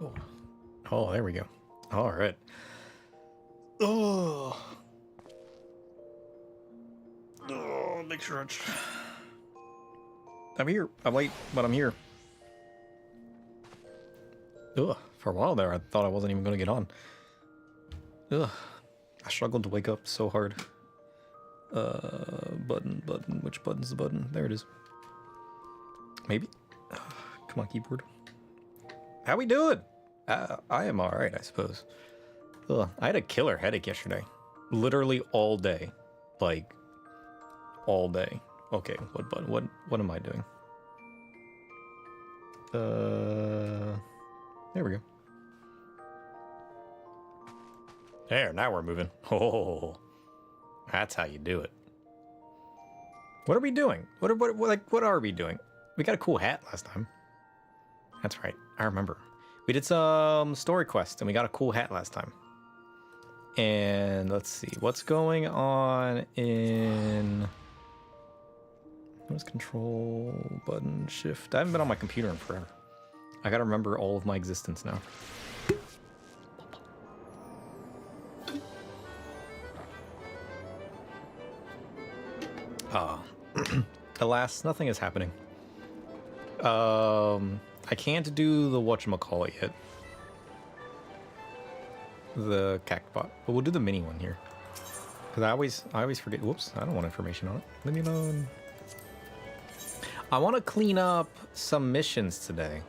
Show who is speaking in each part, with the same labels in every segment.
Speaker 1: Oh, oh, there we go. All right. Oh, big stretch. I'm here. I'm late, but I'm here. Ugh. For a while there, I thought I wasn't even going to get on. Ugh. I struggled to wake up so hard. Button. Which button's the button? There it is. Maybe. Come on, keyboard. How we doing? I am all right, I suppose. Ugh. I had a killer headache yesterday. Literally all day. Like, all day. Okay, what button? What am I doing? There we go. There, now we're moving. Oh, that's how you do it. What are we doing? What are we doing? We got a cool hat last time. That's right, I remember. We did some story quests and we got a cool hat last time. And let's see, what's going on in... What's control, button, shift? I haven't been on my computer in forever. I gotta remember all of my existence now. Alas, nothing is happening. I can't do the whatchamacallit yet. The cactbot, but we'll do the mini one here. Because I always forget. Whoops, I don't want information on it. Leave me alone. I want to clean up some missions today.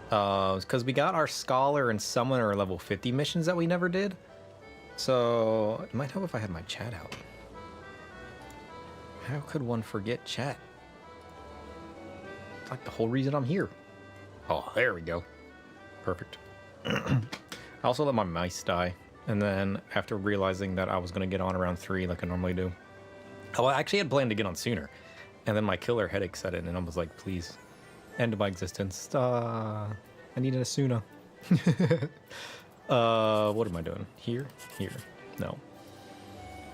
Speaker 1: Because we got our Scholar and Summoner level 50 missions that we never did. So, it might help if I had my chat out. How could one forget chat? It's like the whole reason I'm here. Oh, there we go. Perfect. I also let my mice die. And then, after realizing that I was going to get on around 3 like I normally do. Oh, I actually had planned to get on sooner. And then my killer headache set in, and I was like, please, end my existence. I need an Asuna. What am I doing? Here? Here. No.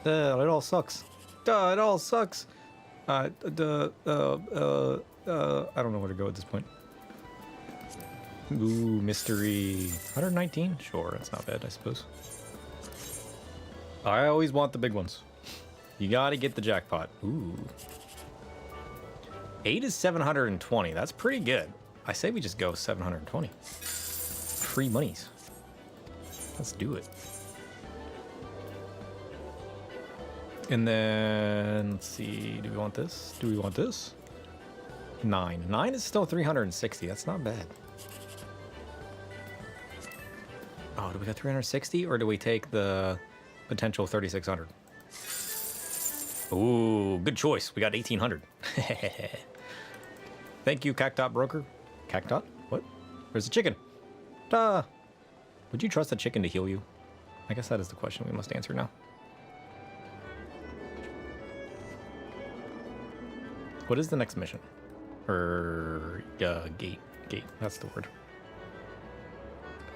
Speaker 1: It all sucks. It all sucks. I don't know where to go at this point. Ooh, mystery. 119? Sure, that's not bad, I suppose. I always want the big ones. You gotta get the jackpot. Ooh. 8 is 720. That's pretty good. I say we just go 720. Free monies. Let's do it. And then, let's see, do we want this? Do we want this? 9. 9 is still 360. That's not bad. Oh, do we got 360 or do we take the potential 3600? Ooh, good choice. We got 1800. Thank you, Cactot Broker. Cactot? What? Where's the chicken? Would you trust a chicken to heal you? I guess that is the question we must answer now. What is the next mission? Gate. Gate. That's the word.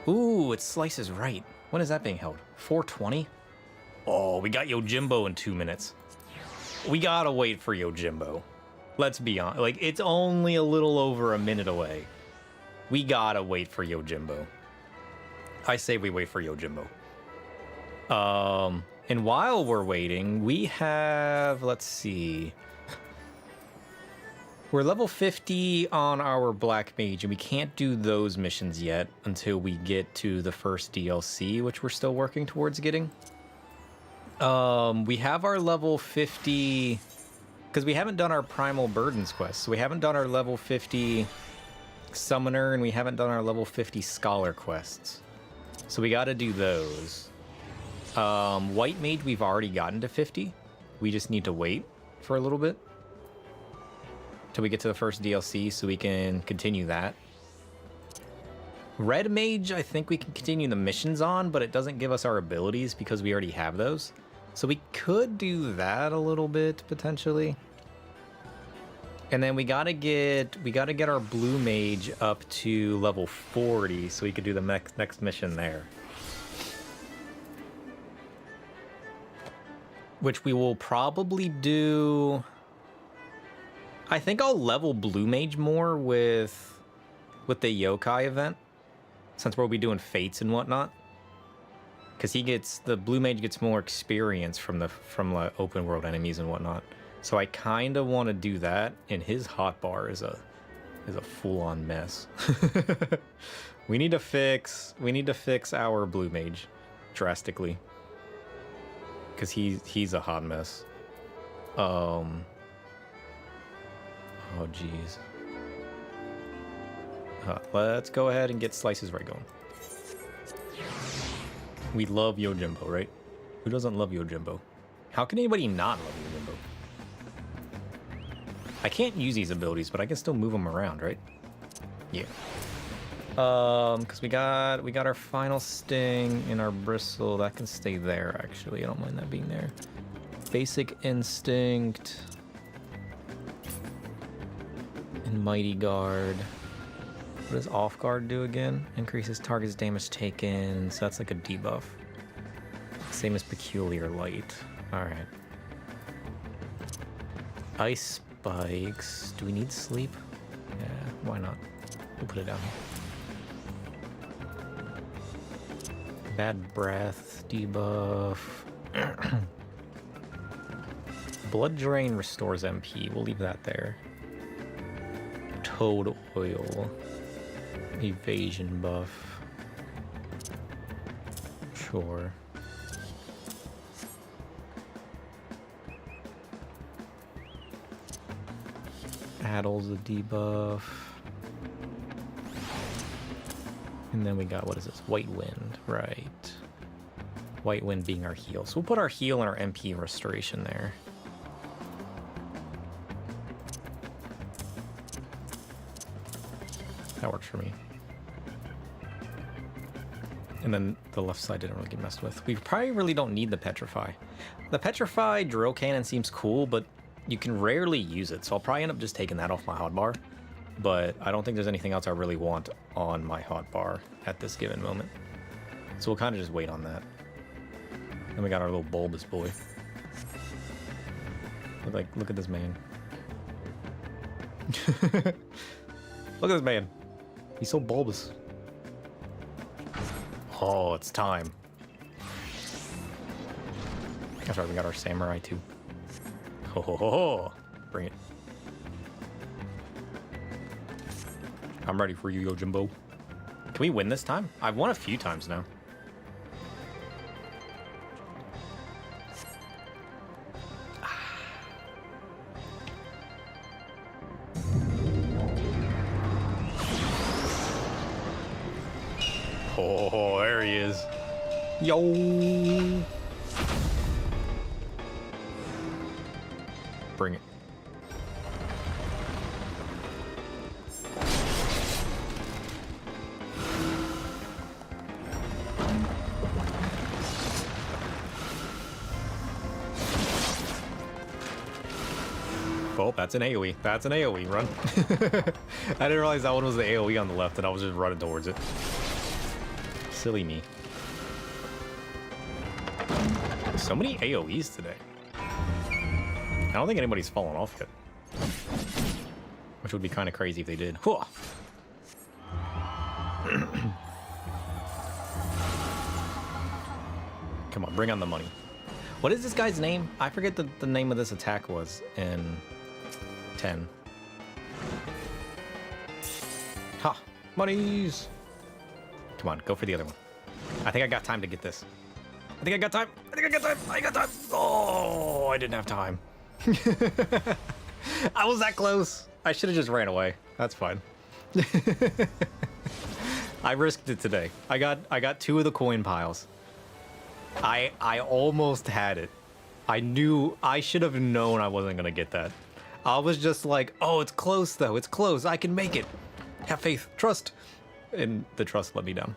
Speaker 1: Ooh, it slices right. When is that being held? 420? Oh, we got Yojimbo in 2 minutes. We gotta wait for Yojimbo. Let's be honest. Like, it's only a little over a minute away. We gotta wait for Yojimbo. I say we wait for Yojimbo. And while we're waiting, we have, let's see. We're level 50 on our Black Mage, and we can't do those missions yet until we get to the first DLC, which we're still working towards getting. We have our level 50, because we haven't done our Primal Burdens quest, so we haven't done our level 50 Summoner, and we haven't done our level 50 Scholar quests. So we gotta do those. White Mage, we've already gotten to 50. We just need to wait for a little bit till we get to the first DLC so we can continue that. Red Mage, I think we can continue the missions on, but it doesn't give us our abilities because we already have those. So we could do that a little bit, potentially. And then we gotta get our Blue Mage up to level 40 so we could do the next mission there. Which we will probably do... I think I'll level Blue Mage more with the Yokai event. since we'll be doing fates and whatnot. Because the blue mage gets more experience from the open world enemies and whatnot. So I kind of want to do that, and his hotbar is a full-on mess. we need to fix our blue mage drastically, because he's a hot mess. Oh geez. Let's go ahead and get Slices right going. We love Yojimbo, right? Who doesn't love Yojimbo? How can anybody not love Yojimbo? I can't use these abilities, but I can still move them around, right? Yeah. Because we got our final sting and our bristle. That can stay there, actually. I don't mind that being there. Basic instinct. And mighty guard. What does off guard do again? Increases target's damage taken. So that's like a debuff. Same as peculiar light. Alright. Ice spikes. Do we need sleep? Yeah, why not? We'll put it down here. Bad breath debuff. Blood drain restores MP. We'll leave that there. Toad oil. Evasion buff. Sure. Addles a debuff. And then we got, what is this? White Wind, right. White Wind being our heal. So we'll put our heal and our MP restoration there. That works for me. And then the left side didn't really get messed with. We probably really don't need the Petrify. The Petrify drill cannon seems cool, but you can rarely use it, so I'll probably end up just taking that off my hotbar. But I don't think there's anything else I really want on my hotbar at this given moment. So we'll kind of just wait on that. Then we got our little bulbous boy. Look at this man. Look at this man. He's so bulbous. Oh, it's time. That's right, we got our samurai too. Ho ho ho ho! Bring it. I'm ready for you, Yojimbo. Can we win this time? I've won a few times now. Oh, there he is. Yo! Bring it. Oh, that's an AoE. That's an AoE. Run. I didn't realize that one was the AoE on the left, and I was just running towards it. Silly me. So many AoEs today. I don't think anybody's fallen off yet. Which would be kind of crazy if they did. Come on, bring on the money. What is this guy's name? I forget the name of this attack was in 10. Ha! Monies! Come on, go for the other one. I think I got time to get this. I think I got time. I got time. Oh, I didn't have time. I was that close. I should have just ran away. That's fine. I risked it today. I got 2 of the coin piles. I almost had it. I should have known I wasn't gonna get that. I was just like, oh, it's close though. It's close. I can make it. Have faith. Trust. And the trust let me down.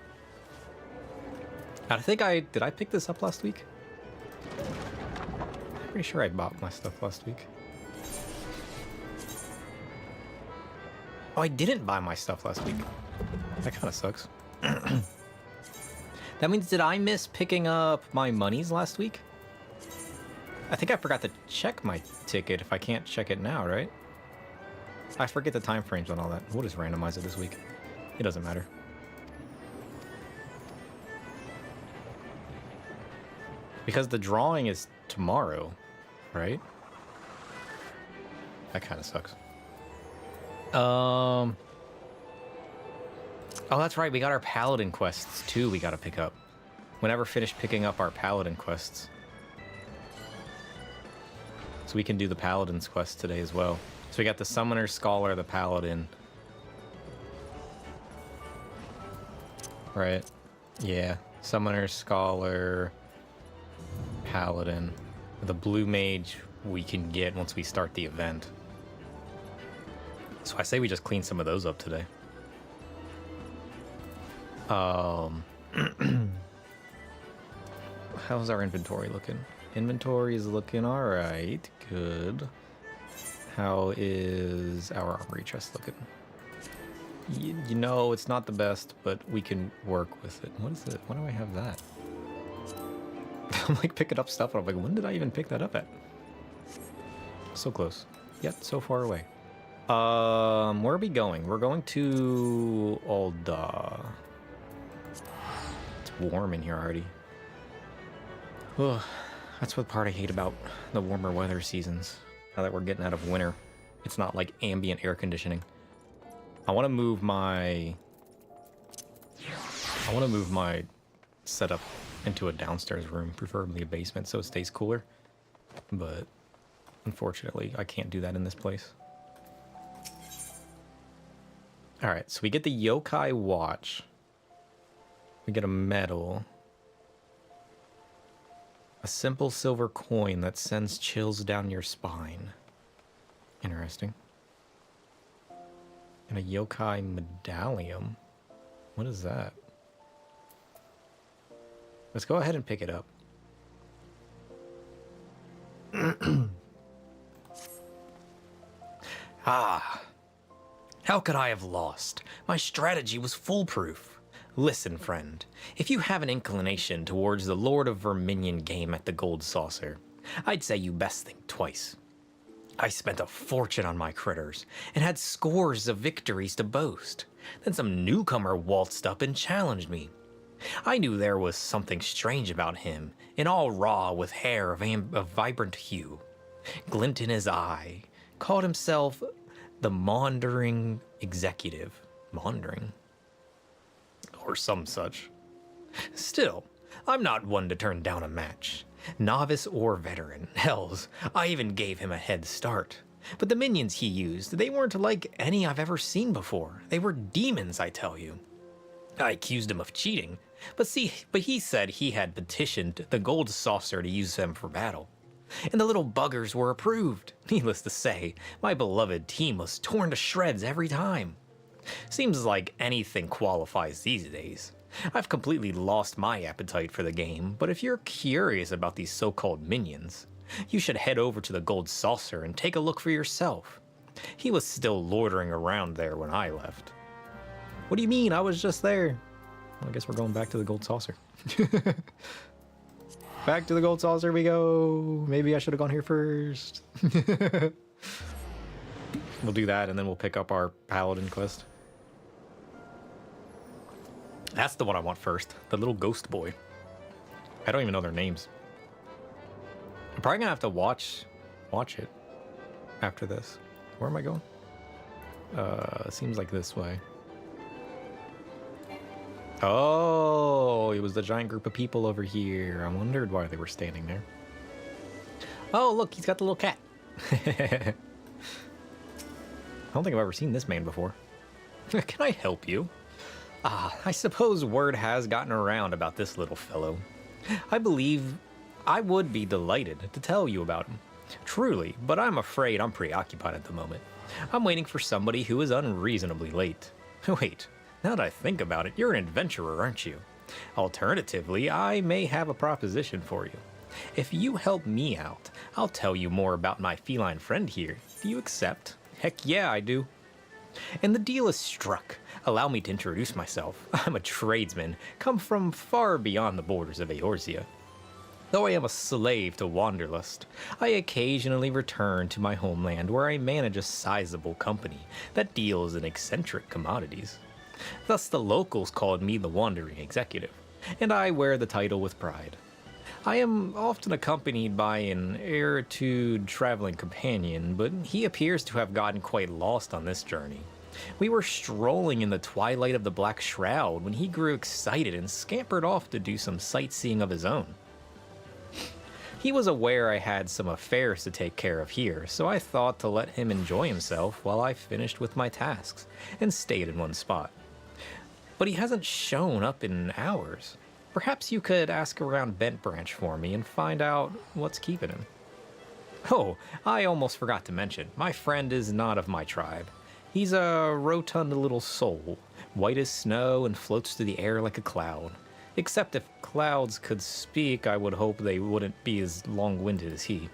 Speaker 1: I think did I pick this up last week? I'm pretty sure I bought my stuff last week. Oh, I didn't buy my stuff last week. That kind of sucks. That means, did I miss picking up my monies last week? I think I forgot to check my ticket if I can't check it now, right? I forget the time frames on all that. We'll just randomize it this week. It doesn't matter. Because the drawing is tomorrow, right? That kind of sucks. Oh, that's right. We got our paladin quests too. We got to pick up. Whenever finished picking up our paladin quests, so we can do the paladin's quest today as well. So we got the summoner, scholar, the paladin. Right? Yeah. Summoner, scholar, paladin. The blue mage we can get once we start the event. So I say we just clean some of those up today. How's our inventory looking? Inventory is looking all right. Good. How is our armory chest looking? You know, it's not the best, but we can work with it. What is it? Why do I have that? I'm like picking up stuff, and I'm like, when did I even pick that up at? So close, yet so far away. Where are we going? We're going to Alda. It's warm in here already. Ugh, that's what part I hate about the warmer weather seasons. Now that we're getting out of winter, it's not like ambient air conditioning. I want to move my setup into a downstairs room, preferably a basement, so it stays cooler. But unfortunately, I can't do that in this place. All right, so we get the yokai watch. We get a medal. A simple silver coin that sends chills down your spine. Interesting. And a yokai medallion. What is that? Let's go ahead and pick it up. Ah. How could I have lost? My strategy was foolproof. Listen, friend, if you have an inclination towards the Lord of Verminion game at the Gold Saucer, I'd say you best think twice. I spent a fortune on my critters and had scores of victories to boast. Then some newcomer waltzed up and challenged me. I knew there was something strange about him, in all raw with hair of vibrant hue. Glint in his eye, called himself the Maundering Executive. Maundering? Or some such. Still, I'm not one to turn down a match. Novice or veteran, hells, I even gave him a head start. But the minions he used, they weren't like any I've ever seen before. They were demons, I tell you. I accused him of cheating, but he said he had petitioned the Gold Saucer to use them for battle. And the little buggers were approved. Needless to say, my beloved team was torn to shreds every time. Seems like anything qualifies these days. I've completely lost my appetite for the game, but if you're curious about these so-called minions, you should head over to the Gold Saucer and take a look for yourself. He was still loitering around there when I left. What do you mean? I was just there. Well, I guess we're going back to the Gold Saucer. Back to the Gold Saucer we go. Maybe I should have gone here first. We'll do that, and then we'll pick up our Paladin quest. That's the one I want first. The little ghost boy. I don't even know their names. I'm probably gonna have to watch it after this. Where am I going? Seems like this way. Oh, it was the giant group of people over here. I wondered why they were standing there. Oh, look, he's got the little cat. I don't think I've ever seen this man before. Can I help you? Ah, I suppose word has gotten around about this little fellow. I believe I would be delighted to tell you about him. Truly, but I'm afraid I'm preoccupied at the moment. I'm waiting for somebody who is unreasonably late. Wait, now that I think about it, you're an adventurer, aren't you? Alternatively, I may have a proposition for you. If you help me out, I'll tell you more about my feline friend here. Do you accept? Heck yeah, I do. And the deal is struck. Allow me to introduce myself. I'm a tradesman, come from far beyond the borders of Eorzea. Though I am a slave to wanderlust, I occasionally return to my homeland where I manage a sizable company that deals in eccentric commodities. Thus the locals called me the Wandering Executive, and I wear the title with pride. I am often accompanied by an erritude traveling companion, but he appears to have gotten quite lost on this journey. We were strolling in the twilight of the Black Shroud when he grew excited and scampered off to do some sightseeing of his own. He was aware I had some affairs to take care of here, so I thought to let him enjoy himself while I finished with my tasks and stayed in one spot. But he hasn't shown up in hours. Perhaps you could ask around Bent Branch for me and find out what's keeping him. Oh, I almost forgot to mention, my friend is not of my tribe. He's a rotund little soul, white as snow and floats through the air like a cloud. Except if clouds could speak, I would hope they wouldn't be as long-winded as he.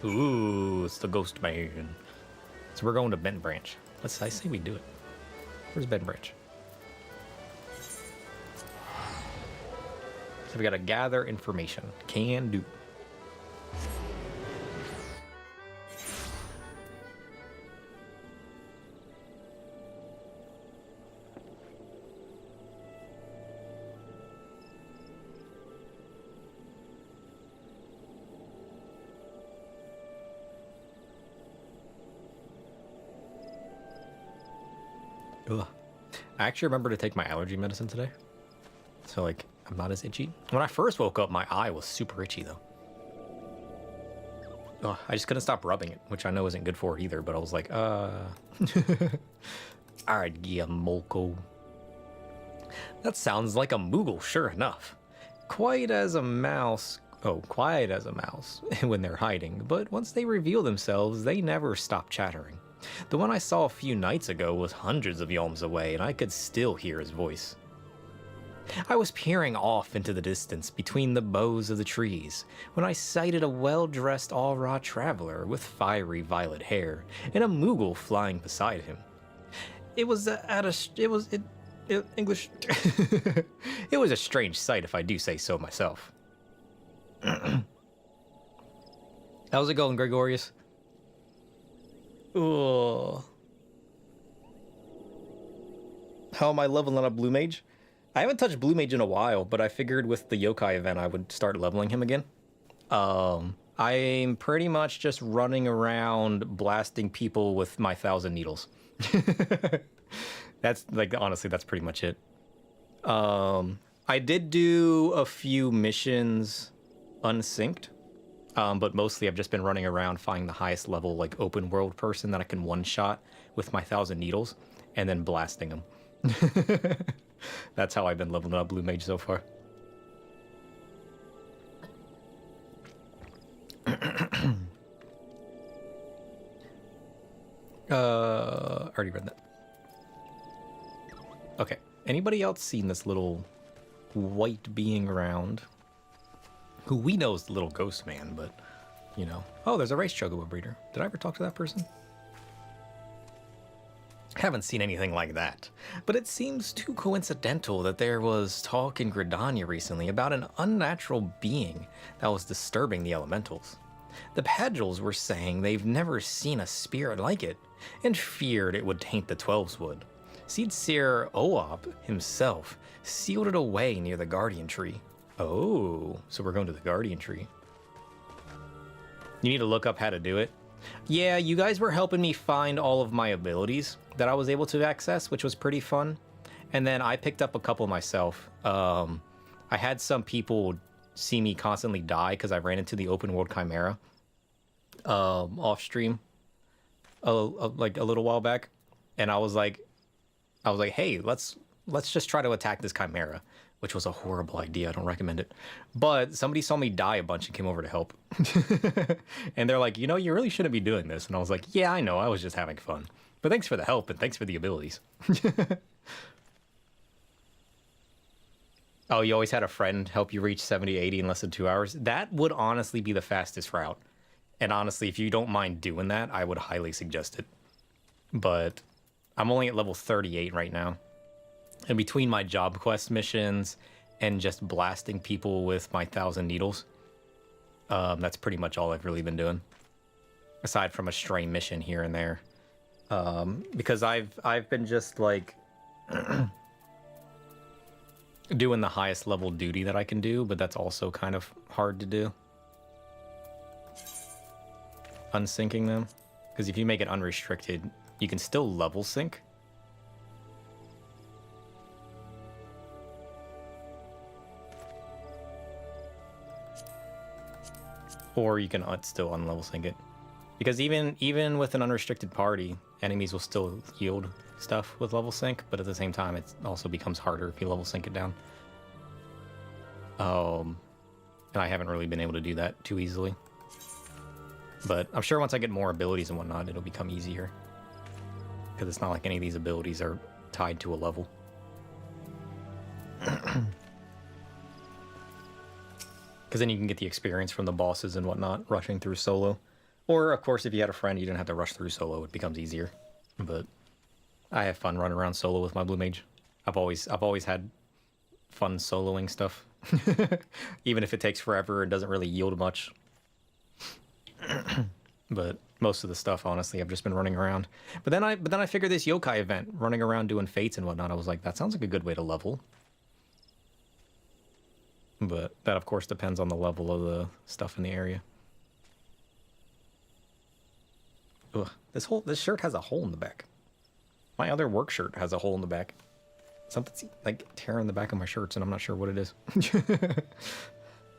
Speaker 1: Ooh, it's the ghost man. So we're going to Bent Branch. I say we do it. Where's Bent Branch? So we gotta gather information. Can do. Ugh. I actually remember to take my allergy medicine today. So, like, I'm not as itchy. When I first woke up, my eye was super itchy, though. Ugh, I just couldn't stop rubbing it, which I know isn't good for it either, but I was like, Alright, yeah, Molko. That sounds like a Moogle, sure enough. Quiet as a mouse when they're hiding, but once they reveal themselves, they never stop chattering. The one I saw a few nights ago was hundreds of yalms away, and I could still hear his voice. I was peering off into the distance between the boughs of the trees when I sighted a well-dressed All-Ra traveler with fiery violet hair and a Moogle flying beside him. It was English. It was a strange sight, if I do say so myself. How's it going, Gregorius? Ugh. How am I leveling up Blue Mage? I haven't touched Blue Mage in a while, but I figured with the Yokai event I would start leveling him again. I'm pretty much just running around blasting people with my 1,000 needles. That's, like, honestly, that's pretty much it. I did do a few missions unsynced. But mostly I've just been running around finding the highest level, like, open world person that I can one-shot with my 1,000 needles, and then blasting them. That's how I've been leveling up Blue Mage so far. Already read that. Okay, anybody else seen this little white being around? Who we know is the little ghost man, but, you know. Oh, there's a race chocobo breeder. Did I ever talk to that person? Haven't seen anything like that. But it seems too coincidental that there was talk in Gridania recently about an unnatural being that was disturbing the elementals. The Padgels were saying they've never seen a spirit like it, and feared it would taint the 12's wood. Seed Seer Oop himself sealed it away near the Guardian Tree. Oh, so we're going to the Guardian Tree. You need to look up how to do it. Yeah, you guys were helping me find all of my abilities that I was able to access, which was pretty fun. And then I picked up a couple myself. I had some people see me constantly die because I ran into the open world chimera off stream like a little while back. And I was like, hey, let's just try to attack this chimera. Which was a horrible idea. I don't recommend it. But somebody saw me die a bunch and came over to help. And they're like, you know, you really shouldn't be doing this. And I was like, yeah, I know. I was just having fun. But thanks for the help and thanks for the abilities. Oh, you always had a friend help you reach 70, 80 in less than 2 hours? That would honestly be the fastest route. And honestly, if you don't mind doing that, I would highly suggest it. But I'm only at level 38 right now. And between my job quest missions and just blasting people with my 1,000 needles, that's pretty much all I've really been doing. Aside from a stray mission here and there. Because I've been just like... doing the highest level duty that I can do, but that's also kind of hard to do. Unsyncing them. Because if you make it unrestricted, you can still level sync. Or you can still unlevel sync it. Because even with an unrestricted party, enemies will still yield stuff with level sync, but at the same time, it also becomes harder if you level sync it down. And I haven't really been able to do that too easily. But I'm sure once I get more abilities and whatnot, it'll become easier. Because it's not like any of these abilities are tied to a level. Because then you can get the experience from the bosses and whatnot, rushing through solo. Or, of course, if you had a friend, you didn't have to rush through solo. It becomes easier. But I have fun running around solo with my blue mage. I've always had fun soloing stuff. Even if it takes forever and doesn't really yield much. But most of the stuff, honestly, I've just been running around. But then I figured this yokai event, running around doing fates and whatnot, I was like, that sounds like a good way to level. But that, of course, depends on the level of the stuff in the area. Ugh, this shirt has a hole in the back. My other work shirt has a hole in the back. Something's like tearing the back of my shirts, and I'm not sure what it is.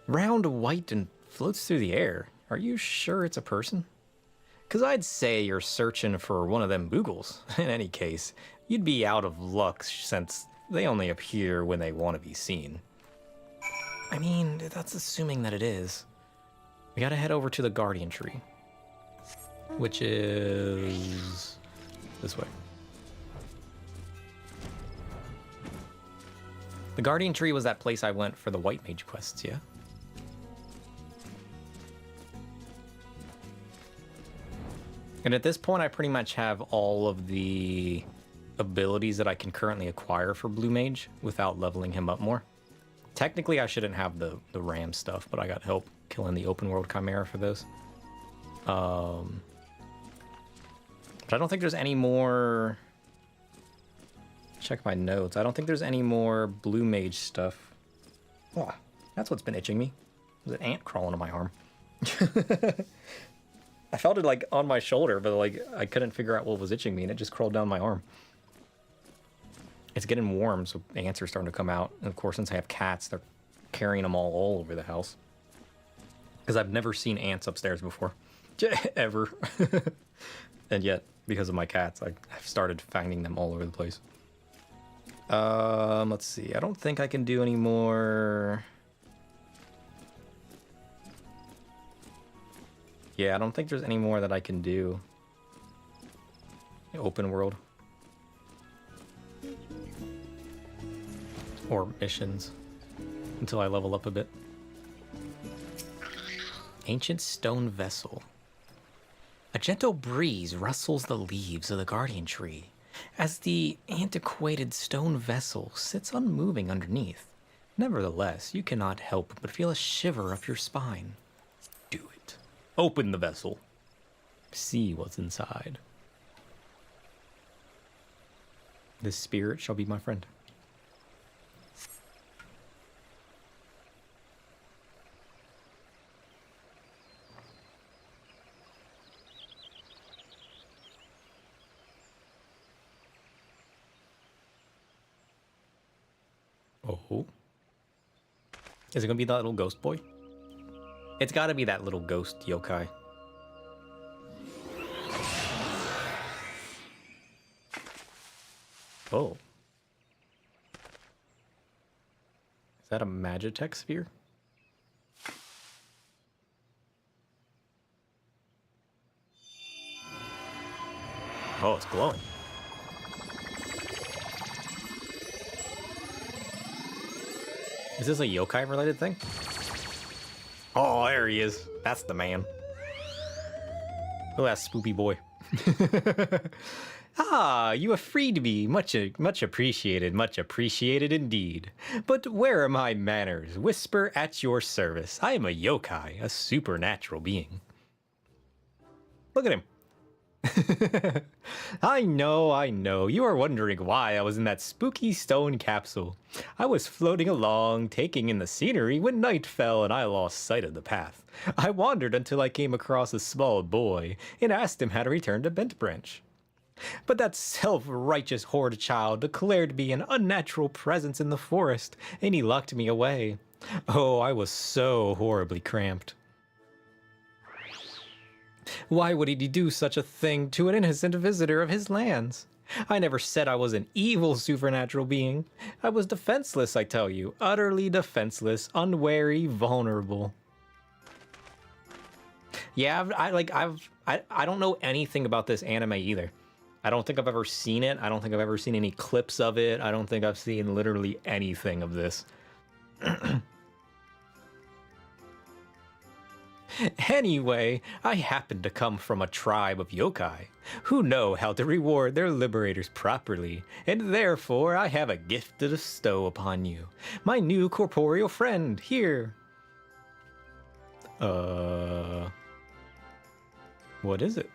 Speaker 1: Round, white, and floats through the air. Are you sure it's a person? Because I'd say you're searching for one of them boogles. In any case, you'd be out of luck since they only appear when they want to be seen. I mean, that's assuming that it is. We gotta head over to the Guardian Tree. Which is this way. The Guardian Tree was that place I went for the White Mage quests, yeah? And at this point, I pretty much have all of the abilities that I can currently acquire for Blue Mage without leveling him up more. Technically, I shouldn't have the Ram stuff, but I got help killing the open world Chimera for those. But I don't think there's any more... Check my notes. I don't think there's any more Blue Mage stuff. Oh, that's what's been itching me. There's an ant crawling on my arm. I felt it like on my shoulder, but like I couldn't figure out what was itching me, and it just crawled down my arm. It's getting warm, so ants are starting to come out. And of course, since I have cats, they're carrying them all over the house. Because I've never seen ants upstairs before. Ever. And yet, because of my cats, I've started finding them all over the place. Let's see. I don't think I can do any more... Yeah, I don't think there's any more that I can do. Open world. Or missions. Until I level up a bit. Ancient stone vessel. A gentle breeze rustles the leaves of the Guardian Tree as the antiquated stone vessel sits unmoving underneath. Nevertheless, you cannot help but feel a shiver up your spine. Do it. Open the vessel. See what's inside. This spirit shall be my friend. Oh. Is it gonna be that little ghost boy? It's gotta be that little ghost yokai. Oh. Is that a Magitech sphere? Oh, it's glowing. Is this a yokai related thing? Oh, there he is. That's the man. Look at that spoopy boy. Ah, you are free to be. Much appreciated, much appreciated indeed. But where are my manners? Whisper at your service. I am a yokai, a supernatural being. Look at him. I know. You are wondering why I was in that spooky stone capsule. I was floating along, taking in the scenery when night fell and I lost sight of the path. I wandered until I came across a small boy and asked him how to return to Bent Branch. But that self-righteous horde child declared me an unnatural presence in the forest, and he locked me away. Oh, I was so horribly cramped. Why would he do such a thing to an innocent visitor of his lands? I never said I was an evil supernatural being. I was defenseless, I tell you. Utterly defenseless, unwary, vulnerable. Yeah, I don't know anything about this anime either. I don't think I've ever seen it. I don't think I've ever seen any clips of it. I don't think I've seen literally anything of this. Anyway, I happen to come from a tribe of yokai who know how to reward their liberators properly, and therefore I have a gift to bestow upon you, my new corporeal friend here. What is it?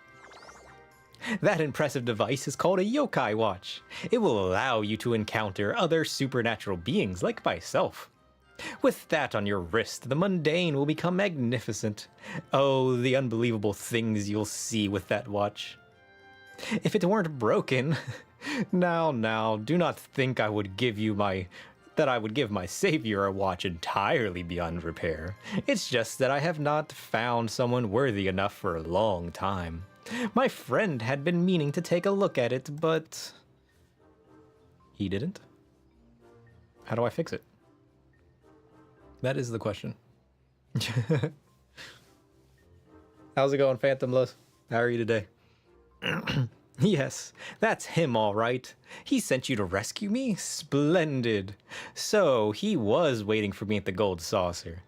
Speaker 1: That impressive device is called a yokai watch. It will allow you to encounter other supernatural beings like myself. With that on your wrist, the mundane will become magnificent. Oh, the unbelievable things you'll see with that watch. If it weren't broken... Now, do not think I would give my savior a watch entirely beyond repair. It's just that I have not found someone worthy enough for a long time. My friend had been meaning to take a look at it, but... he didn't? How do I fix it? That is the question. How's it going, Phantomless? How are you today? Yes, that's him all right. He sent you to rescue me? Splendid. So, he was waiting for me at the Gold Saucer.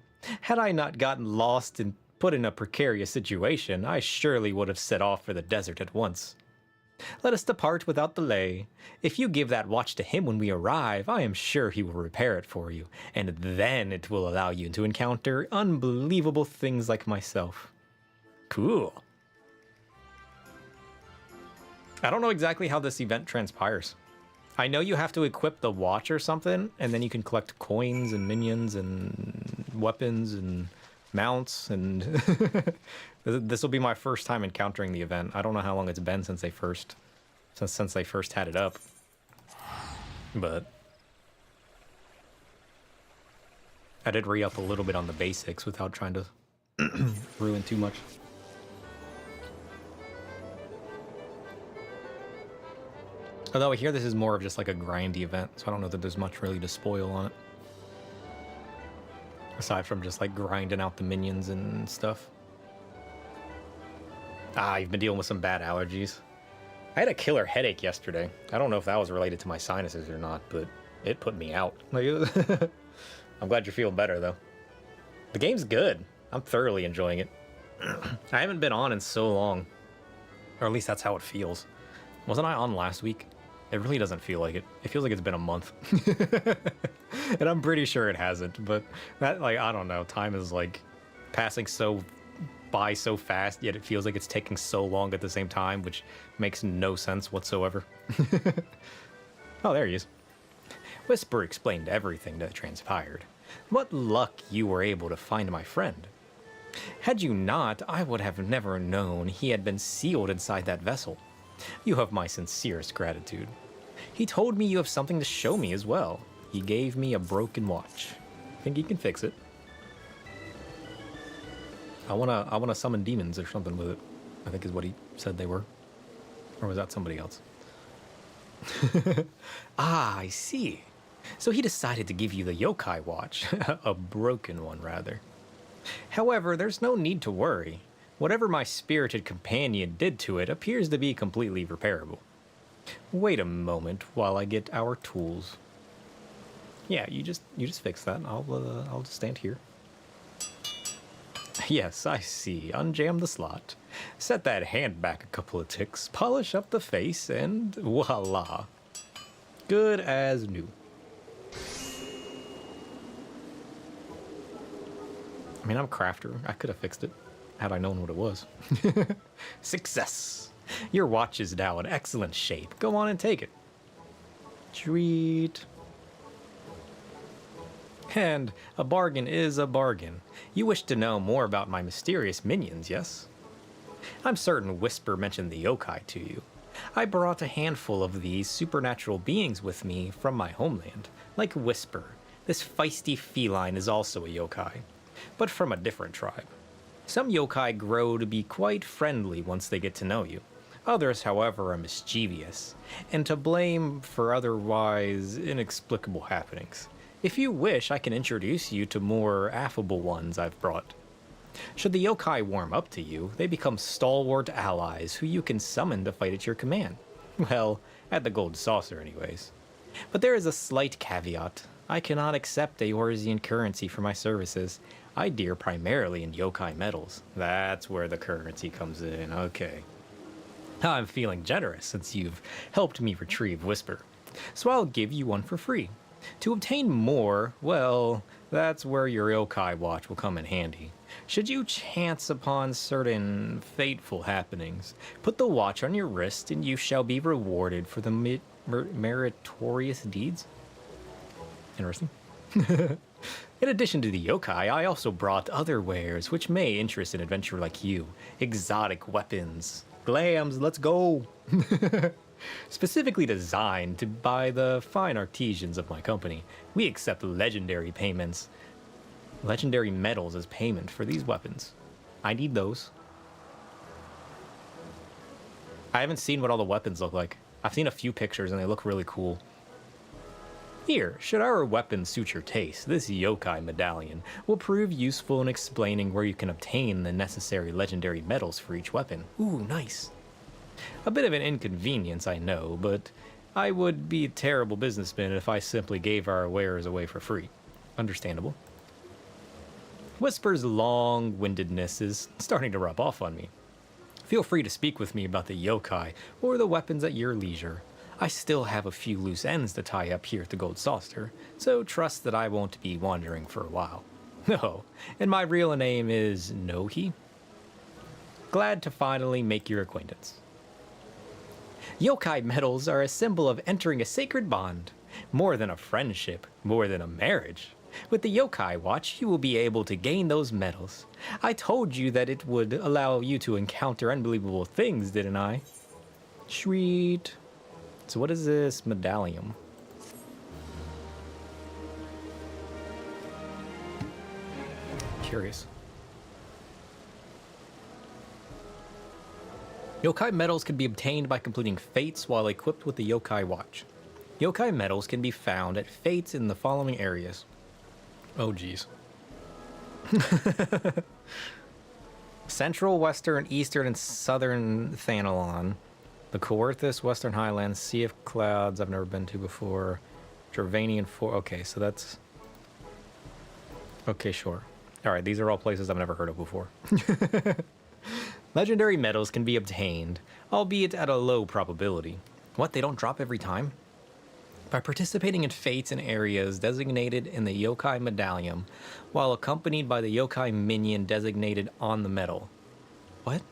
Speaker 1: Had I not gotten lost and put in a precarious situation, I surely would have set off for the desert at once. Let us depart without delay. If you give that watch to him when we arrive, I am sure he will repair it for you, and then it will allow you to encounter unbelievable things like myself. Cool. I don't know exactly how this event transpires. I know you have to equip the watch or something, and then you can collect coins and minions and weapons and mounts, and this will be my first time encountering the event. I don't know how long it's been since they first had it up, but I did re-up a little bit on the basics without trying to ruin too much. Although I hear this is more of just like a grindy event, so I don't know that there's much really to spoil on it. Aside from just like grinding out the minions and stuff. You've been dealing with some bad allergies. I had a killer headache yesterday. I don't know if that was related to my sinuses or not, but it put me out. I'm glad you're feeling better though. The game's good. I'm thoroughly enjoying it. I haven't been on in so long. Or at least that's how it feels. Wasn't I on last week? It really doesn't feel like it. It feels like it's been a month. And I'm pretty sure it hasn't, but that, like, I don't know. Time is like passing by so fast, yet it feels like it's taking so long at the same time, which makes no sense whatsoever. Oh, there he is. Whisper explained everything that transpired. What luck you were able to find my friend. Had you not, I would have never known he had been sealed inside that vessel. You have my sincerest gratitude. He told me you have something to show me as well. He gave me a broken watch. Think he can fix it? I wanna summon demons or something with it, I think is what he said they were. Or was that somebody else? I see. So he decided to give you the yokai watch. A broken one, rather. However, there's no need to worry. Whatever my spirited companion did to it appears to be completely repairable. Wait a moment while I get our tools. Yeah, you just fix that. I'll just stand here. Yes, I see. Unjam the slot. Set that hand back a couple of ticks, polish up the face, and voila. Good as new. I mean, I'm a crafter. I could have fixed it had I known what it was. Success. Your watch is now in excellent shape. Go on and take it. Treat. And a bargain is a bargain. You wish to know more about my mysterious minions, yes? I'm certain Whisper mentioned the yokai to you. I brought a handful of these supernatural beings with me from my homeland. Like Whisper, this feisty feline is also a yokai, but from a different tribe. Some yokai grow to be quite friendly once they get to know you. Others, however, are mischievous, and to blame for otherwise inexplicable happenings. If you wish, I can introduce you to more affable ones I've brought. Should the yokai warm up to you, they become stalwart allies who you can summon to fight at your command. Well, at the Gold Saucer anyways. But there is a slight caveat. I cannot accept Eorzean currency for my services. I deal primarily in yokai metals. That's where the currency comes in, okay. I'm feeling generous since you've helped me retrieve Whisper, so I'll give you one for free. To obtain more, well, that's where your yokai watch will come in handy. Should you chance upon certain fateful happenings, put the watch on your wrist and you shall be rewarded for the meritorious deeds. Interesting. In addition to the yokai, I also brought other wares which may interest an adventurer like you. Exotic weapons. Glams, let's go! Specifically designed by the fine artisans of my company. We accept legendary metals as payment for these weapons. I need those. I haven't seen what all the weapons look like. I've seen a few pictures and they look really cool. Here, should our weapons suit your taste, this yokai medallion will prove useful in explaining where you can obtain the necessary legendary metals for each weapon. Ooh, nice. A bit of an inconvenience, I know, but I would be a terrible businessman if I simply gave our wares away for free. Understandable. Whisper's long-windedness is starting to rub off on me. Feel free to speak with me about the yokai or the weapons at your leisure. I still have a few loose ends to tie up here at the Gold Saucer, so trust that I won't be wandering for a while. Oh, and my real name is Nohi. Glad to finally make your acquaintance. Yokai medals are a symbol of entering a sacred bond. More than a friendship, more than a marriage. With the yokai watch, you will be able to gain those medals. I told you that it would allow you to encounter unbelievable things, didn't I? Sweet. So what is this medallion? Curious. Yokai medals can be obtained by completing fates while equipped with the yokai watch. Yokai medals can be found at fates in the following areas. Oh geez. Central, Western, Eastern, and Southern Thanalon. The Coerthus, Western Highlands, Sea of Clouds, I've never been to before. Dravanian 4, okay, so that's... Okay, sure. Alright, these are all places I've never heard of before. Legendary medals can be obtained, albeit at a low probability. What, they don't drop every time? By participating in fates in areas designated in the yokai medallion, while accompanied by the yokai minion designated on the medal. What?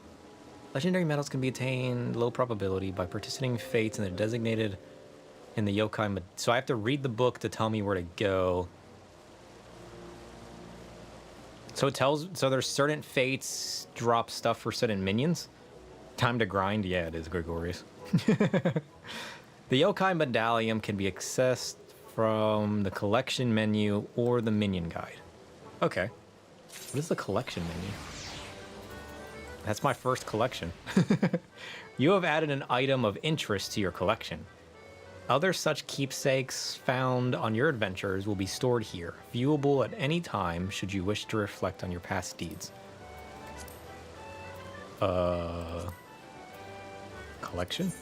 Speaker 1: Legendary medals can be attained low probability by participating in fates and they're designated in the yokai. So I have to read the book to tell me where to go. So it tells. So there's certain fates drop stuff for certain minions. Time to grind. Yeah, it is Gregorius. The yokai medallion can be accessed from the collection menu or the minion guide. Okay. What is the collection menu? That's my first collection. You have added an item of interest to your collection. Other such keepsakes found on your adventures will be stored here, viewable at any time should you wish to reflect on your past deeds. Collection?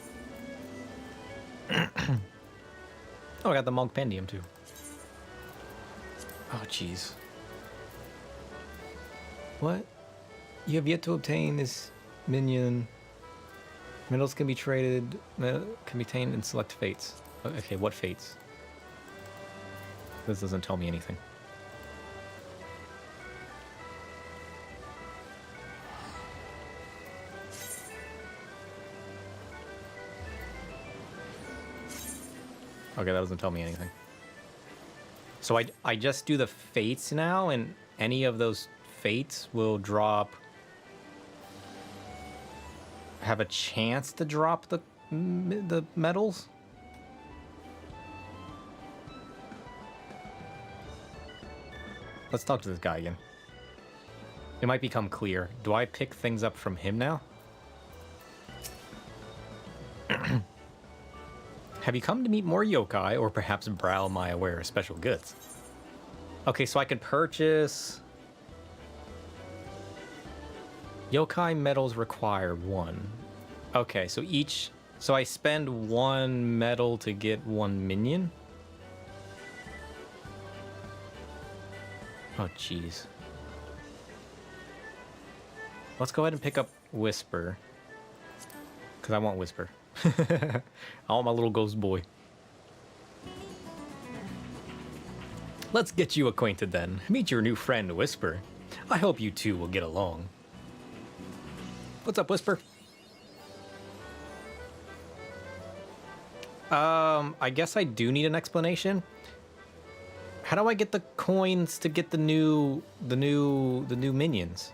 Speaker 1: Oh, I got the Monk Pendium too. Oh, jeez. What? You have yet to obtain this minion. Medals can be traded, can be obtained in select fates. Okay, what fates? This doesn't tell me anything. Okay, that doesn't tell me anything. So I just do the fates now, and any of those fates will drop... have a chance to drop the medals? Let's talk to this guy again. It might become clear. Do I pick things up from him now? Have you come to meet more yokai, or perhaps Brow my aware of special goods? Okay, so I could purchase... Yokai medals required 1. Okay, so each... So I spend 1 medal to get 1 minion? Oh, jeez. Let's go ahead and pick up Whisper. Because I want Whisper. I want my little ghost boy. Let's get you acquainted then. Meet your new friend, Whisper. I hope you two will get along. What's up, Whisper? I guess I do need an explanation. How do I get the coins to get the new minions?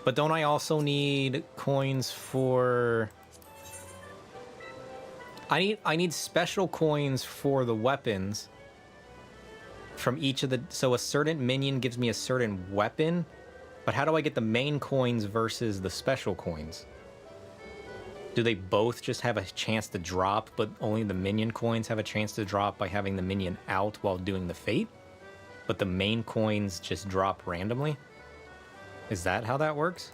Speaker 1: But don't I also need coins for... I need special coins for the weapons from each of the... So a certain minion gives me a certain weapon, but how do I get the main coins versus the special coins? Do they both just have a chance to drop, but only the minion coins have a chance to drop by having the minion out while doing the fate? But the main coins just drop randomly? Is that how that works?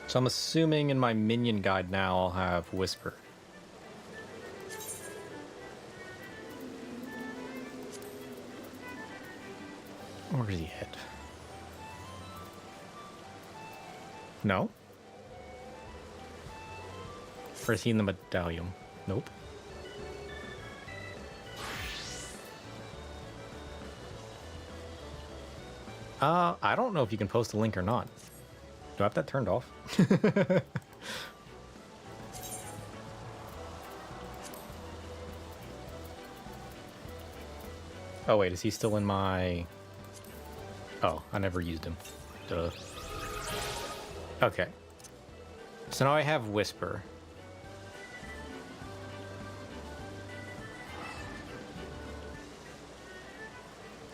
Speaker 1: So I'm assuming in my minion guide now I'll have Whisper. Where's he at? No? Or is he in the medallion? Nope. I don't know if you can post a link or not. Do I have that turned off? Oh wait, is he still in my... Oh, I never used him. Duh. Okay. So now I have Whisper.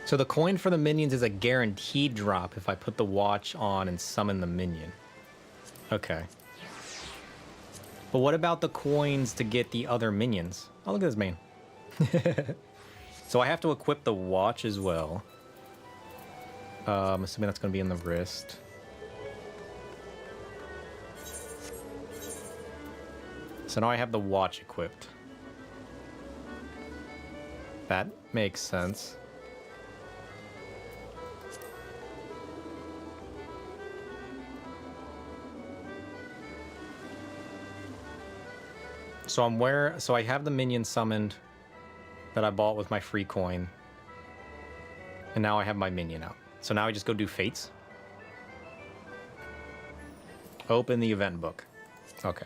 Speaker 1: So the coin for the minions is a guaranteed drop if I put the watch on and summon the minion. Okay. But what about the coins to get the other minions? Oh, look at this man. So I have to equip the watch as well. I'm assuming that's going to be in the wrist. So now I have the watch equipped. That makes sense. So I have the minion summoned that I bought with my free coin. And now I have my minion out. So now I just go do fates. Open the event book. Okay.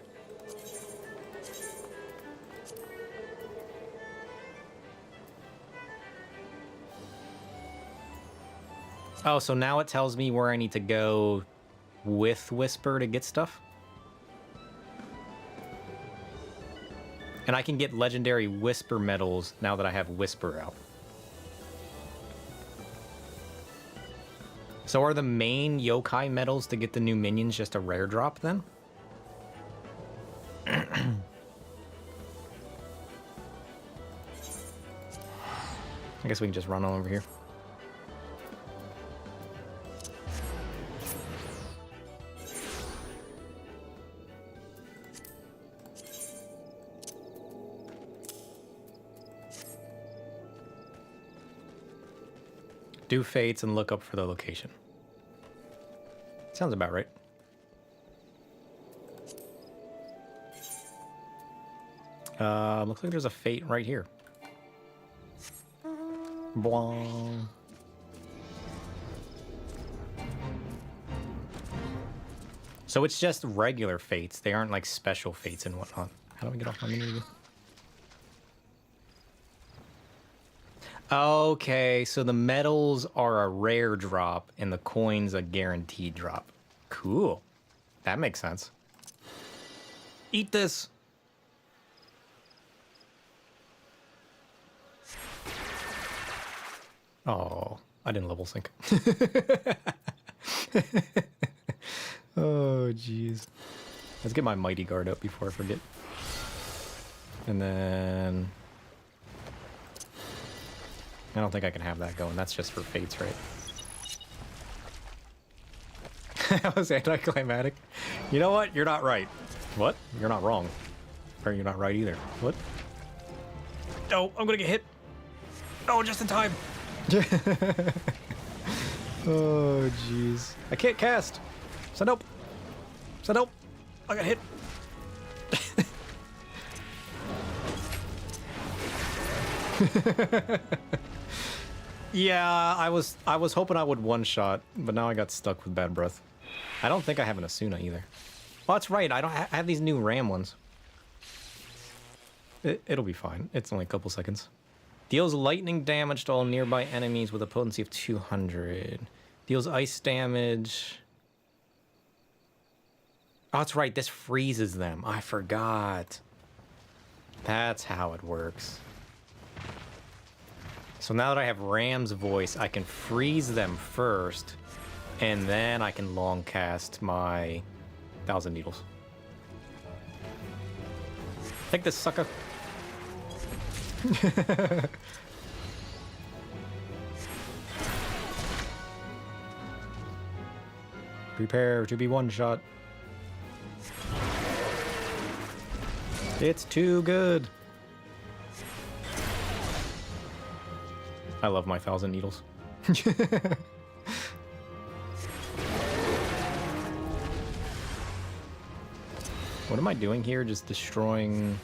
Speaker 1: Oh, so now it tells me where I need to go with Whisper to get stuff? And I can get legendary Whisper medals now that I have Whisper out. So are the main yokai medals to get the new minions just a rare drop then? I guess we can just run on over here. Do fates and look up for the location. Sounds about right. Looks like there's a fate right here. Bwong. So it's just regular fates. They aren't like special fates and whatnot. How do I get off my menu? Okay, so the medals are a rare drop and the coins a guaranteed drop. Cool. That makes sense. Eat this. Oh, I didn't level sync. Oh, jeez. Let's get my mighty guard up before I forget. And then... I don't think I can have that going. That's just for fates, right? That was anticlimactic. You know what? You're not right. What? You're not wrong. Or you're not right either. What? Oh, I'm gonna get hit. Oh, just in time. Oh, jeez. I can't cast. So nope. So nope. I got hit. Yeah, I was hoping I would one-shot, but now I got stuck with bad breath. I don't think I have an Asuna either. Oh, that's right. I don't I have these new Ram ones. It'll be fine. It's only a couple seconds. Deals lightning damage to all nearby enemies with a potency of 200. Deals ice damage. Oh, that's right. This freezes them. I forgot. That's how it works. So now that I have Ram's voice, I can freeze them first, and then I can long cast my 1,000 Needles. Take this, sucker. Prepare to be one-shot. It's too good. I love my 1,000 Needles. What am I doing here? Just destroying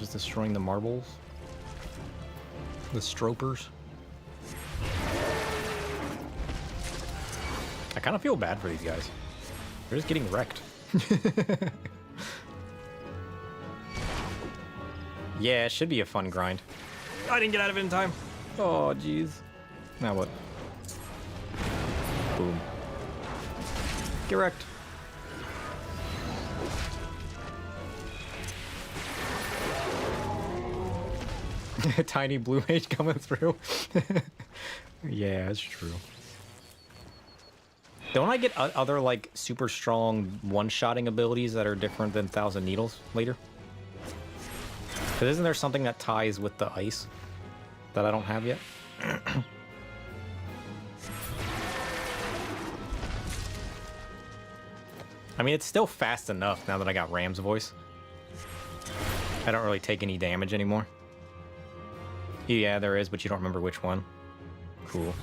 Speaker 1: the marbles? The stropers? I kind of feel bad for these guys. They're just getting wrecked. Yeah, it should be a fun grind. I didn't get out of it in time. Oh, jeez. Now what? Boom. Get wrecked. Tiny blue mage coming through. Yeah, it's true. Don't I get other, like, super strong one-shotting abilities that are different than 1,000 Needles later? Because isn't there something that ties with the ice that I don't have yet? I mean, it's still fast enough now that I got Ram's voice. I don't really take any damage anymore. Yeah, there is, but you don't remember which one. Cool.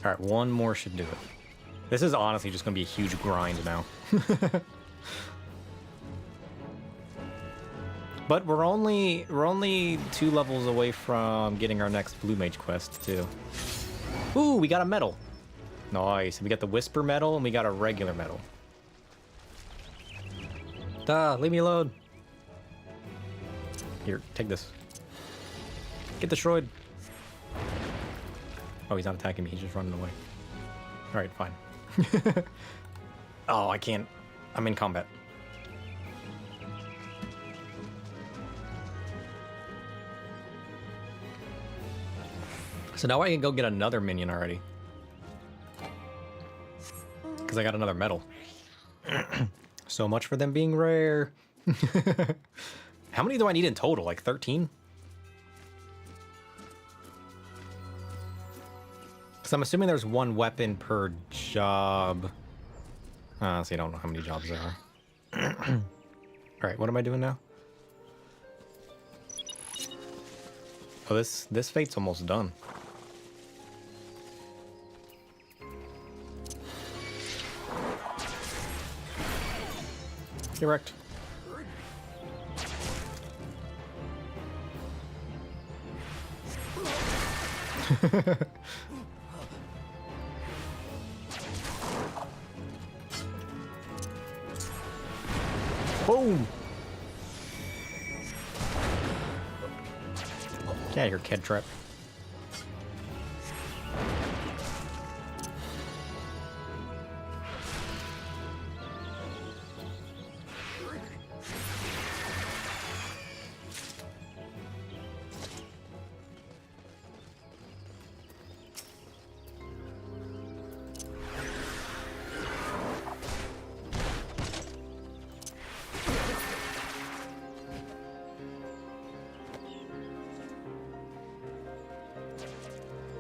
Speaker 1: All right, one more should do it. This is honestly just gonna be a huge grind now. But we're only 2 levels away from getting our next Blue Mage quest too. Ooh, we got a medal. Nice. We got the Whisper medal and we got a regular medal. Duh, leave me alone. Here, take this. Get destroyed. Oh, he's not attacking me. He's just running away. All right, fine. Oh, I can't. I'm in combat. So now I can go get another minion already. Because I got another medal. So much for them being rare. How many do I need in total? Like 13? Because I'm assuming there's 1 weapon per job. So you don't know how many jobs there are. Alright, what am I doing now? Oh, this fate's almost done. Get wrecked. Boom! Get out of here, kid trip.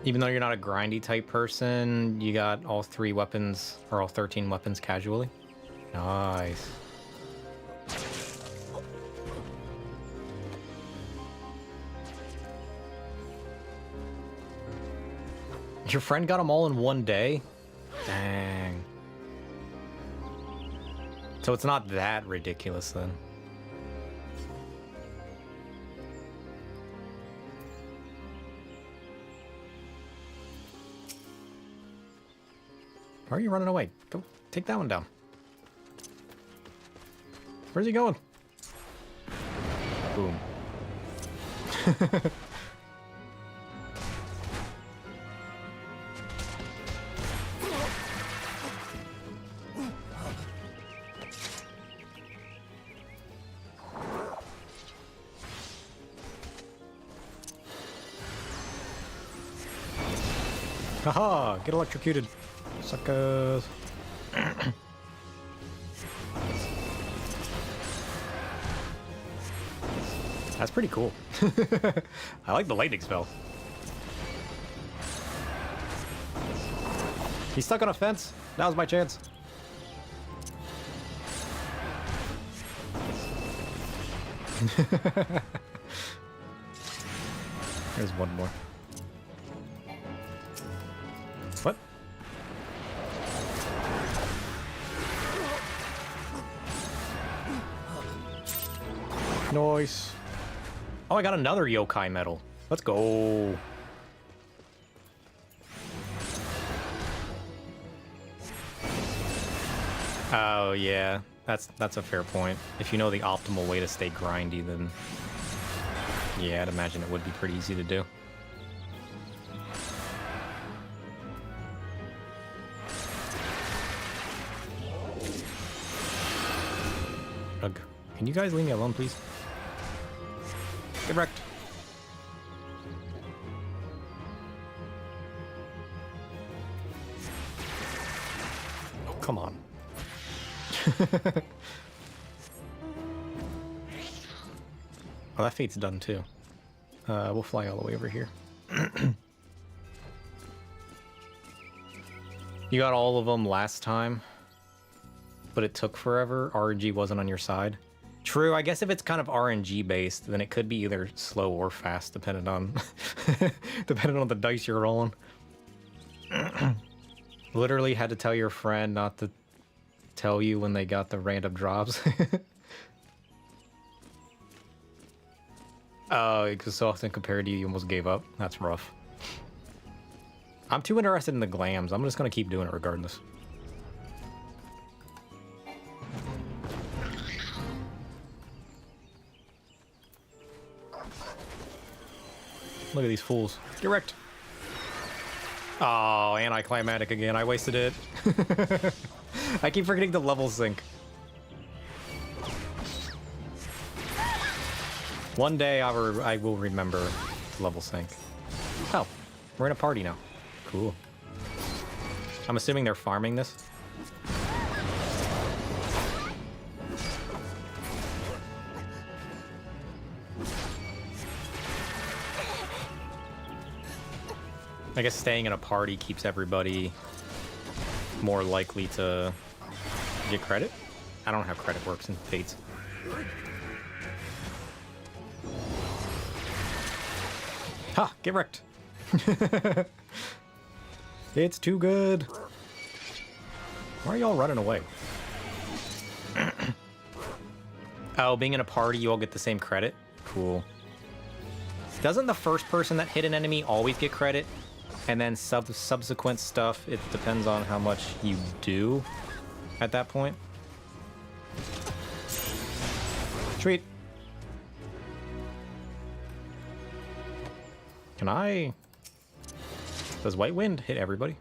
Speaker 1: Even though you're not a grindy type person, you got all 3 weapons, or all 13 weapons casually. Nice. Your friend got them all in one day? Dang. So it's not that ridiculous then. Why are you running away? Go take that one down. Where's he going? Boom. Haha! Get electrocuted. Suckers. That's pretty cool. I like the lightning spell. He's stuck on a fence. Now's my chance. There's one more. What? Nice. Oh, I got another yokai medal. Let's go. Oh, yeah. That's a fair point. If you know the optimal way to stay grindy, then yeah, I'd imagine it would be pretty easy to do. Ugh. Can you guys leave me alone, please? Get wrecked. Oh, come on. Oh, that fate's done too. We'll fly all the way over here. You got all of them last time, but it took forever. RNG wasn't on your side. True, I guess if it's kind of RNG based, then it could be either slow or fast, depending on depending on the dice you're rolling. Literally had to tell your friend not to tell you when they got the random drops. Oh, because so often compared to you, you almost gave up. That's rough. I'm too interested in the glams. I'm just gonna keep doing it regardless. Look at these fools. Get wrecked. Oh, anticlimactic again. I wasted it. I keep forgetting the level sync. One day I will remember level sync. Oh, we're in a party now. Cool. I'm assuming they're farming this. I guess staying in a party keeps everybody more likely to get credit. I don't know how credit works in Fates. Ha! Get wrecked! It's too good! Why are y'all running away? Oh, being in a party, you all get the same credit? Cool. Doesn't the first person that hit an enemy always get credit? And then subsequent stuff, it depends on how much you do at that point. Sweet. Can I... Does White Wind hit everybody?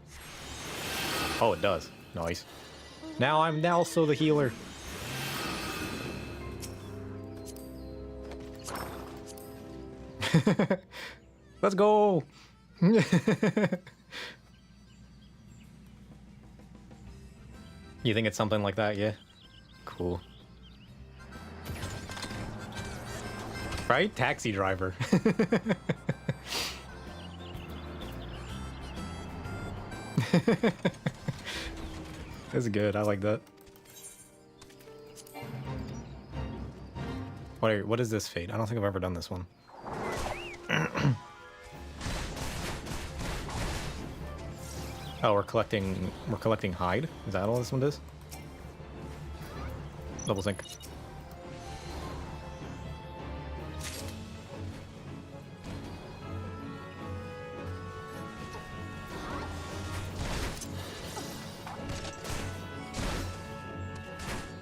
Speaker 1: Oh, it does. Nice. Now I'm also the healer. Let's go. You think it's something like that? Yeah. Cool. Right? Taxi driver. That's good. I like that. What is this fate? I don't think I've ever done this one. Oh, we're collecting hide? Is that all this one does? Double sync.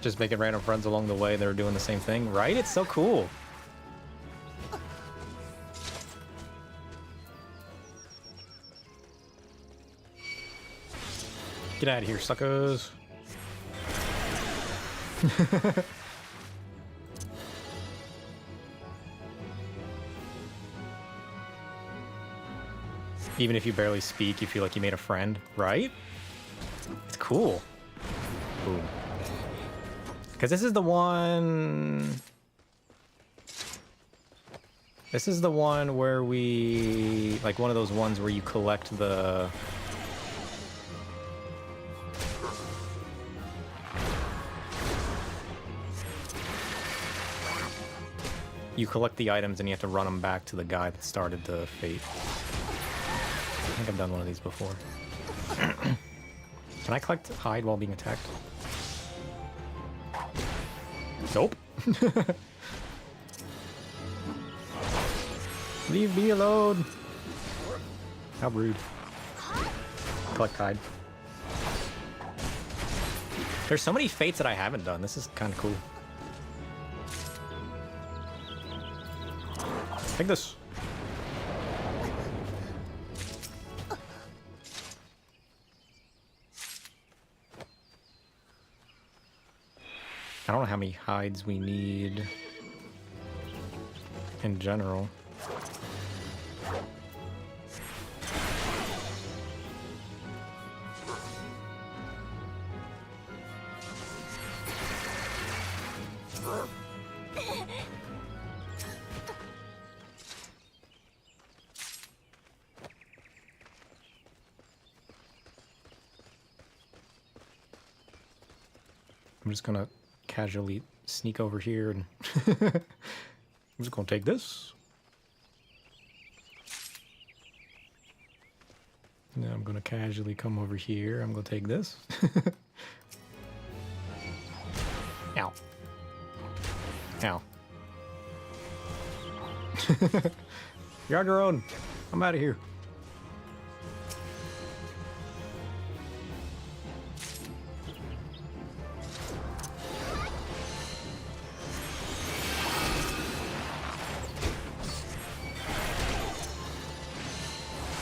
Speaker 1: Just making random friends along the way that are doing the same thing, right? It's so cool. Get out of here, suckers. Even if you barely speak, you feel like you made a friend, right? It's cool. Ooh. Because this is the one... This is the one where we... Like one of those ones where you collect the... You collect the items and you have to run them back to the guy that started the fate. I think I've done one of these before. Can I collect hide while being attacked? Nope. Leave me alone. How rude. Collect hide. There's so many fates that I haven't done. This is kind of cool. Take this. I don't know how many hides we need in general. I'm just gonna casually sneak over here and I'm just gonna take this. Now I'm gonna casually come over here. I'm gonna take this. Ow. Ow. You're on your own. I'm out of here.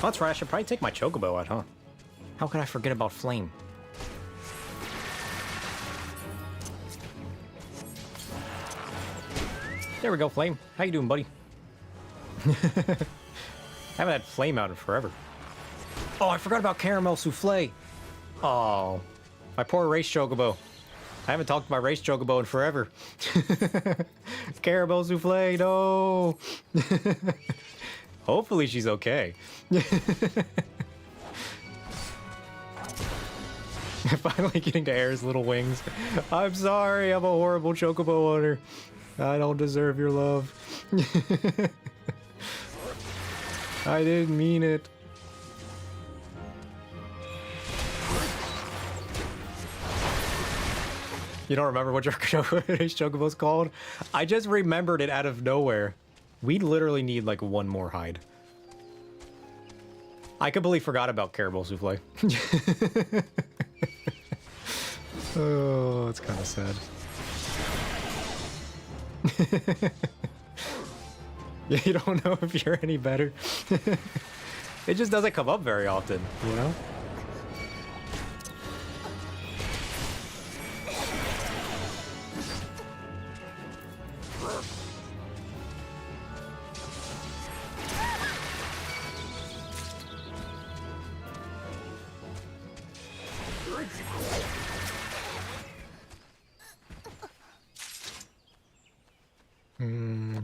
Speaker 1: Oh, that's right. I should probably take my chocobo out, huh? How could I forget about Flame? There we go, Flame. How you doing, buddy? Haven't had Flame out in forever. Oh, I forgot about Caramel Souffle. Oh, my poor race chocobo. I haven't talked to my race chocobo in forever. Caramel Souffle, no. Hopefully she's okay. Finally getting to Air's little wings. I'm sorry, I'm a horrible chocobo owner. I don't deserve your love. I didn't mean it. You don't remember what your chocobo's called? I just remembered it out of nowhere. We literally need like one more hide. I completely forgot about Caramel Souffle. Oh, it's kind of sad. Yeah, you don't know if you're any better. It just doesn't come up very often, you know?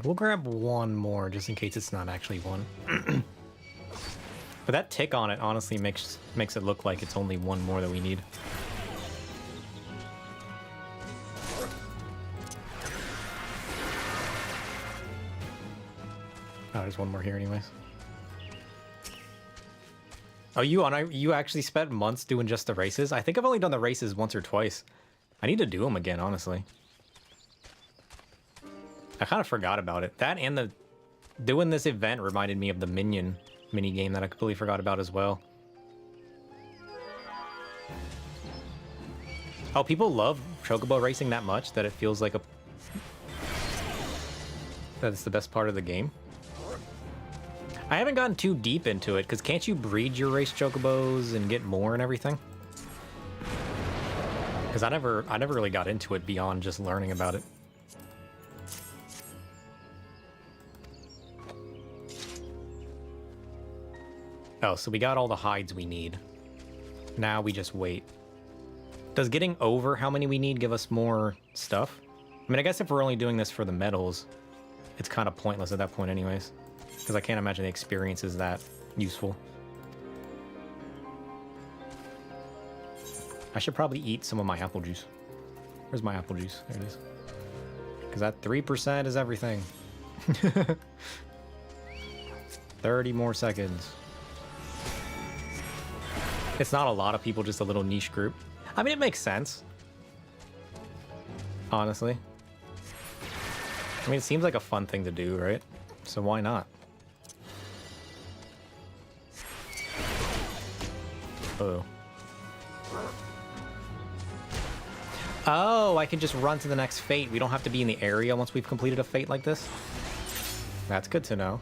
Speaker 1: We'll grab one more just in case it's not actually one. But that tick on it honestly makes it look like it's only one more that we need. Oh, there's one more here anyways. Oh, you actually spent months doing just the races? I think I've only done the races once or twice. I need to do them again, honestly. I kind of forgot about it. That and doing this event reminded me of the Minion mini game that I completely forgot about as well. Oh, people love chocobo racing that much that it feels like that it's the best part of the game. I haven't gotten too deep into it because can't you breed your race chocobos and get more and everything? Because I never really got into it beyond just learning about it. Oh, so we got all the hides we need. Now we just wait. Does getting over how many we need give us more stuff? I mean, I guess if we're only doing this for the medals, it's kind of pointless at that point anyways. Because I can't imagine the experience is that useful. I should probably eat some of my apple juice. Where's my apple juice? There it is. Because that 3% is everything. 30 more seconds. It's not a lot of people, just a little niche group. I mean, it makes sense. Honestly. I mean, it seems like a fun thing to do, right? So why not? Uh-oh. Oh, I can just run to the next fate. We don't have to be in the area once we've completed a fate like this. That's good to know.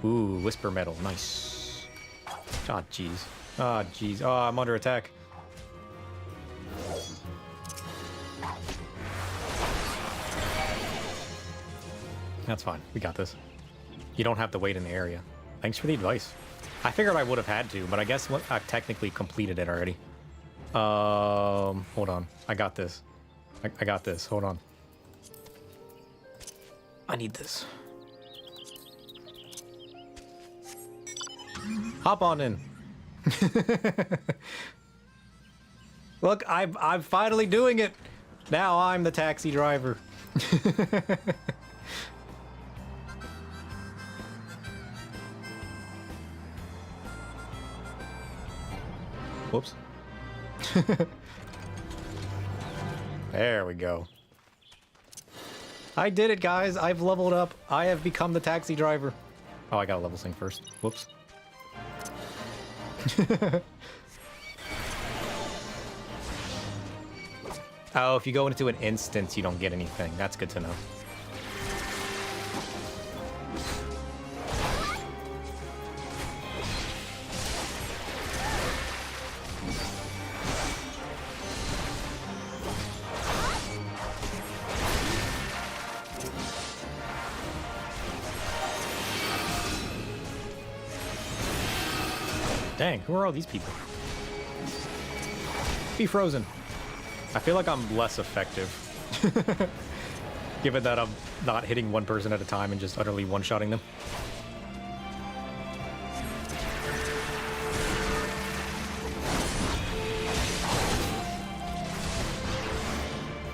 Speaker 1: Ooh, Whisper Metal. Nice. Oh, jeez. Oh, jeez. Oh, I'm under attack. That's fine. We got this. You don't have to wait in the area. Thanks for the advice. I figured I would have had to, but I guess I've technically completed it already. Hold on. I got this. I got this. Hold on. I need this. Hop on in. Look, I'm finally doing it. Now I'm the taxi driver. Whoops. There we go. I did it, guys. I've leveled up. I have become the taxi driver. Oh, I gotta level sync first. Whoops. Oh, if you go into an instance, you don't get anything. That's good to know. Dang, who are all these people? Be frozen. I feel like I'm less effective. Given that I'm not hitting one person at a time and just utterly one-shotting them.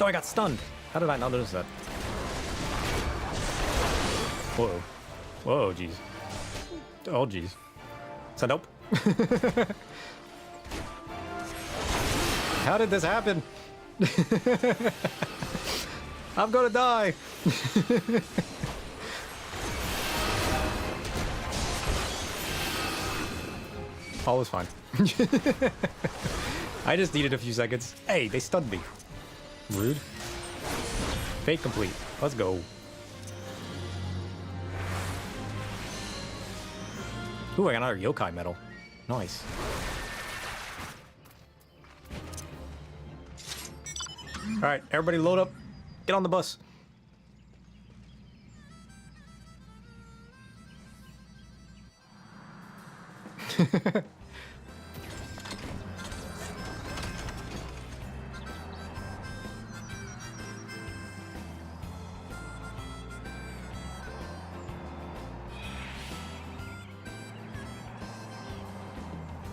Speaker 1: Oh, I got stunned. How did I not notice that? Whoa. Whoa, jeez. Oh, jeez. So nope. How did this happen? I'm gonna die. All is fine. I just needed a few seconds. Hey, they stunned me. Rude. Fate complete. Let's go. Ooh, I got another yokai medal. Nice. Alright, everybody load up. Get on the bus.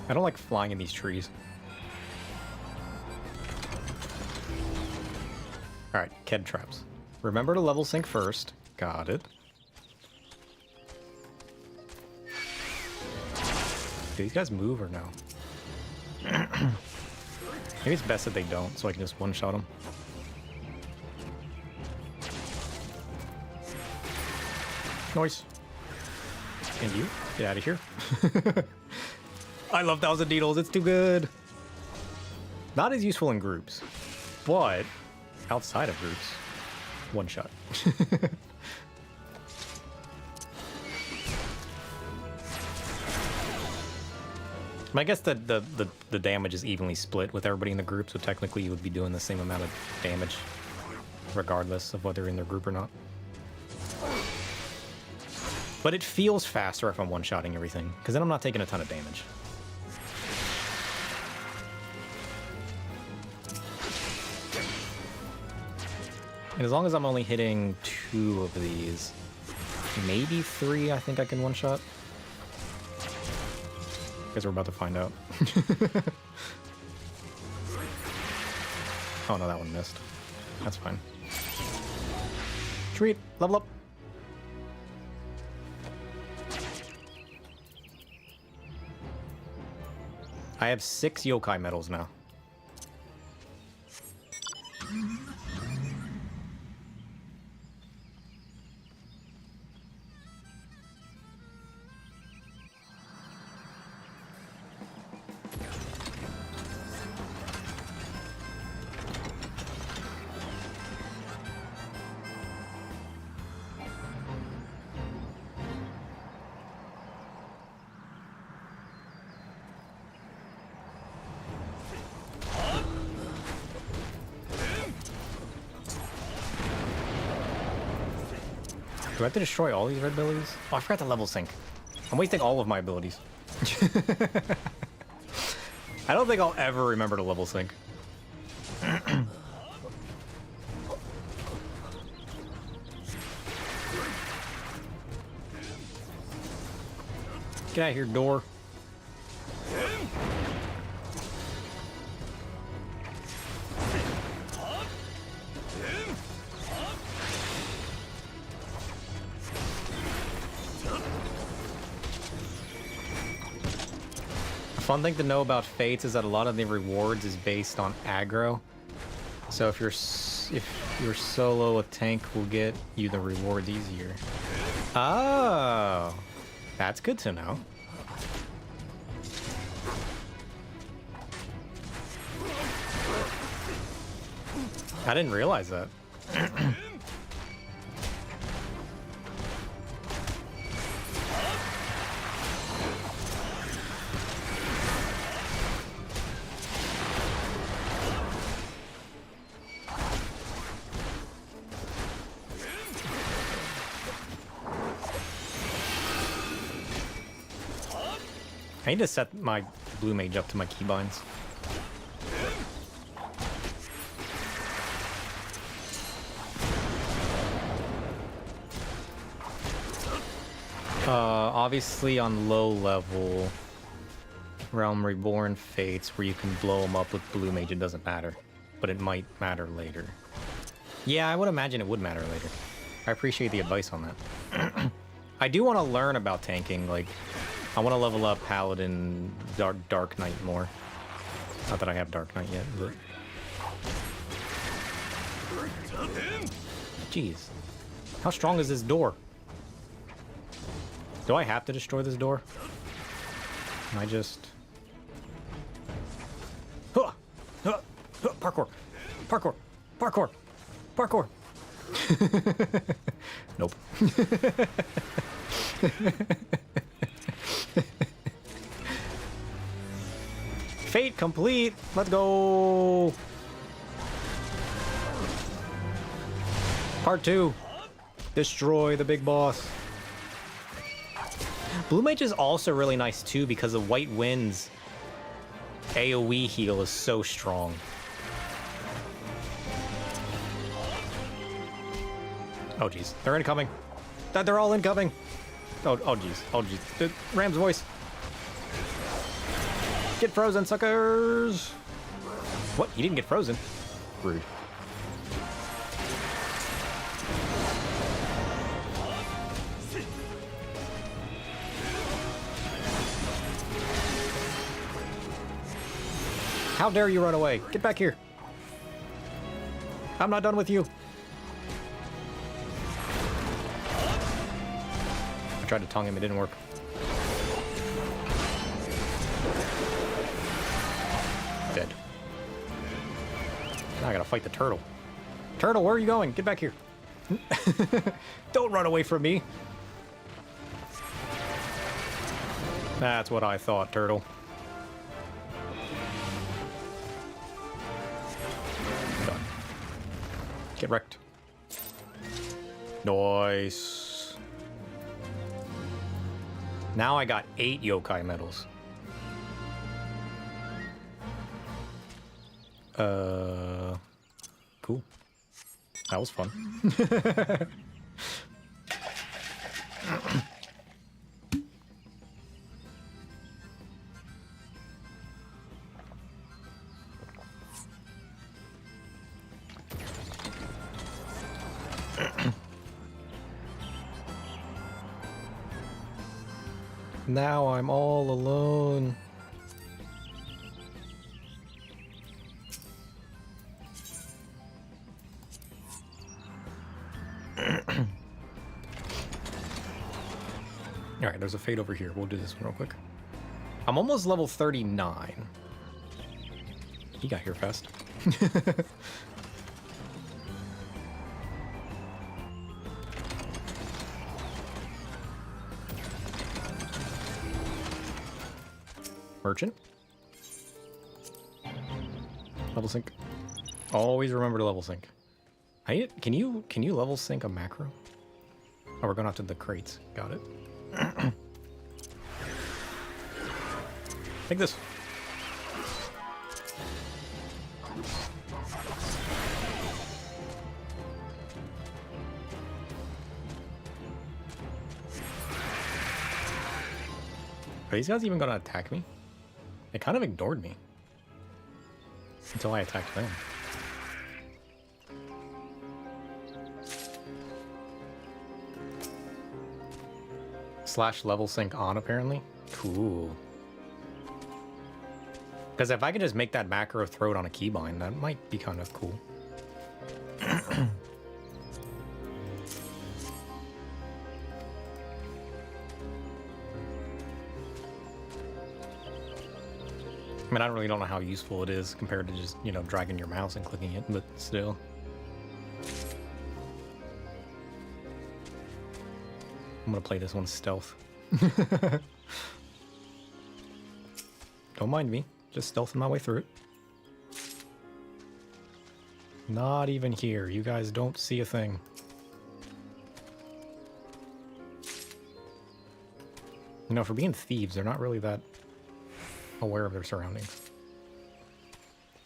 Speaker 1: I don't like flying in these trees. Alright, Ked traps. Remember to level sync first. Got it. Do these guys move or no? Maybe it's best that they don't, so I can just one-shot them. Nice. And you? Get out of here. I love Thousand Needles, it's too good. Not as useful in groups, but outside of groups, one shot. I guess the damage is evenly split with everybody in the group, so technically you would be doing the same amount of damage regardless of whether in their group or not. But it feels faster if I'm one-shotting everything, because then I'm not taking a ton of damage. And as long as I'm only hitting 2 of these, maybe 3, I think I can one-shot. Guess we're about to find out. Oh no, that one missed. That's fine. Sweet, level up. I have 6 yokai medals now. Do I have to destroy all these red abilities? Oh, I forgot to level sync. I'm wasting all of my abilities. I don't think I'll ever remember to level sync. Get out of here, door. Fun thing to know about Fates is that a lot of the rewards is based on aggro. So if you're solo, a tank will get you the rewards easier. Oh, that's good to know. I didn't realize that. I need to set my blue mage up to my keybinds. Obviously on low level, Realm Reborn Fates, where you can blow them up with blue mage, it doesn't matter. But it might matter later. Yeah, I would imagine it would matter later. I appreciate the advice on that. I do want to learn about tanking, like, I want to level up Paladin, Dark Knight more. Not that I have Dark Knight yet, but... Jeez. How strong is this door? Do I have to destroy this door? Am I just... Parkour! Parkour! Parkour! Parkour! Nope. Fate complete! Let's go! Part 2. Destroy the big boss. Blue Mage is also really nice too because the White Wind's AoE heal is so strong. Oh jeez, they're incoming. They're all incoming. Oh jeez, oh jeez. Ram's voice. Get frozen, suckers! What? He didn't get frozen? Rude. How dare you run away? Get back here. I'm not done with you. I tried to tongue him, it didn't work. Dead. Now I gotta fight the turtle. Turtle, where are you going? Get back here. Don't run away from me. That's what I thought, turtle. Done. Get wrecked. Nice. Now I got 8 yokai medals. Cool. That was fun. Now I'm all alone. Alright, there's a fade over here. We'll do this one real quick. I'm almost level 39. He got here fast. Merchant. Level sync. Always remember to level sync. Can you level sync a macro? Oh, we're going after the crates. Got it. Take this. Are these guys even gonna attack me? They kind of ignored me until I attacked them. Slash level sync on, apparently. Cool. Because if I could just make that macro throw it on a keybind, that might be kind of cool. I mean, I really don't know how useful it is compared to just, you know, dragging your mouse and clicking it, but still. I'm gonna play this one stealth. Don't mind me, just stealthing my way through it. Not even here, you guys don't see a thing. You know, for being thieves, they're not really that aware of their surroundings.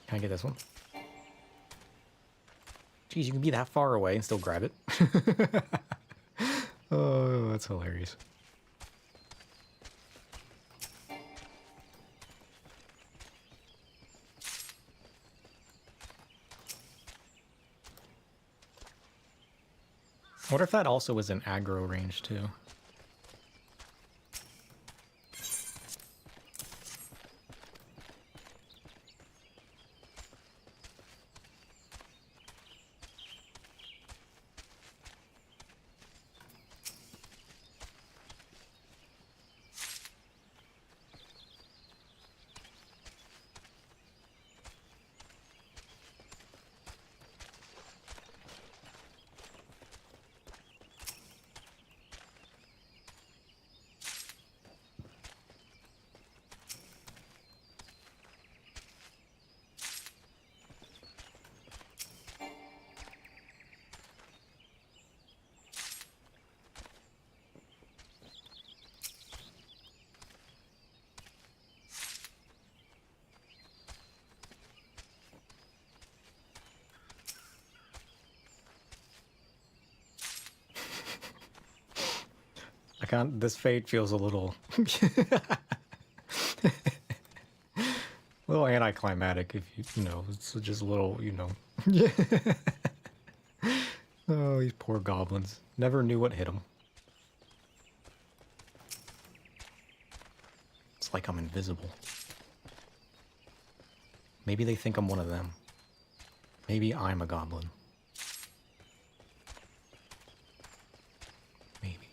Speaker 1: Can I get this one? Jeez, you can be that far away and still grab it. Oh, that's hilarious. I wonder if that also was in aggro range too. This fate feels a little... a little anticlimactic, if you know, it's just a little, you know. Yeah. Oh, these poor goblins. Never knew what hit them. It's like I'm invisible. Maybe they think I'm one of them. Maybe I'm a goblin. Maybe.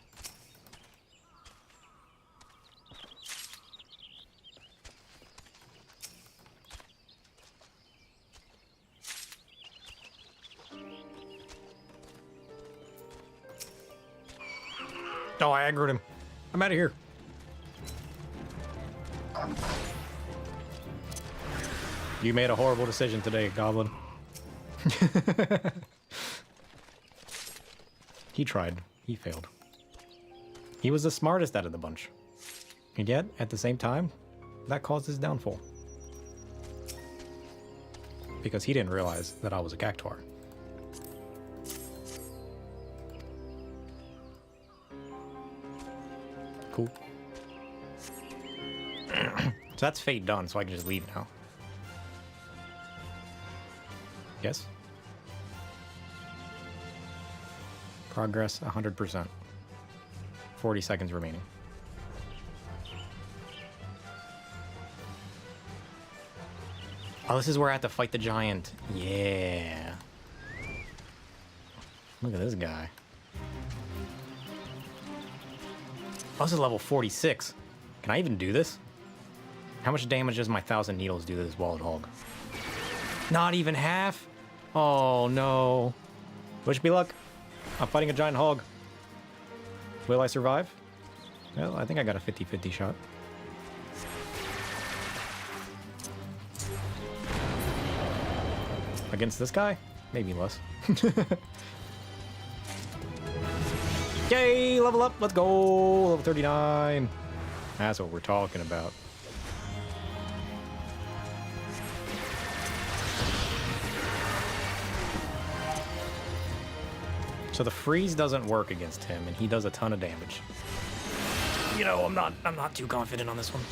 Speaker 1: Oh, I aggroed him. I'm out of here. You made a horrible decision today, Goblin. He tried. He failed. He was the smartest out of the bunch. And yet, at the same time, that caused his downfall. Because he didn't realize that I was a cactuar. Cool. So that's fate done, so I can just leave now. Yes? Progress 100%. 40 seconds remaining. Oh, this is where I have to fight the giant. Yeah. Look at this guy. Oh, this is level 46. Can I even do this? How much damage does my 1,000 needles do to this wallet hog? Not even half? Oh, no. Wish me luck. I'm fighting a giant hog. Will I survive? Well, I think I got a 50-50 shot. Against this guy? Maybe less. Yay! Level up! Let's go! Level 39. That's what we're talking about. So the freeze doesn't work against him, and he does a ton of damage. You know, I'm not too confident on this one.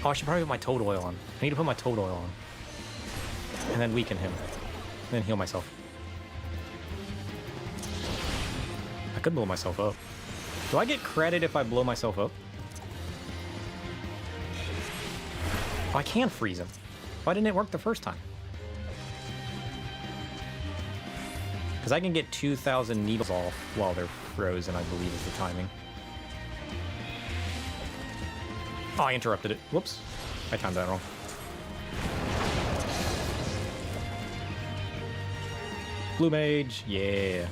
Speaker 1: Oh, I should probably put my toad oil on. I need to put my toad oil on. And then weaken him. And then heal myself. I could blow myself up. Do I get credit if I blow myself up? Oh, I can freeze him. Why didn't it work the first time? Because I can get 2,000 needles off while they're frozen, I believe is the timing. Oh, I interrupted it. Whoops. I timed that wrong. Blue Mage, yeah.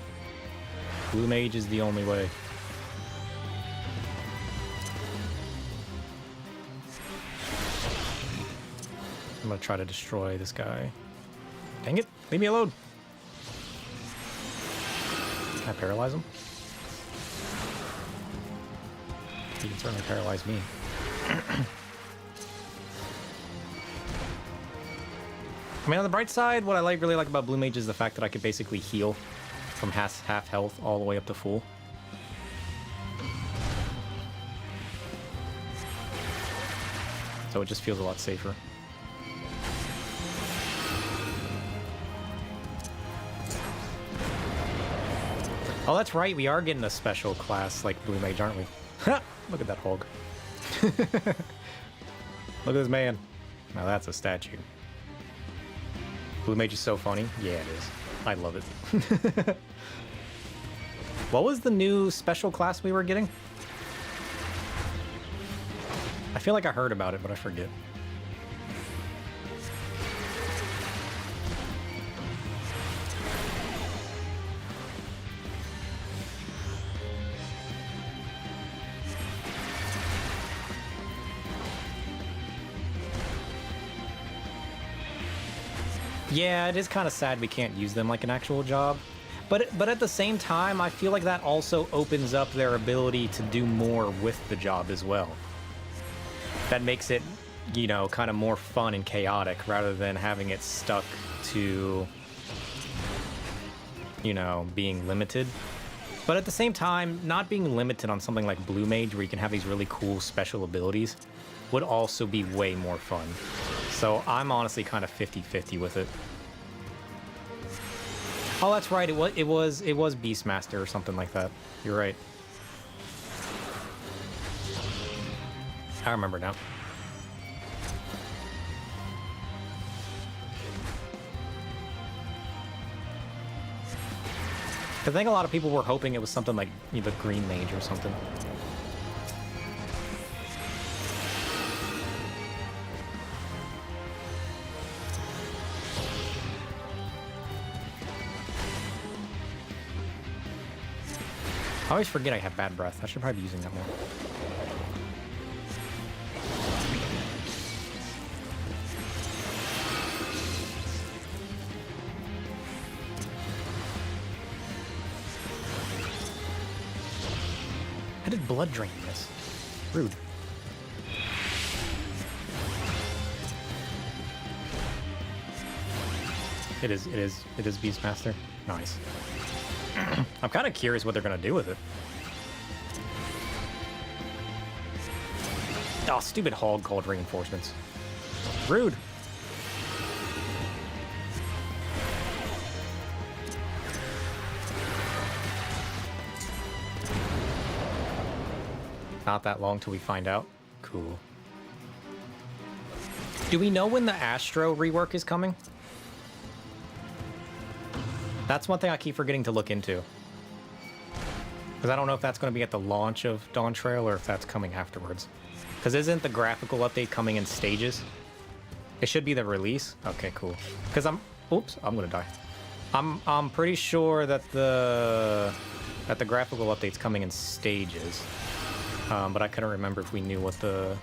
Speaker 1: Blue Mage is the only way. I'm gonna try to destroy this guy. Dang it, leave me alone. Can I paralyze him? He can certainly paralyze me. I mean, on the bright side, what I really like about Blue Mage is the fact that I could basically heal from half health all the way up to full. So it just feels a lot safer. Oh, that's right. We are getting a special class like Blue Mage, aren't we? Ha! Look at that hog. Look at this man. Now that's a statue. Blue Mage is so funny. Yeah, it is. I love it. What was the new special class we were getting? I feel like I heard about it, but I forget. Yeah, it is kind of sad we can't use them like an actual job. But at the same time, I feel like that also opens up their ability to do more with the job as well. That makes it, you know, kind of more fun and chaotic rather than having it stuck to, you know, being limited. But at the same time, not being limited on something like Blue Mage, where you can have these really cool special abilities, would also be way more fun. So I'm honestly kind of 50-50 with it. Oh, that's right. It was Beastmaster or something like that. You're right. I remember now. I think a lot of people were hoping it was something like the Green Mage or something. I always forget I have bad breath. I should probably be using that more. I did blood drain this. Rude. It is Beastmaster. Nice. I'm kind of curious what they're gonna do with it. Oh, stupid hog called reinforcements. Rude. Not that long till we find out. Cool. Do we know when the Astro rework is coming? That's one thing I keep forgetting to look into. Because I don't know if that's going to be at the launch of Dawn Trail or if that's coming afterwards. Because isn't the graphical update coming in stages? It should be the release? Okay, cool. Because oops, I'm going to die. I'm pretty sure that the graphical update's coming in stages. But I couldn't remember if we knew what the...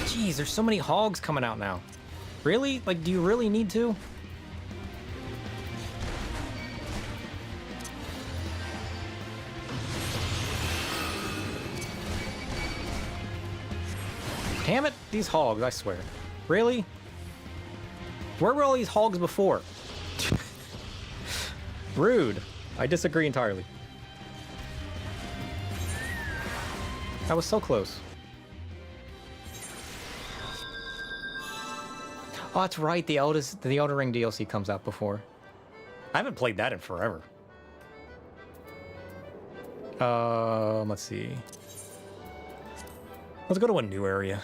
Speaker 1: Jeez, there's so many hogs coming out now. Really? Like, do you really need to? Damn it, these hogs, I swear. Really? Where were all these hogs before? Rude. I disagree entirely. That was so close. Oh, that's right, the Elder Ring DLC comes out before. I haven't played that in forever. Let's see. Let's go to a new area.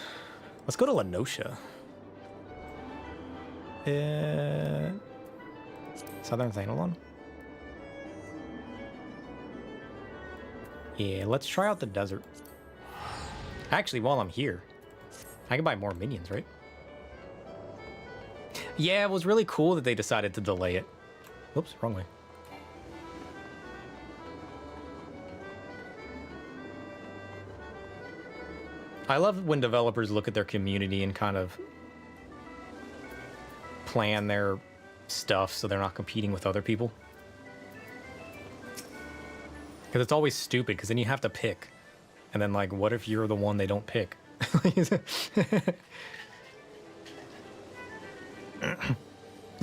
Speaker 1: Let's go to Lenosha. Southern Thanalon? Yeah, let's try out the desert. Actually, while I'm here, I can buy more minions, right? Yeah, it was really cool that they decided to delay it. Whoops, wrong way. I love when developers look at their community and kind of plan their stuff so they're not competing with other people. Because it's always stupid, because then you have to pick. And then, like, what if you're the one they don't pick?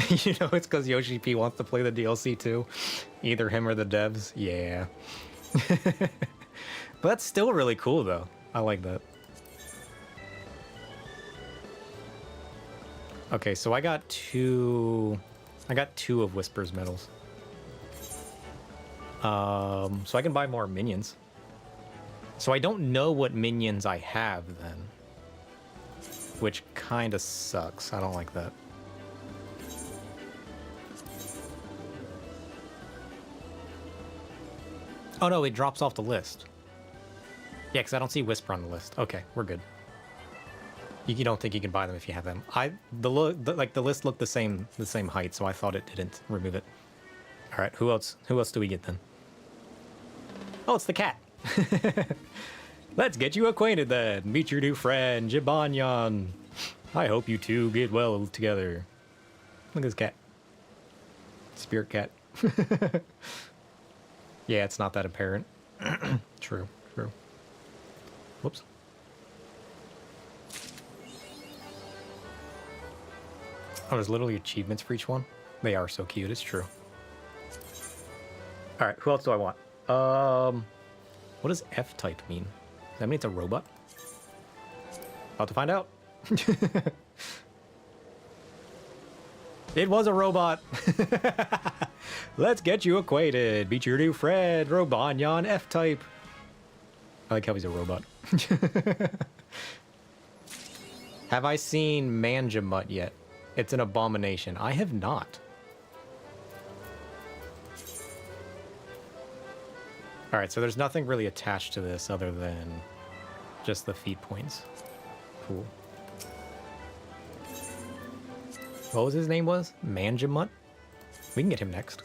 Speaker 1: You know, it's because Yoshi P wants to play the DLC too. Either him or the devs. Yeah. But that's still really cool, though. I like that. Okay, so I got two of Whisper's medals. So I can buy more minions. So I don't know what minions I have then. Which kind of sucks. I don't like that. Oh no, it drops off the list. Yeah, because I don't see Whisper on the list. Okay, we're good. You don't think you can buy them if you have them. The list looked the same height, so I thought it didn't remove it. All right, who else do we get then? Oh, it's the cat. Let's get you acquainted then. Meet your new friend, Jibanyan. I hope you two get well together. Look at this cat. Spirit cat. Yeah, it's not that apparent. True, true. Whoops. Oh, there's literally achievements for each one. They are so cute, it's true. All right, who else do I want? What does F-type mean? Does that mean it's a robot? About to find out. It was a robot. Let's get you acquainted. Meet your new friend, Robonyan F-type. I like how he's a robot. Have I seen Manjamut yet? It's an abomination. I have not. All right, so there's nothing really attached to this other than just the feat points. Cool. What was his name was? Manjamut? We can get him next.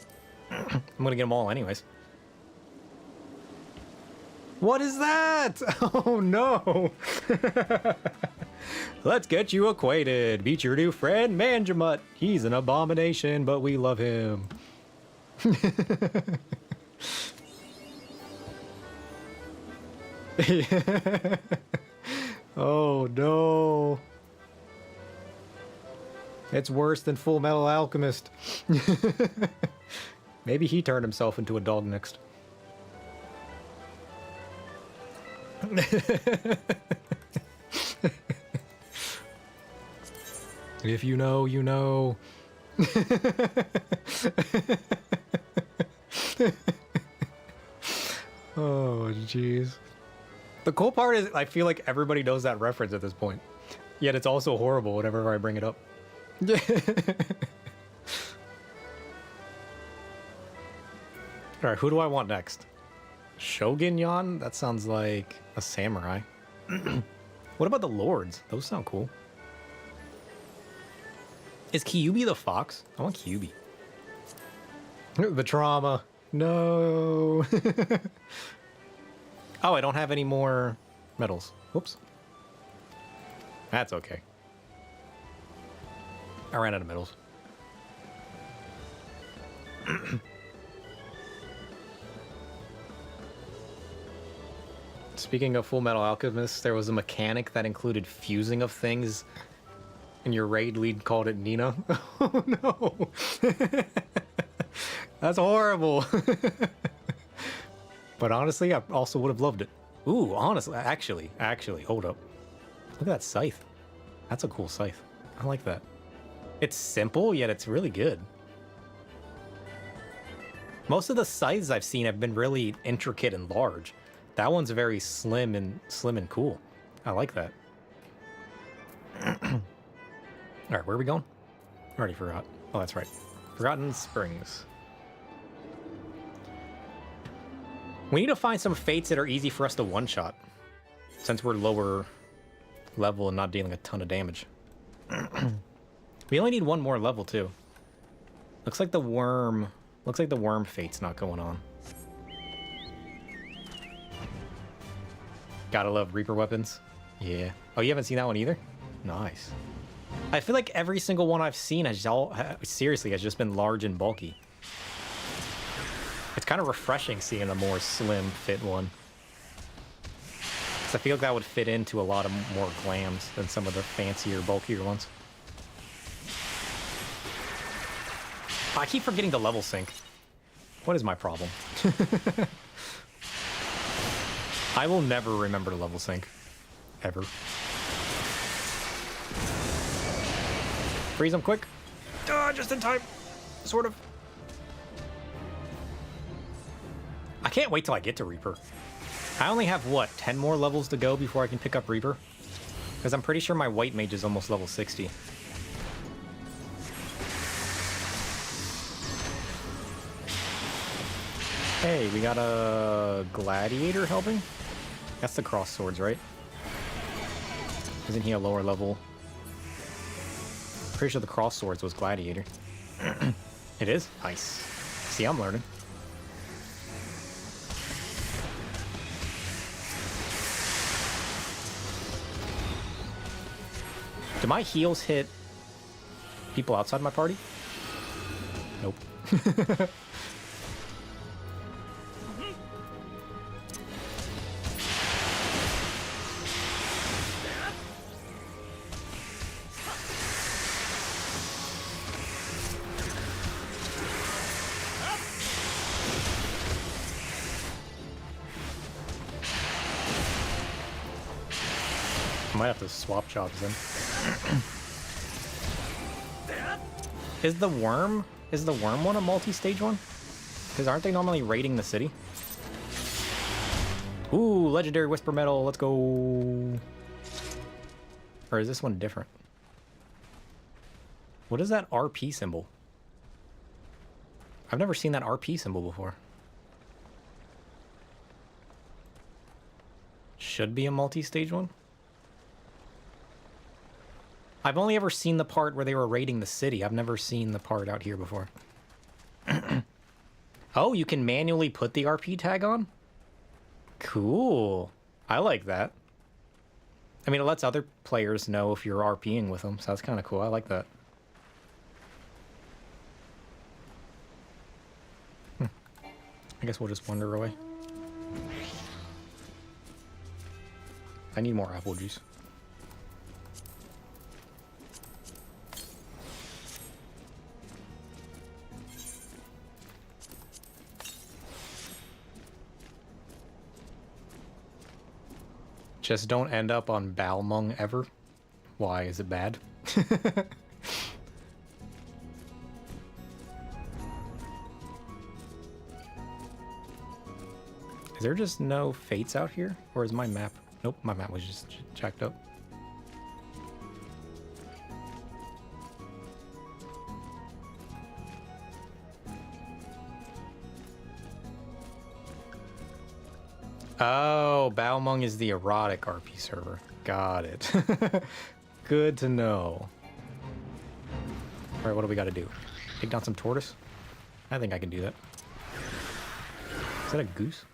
Speaker 1: I'm gonna get them all anyways. What is that? Oh no! Let's get you acquainted. Meet your new friend, Manjamut. He's an abomination, but we love him. Oh no. It's worse than Full Metal Alchemist. Maybe he turned himself into a dog next. If you know, you know. Oh, jeez. The cool part is I feel like everybody knows that reference at this point. Yet it's also horrible whenever I bring it up. Alright, who do I want next? Shogunyan? That sounds like a samurai. What about the lords? Those sound cool. Is Kyuubi the fox? I want Kyuubi. The trauma. No. Oh, I don't have any more medals. Whoops. That's okay. I ran out of medals. Speaking of Full Metal Alchemist, there was a mechanic that included fusing of things, and your raid lead called it Nina. Oh no! That's horrible. But honestly, I also would have loved it. Ooh, honestly, actually, hold up. Look at that scythe. That's a cool scythe. I like that. It's simple, yet it's really good. Most of the scythes I've seen have been really intricate and large. That one's very slim and cool. I like that. All right, where are we going? I already forgot. Oh, that's right. Forgotten Springs. We need to find some fates that are easy for us to one-shot, since we're lower level and not dealing a ton of damage. We only need one more level too. Looks like the worm fate's not going on. Gotta love Reaper weapons. Yeah. Oh, you haven't seen that one either? Nice. I feel like every single one I've seen has seriously just been large and bulky. It's kind of refreshing seeing a more slim fit one. Because I feel like that would fit into a lot of more glams than some of the fancier, bulkier ones. I keep forgetting to level sync. What is my problem? I will never remember to level sync. Ever. Freeze them quick. Just in time. Sort of. I can't wait till I get to Reaper. I only have, what, 10 more levels to go before I can pick up Reaper? Because I'm pretty sure my white mage is almost level 60. Hey, we got a gladiator helping? That's the cross swords, right? Isn't he a lower level? Pretty sure the cross swords was gladiator. It is? Nice. See, I'm learning. Do my heals hit people outside my party? Nope. might have to swap jobs then. Is the worm one a multi-stage one? Because aren't they normally raiding the city? Ooh, legendary whisper metal, let's go. Or is this one different? What is that RP symbol? I've never seen that RP symbol before. Should be a multi-stage one. I've only ever seen the part where they were raiding the city. I've never seen the part out here before. Oh, you can manually put the RP tag on? Cool. I like that. I mean, it lets other players know if you're RPing with them, so that's kind of cool. I like that. I guess we'll just wander away. I need more apple juice. Just don't end up on Balmung ever. Why? Is it bad? Is there just no fates out here? Or is my map... Nope, my map was just jacked up. Oh, Balmung is the erotic RP server. Got it. Good to know. Alright, what do we gotta do? Take down some tortoise? I think I can do that. Is that a goose?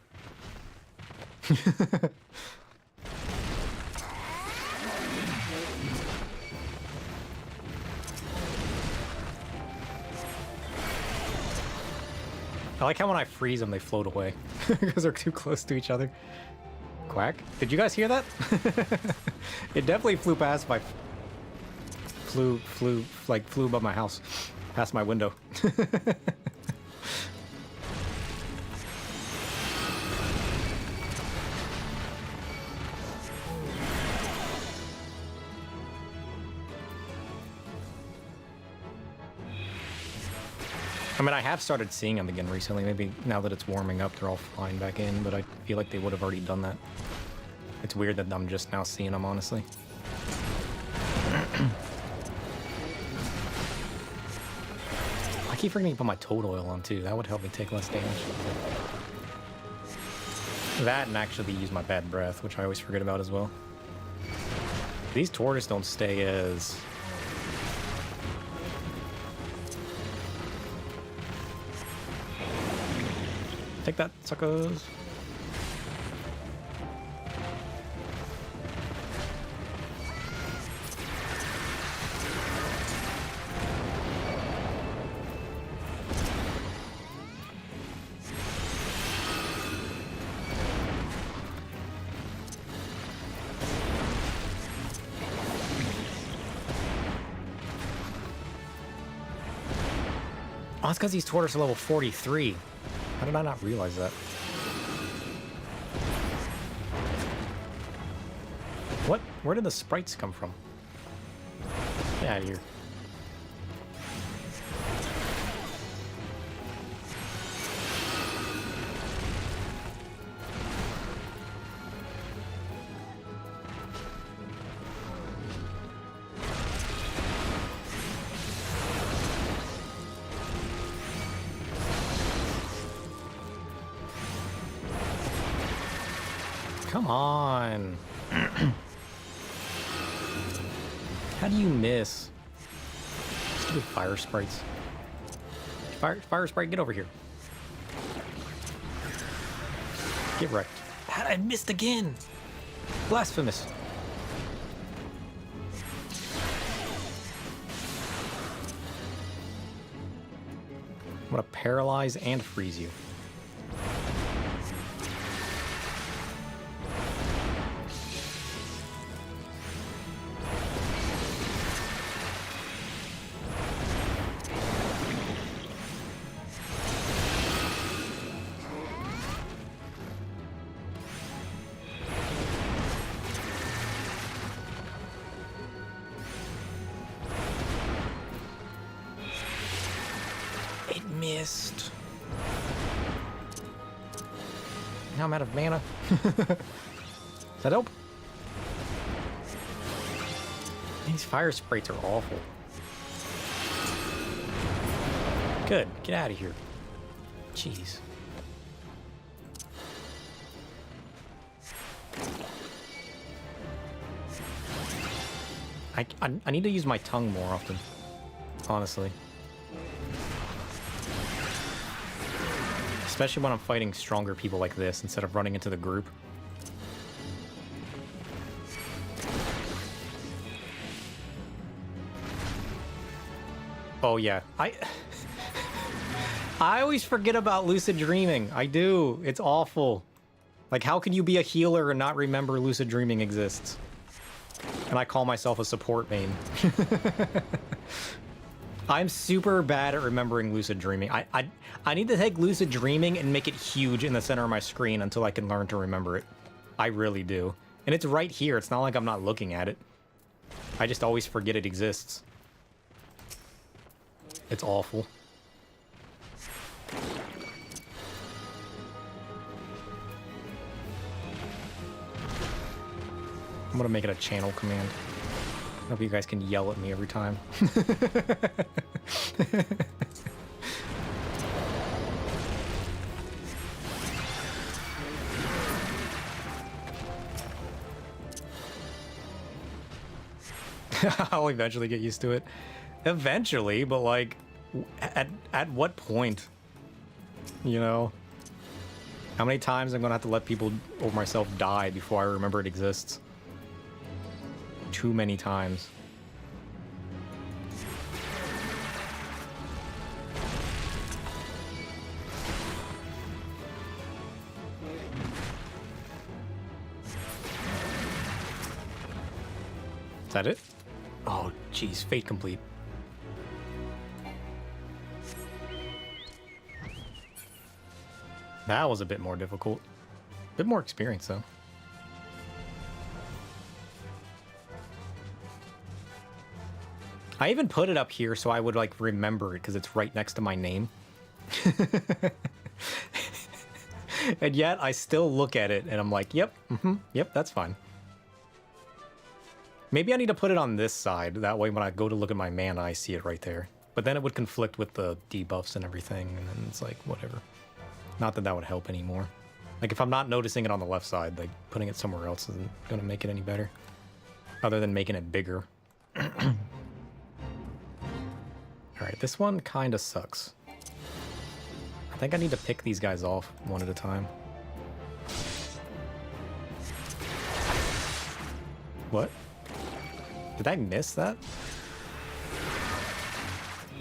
Speaker 1: I like how when I freeze them, they float away because they're too close to each other. Quack. Did you guys hear that? It definitely flew past my... Flew above my house. Past my window. I mean, I have started seeing them again recently. Maybe now that it's warming up, they're all flying back in, but I feel like they would have already done that. It's weird that I'm just now seeing them, honestly. I keep forgetting to put my toad oil on, too. That would help me take less damage. That and actually use my bad breath, which I always forget about as well. These tortoises don't stay as... Take that, suckers. Oh, it's because these tortoises are level 43. How did I not realize that? What? Where did the sprites come from? Get out of here. Come on. How do you miss? Stupid fire sprites. Fire sprite, get over here. Get wrecked. I missed again. Blasphemous. I'm gonna paralyze and freeze you. missed. Now I'm out of mana. Does that help? These fire sprites are awful. Good. Get out of here. Jeez. I need to use my tongue more often, honestly. Especially when I'm fighting stronger people like this instead of running into the group. Oh yeah, I always forget about lucid dreaming. I do. It's awful. Like, how can you be a healer and not remember lucid dreaming exists? And I call myself a support main. I'm super bad at remembering lucid dreaming. I need to take lucid dreaming and make it huge in the center of my screen until I can learn to remember it. I really do. And it's right here. It's not like I'm not looking at it. I just always forget it exists. It's awful. I'm gonna make it a channel command. I hope you guys can yell at me every time. I'll eventually get used to it. Eventually, but like, at what point? You know? How many times I'm gonna have to let people or myself die before I remember it exists? Too many times. Is that it? Oh, geez, fate complete. That was a bit more difficult. A bit more experience, though. I even put it up here so I would, like, remember it, because it's right next to my name. And yet, I still look at it, and I'm like, yep, yep, that's fine. Maybe I need to put it on this side. That way, when I go to look at my mana, I see it right there. But then it would conflict with the debuffs and everything, and then it's like, whatever. Not that that would help anymore. Like, if I'm not noticing it on the left side, like, putting it somewhere else isn't going to make it any better. Other than making it bigger. Alright, this one kind of sucks. I think I need to pick these guys off one at a time. What? Did I miss that?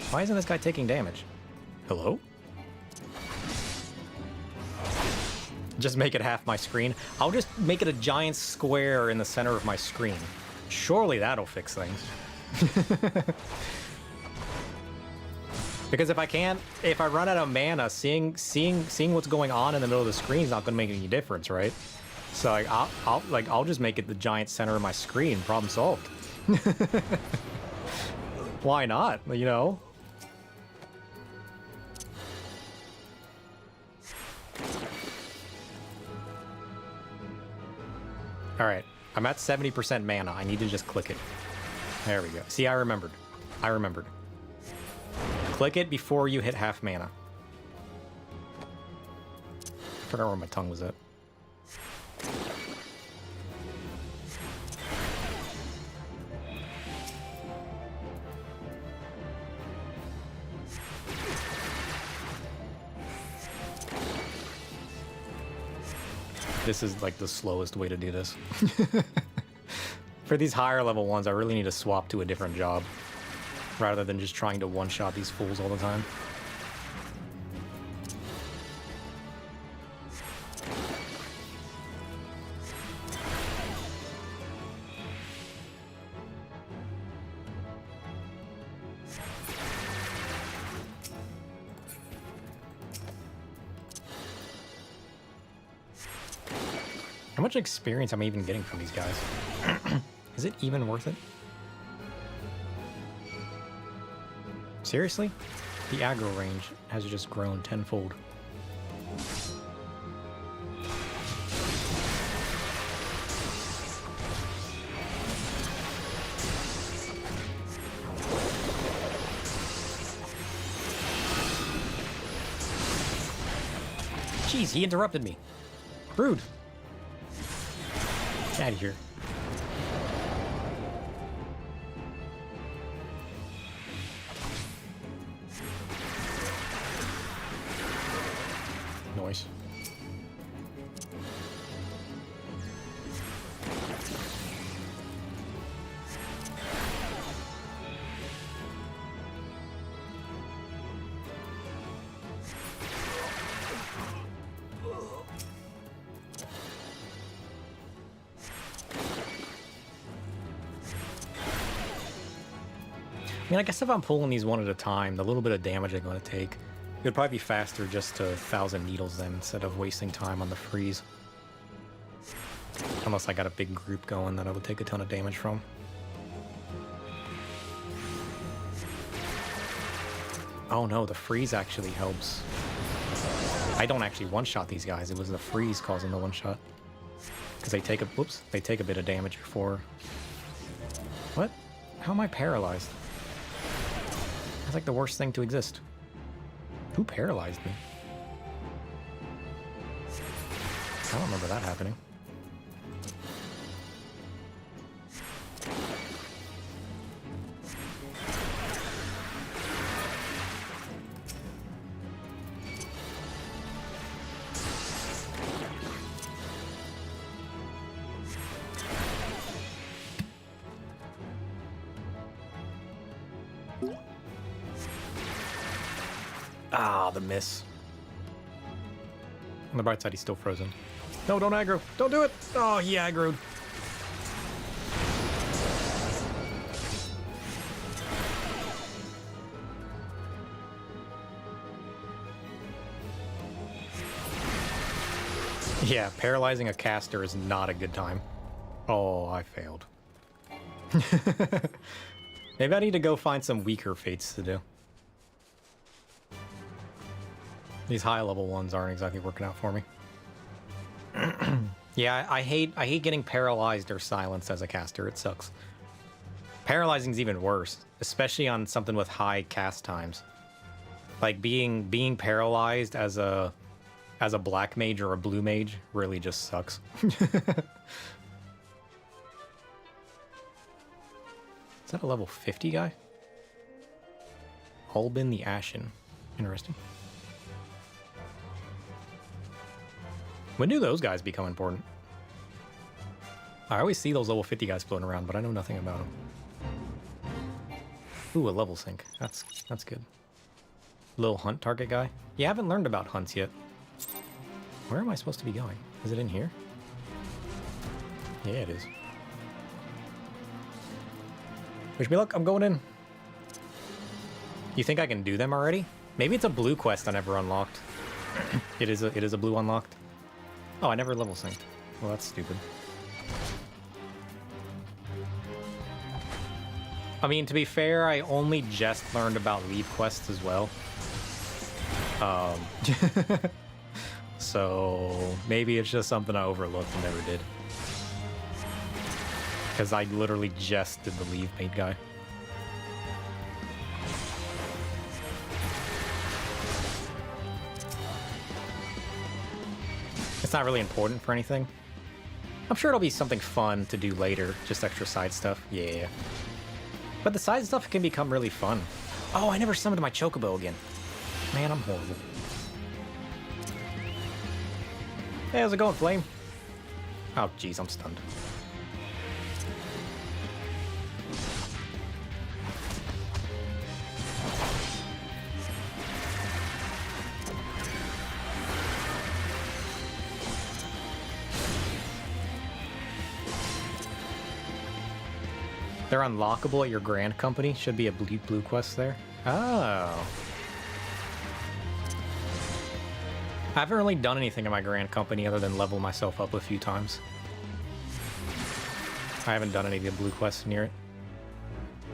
Speaker 1: Why isn't this guy taking damage? Hello? Just make it half my screen. I'll just make it a giant square in the center of my screen. Surely that'll fix things. Because if I run out of mana, seeing what's going on in the middle of the screen is not going to make any difference, right? So like, I'll just make it the giant center of my screen. Problem solved. Why not? You know. All right, I'm at 70% mana. I need to just click it. There we go. See, I remembered. I remembered. Click it before you hit half mana. I forgot where my tongue was at. This is like the slowest way to do this. For these higher level ones, I really need to swap to a different job rather than just trying to one-shot these fools all the time. How much experience am I even getting from these guys? Is it even worth it? Seriously? The aggro range has just grown tenfold. Jeez, he interrupted me. Rude. Get out of here. Noise. I mean, I guess if I'm pulling these one at a time, the little bit of damage I'm going to take, it would probably be faster just to 1,000 needles then, instead of wasting time on the freeze. Unless I got a big group going that I would take a ton of damage from. Oh no, the freeze actually helps. I don't actually one-shot these guys, it was the freeze causing the one-shot. Because they take a, whoops, they take a bit of damage before. What? How am I paralyzed? That's like the worst thing to exist. Who paralyzed me? I don't remember that happening. Ah, the miss. On the bright side, he's still frozen. No, don't aggro. Don't do it. Oh, he aggroed. Yeah, paralyzing a caster is not a good time. Oh, I failed. Maybe I need to go find some weaker fates to do. These high-level ones aren't exactly working out for me. Yeah, I hate getting paralyzed or silenced as a caster. It sucks. Paralyzing's even worse, especially on something with high cast times. Like being paralyzed as a black mage or a blue mage really just sucks. Is that a level 50 guy? Albin the Ashen. Interesting. When do those guys become important? I always see those level 50 guys floating around, but I know nothing about them. Ooh, a level sync. That's good. Little hunt target guy. Yeah, I haven't learned about hunts yet. Where am I supposed to be going? Is it in here? Yeah, it is. Wish me luck, I'm going in. You think I can do them already? Maybe it's a blue quest I never unlocked. It is a blue unlocked. Oh, I never level synced. Well, that's stupid. I mean, to be fair, I only just learned about leave quests as well. So maybe it's just something I overlooked and never did. Because I literally just did the leave mate guy. It's not really important for anything. I'm sure it'll be something fun to do later, just extra side stuff. Yeah. But the side stuff can become really fun. Oh, I never summoned my chocobo again. Man, I'm horrible. Hey, how's it going, Flame? Oh, jeez, I'm stunned. They're unlockable at your Grand Company. Should be a blue quest there. Oh. I haven't really done anything in my Grand Company other than level myself up a few times. I haven't done any of the blue quests near it.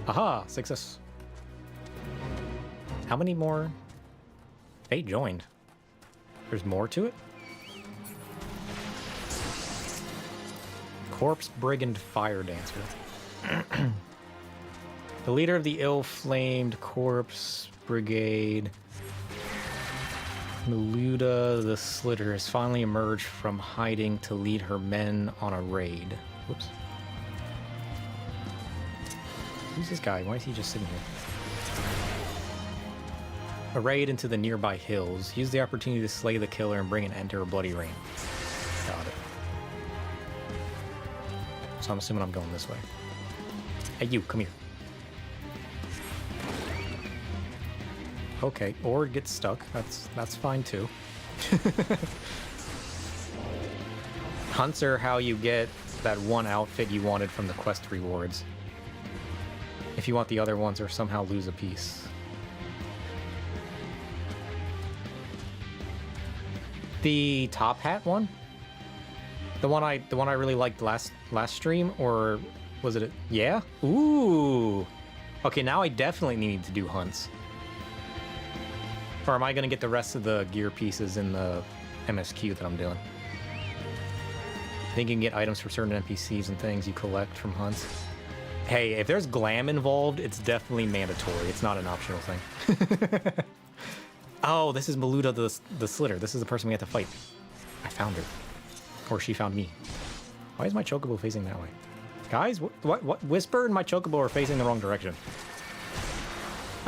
Speaker 1: Aha! Success. How many more? Fate joined. There's more to it? Corpse Brigand Fire Dancer. The leader of the ill-flamed Corpse Brigade, Maluda the Slitter, has finally emerged from hiding to lead her men on a raid. Whoops. Who's this guy? Why is he just sitting here? A raid into the nearby hills. Use the opportunity to slay the killer and bring an end to her bloody reign. Got it. So I'm assuming I'm going this way. Hey, you, come here. Okay, or get stuck. That's fine too. Hunts are how you get that one outfit you wanted from the quest rewards. If you want the other ones, or somehow lose a piece. The top hat one? The one I really liked last stream, or was it yeah? Ooh. Okay, now I definitely need to do hunts. Or am I gonna get the rest of the gear pieces in the MSQ that I'm doing? I think you can get items for certain NPCs and things you collect from hunts. Hey, if there's glam involved, it's definitely mandatory. It's not an optional thing. Oh, this is Maluda the Slitter. This is the person we have to fight. I found her. Or she found me. Why is my chocobo facing that way? Guys, what? Whisper and my chocobo are facing the wrong direction.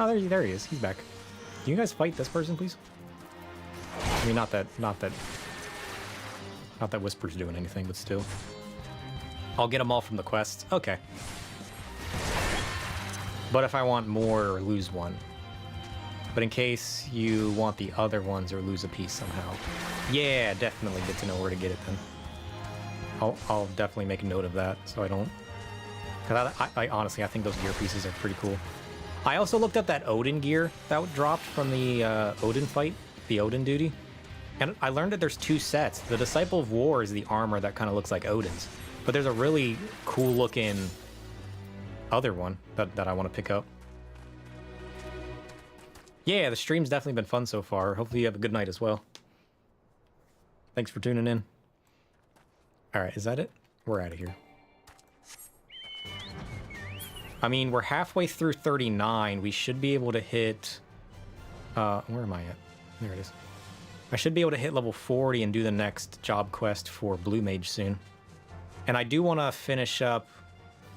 Speaker 1: Oh, there he is. He's back. Can you guys fight this person, please? I mean, not that Whisper's doing anything, but still. I'll get them all from the quests. Okay. But if I want more, lose one. But in case you want the other ones or lose a piece somehow. Yeah, definitely get to know where to get it then. I'll definitely make a note of that so I don't... Because I honestly, I think those gear pieces are pretty cool. I also looked up that Odin gear that dropped from the Odin fight, the Odin duty. And I learned that there's two sets. The Disciple of War is the armor that kind of looks like Odin's. But there's a really cool looking other one that I want to pick up. Yeah, the stream's definitely been fun so far. Hopefully you have a good night as well. Thanks for tuning in. Alright, is that it? We're out of here. I mean, we're halfway through 39. We should be able to hit... where am I at? There it is. I should be able to hit level 40 and do the next job quest for Blue Mage soon. And I do want to finish up...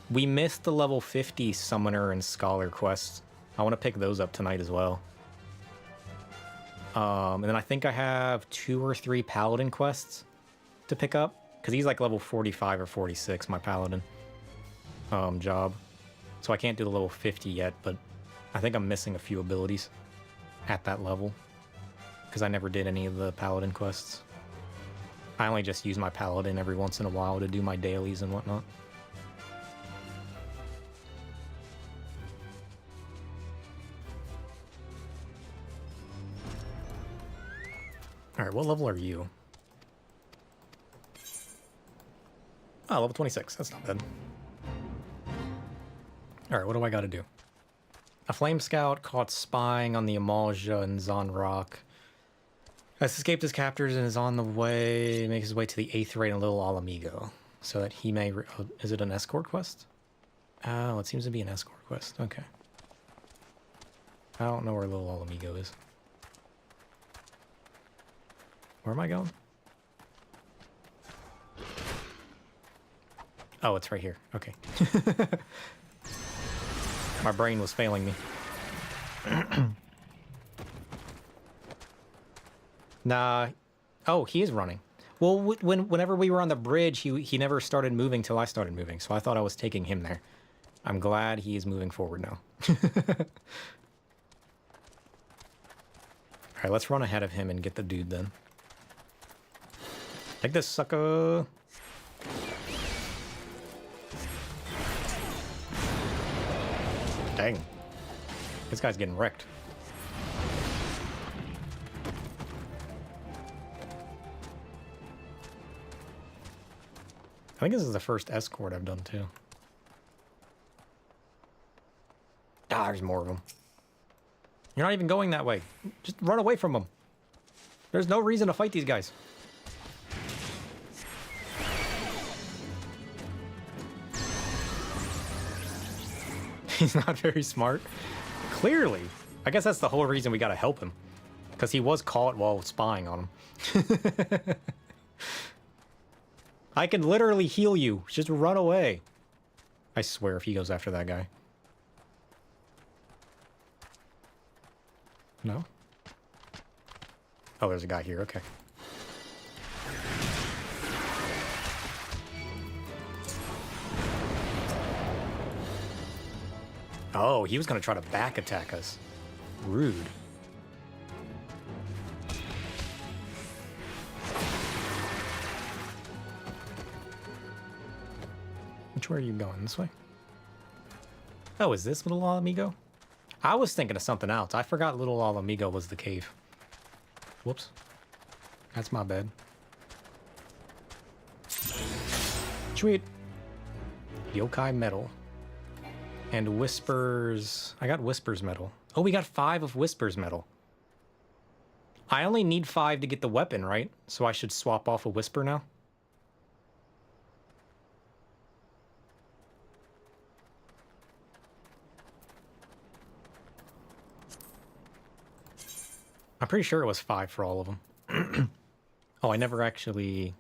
Speaker 1: We missed the level 50 Summoner and Scholar quests. I want to pick those up tonight as well. And then I think I have 2 or 3 Paladin quests to pick up. Because he's like level 45 or 46, my Paladin job. So I can't do the level 50 yet, but I think I'm missing a few abilities at that level. Because I never did any of the Paladin quests. I only just use my Paladin every once in a while to do my dailies and whatnot. Alright, what level are you? Oh, level 26. That's not bad. Alright, what do I gotta do? A flame scout caught spying on the Amalja and Zonrock has escaped his captors and is on the way, makes his way to the 8th raid in Little Alamigo, so that he may... is it an escort quest? Oh, it seems to be an escort quest. Okay. I don't know where Little Alamigo is. Where am I going? Oh, it's right here. Okay. My brain was failing me. Nah. Oh, he is running. Well, whenever we were on the bridge, he never started moving till I started moving, so I thought I was taking him there. I'm glad he is moving forward now. Alright, let's run ahead of him and get the dude then. Take this, sucker! Dang. This guy's getting wrecked. I think this is the first escort I've done too. Ah, there's more of them. You're not even going that way. Just run away from them. There's no reason to fight these guys. He's not very smart. Clearly. I guess that's the whole reason we gotta help him. Because he was caught while spying on him. I can literally heal you. Just run away. I swear if he goes after that guy. No? Oh, there's a guy here. Okay. Oh, he was going to try to back attack us. Rude. Which way are you going? This way? Oh, is this Little Amigo? I was thinking of something else. I forgot Little Amigo was the cave. Whoops. That's my bad. Sweet. Yokai Metal. And Whispers. I got Whispers Metal. Oh, we got 5 of Whispers Metal. I only need 5 to get the weapon, right? So I should swap off a Whisper now? I'm pretty sure it was 5 for all of them. Oh, I never actually...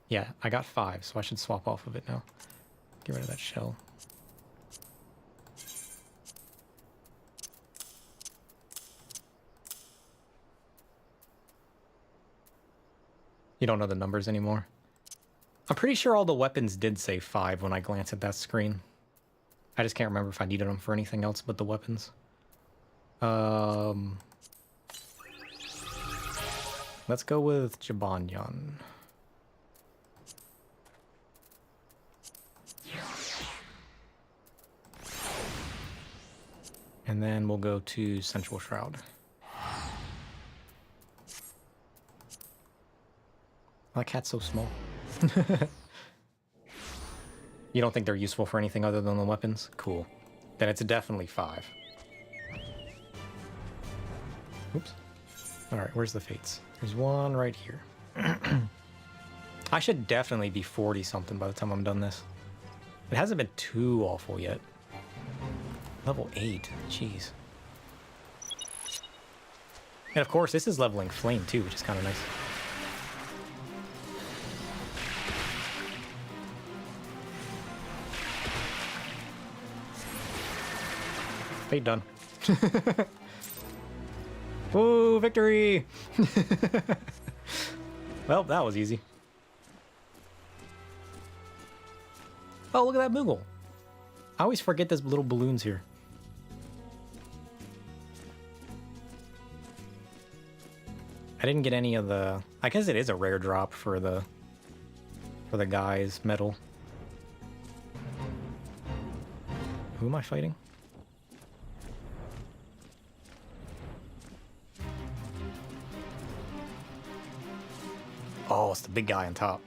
Speaker 1: Yeah, I got 5, so I should swap off of it now. Get rid of that shell. You don't know the numbers anymore? I'm pretty sure all the weapons did say 5 when I glanced at that screen. I just can't remember if I needed them for anything else but the weapons. Let's go with Jibanyan. And then we'll go to Central Shroud. That cat's so small. You don't think they're useful for anything other than the weapons? Cool. Then it's definitely 5. Oops. Alright, where's the fates? There's one right here. I should definitely be 40-something by the time I'm done this. It hasn't been too awful yet. Level 8. Jeez. And of course, this is leveling Flame too, which is kind of nice. Fate done. Woo, victory! Well, that was easy. Oh, look at that Moogle. I always forget there's little balloons here. I didn't get any of the... I guess it is a rare drop for the guy's medal. Who am I fighting? Oh, it's the big guy on top.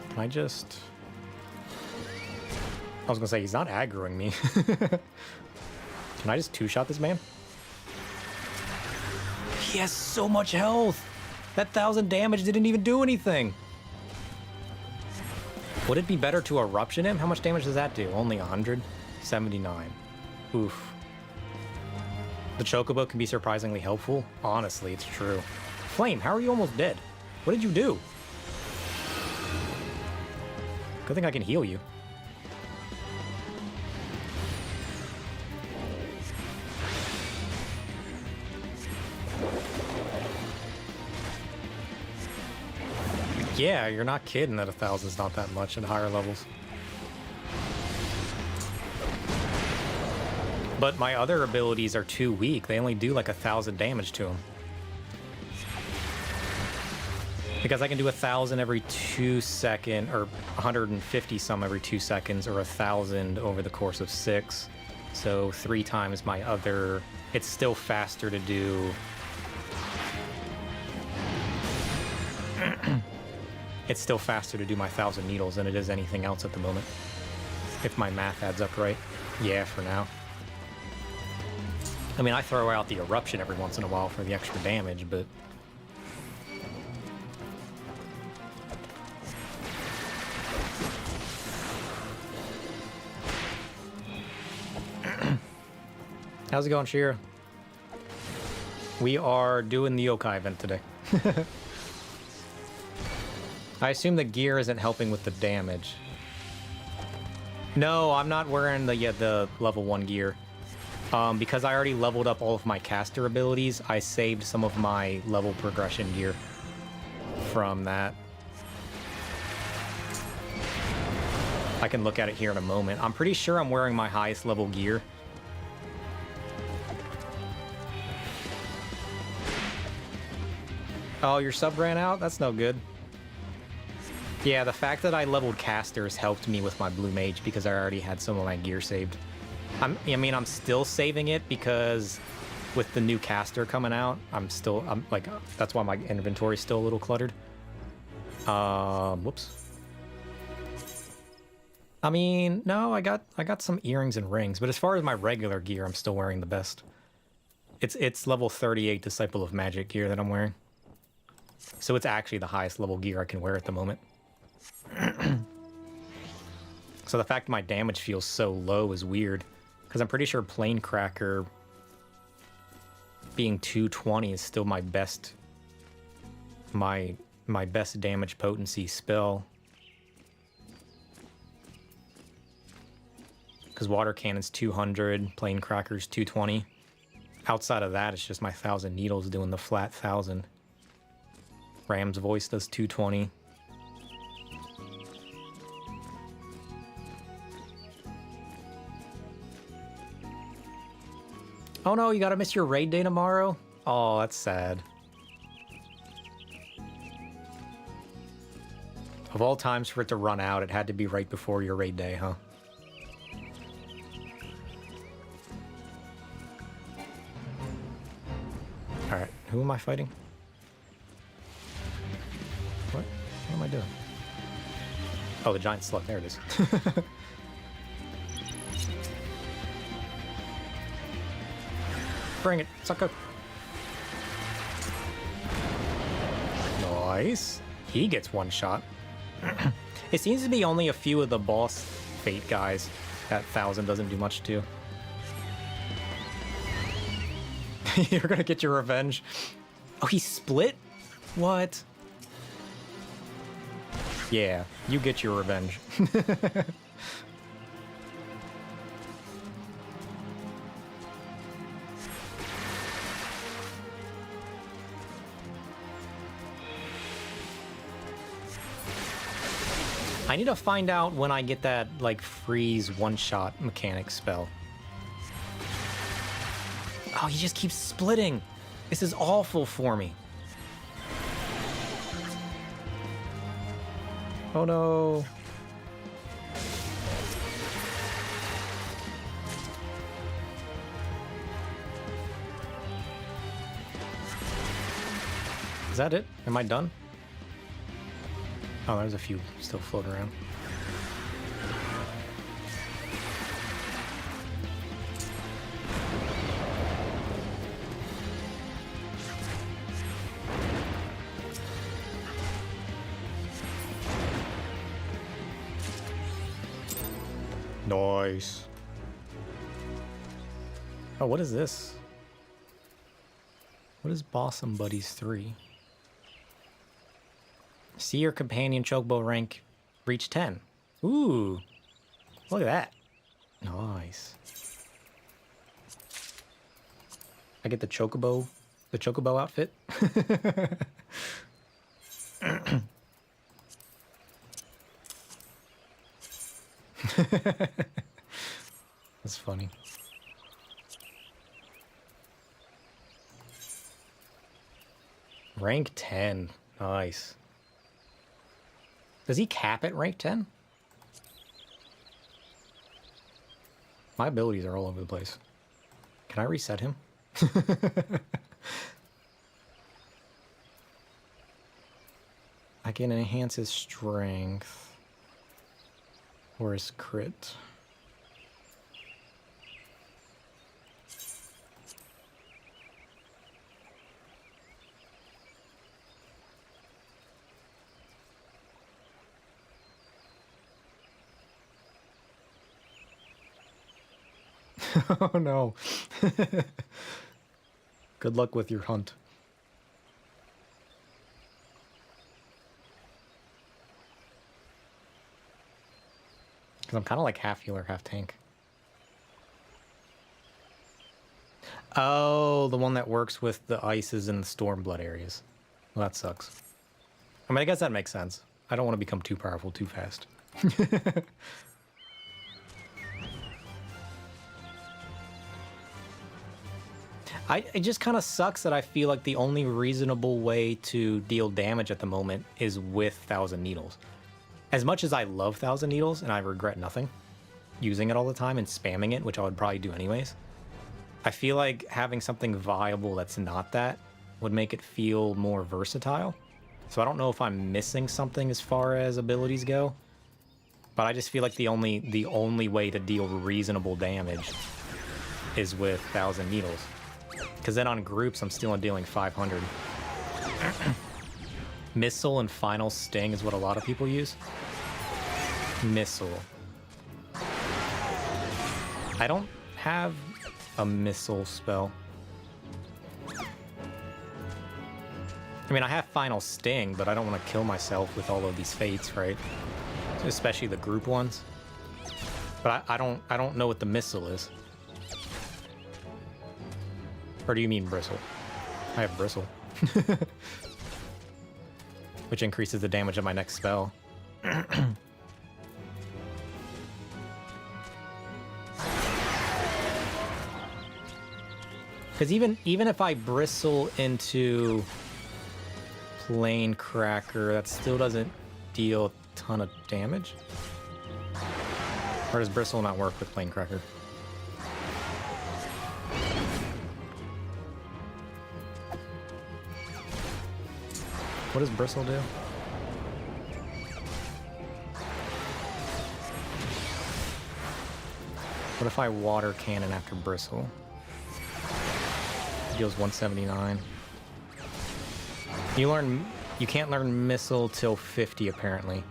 Speaker 1: Can I just... I was gonna say, he's not aggroing me. Can I just two-shot this man? He has so much health! That 1,000 damage didn't even do anything! Would it be better to eruption him? How much damage does that do? Only 100? 79. Oof. The Chocobo can be surprisingly helpful. Honestly, it's true. Flame, how are you almost dead? What did you do? Good thing I can heal you. Yeah, you're not kidding that 1,000's not that much at higher levels. But my other abilities are too weak. They only do like 1,000 damage to them. Because I can do 1,000 every 2 seconds, or 150 some every 2 seconds, or 1,000 over the course of 6. So 3 times my other. It's still faster to do. it's still faster to do my 1,000 needles than it is anything else at the moment. If my math adds up right. Yeah, for now. I mean, I throw out the eruption every once in a while for the extra damage, but... How's it going, Shira? We are doing the yokai event today. I assume the gear isn't helping with the damage. No, I'm not wearing the level 1 gear. Because I already leveled up all of my caster abilities, I saved some of my level progression gear from that. I can look at it here in a moment. I'm pretty sure I'm wearing my highest level gear. Oh, your sub ran out? That's no good. Yeah, the fact that I leveled casters helped me with my blue mage because I already had some of my gear saved. I mean, I'm still saving it because with the new caster coming out, I'm like, that's why my inventory's still a little cluttered. Whoops. I mean, no, I got some earrings and rings, but as far as my regular gear, I'm still wearing the best. It's level 38 Disciple of Magic gear that I'm wearing. So it's actually the highest level gear I can wear at the moment. So the fact my damage feels so low is weird, because I'm pretty sure Plane Cracker being 220 is still my best best damage potency spell. Because Water Cannon's 200, Plane Cracker's 220. Outside of that, it's just my 1,000 needles doing the flat 1,000. Ram's Voice does 220. Oh no, you gotta miss your raid day tomorrow? Oh, that's sad. Of all times for it to run out, it had to be right before your raid day, huh? Alright, who am I fighting? What am I doing? Oh, the giant slug, there it is. Bring it, sucker. Nice. He gets one shot. It seems to be only a few of the boss fate guys that 1,000 doesn't do much to. You're gonna get your revenge. Oh, he split? What? Yeah, you get your revenge. I need to find out when I get that, like, freeze one-shot mechanic spell. Oh, he just keeps splitting. This is awful for me. Oh no. Is that it? Am I done? Oh, there's a few still floating around. Nice. Oh, what is this? What is Bossum Buddies 3? See your companion chocobo rank reach 10. Ooh, look at that. Nice. I get the chocobo outfit. That's funny. Rank 10. Nice. Does he cap at rank 10? My abilities are all over the place. Can I reset him? can enhance his strength or his crit. Oh no. Good luck with your hunt. Because I'm kind of like half healer, half tank. Oh, the one that works with the ices and the Stormblood areas. Well, that sucks. I mean, I guess that makes sense. I don't want to become too powerful too fast. It just kind of sucks that I feel like the only reasonable way to deal damage at the moment is with Thousand Needles. As much as I love Thousand Needles and I regret nothing using it all the time and spamming it, which I would probably do anyways, I feel like having something viable that's not that would make it feel more versatile. So I don't know if I'm missing something as far as abilities go, but I just feel like the only way to deal reasonable damage is with Thousand Needles. Because then on groups, I'm still dealing 500. Missile and Final Sting is what a lot of people use. Missile. I don't have a missile spell. I mean, I have Final Sting, but I don't want to kill myself with all of these fates, right? Especially the group ones. But I don't know what the missile is. Or do you mean Bristle? I have Bristle. Which increases the damage of my next spell. Because even if I Bristle into Plane Cracker, that still doesn't deal a ton of damage? Or does Bristle not work with Plane Cracker? What does Bristle do? What if I Water Cannon after Bristle? It deals 179. You can't learn Missile till 50 apparently.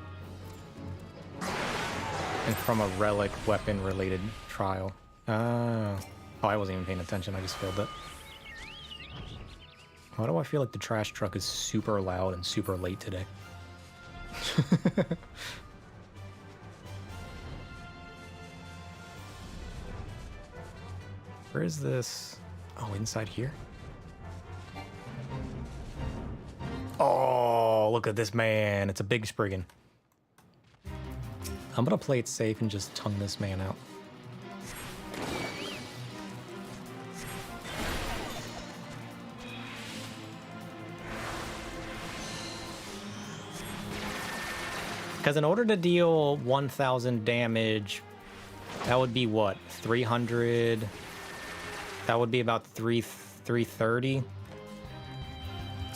Speaker 1: And from a relic weapon related trial. Oh, I wasn't even paying attention, I just failed it. Why do I feel like the trash truck is super loud and super late today? Where is this? Oh, inside here? Oh, look at this man. It's a big Spriggan. I'm gonna play it safe and just tongue this man out. Because in order to deal 1,000 damage, that would be what? 300? That would be about 330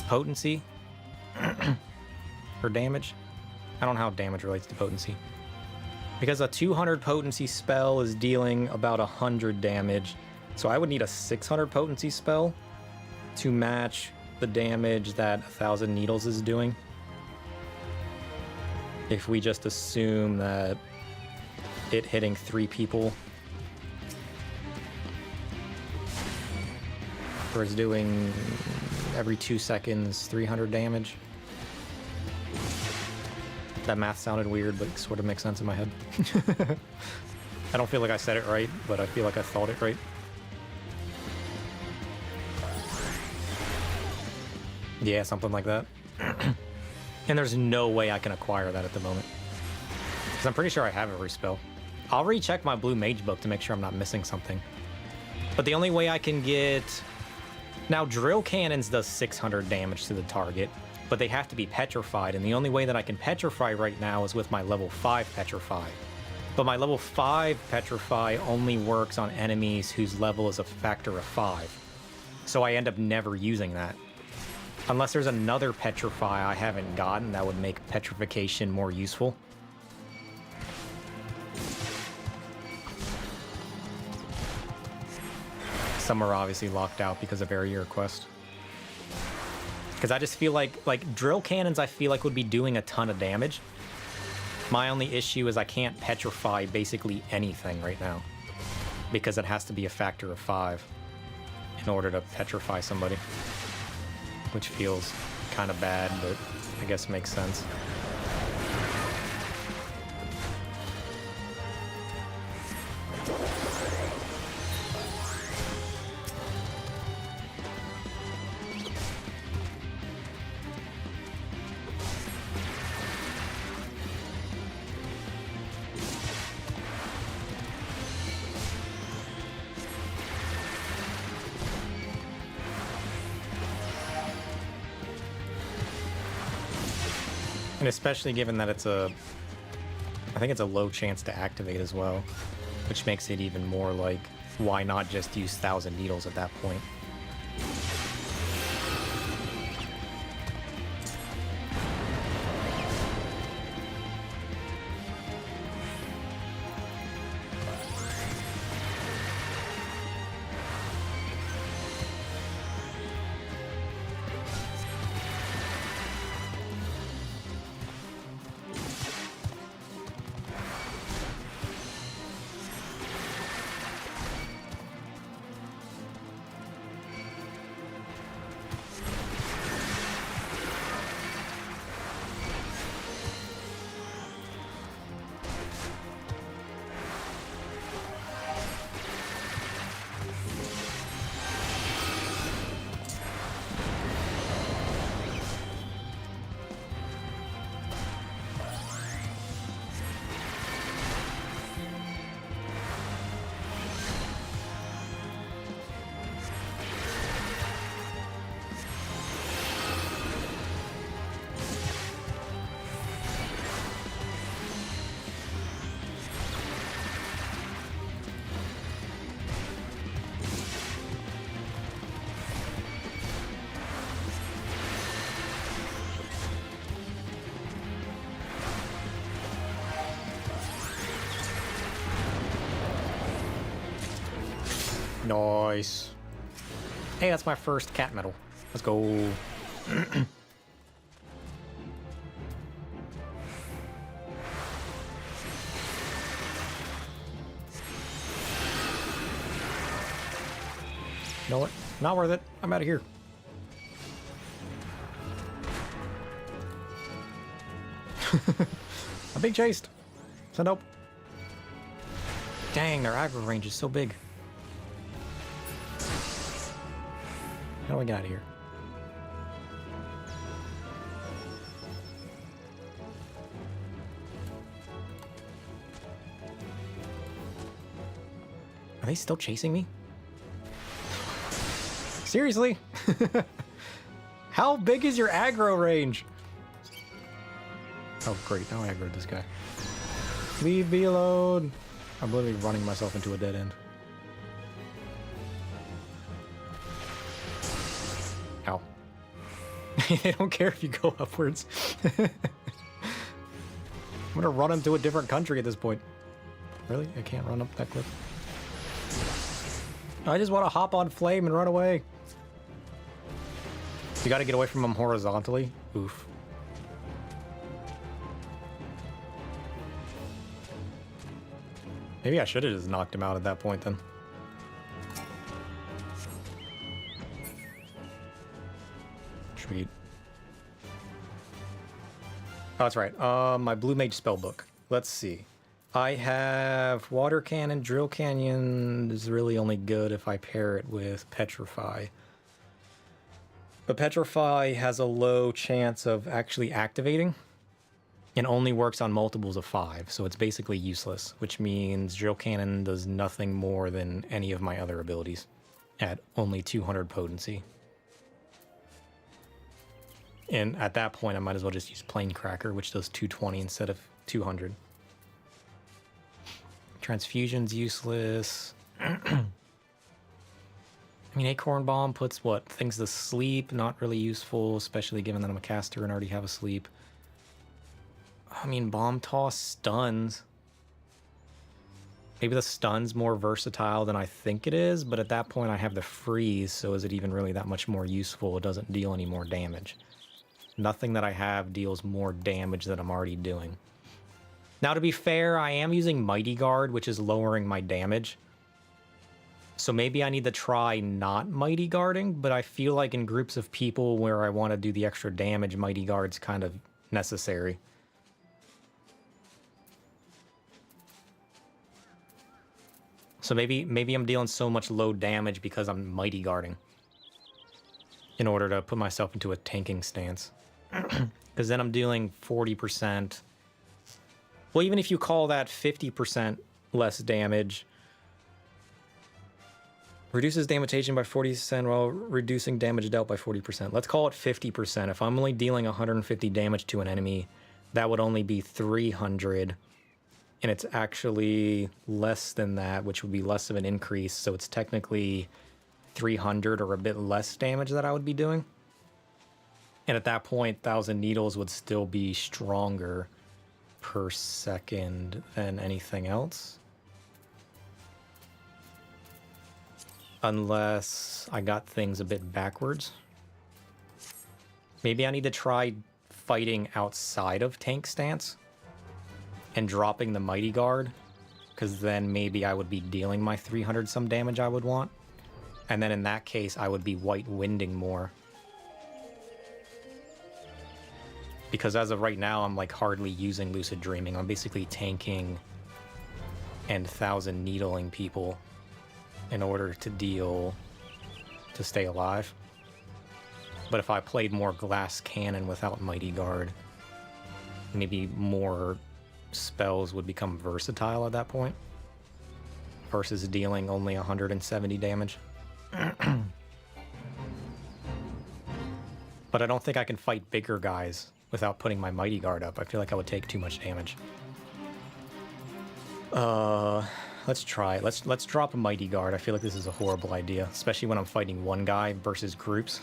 Speaker 1: potency for damage. I don't know how damage relates to potency. Because a 200 potency spell is dealing about 100 damage. So I would need a 600 potency spell to match the damage that 1,000 Needles is doing. If we just assume that it hitting 3 people, or it's doing every 2 seconds 300 damage. That math sounded weird, but sort of makes sense in my head. I don't feel like I said it right, but I feel like I thought it right. Yeah, something like that. And there's no way I can acquire that at the moment. Because I'm pretty sure I have every spell. I'll recheck my blue mage book to make sure I'm not missing something. But the only way I can get... Now, drill cannons does 600 damage to the target, but they have to be petrified, and the only way that I can petrify right now is with my level 5 petrify. But my level 5 petrify only works on enemies whose level is a factor of 5. So I end up never using that. Unless there's another Petrify I haven't gotten that would make Petrification more useful. Some are obviously locked out because of area request. Because I just feel like drill cannons I feel like would be doing a ton of damage. My only issue is I can't petrify basically anything right now. Because it has to be a factor of 5 in order to petrify somebody. Which feels kind of bad, but I guess makes sense. And especially given that it's I think it's a low chance to activate as well, which makes it even more like, why not just use 1,000 Needles at that point? Nice. Hey, that's my first cat medal. Let's go. You know what? Not worth it. I'm out of here. I'm being chased. So nope. Dang, their aggro range is so big. How do I get out of here? Are they still chasing me? Seriously? How big is your aggro range? Oh great, now I aggroed this guy. Leave me alone. I'm literally running myself into a dead end. Ow. They don't care if you go upwards. I'm gonna run him to a different country at this point. Really? I can't run up that cliff. I just want to hop on flame and run away. You gotta get away from him horizontally. Oof. Maybe I should have just knocked him out at that point then. Sweet. Oh, that's right. My Blue Mage spellbook. Let's see. I have Water Cannon. Drill Canyon is really only good if I pair it with Petrify. But Petrify has a low chance of actually activating. It only works on multiples of 5, so it's basically useless, which means Drill Cannon does nothing more than any of my other abilities at only 200 potency. And at that point, I might as well just use Plane Cracker, which does 220 instead of 200. Transfusion's useless. And I mean, Acorn Bomb puts what? Things to sleep. Not really useful, especially given that I'm a caster and already have a sleep. I mean, Bomb Toss stuns. Maybe the stun's more versatile than I think it is, but at that point I have the freeze, so is it even really that much more useful? It doesn't deal any more damage. Nothing that I have deals more damage than I'm already doing. Now, to be fair, I am using Mighty Guard, which is lowering my damage. So maybe I need to try not Mighty Guarding, but I feel like in groups of people where I want to do the extra damage, Mighty Guard's kind of necessary. So maybe I'm dealing so much low damage because I'm Mighty Guarding in order to put myself into a tanking stance. Because then I'm dealing 40%. Well, even if you call that 50% less damage, reduces damage taken by 40% while reducing damage dealt by 40%. Let's call it 50%. If I'm only dealing 150 damage to an enemy, that would only be 300. And it's actually less than that, which would be less of an increase. So it's technically 300 or a bit less damage that I would be doing. And at that point, 1,000 needles would still be stronger per second than anything else. Unless I got things a bit backwards. Maybe I need to try fighting outside of tank stance and dropping the Mighty Guard, because then maybe I would be dealing my 300 some damage I would want. And then in that case, I would be white winding more. Because as of right now, I'm like hardly using Lucid Dreaming. I'm basically tanking and 1,000 needling people in order to stay alive. But if I played more Glass Cannon without Mighty Guard, maybe more spells would become versatile at that point versus dealing only 170 damage. But I don't think I can fight bigger guys without putting my Mighty Guard up. I feel like I would take too much damage. Let's try it. Let's drop a Mighty Guard. I feel like this is a horrible idea, especially when I'm fighting one guy versus groups.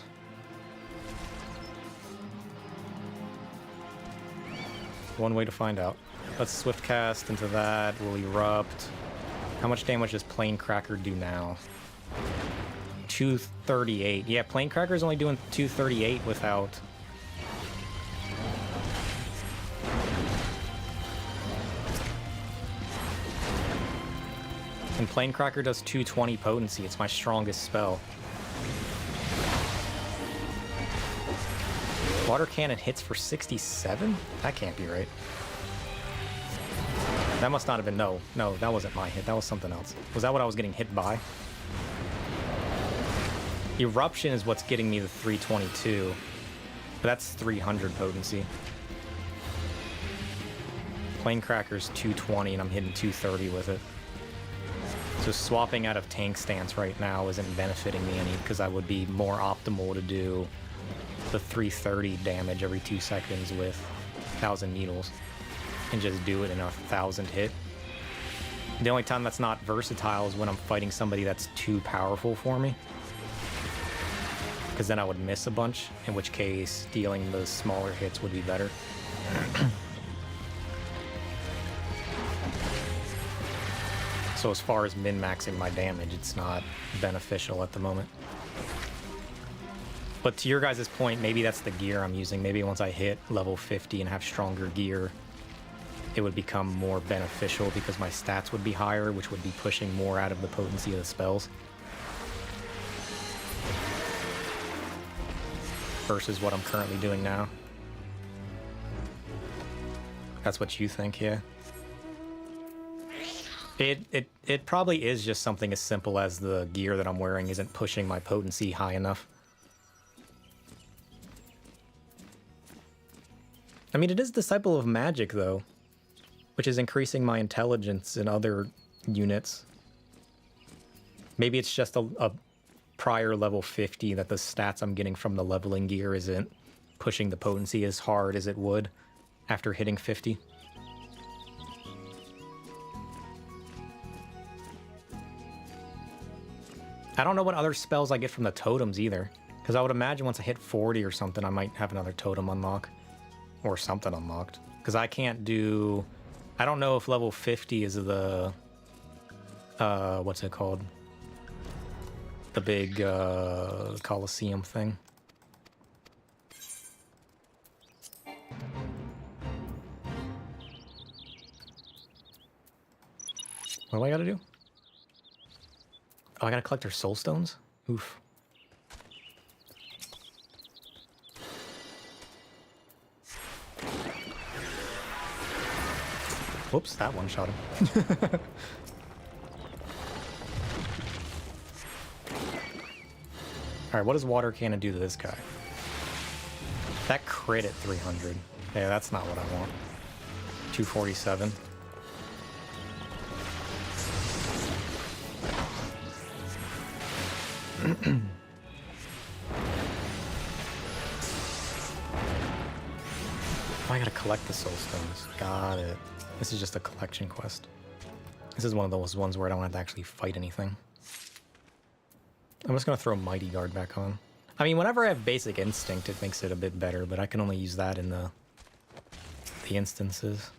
Speaker 1: One way to find out. Let's Swift Cast into that. We'll Erupt. How much damage does Plane Cracker do now? 238. Yeah, Plane Cracker's only doing 238 without... And Plane Cracker does 220 potency. It's my strongest spell. Water Cannon hits for 67? That can't be right. That must not have been... No, that wasn't my hit. That was something else. Was that what I was getting hit by? Eruption is what's getting me the 322. But that's 300 potency. Plane Cracker's 220 and I'm hitting 230 with it. So swapping out of tank stance right now isn't benefiting me any, because I would be more optimal to do the 330 damage every 2 seconds with 1,000 needles and just do it in a 1,000 hit. The only time that's not versatile is when I'm fighting somebody that's too powerful for me, because then I would miss a bunch, in which case dealing the smaller hits would be better. So as far as min-maxing my damage, it's not beneficial at the moment. But to your guys' point, maybe that's the gear I'm using. Maybe once I hit level 50 and have stronger gear, it would become more beneficial because my stats would be higher, which would be pushing more out of the potency of the spells. Versus what I'm currently doing now. That's what you think, yeah? It probably is just something as simple as the gear that I'm wearing isn't pushing my potency high enough. I mean, it is Disciple of Magic, though, which is increasing my intelligence in other units. Maybe it's just a prior level 50 that the stats I'm getting from the leveling gear isn't pushing the potency as hard as it would after hitting 50. I don't know what other spells I get from the totems either. Because I would imagine once I hit 40 or something, I might have another totem unlock. Or something unlocked. Because I can't do... I don't know if level 50 is the... what's it called? The big Coliseum thing. What do I gotta do? Oh, I gotta collect their soul stones? Oof. Whoops, that one shot him. Alright, what does water cannon do to this guy? That crit at 300. Yeah, that's not what I want. 247. Oh, I gotta collect the soul stones. Got it. This is just a collection quest. This is one of those ones where I don't have to actually fight anything. I'm just gonna throw Mighty Guard back on. I mean, whenever I have Basic Instinct, it makes it a bit better, but I can only use that in the instances.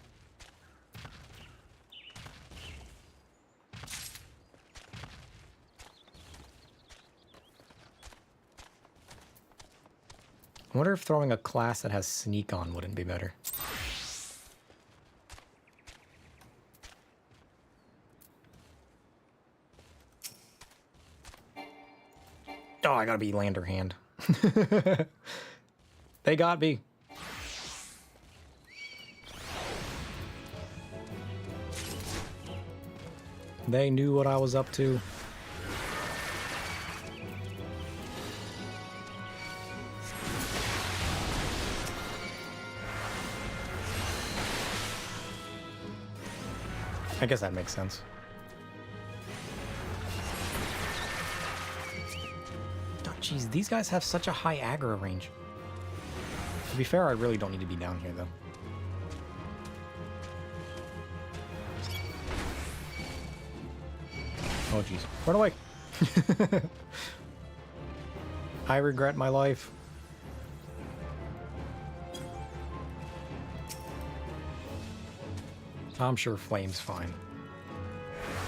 Speaker 1: I wonder if throwing a class that has Sneak on wouldn't be better. Oh, I gotta be Lander Hand. They got me. They knew what I was up to. I guess that makes sense. Jeez, these guys have such a high aggro range. To be fair, I really don't need to be down here, though. Oh, jeez. Run away! I regret my life. I'm sure Flame's fine.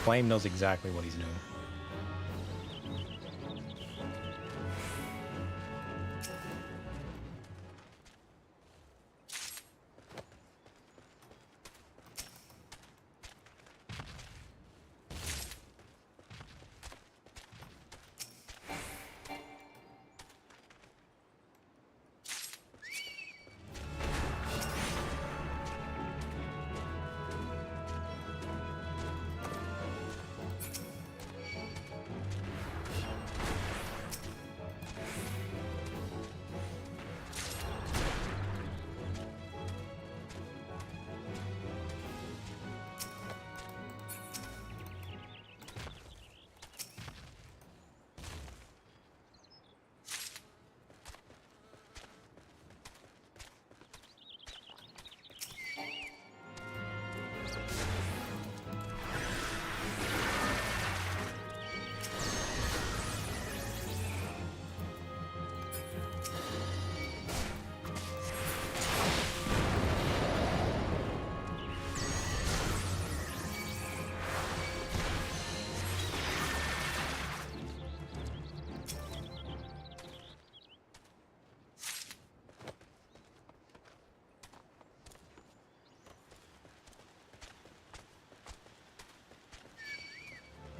Speaker 1: Flame knows exactly what he's doing.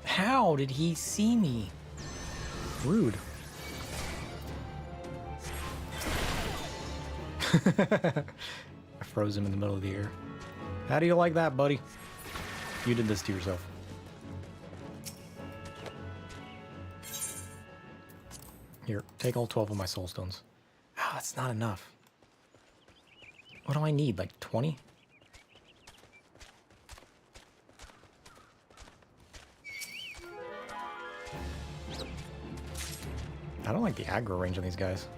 Speaker 1: How did he see me? Rude. I froze him in the middle of the air. How do you like that, buddy? You did this to yourself. Here, take all 12 of my soul stones. Ah, that's not enough. What do I need, like 20? I don't like the aggro range on these guys.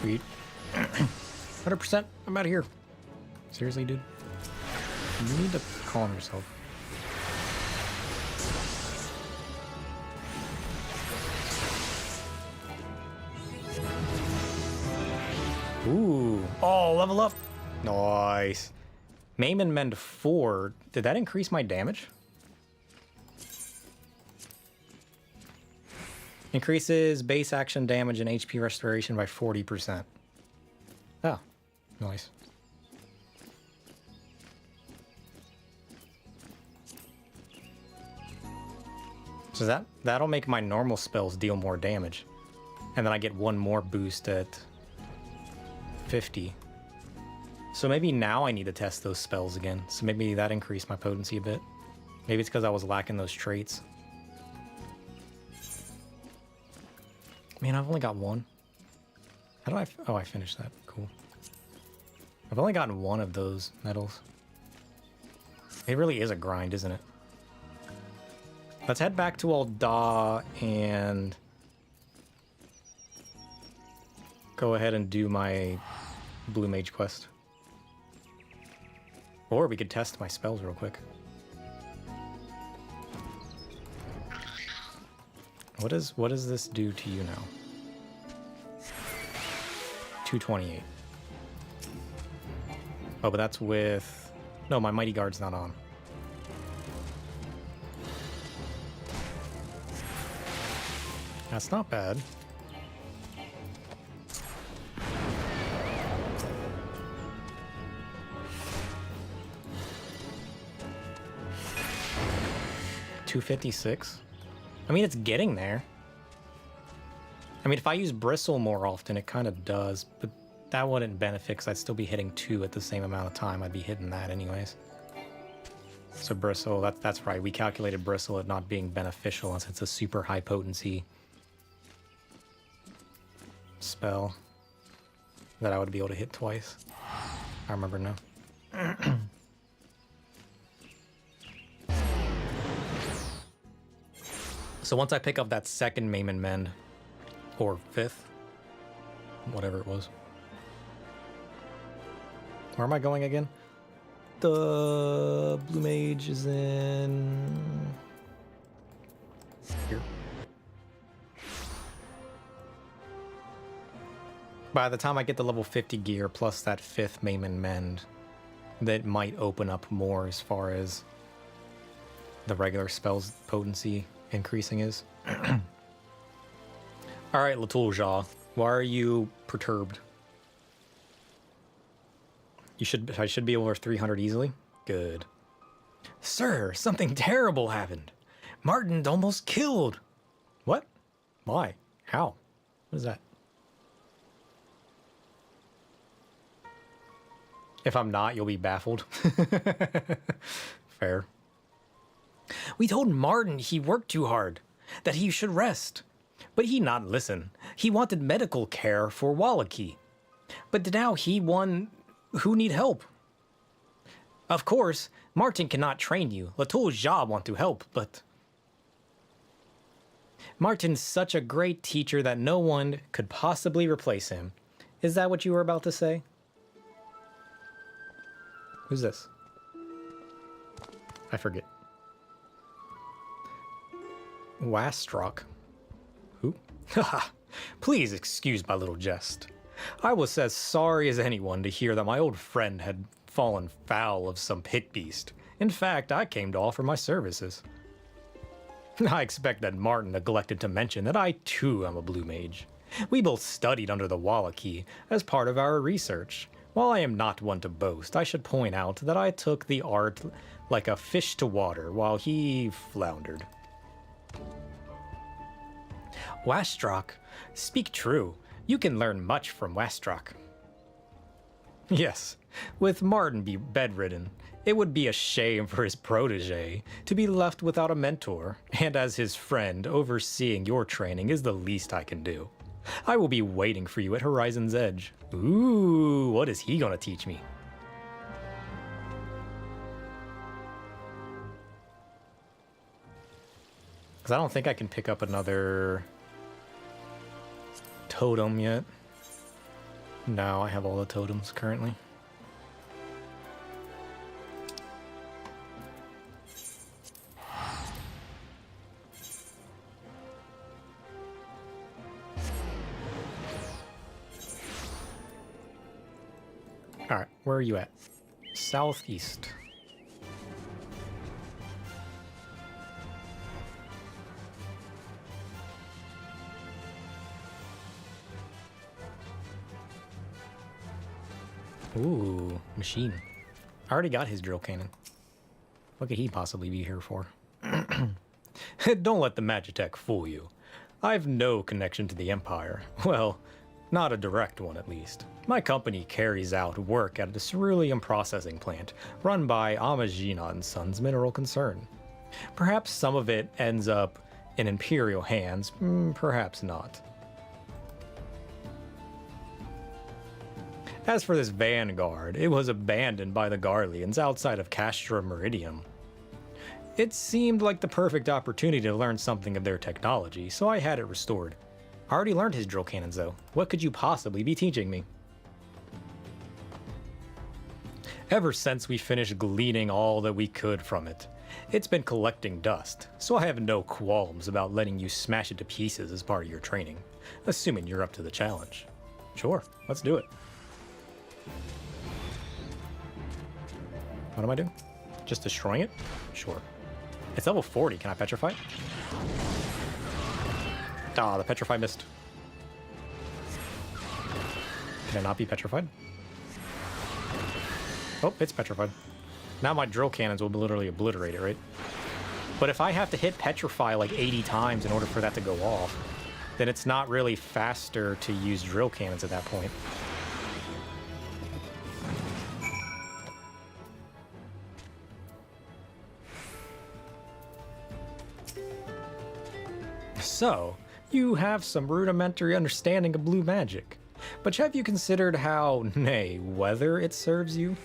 Speaker 1: Sweet. 100%. I'm out of here. Seriously, dude? You need to calm yourself. Ooh. Oh, level up. Nice. Maim and Mend 4. Did that increase my damage? Increases base action damage and HP restoration by 40%. Oh, nice. So that'll make my normal spells deal more damage. And then I get one more boost at 50. So maybe now I need to test those spells again. So maybe that increased my potency a bit. Maybe it's because I was lacking those traits. Man, I've only got one. How do I... Oh, I finished that. Cool. I've only gotten one of those medals. It really is a grind, isn't it? Let's head back to Old Da and go ahead and do my Blue Mage quest. Or we could test my spells real quick. What does this do to you now? 228. Oh, but that's with... No, my Mighty Guard's not on. That's not bad. $256. I mean, it's getting there. I mean, if I use Bristle more often, it kind of does, but that wouldn't benefit because I'd still be hitting 2 at the same amount of time. I'd be hitting that anyways. So Bristle, that's right. We calculated Bristle at not being beneficial unless it's a super high potency spell that I would be able to hit twice. I remember now. So once I pick up that second Maim and Mend, or 5th, whatever it was. Where am I going again? The Blue Mage is in here. By the time I get the level 50 gear plus that 5th Maim and Mend, that might open up more as far as the regular spell's potency increasing is. All right, Latulja, why are you perturbed? I should be over 300 easily. Good. Sir, something terrible happened. Martin almost killed. What? Why? How? What is that? If I'm not, you'll be baffled. Fair. We told Martin he worked too hard, that he should rest. But he not listen. He wanted medical care for Wallachie. But now he one who need help. Of course, Martin cannot train you. Latulja want to help, but... Martin's such a great teacher that no one could possibly replace him. Is that what you were about to say? Who's this? I forget. Wastrock. Who? Haha. Please excuse my little jest. I was as sorry as anyone to hear that my old friend had fallen foul of some pit beast. In fact, I came to offer my services. I expect that Martin neglected to mention that I too am a Blue Mage. We both studied under the Wallachie as part of our research. While I am not one to boast, I should point out that I took the art like a fish to water while he floundered. Wastrock, speak true. You can learn much from Wastrock. Yes, with Martin be bedridden, it would be a shame for his protege to be left without a mentor, and as his friend, overseeing your training is the least I can do. I will be waiting for you at Horizon's Edge. Ooh, what is he gonna teach me? Because I don't think I can pick up another totem yet. No, I have all the totems currently. Alright, where are you at? Southeast. Ooh, machine. I already got his drill cannon. What could he possibly be here for? Don't let the Magitech fool you. I've no connection to the Empire. Well, not a direct one at least. My company carries out work at a cerulean processing plant run by Amajina and Sons Mineral Concern. Perhaps some of it ends up in Imperial hands, perhaps not. As for this Vanguard, it was abandoned by the Garleans outside of Castra Meridium. It seemed like the perfect opportunity to learn something of their technology, so I had it restored. I already learned his drill cannons though. What could you possibly be teaching me? Ever since we finished gleaning all that we could from it, it's been collecting dust, so I have no qualms about letting you smash it to pieces as part of your training, assuming you're up to the challenge. Sure, let's do it. What am I doing? Just destroying it? Sure. It's level 40. Can I petrify it? Ah, the petrify missed. Can I not be petrified? Oh, it's petrified. Now my drill cannons will literally obliterate it, right? But if I have to hit petrify like 80 times in order for that to go off, then it's not really faster to use drill cannons at that point. So, you have some rudimentary understanding of blue magic. But have you considered how, nay, whether it serves you?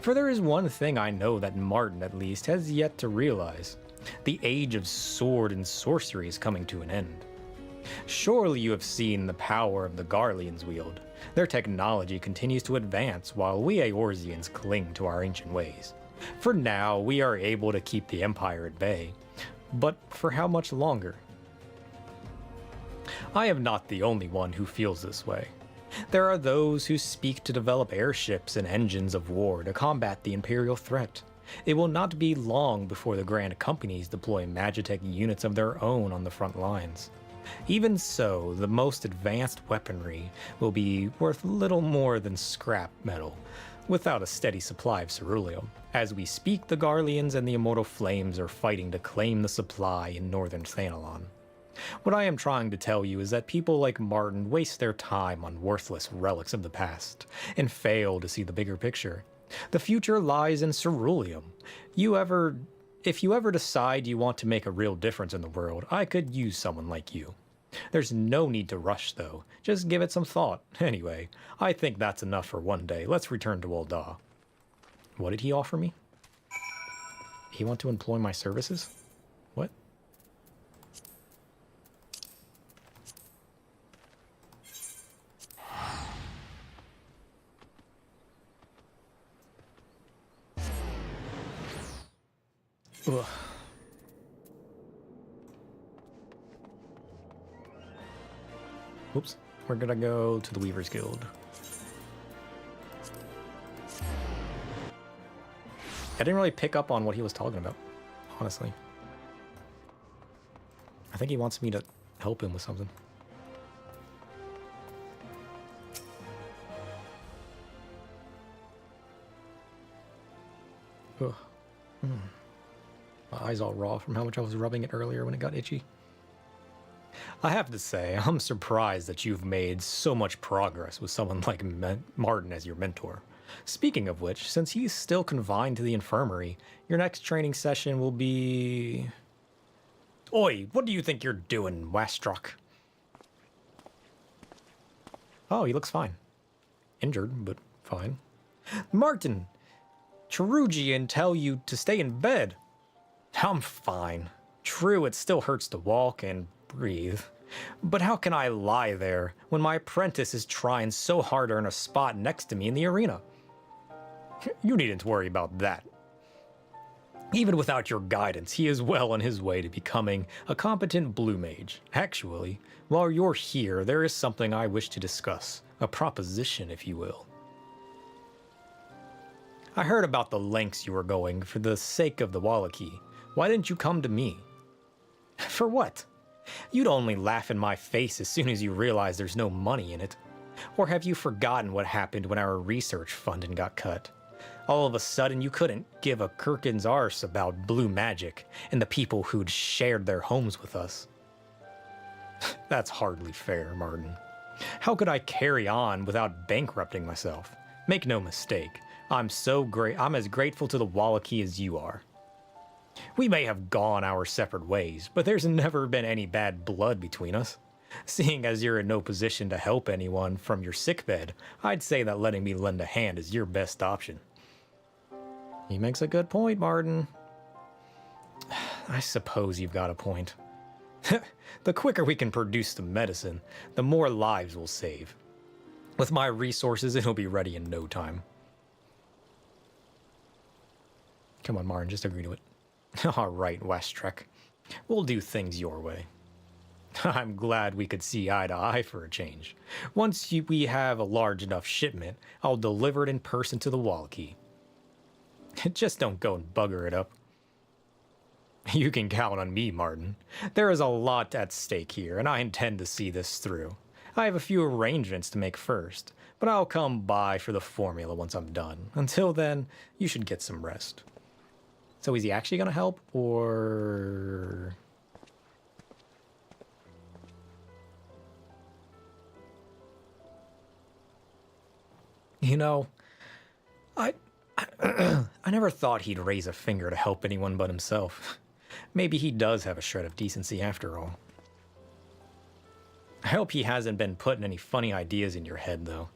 Speaker 1: For there is one thing I know that Martin, at least, has yet to realize. The age of sword and sorcery is coming to an end. Surely you have seen the power of the Garleans wield. Their technology continues to advance while we Eorzeans cling to our ancient ways. For now, we are able to keep the Empire at bay. But for how much longer? I am not the only one who feels this way. There are those who seek to develop airships and engines of war to combat the Imperial threat. It will not be long before the Grand Companies deploy Magitech units of their own on the front lines. Even so, the most advanced weaponry will be worth little more than scrap metal, without a steady supply of ceruleum. As we speak, the Garleans and the Immortal Flames are fighting to claim the supply in northern Thanalon. What I am trying to tell you is that people like Martin waste their time on worthless relics of the past, and fail to see the bigger picture. The future lies in ceruleum. If you ever decide you want to make a real difference in the world, I could use someone like you. There's no need to rush though, just give it some thought. Anyway, I think that's enough for one day. Let's return to Ul'dah. What did he offer me? He want to employ my services? What? Ugh. Oops, we're gonna go to the Weaver's Guild. I didn't really pick up on what he was talking about, honestly. I think he wants me to help him with something. Ugh. My eyes all raw from how much I was rubbing it earlier when it got itchy. I have to say, I'm surprised that you've made so much progress with someone like Martin as your mentor. Speaking of which, since he's still confined to the infirmary, your next training session will be... Oi, what do you think you're doing, Wastrock? Oh, he looks fine. Injured, but fine. Martin! Cherugian tell you to stay in bed. I'm fine. True, it still hurts to walk and breathe, But how can I lie there when my apprentice is trying so hard to earn a spot next to me in the arena? You needn't worry about that. Even without your guidance, he is well on his way to becoming a competent blue mage. Actually, while you're here, there is something I wish to discuss. A proposition, if you will. I heard about the lengths you were going for the sake of the Wallachie. Why didn't you come to me? For what? You'd only laugh in my face as soon as you realize there's no money in it. Or have you forgotten what happened when our research funding got cut? All of a sudden, you couldn't give a Kirkin's arse about blue magic and the people who'd shared their homes with us. That's hardly fair, Martin. How could I carry on without bankrupting myself? Make no mistake, I'm as grateful to the Wallachie as you are. We may have gone our separate ways, but there's never been any bad blood between us. Seeing as you're in no position to help anyone from your sickbed, I'd say that letting me lend a hand is your best option. He makes a good point, Martin. I suppose you've got a point. The quicker we can produce the medicine, the more lives we'll save. With my resources, it'll be ready in no time. Come on, Martin, just agree to it. All right, Westrek. We'll do things your way. I'm glad we could see eye to eye for a change. Once we have a large enough shipment, I'll deliver it in person to the Wallachie. Just don't go and bugger it up. You can count on me, Martin. There is a lot at stake here, and I intend to see this through. I have a few arrangements to make first, but I'll come by for the formula once I'm done. Until then, you should get some rest. So is he actually going to help, or... You know, I never thought he'd raise a finger to help anyone but himself. Maybe he does have a shred of decency after all. I hope he hasn't been putting any funny ideas in your head, though.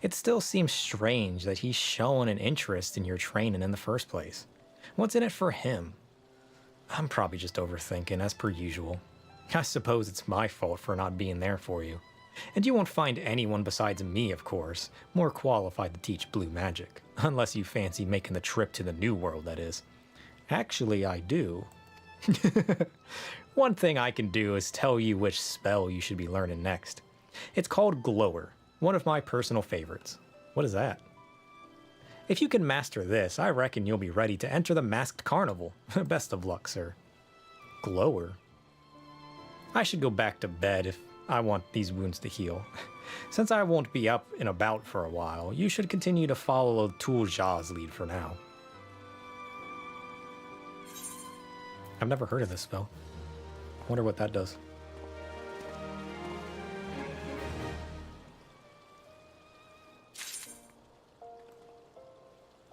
Speaker 1: It still seems strange that he's shown an interest in your training in the first place. What's in it for him? I'm probably just overthinking, as per usual. I suppose it's my fault for not being there for you. And you won't find anyone besides me, of course, more qualified to teach blue magic. Unless you fancy making the trip to the New World, that is. Actually, I do. One thing I can do is tell you which spell you should be learning next. It's called Glower, one of my personal favorites. What is that? If you can master this, I reckon you'll be ready to enter the masked carnival. Best of luck, sir. Glower? I should go back to bed if I want these wounds to heal. Since I won't be up and about for a while, you should continue to follow Tool Ja's lead for now. I've never heard of this spell. I wonder what that does.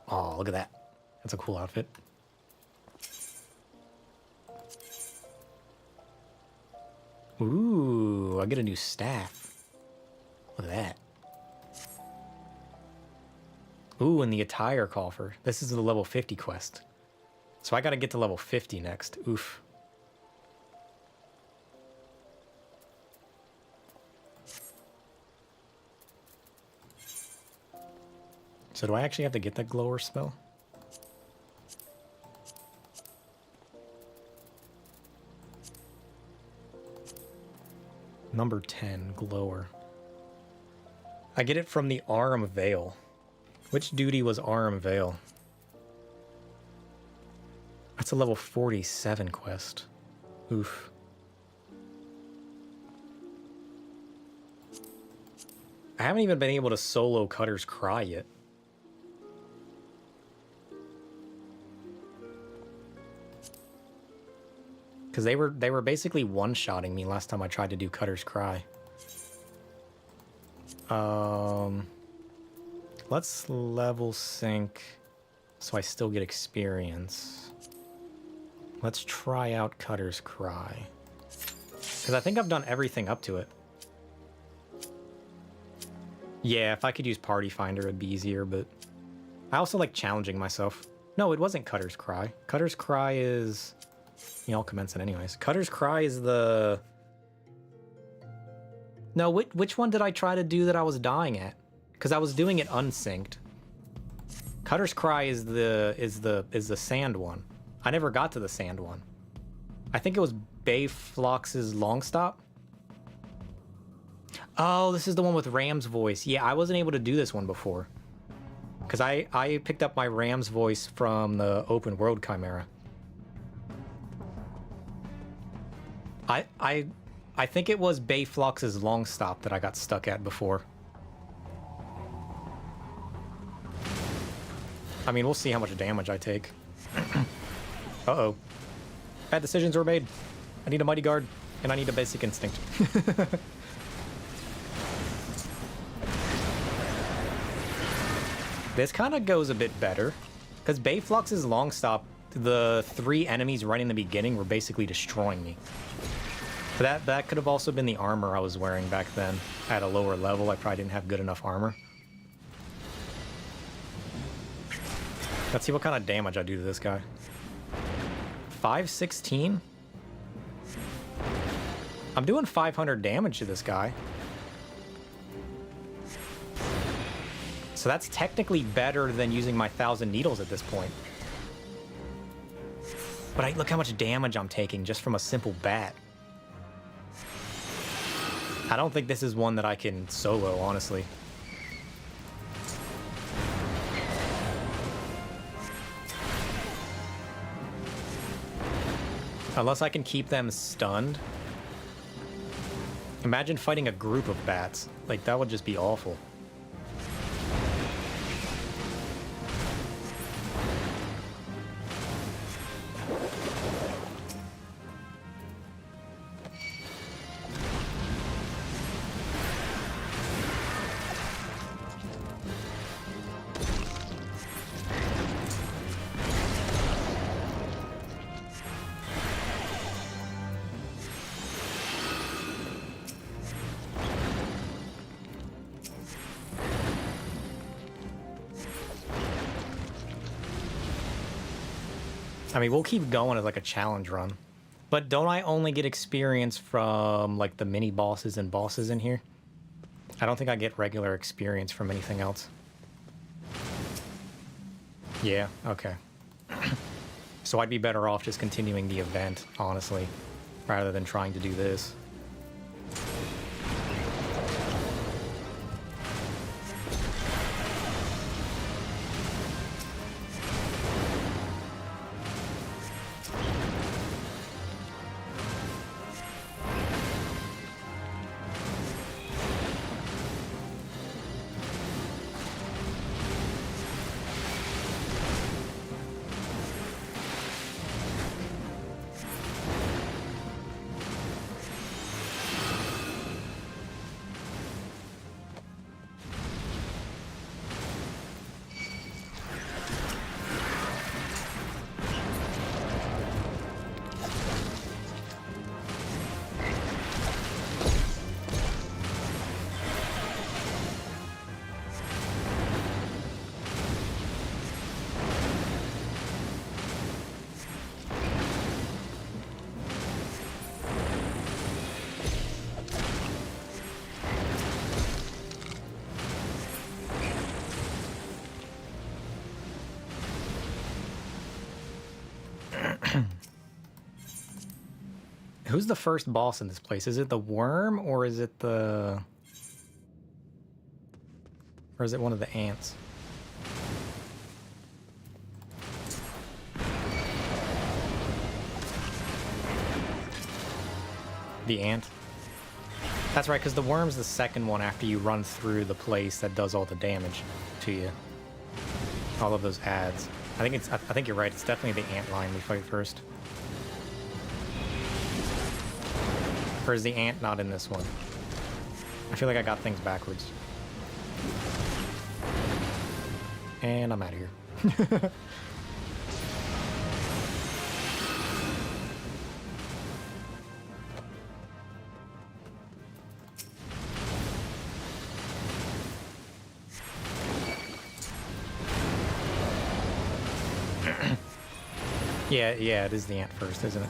Speaker 1: Oh, look at that. That's a cool outfit. Ooh, I get a new staff. Look at that. Ooh, and the attire coffer. This is the level 50 quest. So I gotta get to level 50 next. Oof. So do I actually have to get that glower spell? Number 10, glower. I get it from the Arm Veil. Which duty was Arm Veil? That's a level 47 quest. Oof. I haven't even been able to solo Cutter's Cry yet. Because they were basically one-shotting me last time I tried to do Cutter's Cry. Let's level sync so I still get experience. Let's try out Cutter's Cry. Because I think I've done everything up to it. Yeah, if I could use Party Finder, it'd be easier, but... I also like challenging myself. No, it wasn't Cutter's Cry. Cutter's Cry is... Yeah, I'll commence it anyways. Cutter's Cry is the... No, which one did I try to do that I was dying at? Because I was doing it unsynced. Cutter's Cry is the sand one. I never got to the sand one. I think it was Bayflox's Long Stop. Oh, this is the one with Ram's voice. Yeah, I wasn't able to do this one before. Because I picked up my Ram's voice from the open world Chimera. I think it was Bayflox's Long Stop that I got stuck at before. I mean, we'll see how much damage I take. Uh-oh. Bad decisions were made. I need a Mighty Guard, and I need a Basic Instinct. This kind of goes a bit better, because Bayflox's Long Stop, the 3 enemies right in the beginning were basically destroying me. But that could have also been the armor I was wearing back then. At a lower level, I probably didn't have good enough armor. Let's see what kind of damage I do to this guy. 516? I'm doing 500 damage to this guy. So that's technically better than using my 1,000 needles at this point. But look how much damage I'm taking just from a simple bat. I don't think this is one that I can solo, honestly. Unless I can keep them stunned. Imagine fighting a group of bats. Like, that would just be awful. I mean, we'll keep going as like a challenge run. But don't I only get experience from like the mini bosses and bosses in here? I don't think I get regular experience from anything else. Yeah, okay. So I'd be better off just continuing the event, honestly, rather than trying to do this. Who's the first boss in this place? Is it the worm or is it the... Or is it one of the ants? The ant? That's right, because the worm's the second one after you run through the place that does all the damage to you. All of those ads. I think you're right, it's definitely the ant line we fight first. Or is the ant not in this one? I feel like I got things backwards. And I'm out of here. Yeah, it is the ant first, isn't it?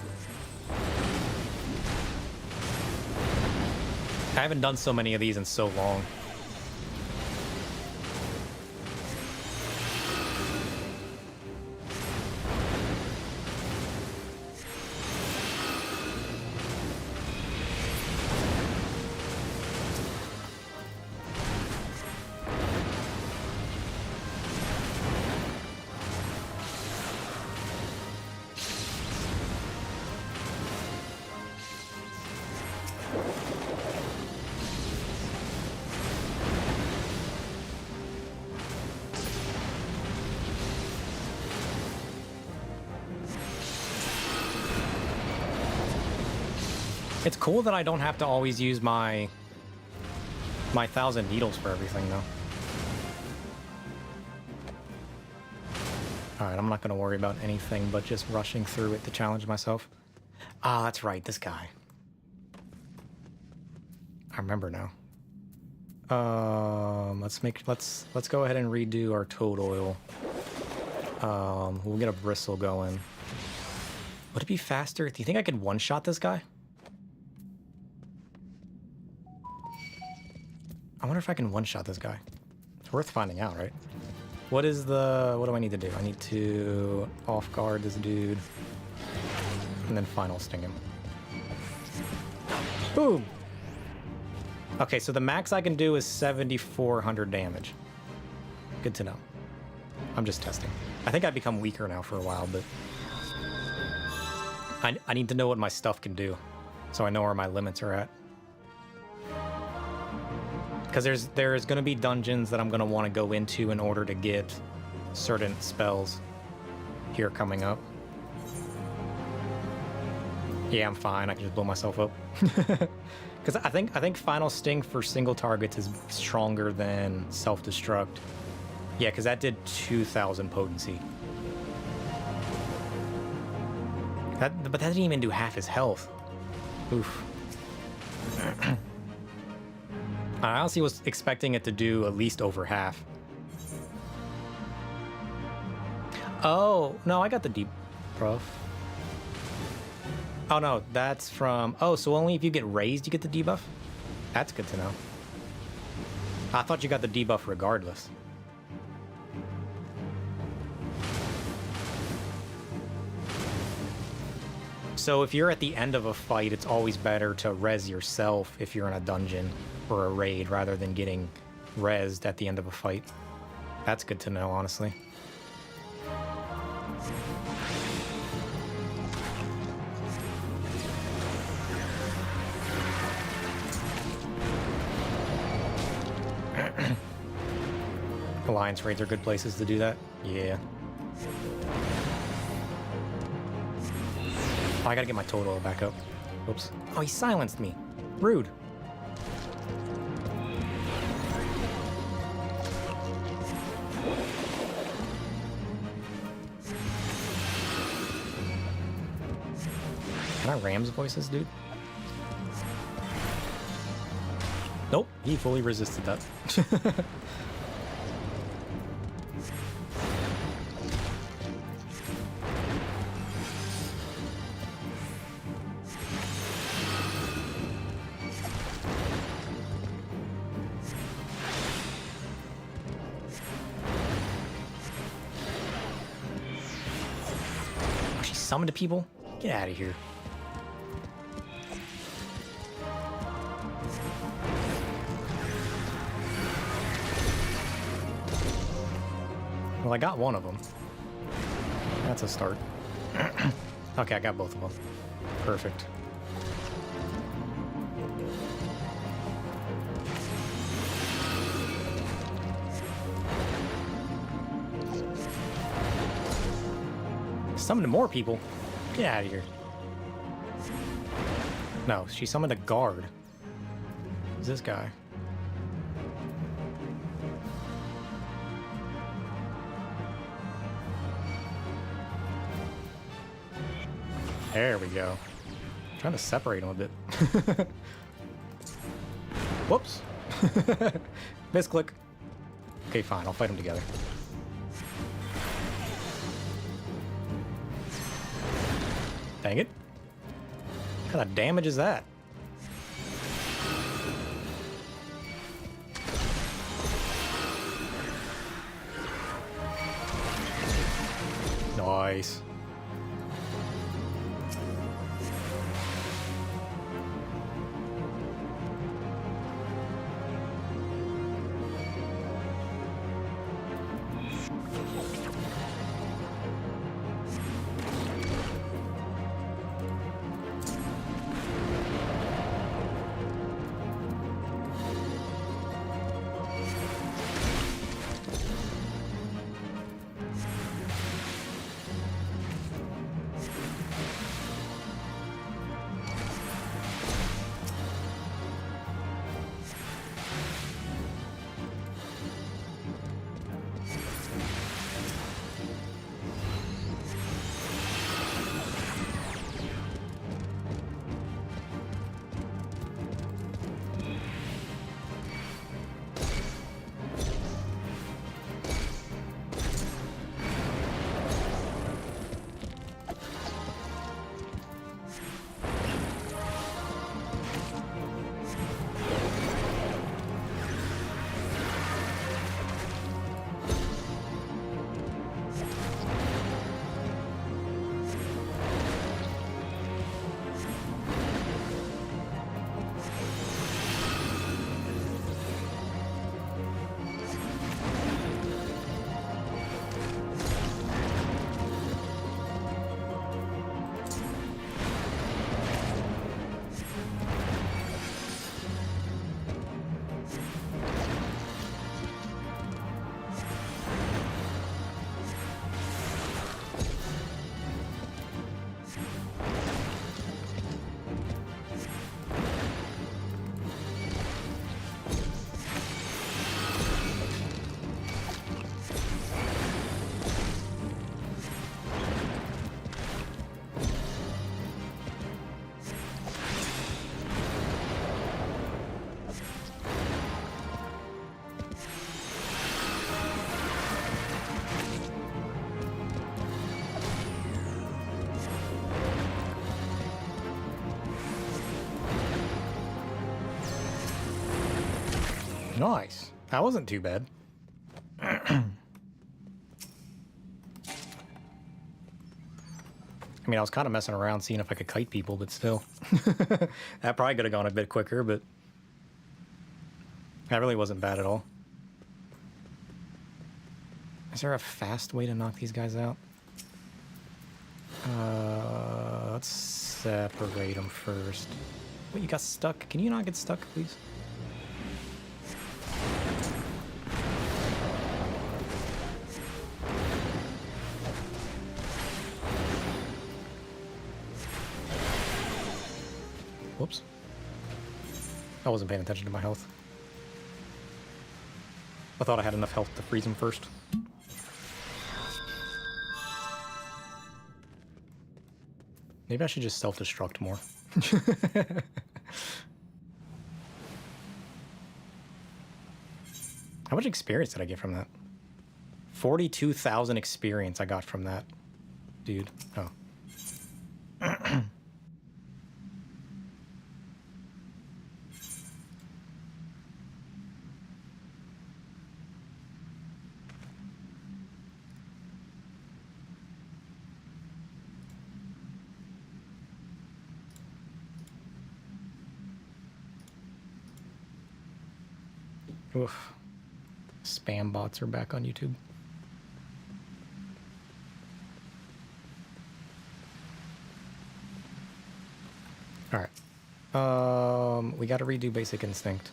Speaker 1: I haven't done so many of these in so long. It's cool that I don't have to always use my 1,000 needles for everything, though. Alright, I'm not going to worry about anything but just rushing through it to challenge myself. Ah, that's right, this guy. I remember now. Let's go ahead and redo our toad oil. We'll get a bristle going. Would it be faster? Do you think I could one-shot this guy? I wonder if I can one-shot this guy. It's worth finding out, right? What do I need to do? I need to off-guard this dude. And then final sting him. Boom! Okay, so the max I can do is 7,400 damage. Good to know. I'm just testing. I think I've become weaker now for a while, but... I need to know what my stuff can do, so I know where my limits are at. Because there's going to be dungeons that I'm going to want to go into in order to get certain spells here coming up. Yeah, I'm fine. I can just blow myself up. Because I think Final Sting for single targets is stronger than Self-Destruct. Yeah, because that did 2,000 potency. But that didn't even do half his health. Oof. I honestly was expecting it to do at least over half. Oh, no, I got the debuff. Oh, no, that's from... Oh, so only if you get raised, you get the debuff? That's good to know. I thought you got the debuff regardless. So if you're at the end of a fight, it's always better to res yourself if you're in a dungeon or a raid rather than getting rezzed at the end of a fight. That's good to know, honestly. Alliance raids are good places to do that. Yeah. Oh, I gotta get my total back up. Oops. Oh, he silenced me. Rude. Can I Rams voices, dude? Nope, he fully resisted that. Summon to people? Get out of here. Well, I got one of them. That's a start. Okay, I got both of them. Perfect. Summoned more people? Get out of here. No, she summoned a guard. Who's this guy? There we go. I'm trying to separate them a bit. Whoops. Misclick. Okay, fine. I'll fight them together. Dang it. What kind of damage is that? Nice. Nice. That wasn't too bad. I mean, I was kind of messing around seeing if I could kite people, but still. That probably could have gone a bit quicker, but that really wasn't bad at all. Is there a fast way to knock these guys out? Let's separate them first. Wait, you got stuck? Can you not get stuck, please? Whoops. I wasn't paying attention to my health. I thought I had enough health to freeze him first. Maybe I should just self-destruct more. How much experience did I get from that? 42,000 experience I got from that. Dude. Oh. Oof. Spam bots are back on YouTube. Alright. We gotta redo Basic Instinct.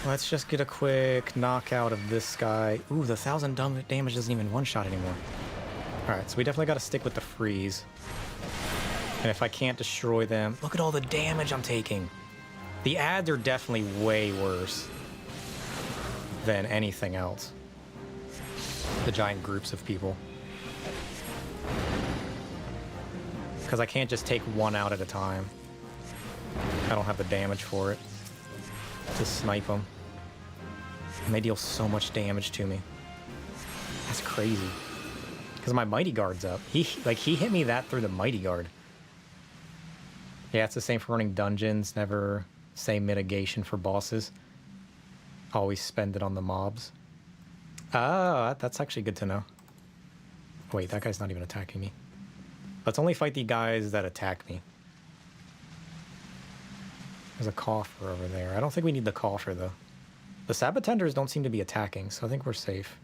Speaker 1: Let's just get a quick knockout of this guy. Ooh, the 1,000 damage doesn't even one-shot anymore. Alright, so we definitely gotta stick with the freeze. And if I can't destroy them... Look at all the damage I'm taking! The ads are definitely way worse than anything else. The giant groups of people. Because I can't just take one out at a time. I don't have the damage for it. To snipe them. And they deal so much damage to me. That's crazy. Because my Mighty Guard's up. He hit me that through the Mighty Guard. Yeah, it's the same for running dungeons. Never say mitigation for bosses. Always spend it on the mobs. Ah, that's actually good to know. Wait, that guy's not even attacking me. Let's only fight the guys that attack me. There's a coffer over there. I don't think we need the coffer, though. The Sabotenders don't seem to be attacking, so I think we're safe.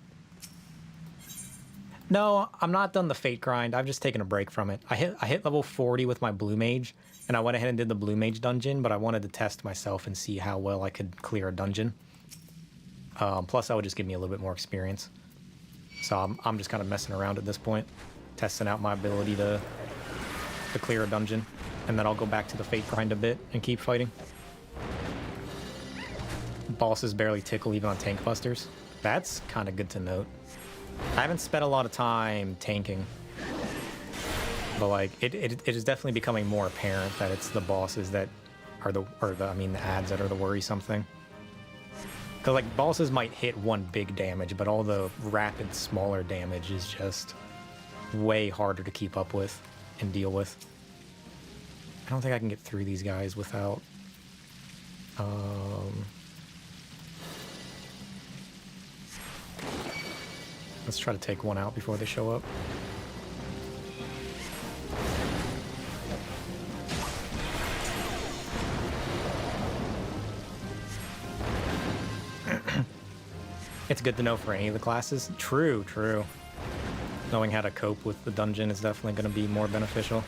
Speaker 1: No, I'm not done the Fate grind. I've just taken a break from it. I hit level 40 with my Blue Mage, and I went ahead and did the Blue Mage dungeon, but I wanted to test myself and see how well I could clear a dungeon. Plus, that would just give me a little bit more experience. So I'm just kind of messing around at this point, testing out my ability to clear a dungeon, and then I'll go back to the Fate grind a bit and keep fighting. Bosses barely tickle even on tank busters. That's kind of good to note. I haven't spent a lot of time tanking, but like it is definitely becoming more apparent that it's the bosses that are the ads that are the worrisome thing. Because like bosses might hit one big damage, but all the rapid smaller damage is just way harder to keep up with and deal with. I don't think I can get through these guys without let's try to take one out before they show up. It's good to know for any of the classes. True, true. Knowing how to cope with the dungeon is definitely going to be more beneficial.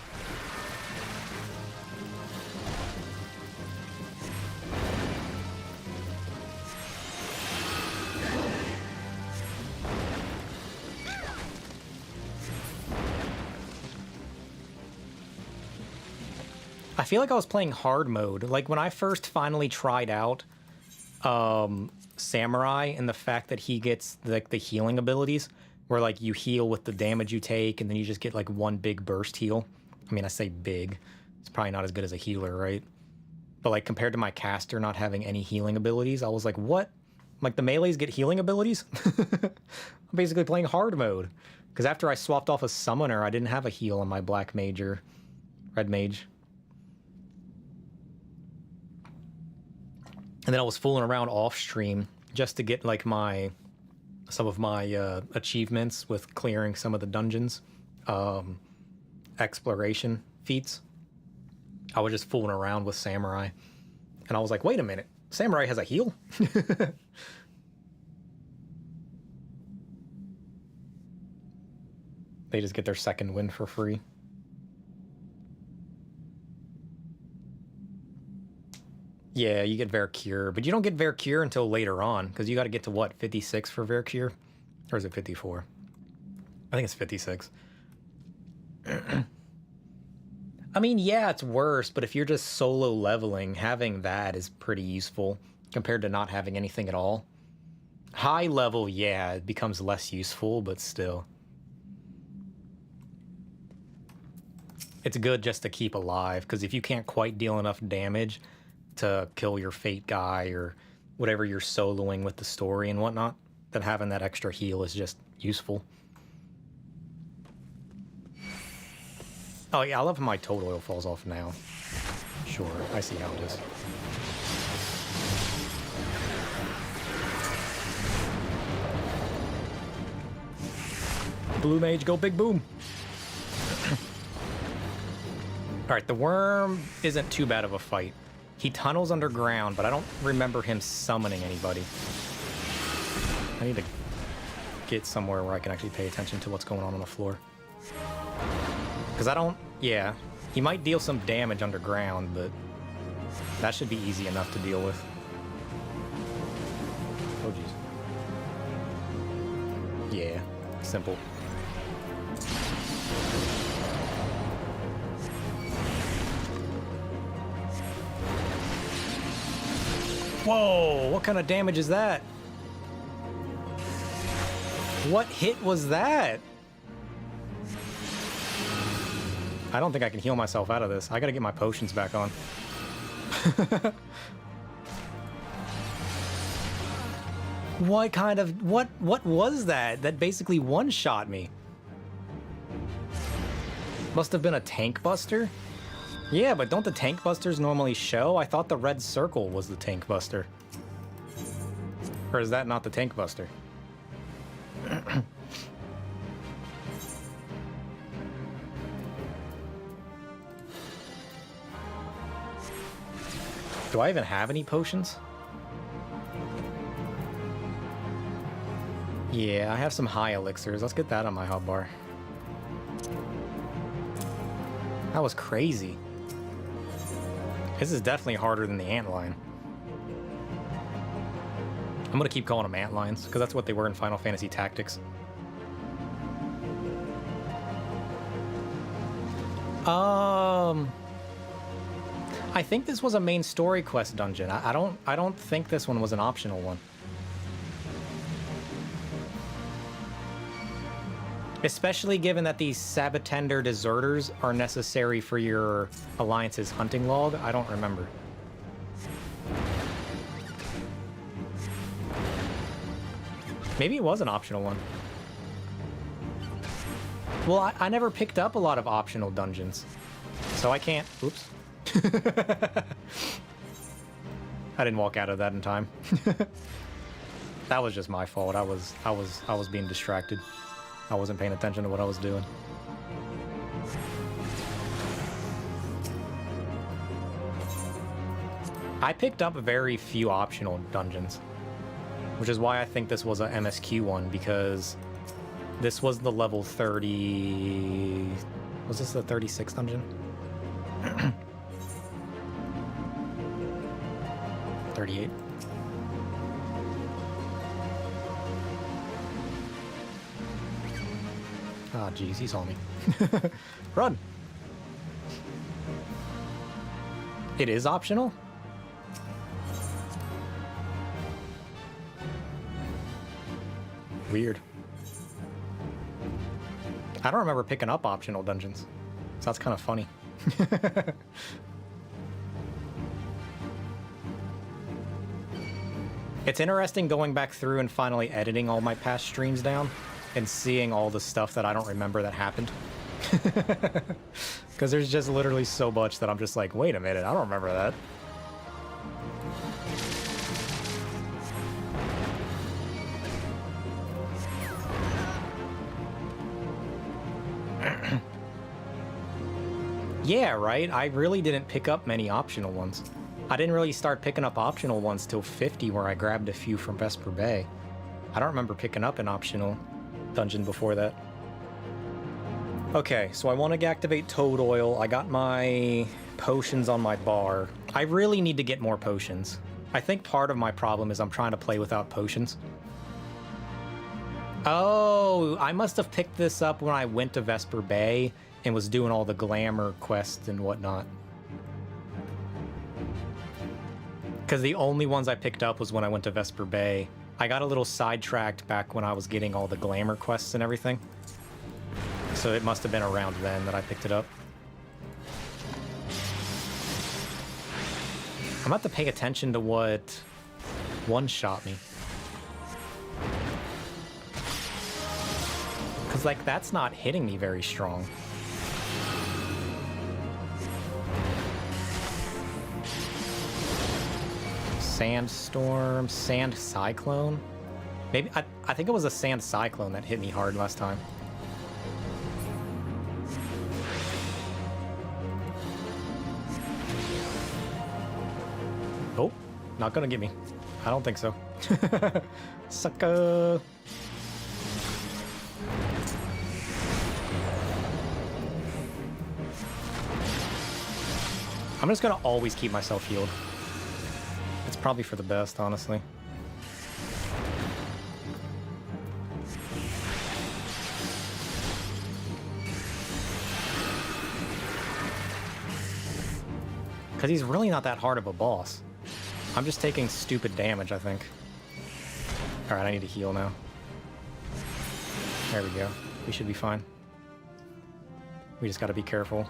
Speaker 1: I feel like I was playing hard mode. Like when I first finally tried out Samurai, and the fact that he gets like the healing abilities where like you heal with the damage you take and then you just get like one big burst heal. I mean, I say big. It's probably not as good as a healer, right? But like compared to my caster not having any healing abilities, I was like, what? Like the melees get healing abilities? I'm basically playing hard mode. Because after I swapped off a summoner, I didn't have a heal on my black mage or red mage. And then I was fooling around off stream just to get like some of my achievements with clearing some of the dungeons, exploration feats. I was just fooling around with Samurai, and I was like, wait a minute, Samurai has a heal? They just get their second win for free. Yeah, you get Vercure, but you don't get Vercure until later on, because you got to get to, what, 56 for Vercure? Or is it 54? I think it's 56. I mean, yeah, it's worse, but if you're just solo leveling, having that is pretty useful compared to not having anything at all. High level, yeah, it becomes less useful, but still. It's good just to keep alive, because if you can't quite deal enough damage to kill your Fate guy or whatever you're soloing with the story and whatnot, then having that extra heal is just useful. Oh yeah, I love how my total oil falls off now. Sure, I see how it is. Blue Mage, go big boom! Alright, the worm isn't too bad of a fight. He tunnels underground, but I don't remember him summoning anybody. I need to get somewhere where I can actually pay attention to what's going on the floor. Because I don't... Yeah, he might deal some damage underground, but that should be easy enough to deal with. Oh, jeez. Yeah, simple. Whoa, what kind of damage is that? What hit was that? I don't think I can heal myself out of this. I gotta get my potions back on. What kind of... What was that? That basically one-shot me. Must have been a tank buster? Yeah, but don't the tank busters normally show? I thought the red circle was the tank buster. Or is that not the tank buster? Do I even have any potions? Yeah, I have some high elixirs. Let's get that on my hotbar. That was crazy. This is definitely harder than the antlion. I'm gonna keep calling them antlions, because that's what they were in Final Fantasy Tactics. I think this was a main story quest dungeon. I don't think this one was an optional one. Especially given that these Sabbatender deserters are necessary for your Alliance's hunting log. I don't remember. Maybe it was an optional one. Well, I never picked up a lot of optional dungeons, so I can't... Oops. I didn't walk out of that in time. That was just my fault. I was being distracted. I wasn't paying attention to what I was doing. I picked up very few optional dungeons, which is why I think this was a MSQ one, because this was the level 30... Was this the 36th dungeon? 38. Ah, jeez, he saw me. Run! It is optional? Weird. I don't remember picking up optional dungeons, so that's kind of funny. It's interesting going back through and finally editing all my past streams down and seeing all the stuff that I don't remember that happened. Because there's just literally so much that I'm just like, wait a minute, I don't remember that. Yeah, right? I really didn't pick up many optional ones. I didn't really start picking up optional ones till 50, where I grabbed a few from Vesper Bay. I don't remember picking up an optional dungeon before that. Okay, so I want to activate Toad Oil. I got my potions on my bar. I really need to get more potions. I think part of my problem is I'm trying to play without potions. Oh, I must have picked this up when I went to Vesper Bay and was doing all the glamour quests and whatnot. Because the only ones I picked up was when I went to Vesper Bay. I got a little sidetracked back when I was getting all the glamour quests and everything. So it must have been around then that I picked it up. I'm about to pay attention to what one-shot me. Because, like, that's not hitting me very strong. Sandstorm, Sand Cyclone? Maybe, I think it was a Sand Cyclone that hit me hard last time. Oh, not gonna get me. I don't think so. Sucker! I'm just gonna always keep myself healed. It's probably for the best, honestly. Because he's really not that hard of a boss. I'm just taking stupid damage, I think. Alright, I need to heal now. There we go. We should be fine. We just gotta be careful.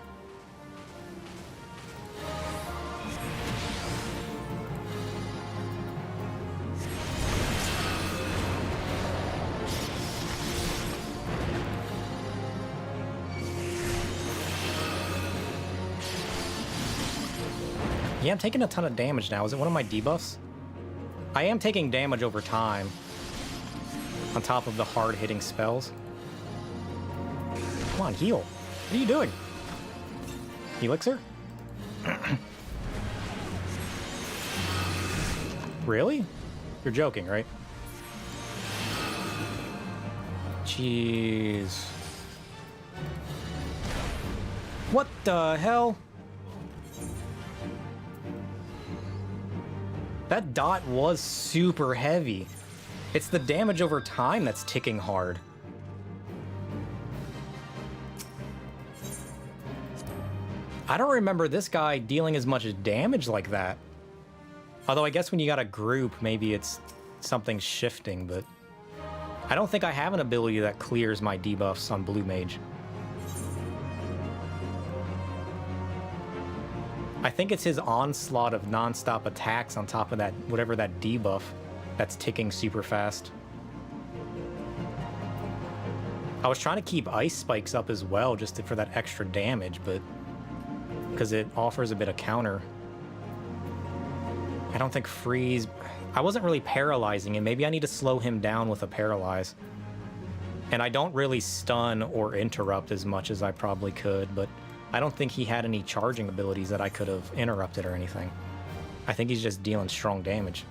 Speaker 1: Yeah, I'm taking a ton of damage now. Is it one of my debuffs? I am taking damage over time, on top of the hard-hitting spells. Come on, heal. What are you doing? Elixir? Really? You're joking, right? Jeez. What the hell? That dot was super heavy. It's the damage over time that's ticking hard. I don't remember this guy dealing as much damage like that. Although I guess when you got a group, maybe it's something shifting, but I don't think I have an ability that clears my debuffs on Blue Mage. I think it's his onslaught of non-stop attacks on top of that, whatever that debuff that's ticking super fast. I was trying to keep Ice Spikes up as well, just for that extra damage, but because it offers a bit of counter. I don't think Freeze... I wasn't really paralyzing him. Maybe I need to slow him down with a Paralyze. And I don't really stun or interrupt as much as I probably could, but I don't think he had any charging abilities that I could have interrupted or anything. I think he's just dealing strong damage.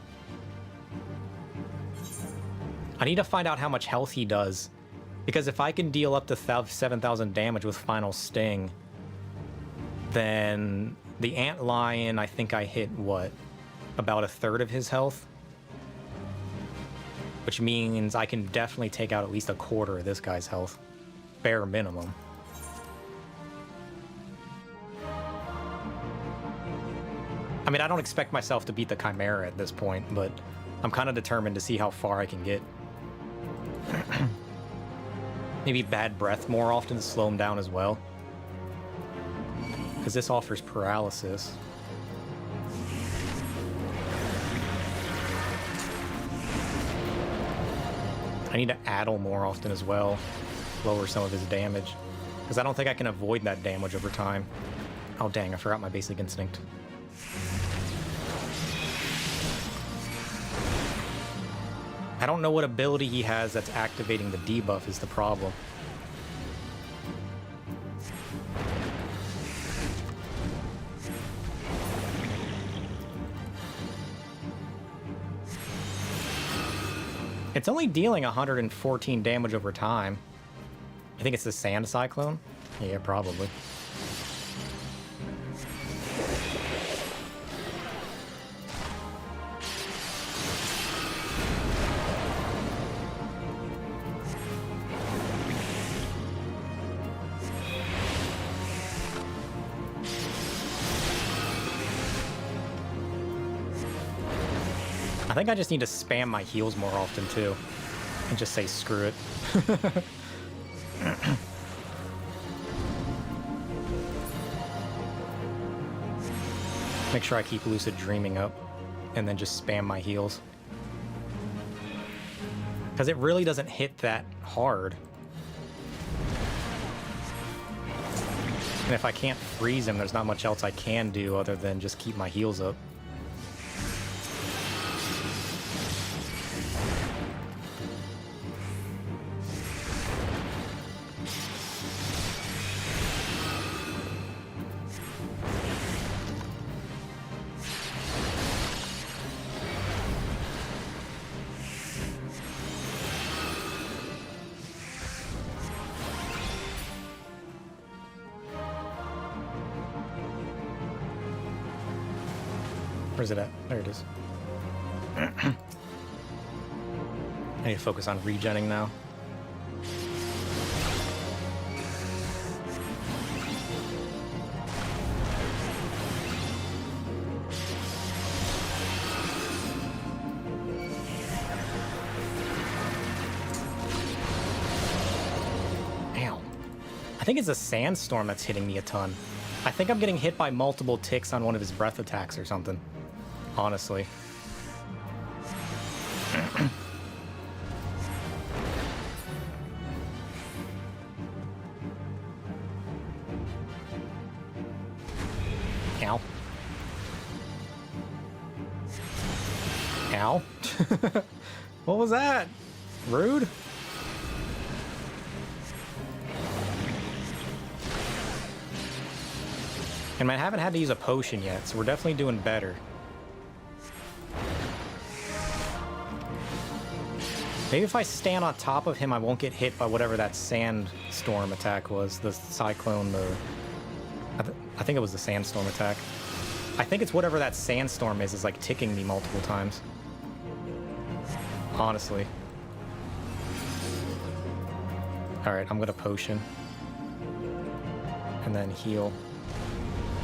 Speaker 1: I need to find out how much health he does, because if I can deal up to 7,000 damage with Final Sting, then the Antlion, I think I hit, what, about a third of his health? Which means I can definitely take out at least a quarter of this guy's health. Bare minimum. I mean, I don't expect myself to beat the Chimera at this point, but I'm kind of determined to see how far I can get. Maybe Bad Breath more often to slow him down as well. Because this offers paralysis. I need to addle more often as well. Lower some of his damage. Because I don't think I can avoid that damage over time. Oh dang, I forgot my basic instinct. I don't know what ability he has that's activating the debuff is the problem. It's only dealing 114 damage over time. I think it's the Sand Cyclone? Yeah, probably. I think I just need to spam my heals more often, too. And just say, screw it. Make sure I keep Lucid Dreaming up. And then just spam my heals. Because it really doesn't hit that hard. And if I can't freeze him, there's not much else I can do other than just keep my heals up. Where's it at? There it is. I need to focus on regenning now. Ow. I think it's a sandstorm that's hitting me a ton. I think I'm getting hit by multiple ticks on one of his breath attacks or something. Honestly. Ow. Ow. What was that? Rude? And I haven't had to use a potion yet, so we're definitely doing better. Maybe if I stand on top of him, I won't get hit by whatever that sandstorm attack was. The cyclone, I think it was the sandstorm attack. I think it's whatever that sandstorm is like ticking me multiple times. Honestly. Alright, I'm gonna potion. And then heal.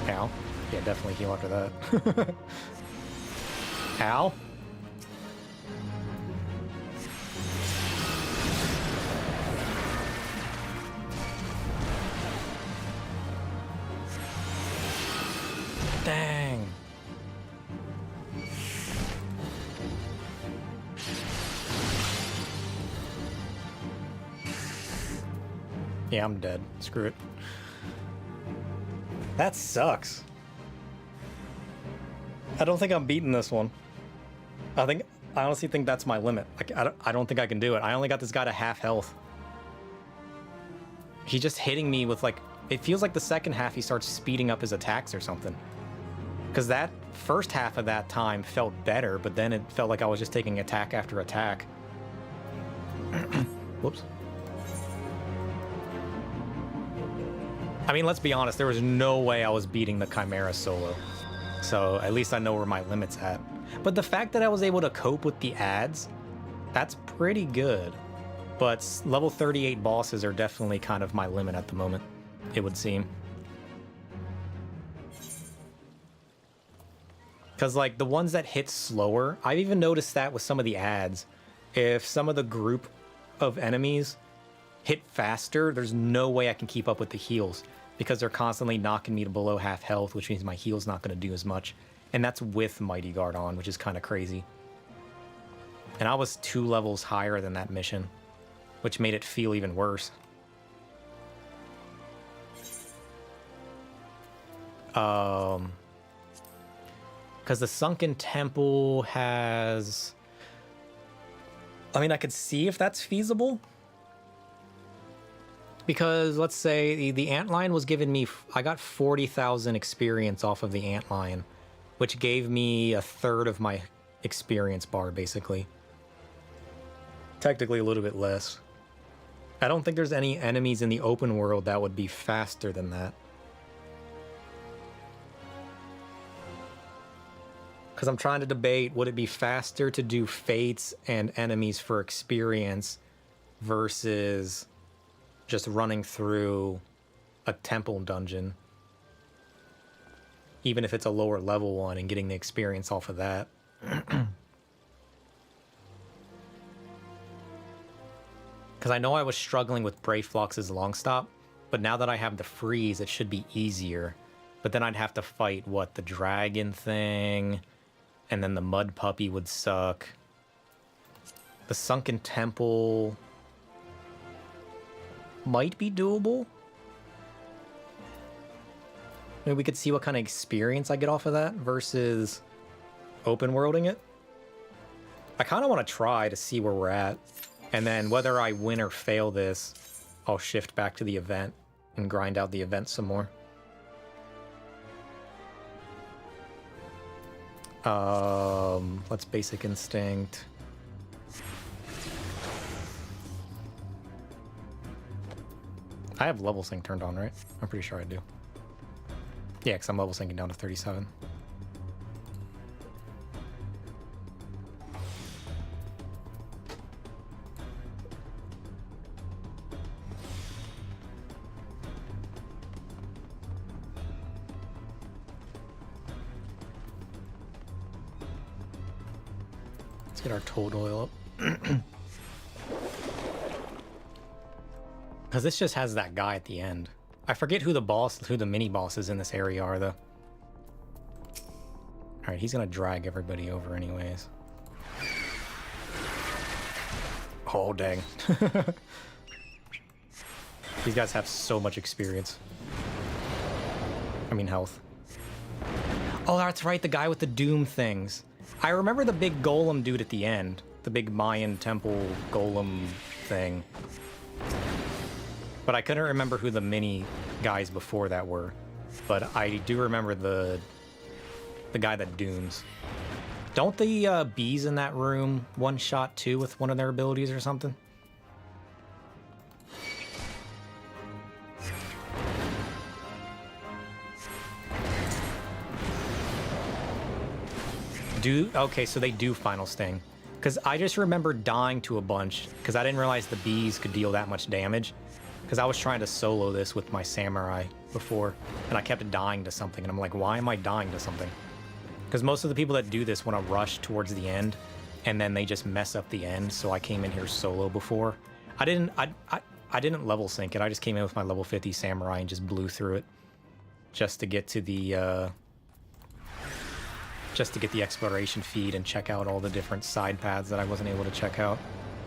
Speaker 1: Ow. Yeah, definitely heal after that. Ow. Dang. Yeah, I'm dead. Screw it. That sucks. I don't think I'm beating this one. I honestly think that's my limit. Like, I don't think I can do it. I only got this guy to half health. He's just hitting me with like, it feels like the second half he starts speeding up his attacks or something. Because that first half of that time felt better, but then it felt like I was just taking attack after attack. Whoops. I mean, let's be honest, there was no way I was beating the Chimera solo. So at least I know where my limit's at. But the fact that I was able to cope with the ads, that's pretty good. But level 38 bosses are definitely kind of my limit at the moment, it would seem. Because, like, the ones that hit slower, I've even noticed that with some of the ads. If some of the group of enemies hit faster, there's no way I can keep up with the heals. Because they're constantly knocking me to below half health, which means my heal's not going to do as much. And that's with Mighty Guard on, which is kind of crazy. And I was 2 levels higher than that mission, which made it feel even worse. Because the Sunken Temple has... I mean, I could see if that's feasible. Because, let's say, the Antlion was giving me... I got 40,000 experience off of the Antlion, which gave me a third of my experience bar, basically. Technically a little bit less. I don't think there's any enemies in the open world that would be faster than that. Because I'm trying to debate, would it be faster to do fates and enemies for experience versus just running through a temple dungeon, even if it's a lower level one, and getting the experience off of that. Because I know I was struggling with Brayflox's long stop, but now that I have the freeze, it should be easier. But then I'd have to fight, what, the dragon thing, and then the mud puppy would suck. The Sunken Temple might be doable. Maybe we could see what kind of experience I get off of that versus open worlding it. I kind of want to try to see where we're at. And then whether I win or fail this, I'll shift back to the event and grind out the event some more. Let's Basic Instinct. I have level sync turned on, right? I'm pretty sure I do. Yeah, because I'm level syncing down to 37. Let's get our toad oil up. Because this just has that guy at the end. I forget who the mini bosses in this area are, though. Alright, he's gonna drag everybody over anyways. Oh, dang. These guys have so much experience. I mean, health. Oh, that's right, the guy with the doom things. I remember the big golem dude at the end. The big Mayan temple golem thing. But I couldn't remember who the mini guys before that were. But I do remember the guy that dooms. Don't the bees in that room one-shot too with one of their abilities or something? Okay, so they do Final Sting. Because I just remember dying to a bunch, because I didn't realize the bees could deal that much damage. Because I was trying to solo this with my samurai before, and I kept dying to something, and I'm like, why am I dying to something? Because most of the people that do this want to rush towards the end, and then they just mess up the end, so I came in here solo before. I didn't level sync it, I just came in with my level 50 samurai and just blew through it. Just to get to the, just to get the exploration feed and check out all the different side paths that I wasn't able to check out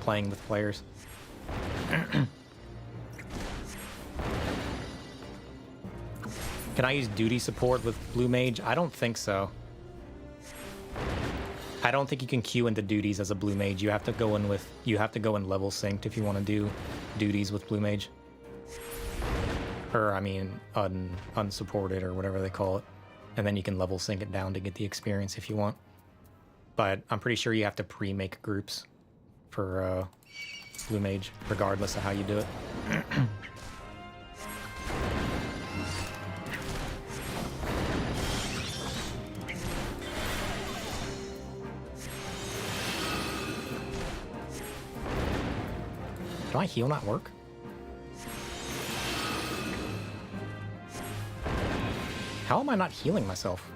Speaker 1: playing with players. Can I use duty support with Blue Mage? I don't think so. I don't think you can queue into duties as a Blue Mage. You have to go in level synced if you want to do duties with Blue Mage. Or I mean unsupported or whatever they call it. And then you can level sync it down to get the experience if you want. But I'm pretty sure you have to pre-make groups for Blue Mage, regardless of how you do it. Can my heal not work? How am I not healing myself?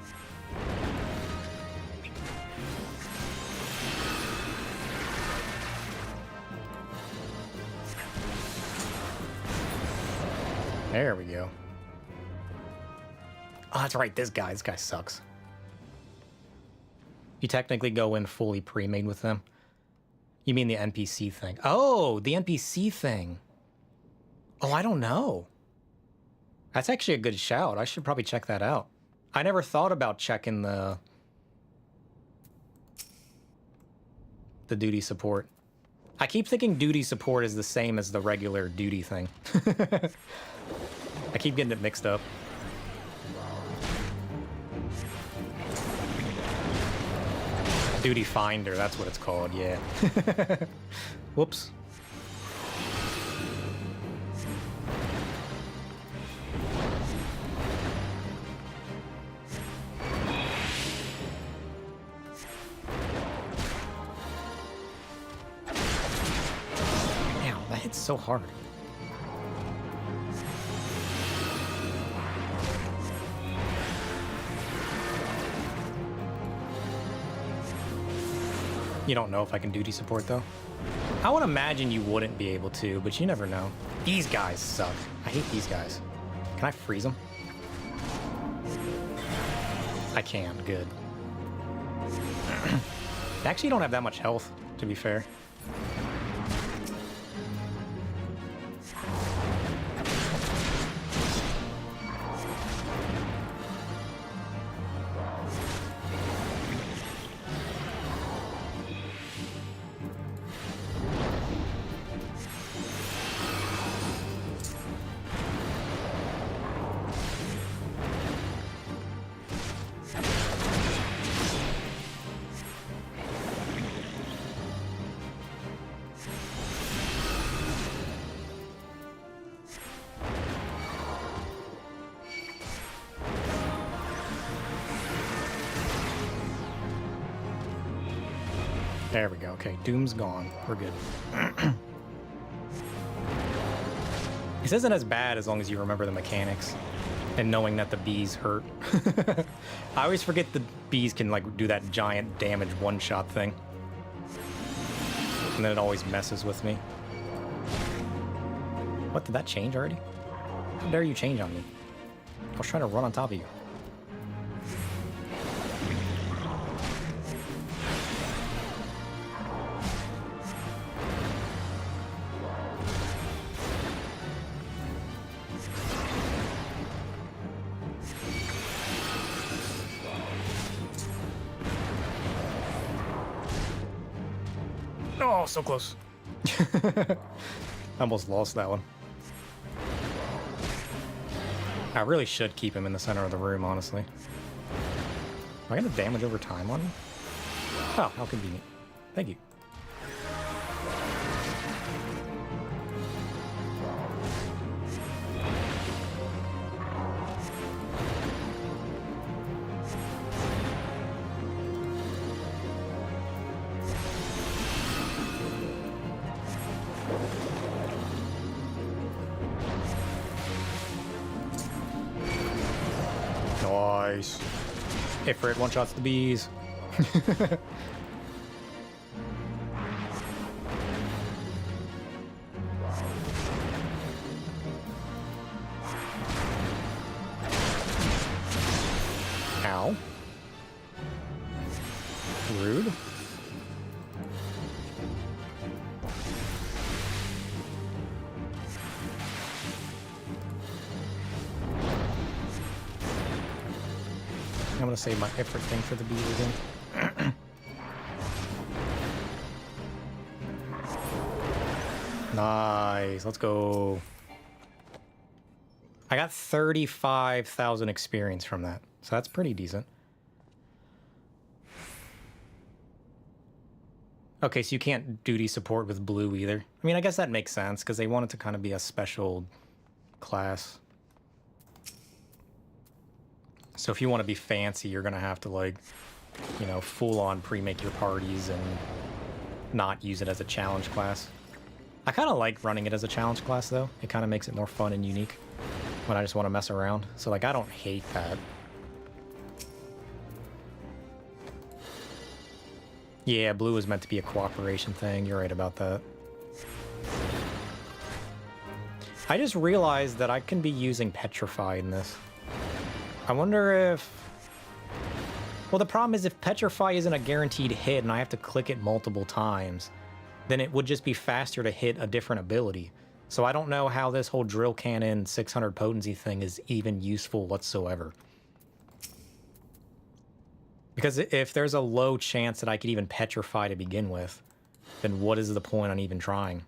Speaker 1: There we go. Oh, that's right, this guy sucks. You technically go in fully pre-made with them. You mean the NPC thing? Oh, the NPC thing. Oh, I don't know. That's actually a good shout. I should probably check that out. I never thought about checking the duty support. I keep thinking duty support is the same as the regular duty thing. I keep getting it mixed up. Duty Finder, that's what it's called, yeah. Whoops. Ow, that hits so hard. You don't know if I can duty support, though? I would imagine you wouldn't be able to, but you never know. These guys suck. I hate these guys. Can I freeze them? I can. Good. They actually don't have that much health, to be fair. There we go. Okay, Doom's gone. We're good. This isn't as bad as long as you remember the mechanics and knowing that the bees hurt. I always forget the bees can like do that giant damage one-shot thing. And then it always messes with me. What, did that change already? How dare you change on me? I was trying to run on top of you. Oh, so close. I almost lost that one. I really should keep him in the center of the room, honestly. Am I gonna damage over time on him? Oh, how convenient. Thank you. Nice. Ifrit one-shots the bees. Ow. Rude. I'm gonna save my effort thing for the bees again. Nice, let's go. I got 35,000 experience from that, so that's pretty decent. Okay, so you can't duty support with blue either. I mean, I guess that makes sense, because they want it to kind of be a special class. So if you want to be fancy, you're going to have to, like, you know, full-on pre-make your parties and not use it as a challenge class. I kind of like running it as a challenge class, though. It kind of makes it more fun and unique when I just want to mess around. So, like, I don't hate that. Yeah, blue is meant to be a cooperation thing. You're right about that. I just realized that I can be using Petrify in this. I wonder if... Well, the problem is if Petrify isn't a guaranteed hit and I have to click it multiple times, then it would just be faster to hit a different ability. So I don't know how this whole drill cannon 600 potency thing is even useful whatsoever. Because if there's a low chance that I could even Petrify to begin with, then what is the point on even trying?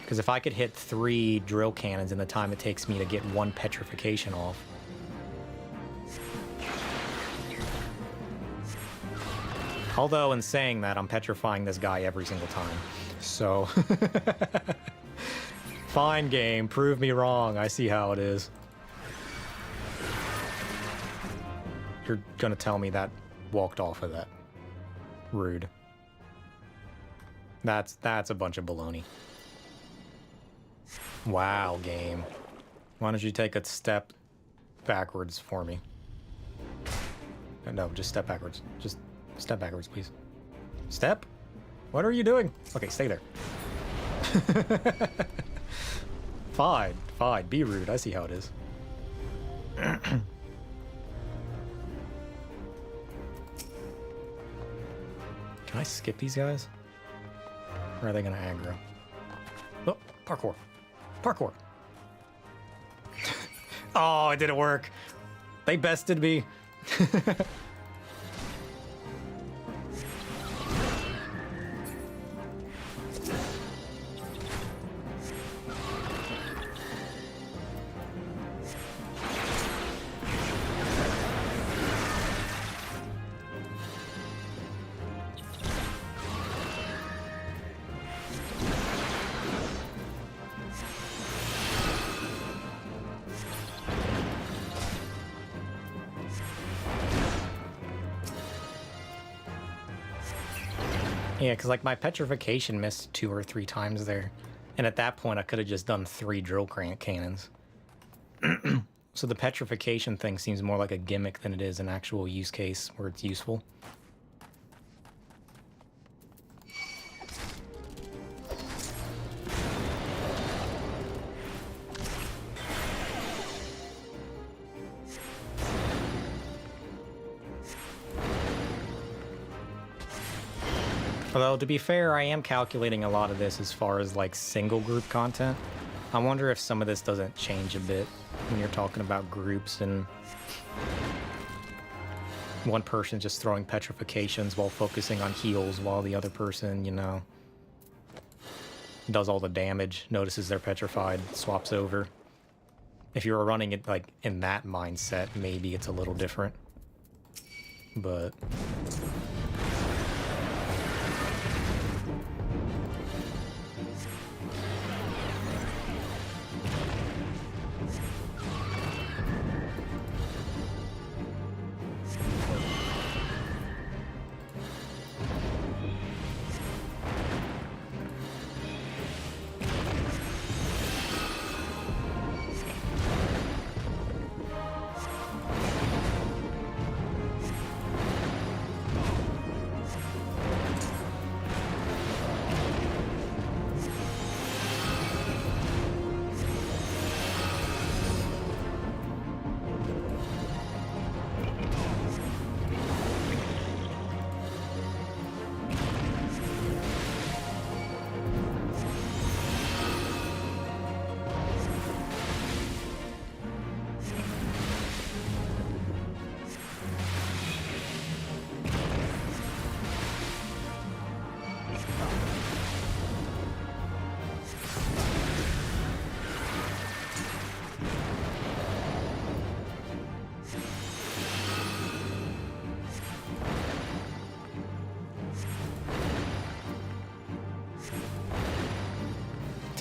Speaker 1: Because if I could hit 3 drill cannons in the time it takes me to get 1 petrification off. Although, in saying that, I'm petrifying this guy every single time. So... Fine, game. Prove me wrong. I see how it is. You're gonna tell me that walked off of that. Rude. That's a bunch of baloney. Wow, game. Why don't you take a step backwards for me? No, just step backwards. Just step backwards, please. Step? What are you doing? Okay, stay there. Fine, fine. Be rude. I see how it is. Can I skip these guys? Or are they gonna aggro? Oh, parkour. Parkour. Oh, it didn't work. They bested me. Yeah, because like my petrification missed 2 or 3 times there. And at that point, I could have just done 3 drill cannons. So the petrification thing seems more like a gimmick than it is an actual use case where it's useful. Although, to be fair, I am calculating a lot of this as far as, like, single group content. I wonder if some of this doesn't change a bit when you're talking about groups and one person just throwing petrifications while focusing on heals while the other person, you know, does all the damage, notices they're petrified, swaps over. If you were running it, like, in that mindset, maybe it's a little different. But...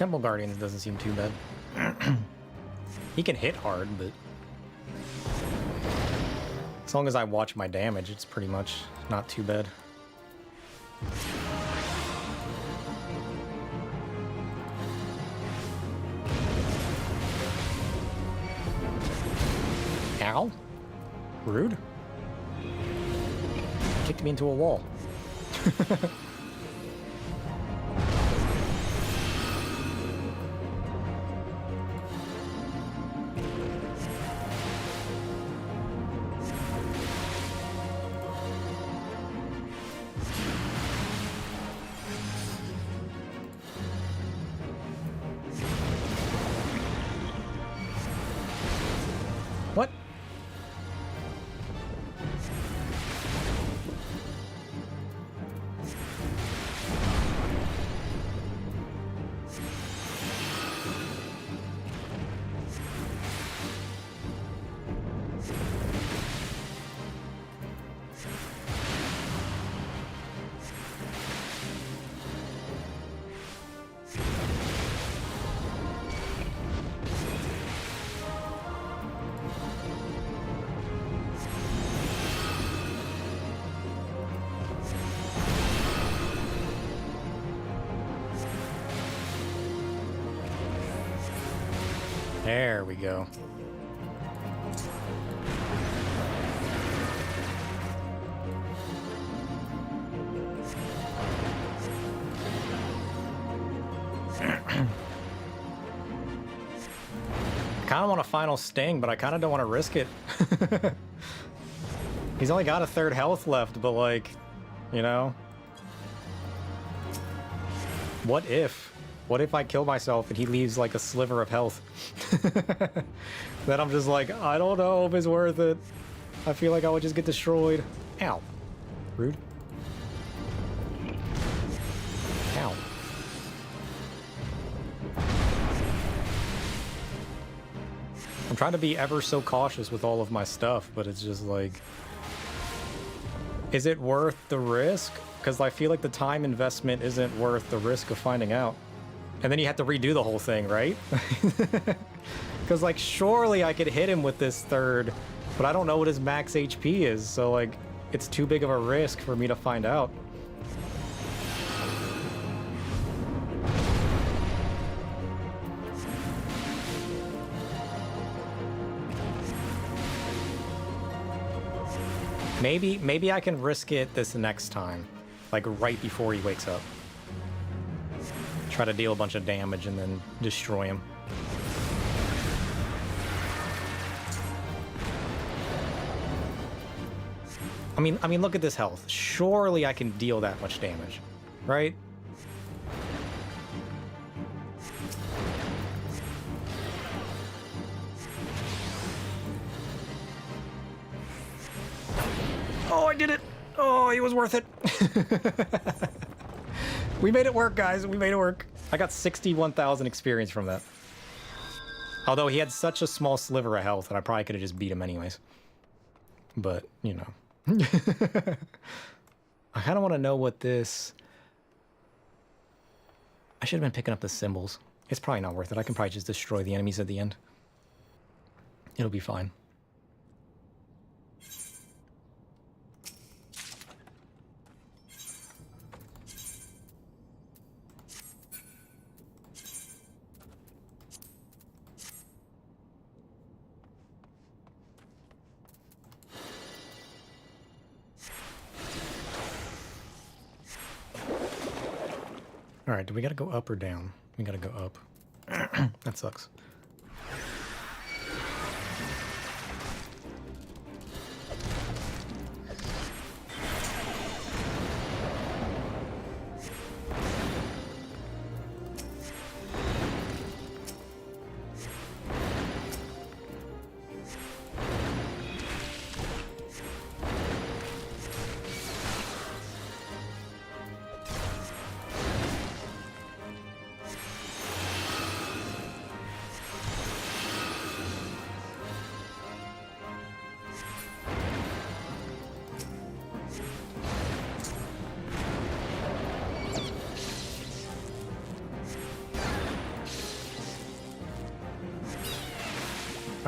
Speaker 1: Temple Guardians doesn't seem too bad. He can hit hard, but as long as I watch my damage, it's pretty much not too bad. Ow. Rude. Kicked me into a wall. What? There we go. I kind of want a final sting, but I kind of don't want to risk it. He's only got a third health left, but like, you know, what if? What if I kill myself and he leaves like a sliver of health? Then I'm just like, I don't know if it's worth it. I feel like I would just get destroyed. Ow. Rude. Ow. I'm trying to be ever so cautious with all of my stuff, but it's just like, is it worth the risk? Because I feel like the time investment isn't worth the risk of finding out. And then you have to redo the whole thing, right? Because, like, surely I could hit him with this third, but I don't know what his max HP is, so, like, it's too big of a risk for me to find out. Maybe I can risk it this next time, like, right before he wakes up. Try to deal a bunch of damage and then destroy him. I mean, look at this health. Surely I can deal that much damage, right? Oh, I did it! Oh, it was worth it. We made it work, guys. We made it work. I got 61,000 experience from that. Although he had such a small sliver of health that I probably could have just beat him anyways. But, you know. I kind of want to know what this... I should have been picking up the symbols. It's probably not worth it. I can probably just destroy the enemies at the end. It'll be fine. All right, do we gotta go up or down? We gotta go up. That sucks.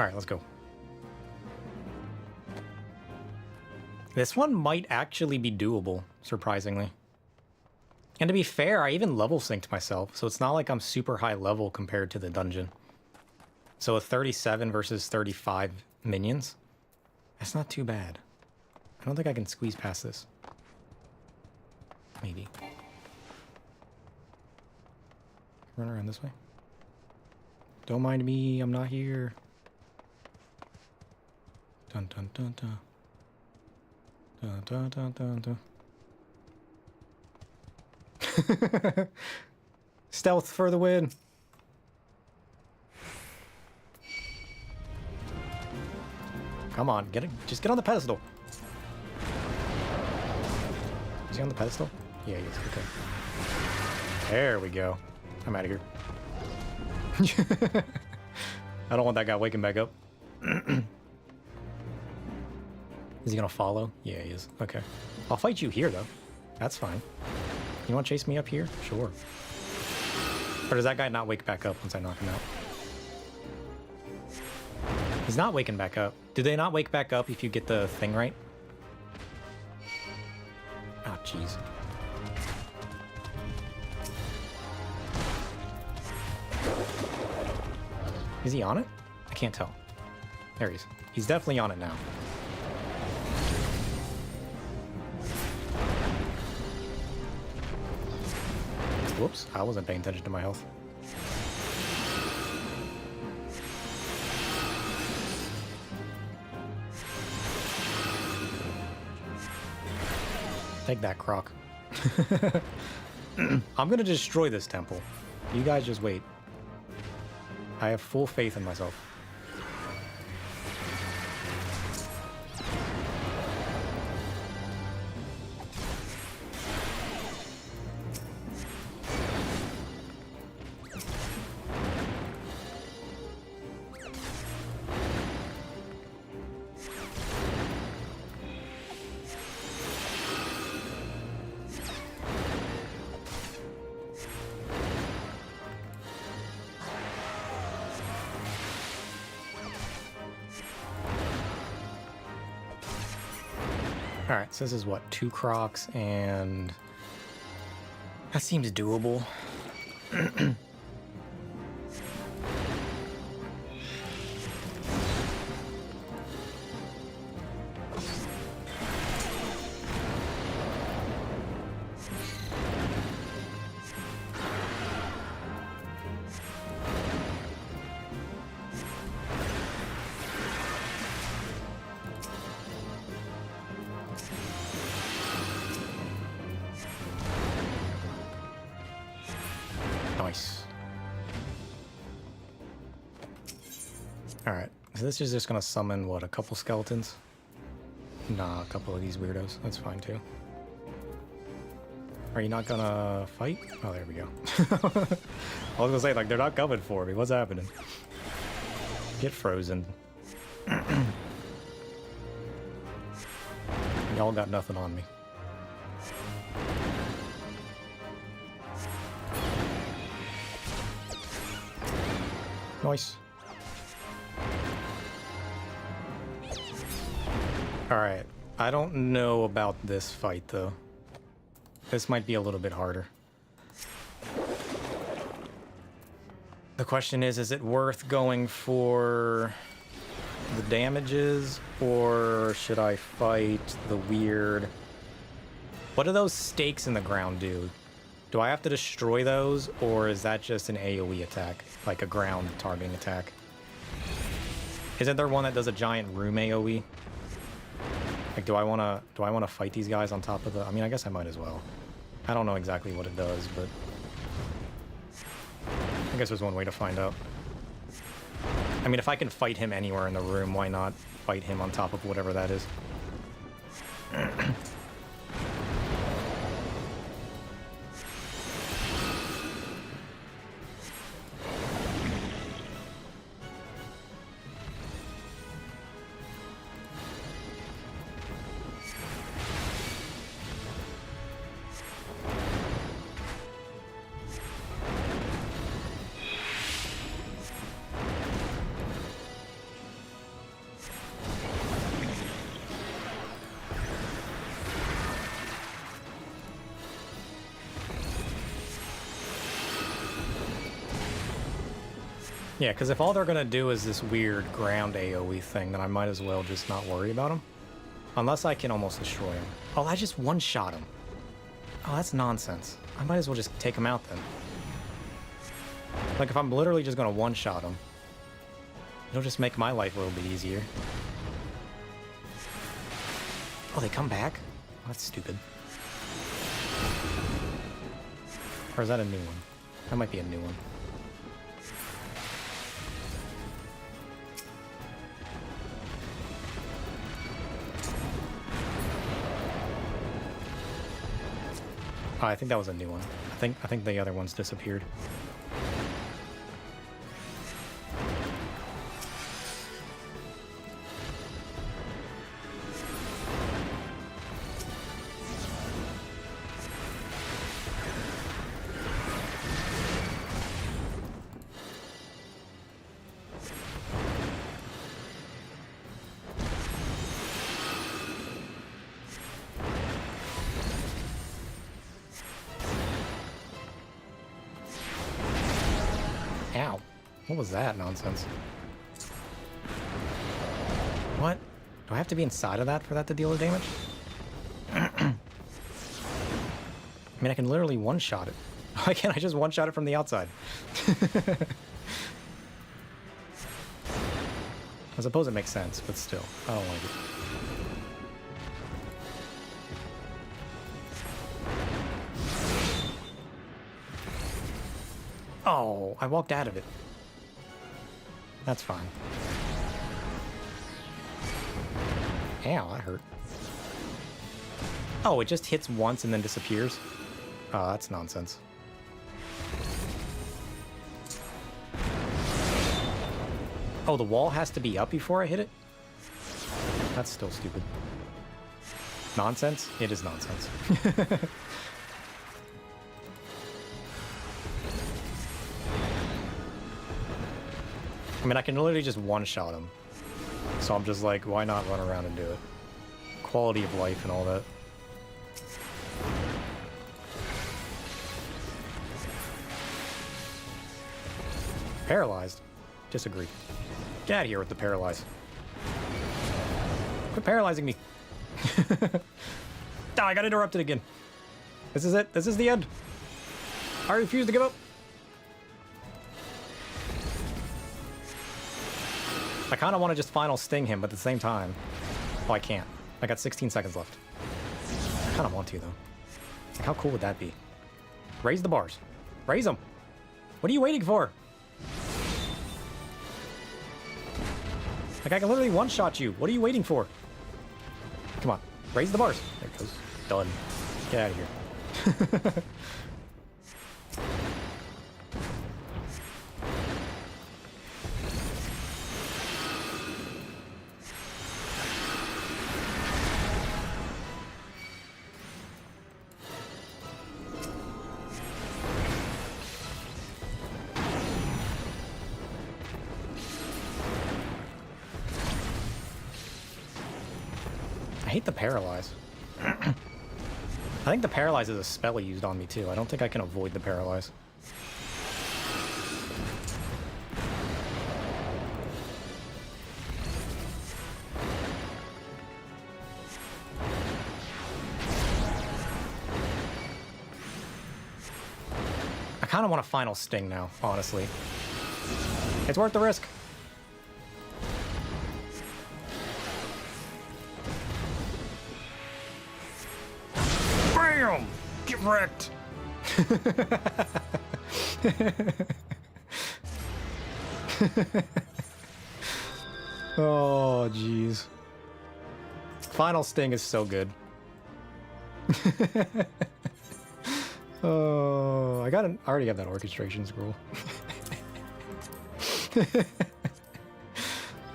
Speaker 1: Alright, let's go. This one might actually be doable, surprisingly. And to be fair, I even level synced myself, so it's not like I'm super high level compared to the dungeon. So a 37 versus 35 minions, that's not too bad. I don't think I can squeeze past this. Maybe. Run around this way. Don't mind me, I'm not here. Dun dun dun dun. Dun dun dun dun dun. Stealth for the win. Come on, get it. Just get on the pedestal. Is he on the pedestal? Yeah, he is. Okay. There we go. I'm out of here. I don't want that guy waking back up. Is he gonna follow? Yeah, he is. Okay. I'll fight you here, though. That's fine. You want to chase me up here? Sure. Or does that guy not wake back up once I knock him out? He's not waking back up. Do they not wake back up if you get the thing right? Oh, jeez. Is he on it? I can't tell. There he is. He's definitely on it now. Whoops, I wasn't paying attention to my health. Take that, Croc. I'm gonna destroy this temple. You guys just wait. I have full faith in myself. Alright, so this is what, 2 Crocs, and that seems doable. Nice. Alright, so this is just gonna summon, what, a couple skeletons? Nah, a couple of these weirdos. That's fine, too. Are you not gonna fight? Oh, there we go. I was gonna say, like, they're not coming for me. What's happening? Get frozen. Y'all got nothing on me. Nice. Alright, I don't know about this fight, though. This might be a little bit harder. The question is it worth going for the damages, or should I fight the weird... What do those stakes in the ground do? Do I have to destroy those, or is that just an AoE attack? Like a ground targeting attack? Isn't there one that does a giant room AoE? Like, do I wanna fight these guys on top of the... I mean, I guess I might as well. I don't know exactly what it does, but... I guess there's one way to find out. I mean, if I can fight him anywhere in the room, why not fight him on top of whatever that is? Yeah, because if all they're gonna do is this weird ground AoE thing, then I might as well just not worry about them. Unless I can almost destroy them. Oh, I just one-shot him. Oh, that's nonsense. I might as well just take him out then. Like, if I'm literally just gonna one-shot him, it'll just make my life a little bit easier. Oh, they come back? Oh, that's stupid. Or is that a new one? That might be a new one. Oh, I think that was a new one. I think the other ones disappeared. Ow. What was that nonsense? What? Do I have to be inside of that for that to deal with damage? I mean, I can literally one-shot it. Why can't I just one-shot it from the outside? I suppose it makes sense, but still, I don't like it. Oh, I walked out of it. That's fine. Ow, that hurt. Oh, it just hits once and then disappears? Oh, that's nonsense. Oh, the wall has to be up before I hit it? That's still stupid. Nonsense? It is nonsense. I mean, I can literally just one-shot him. So I'm just like, why not run around and do it? Quality of life and all that. Paralyzed. Disagree. Get out of here with the paralyze. Quit paralyzing me. Oh, I got interrupted again. This is it. This is the end. I refuse to give up. I kind of want to just final sting him, but at the same time... Oh, I can't. I got 16 seconds left. I kind of want to, though. Like, how cool would that be? Raise the bars. Raise them. What are you waiting for? Like, I can literally one-shot you. What are you waiting for? Come on. Raise the bars. There it goes. Done. Get out of here. I hate the paralyze. I think the paralyze is a spell he used on me too. I don't think I can avoid the paralyze. I kind of want a final sting now, honestly. It's worth the risk. Get wrecked! Oh, jeez. Final sting is so good. Oh, I already got that orchestration scroll.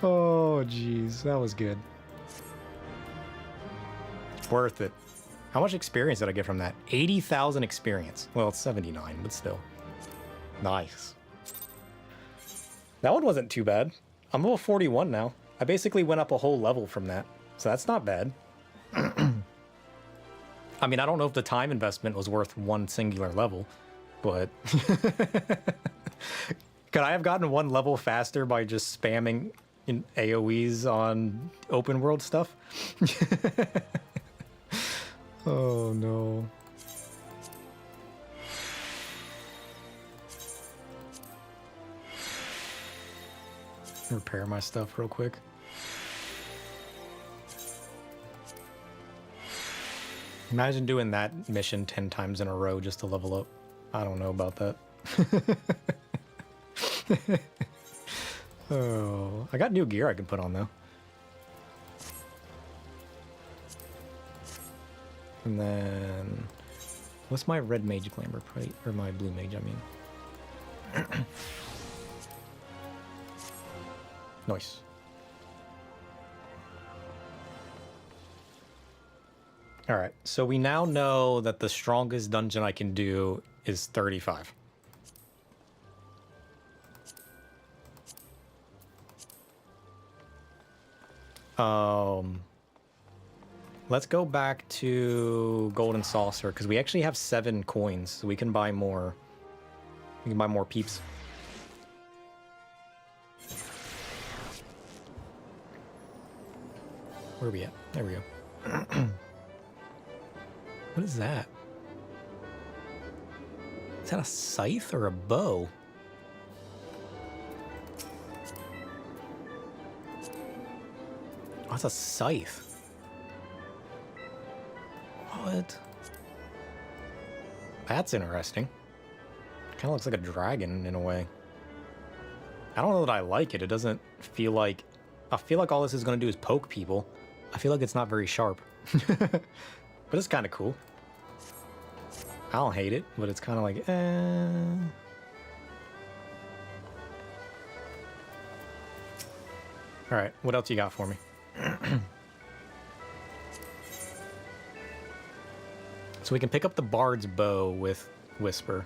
Speaker 1: Oh, jeez, that was good. Worth it. How much experience did I get from that? 80,000 experience. Well, it's 79, but still. Nice. That one wasn't too bad. I'm level 41 now. I basically went up a whole level from that, so that's not bad. I mean, I don't know if the time investment was worth one singular level, but... Could I have gotten one level faster by just spamming in AoEs on open world stuff? Oh no. Repair my stuff real quick. Imagine doing that mission 10 times in a row just to level up. I don't know about that. Oh, I got new gear I can put on though. And then, what's my red mage glamour price, or my blue mage, I mean. Nice. All right, so we now know that the strongest dungeon I can do is 35. Let's go back to Golden Saucer, because we actually have 7 coins, so we can buy more. We can buy more peeps. Where are we at? There we go. What is that? Is that a scythe or a bow? Oh, that's a scythe. What? That's interesting. Kind of looks like a dragon in a way. I don't know that I like it. It doesn't feel like... I feel like all this is going to do is poke people. I feel like it's not very sharp. But it's kind of cool. I don't hate it, but it's kind of like, Alright, what else you got for me? So we can pick up the Bard's Bow with Whisper.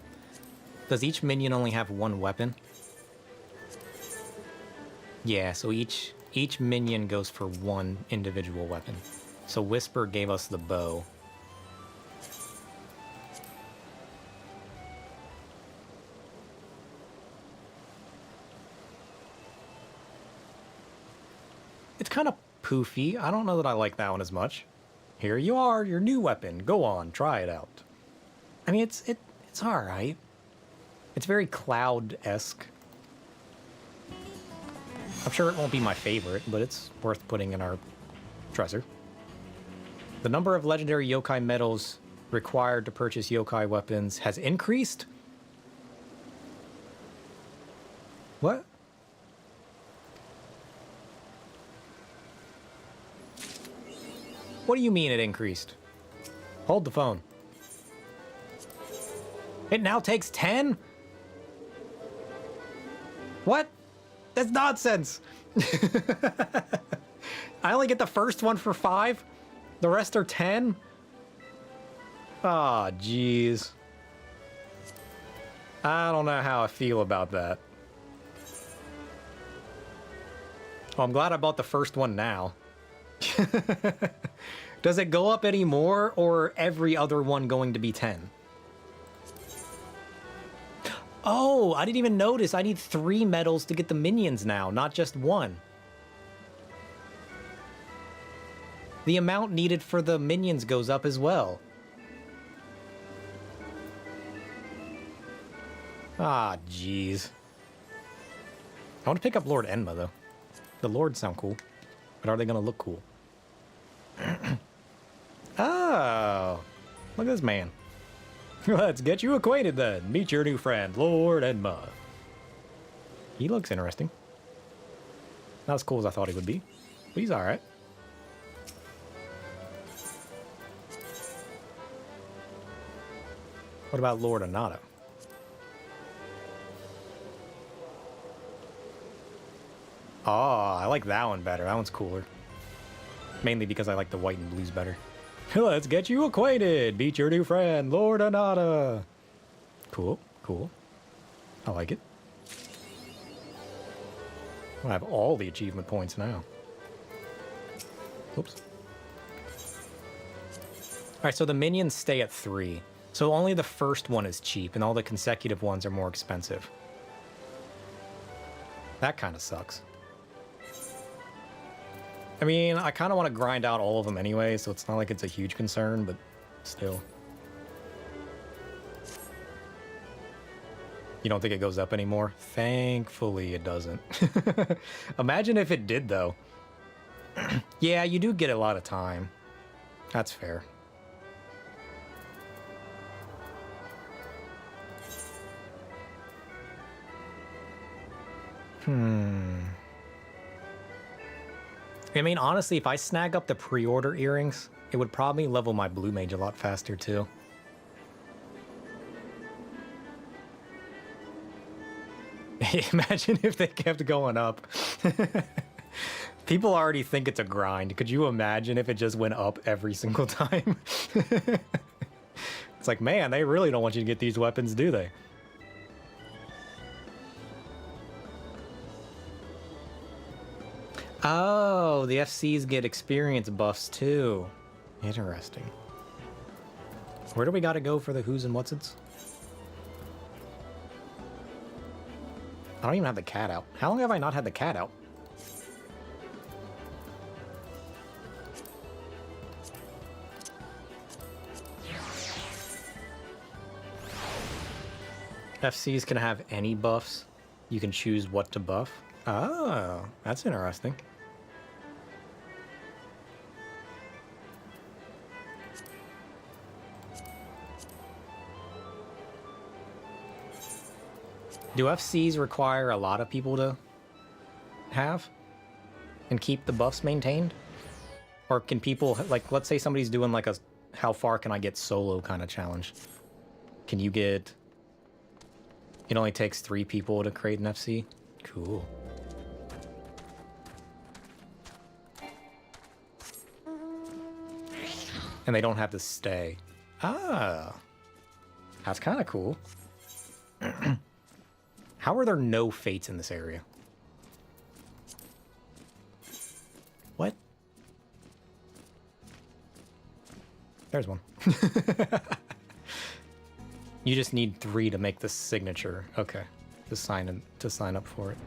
Speaker 1: Does each minion only have 1 weapon? Yeah, so each minion goes for 1 individual weapon. So Whisper gave us the bow. It's kind of poofy. I don't know that I like that one as much. Here you are, your new weapon. Go on, try it out. I mean, it's all right. It's very Cloud-esque. I'm sure it won't be my favorite, but it's worth putting in our dresser. The number of legendary yokai medals required to purchase yokai weapons has increased? What? What do you mean it increased? Hold the phone. It now takes 10? What? That's nonsense. I only get the first one for 5? The rest are 10? Ah, jeez. I don't know how I feel about that. Oh, I'm glad I bought the first one now. Does it go up any more, or every other one going to be 10? Oh, I didn't even notice. I need 3 medals to get the minions now, not just 1. The amount needed for the minions goes up as well. Ah, jeez. I want to pick up Lord Enma, though. The lords sound cool, but are they going to look cool? Oh, look at this man. Let's get you acquainted then. Meet your new friend, Lord Enma. He looks interesting. Not as cool as I thought he would be, but he's all right. What about Lord Anata? Oh, I like that one better. That one's cooler. Mainly because I like the white and blues better. Let's get you acquainted. Meet your new friend, Lord Anata. Cool, cool. I like it. I have all the achievement points now. Oops. All right, so the minions stay at 3. So only the first one is cheap, and all the consecutive ones are more expensive. That kind of sucks. I mean, I kind of want to grind out all of them anyway, so it's not like it's a huge concern, but still. You don't think it goes up anymore? Thankfully, it doesn't. Imagine if it did, though. Yeah, you do get a lot of time. That's fair. I mean, honestly, if I snag up the pre-order earrings, it would probably level my blue mage a lot faster, too. Imagine if they kept going up. People already think it's a grind. Could you imagine if it just went up every single time? It's like, man, they really don't want you to get these weapons, do they? Oh, the FCs get experience buffs too. Interesting. Where do we gotta go for the who's and what's-its? I don't even have the cat out. How long have I not had the cat out? FCs can have any buffs. You can choose what to buff. Oh, that's interesting. Do FCs require a lot of people to have and keep the buffs maintained? Or can people, like, let's say somebody's doing like a how far can I get solo kind of challenge. Can you get... It only takes 3 people to create an FC? Cool. And they don't have to stay. Ah. That's kind of cool. How are there no fates in this area? What? There's one. You just need 3 to make the signature. Okay. To sign up for it.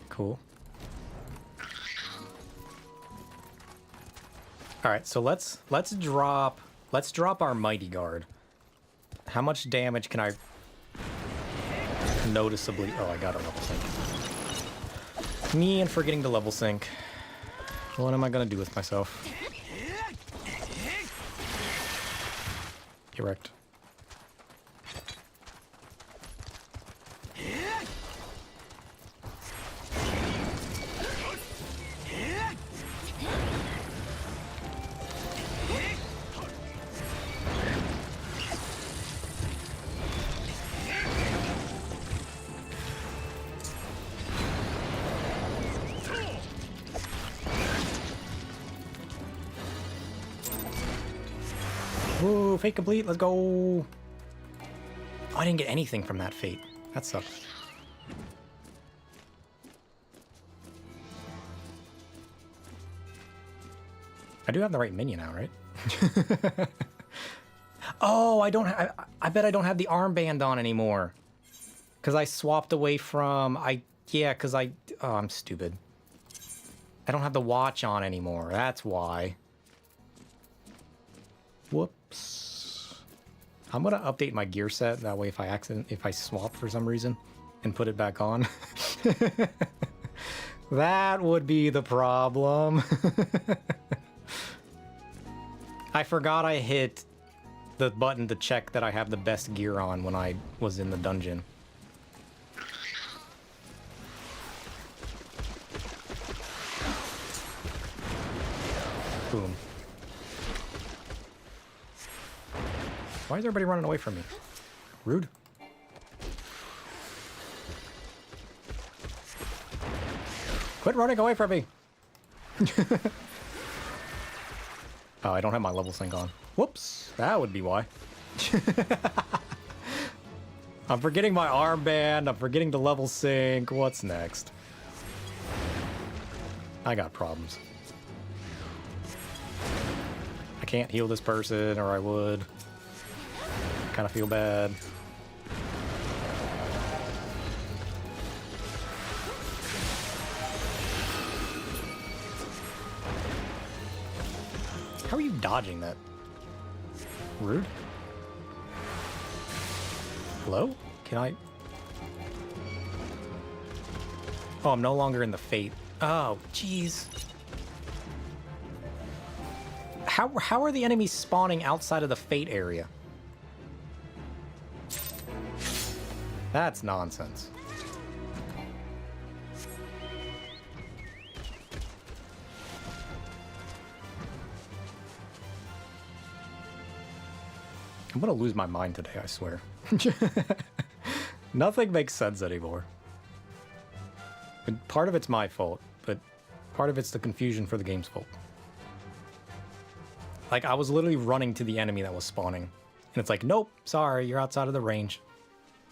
Speaker 1: Cool. All right, so let's drop our Mighty Guard. How much damage can I noticeably... Oh, I got a level sync. Me and forgetting to level sync. What am I gonna do with myself? Erect. Ooh, fate complete, let's go. Oh, I didn't get anything from that fate. That sucks. I do have the right minion now, right? Oh, I don't have... I bet I don't have the armband on anymore. Because I swapped away from... Yeah, because I... Oh, I'm stupid. I don't have the watch on anymore. That's why. Whoops. I'm gonna update my gear set. That way if I swap for some reason and put it back on. That would be the problem. I forgot I hit the button to check that I have the best gear on when I was in the dungeon. Boom. Why is everybody running away from me? Rude. Quit running away from me! Oh, I don't have my level sync on. Whoops, that would be why. I'm forgetting my armband, I'm forgetting the level sync. What's next? I got problems. I can't heal this person, or I would. Kind of feel bad. you dodging that? Rude. Hello? Can I... Oh, I'm no longer in the Fate. Oh, jeez. How are the enemies spawning outside of the Fate area? That's nonsense. I'm gonna lose my mind today, I swear. Nothing makes sense anymore. And part of it's my fault, but part of it's the confusion for the game's fault. Like, I was literally running to the enemy that was spawning. And it's like, nope, sorry, you're outside of the range.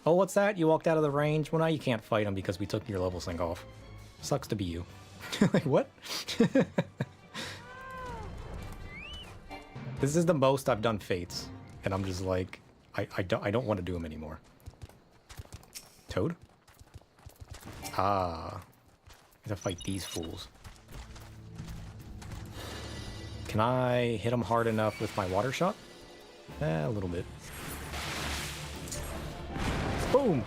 Speaker 1: Oh, what's that? You walked out of the range? Well, now you can't fight him because we took your level sync off. Sucks to be you. Like, what? This is the most I've done Fates. And I'm just like, I don't want to do them anymore. Toad? Ah. I have to fight these fools. Can I hit them hard enough with my water shot? A little bit. Boom!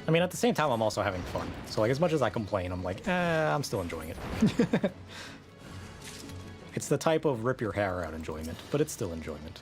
Speaker 1: I mean, at the same time, I'm also having fun. So, like, as much as I complain, I'm like, I'm still enjoying it. It's the type of rip your hair out enjoyment, but it's still enjoyment.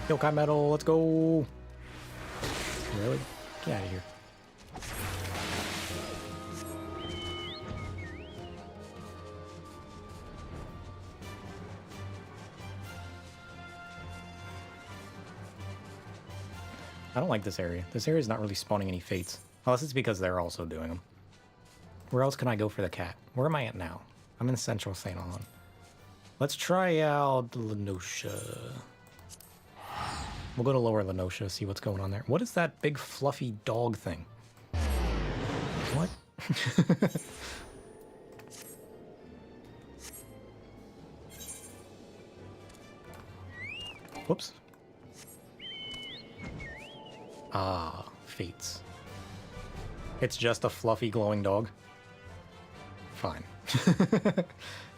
Speaker 1: Yokai Metal, let's go! Really? Get out of here. I don't like this area. This area is not really spawning any fates. Unless it's because they're also doing them. Where else can I go for the cat? Where am I at now? I'm in Central St. Alon. Let's try out Lenosha. We'll go to Lower Lenosha, see what's going on there. What is that big fluffy dog thing? What? Whoops. Ah, fates. It's just a fluffy glowing dog. Fine. I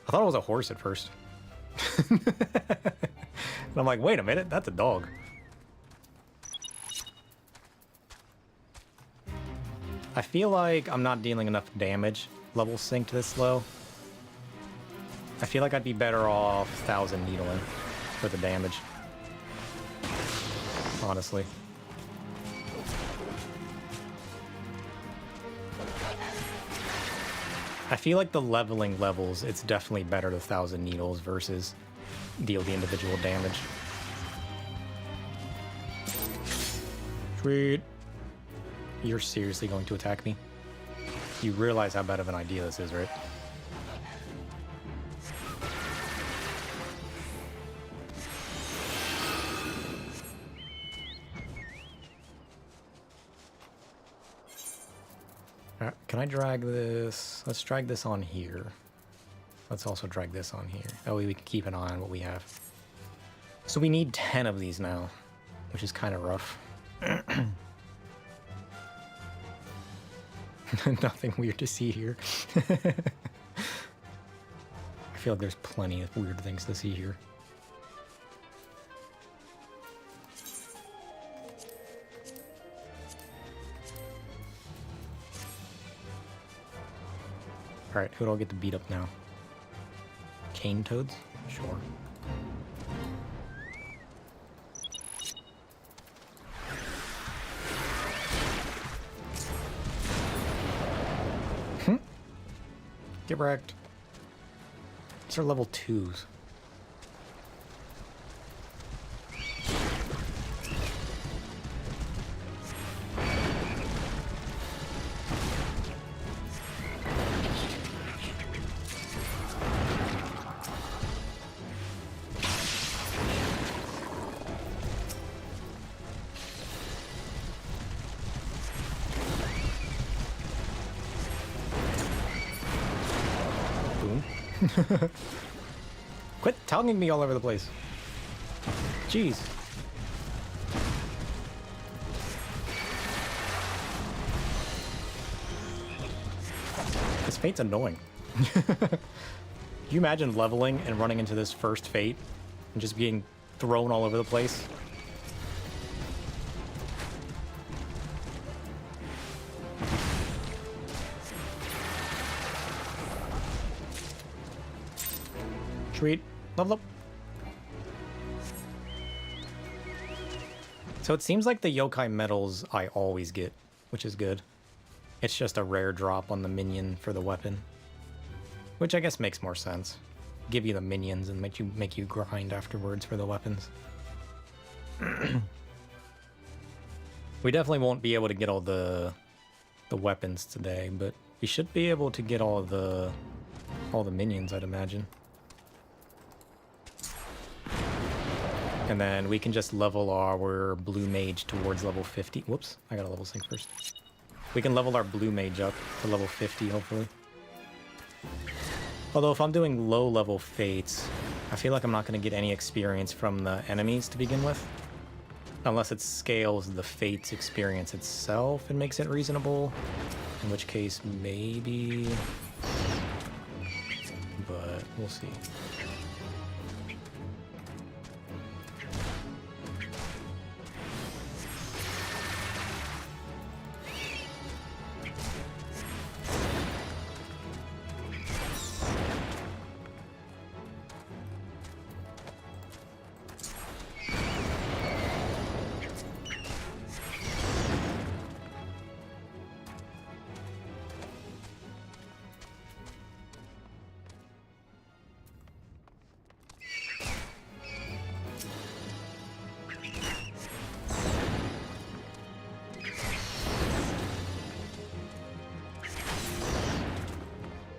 Speaker 1: thought it was a horse at first. And I'm like, wait a minute, that's a dog. I feel like I'm not dealing enough damage. Level synced this low. I feel like I'd be better off 1,000 needling for the damage. Honestly. I feel like the leveling levels, it's definitely better to 1,000 needles versus deal the individual damage. Sweet. You're seriously going to attack me? You realize how bad of an idea this is, right? Alright, can I drag this? Let's drag this on here. Let's also drag this on here. That way we can keep an eye on what we have. So we need 10 of these now, which is kind of rough. Nothing weird to see here. I feel like there's plenty of weird things to see here. Alright, who do I get to beat up now? Cane toads? Sure. Get wrecked. These are level 2s. Quit tonguing me all over the place. Jeez. This Fate's annoying. Can you imagine leveling and running into this first Fate and just being thrown all over the place? Sweet. Level up. So it seems like the yokai medals I always get, which is good. It's just a rare drop on the minion for the weapon, which I guess makes more sense. Give you the minions and make you grind afterwards for the weapons. We definitely won't be able to get all the weapons today, but we should be able to get all the minions, I'd imagine. And then we can just level our blue mage towards level 50. Whoops, I gotta level sync first. We can level our blue mage up to level 50, hopefully. Although if I'm doing low level fates, I feel like I'm not going to get any experience from the enemies to begin with. Unless it scales the fates experience itself and makes it reasonable. In which case, maybe... But we'll see.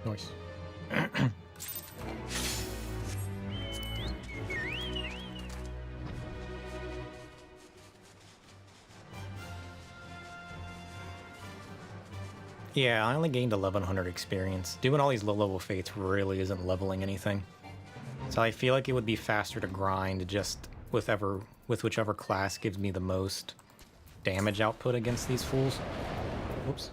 Speaker 1: Nice. Yeah, I only gained 1100 experience. Doing all these low-level fates really isn't leveling anything. So I feel like it would be faster to grind just with whichever class gives me the most damage output against these fools. Whoops.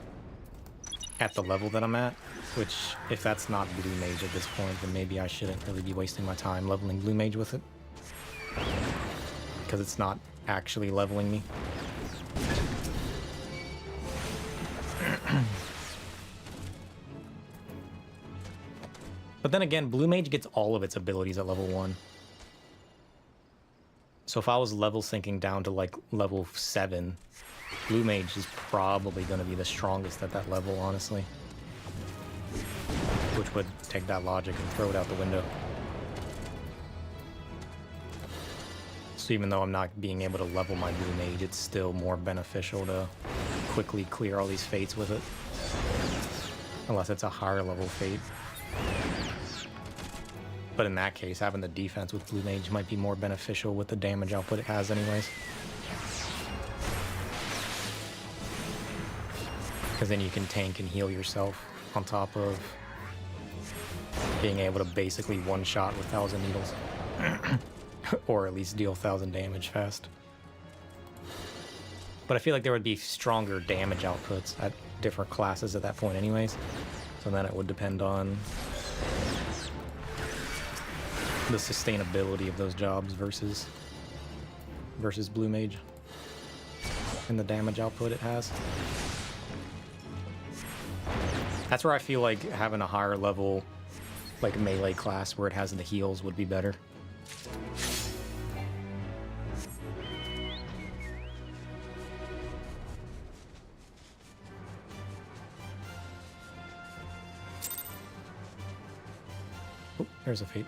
Speaker 1: At the level that I'm at, which, if that's not Blue Mage at this point, then maybe I shouldn't really be wasting my time leveling Blue Mage with it. Because it's not actually leveling me. But then again, Blue Mage gets all of its abilities at level 1. So if I was level syncing down to like level 7, Blue Mage is probably going to be the strongest at that level, honestly. Which would take that logic and throw it out the window. So even though I'm not being able to level my Blue Mage, it's still more beneficial to quickly clear all these fates with it. Unless it's a higher level fate. But in that case, having the defense with Blue Mage might be more beneficial with the damage output it has anyways. Because then you can tank and heal yourself on top of being able to basically one-shot with 1,000 needles. Or at least deal 1,000 damage fast. But I feel like there would be stronger damage outputs at different classes at that point anyways. So then it would depend on the sustainability of those jobs versus Blue Mage and the damage output it has. That's where I feel like having a higher level like melee class where it has the heals would be better. Oh, there's a fate.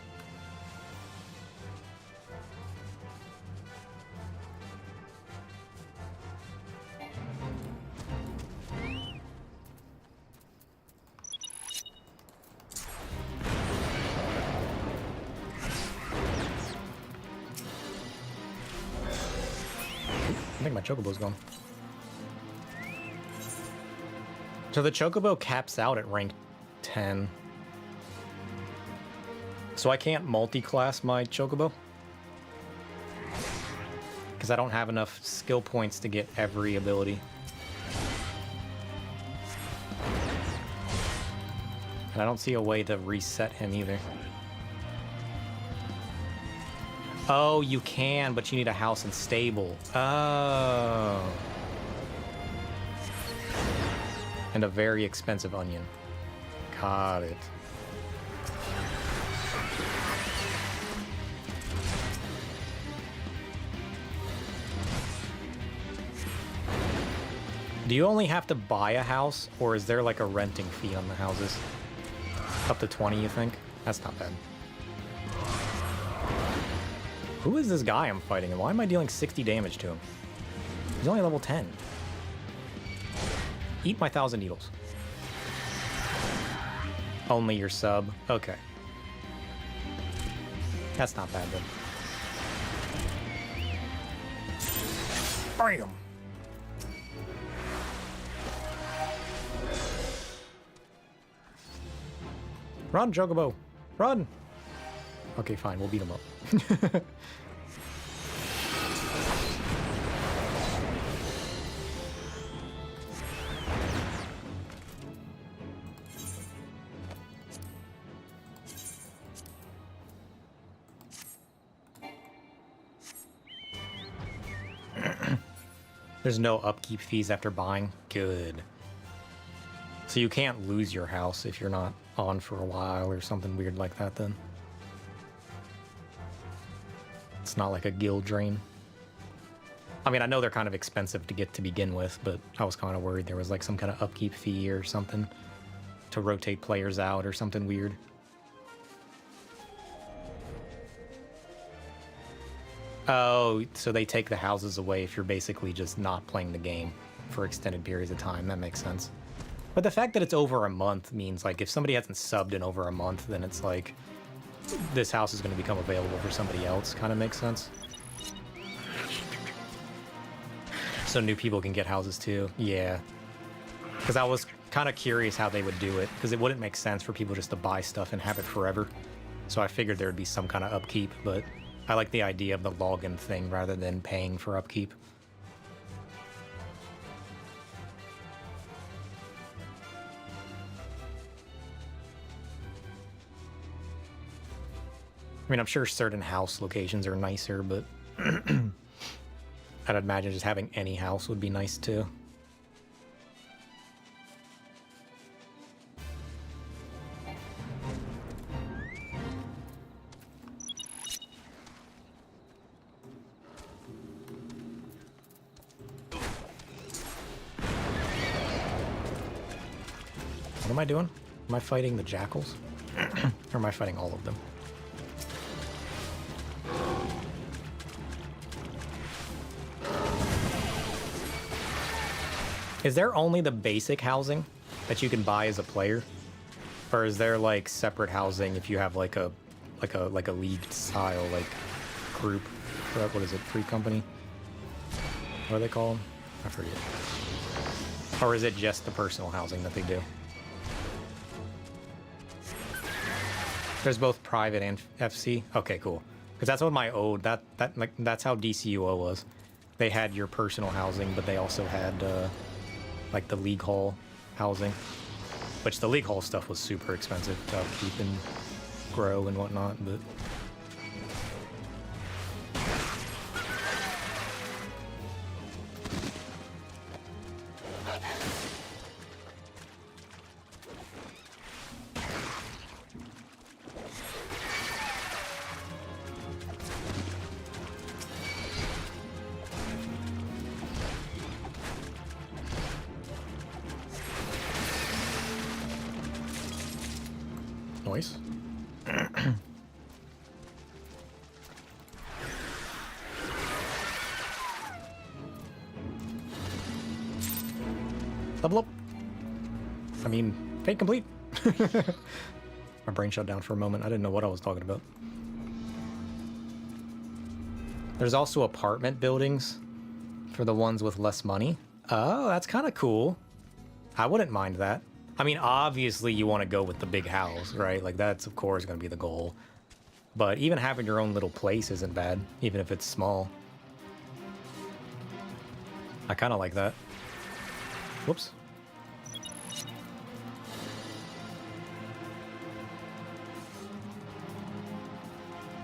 Speaker 1: I think my Chocobo's gone. So the Chocobo caps out at rank 10. So I can't multi-class my Chocobo. Because I don't have enough skill points to get every ability. And I don't see a way to reset him either. Oh, you can, but you need a house and stable. Oh. And a very expensive onion. Got it. Do you only have to buy a house, or is there like a renting fee on the houses? Up to 20, you think? That's not bad. Who is this guy I'm fighting, and why am I dealing 60 damage to him? He's only level 10. Eat my 1,000 needles. Only your sub. Okay. That's not bad, then. Bam! Run, Chocobo! Run! Okay, fine, we'll beat him up. There's no upkeep fees after buying? Good. So you can't lose your house if you're not on for a while or something weird like that then? It's not like a guild drain. I mean, I know they're kind of expensive to get to begin with, but I was kind of worried there was like some kind of upkeep fee or something to rotate players out or something weird. Oh, so they take the houses away if you're basically just not playing the game for extended periods of time. That makes sense. But the fact that it's over a month means, like, if somebody hasn't subbed in over a month, then it's like, this house is going to become available for somebody else. Kind of makes sense. So new people can get houses too. Yeah. Because I was kind of curious how they would do it, because it wouldn't make sense for people just to buy stuff and have it forever. So I figured there would be some kind of upkeep, but I like the idea of the login thing rather than paying for upkeep. I mean, I'm sure certain house locations are nicer, but I'd imagine just having any house would be nice too. What am I doing? Am I fighting the jackals? Or am I fighting all of them? Is there only the basic housing that you can buy as a player? Or is there like separate housing if you have like a league style like group? What is it? Free company? What do they call them? I forget. Or is it just the personal housing that they do? There's both private and FC. Okay, cool. Because that's what my old that's how DCUO was. They had your personal housing, but they also had like the League Hall housing, which the League Hall stuff was super expensive to upkeep and grow and whatnot. But noise. Level up. I mean, fate complete. My brain shut down for a moment. I didn't know what I was talking about. There's also apartment buildings for the ones with less money. Oh, that's kind of cool. I wouldn't mind that. I mean, obviously you want to go with the big house, right? Like that's of course going to be the goal. But even having your own little place isn't bad, even if it's small. I kind of like that. Whoops.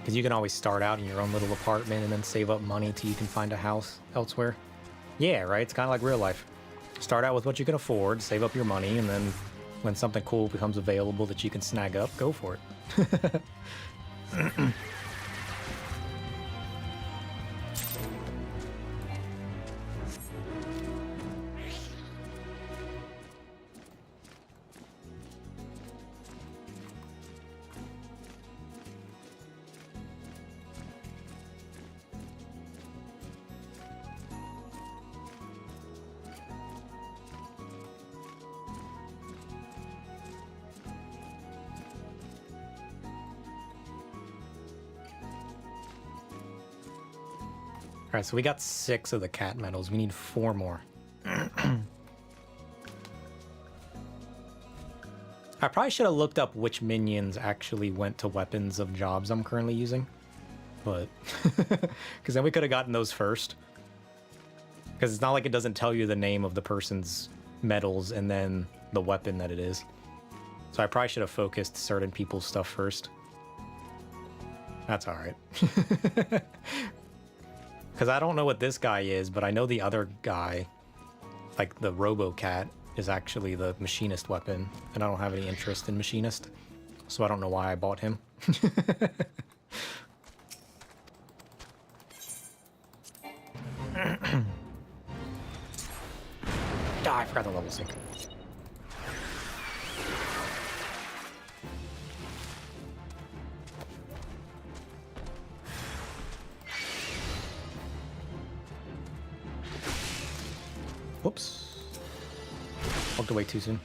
Speaker 1: Because you can always start out in your own little apartment and then save up money till you can find a house elsewhere. Yeah, right? It's kind of like real life. Start out with what you can afford, save up your money, and then when something cool becomes available that you can snag up, go for it. All right, so we got 6 of the cat medals. We need 4 more. I probably should have looked up which minions actually went to weapons of jobs I'm currently using. But, because then we could have gotten those first. Because it's not like it doesn't tell you the name of the person's medals and then the weapon that it is. So I probably should have focused certain people's stuff first. That's all right. Because I don't know what this guy is, but I know the other guy, like the Robo-Cat, is actually the machinist weapon, and I don't have any interest in machinist, so I don't know why I bought him. I forgot the level sync. Whoops. Walked away too soon.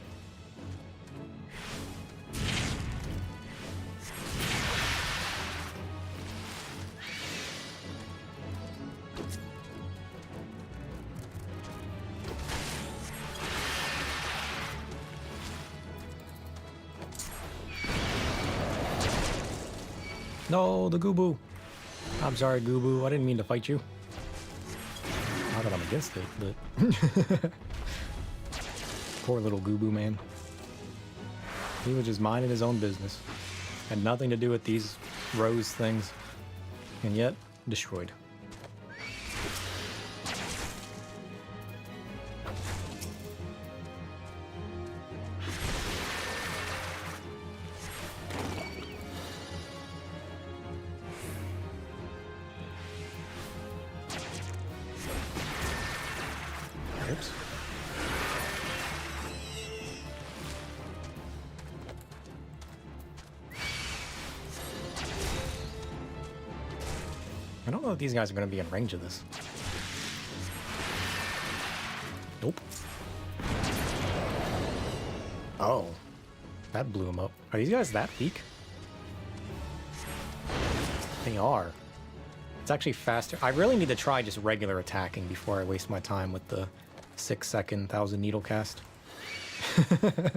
Speaker 1: No, the Goobboo. I'm sorry, Goobboo. I didn't mean to fight you. Not that I'm against it, but... Poor little Goobboo man. He was just minding his own business. Had nothing to do with these rose things. And yet, destroyed. Oops. I don't know if these guys are going to be in range of this. Nope. Oh. That blew him up. Are these guys that weak? They are. It's actually faster. I really need to try just regular attacking before I waste my time with the 6-second 1000 needle cast. Because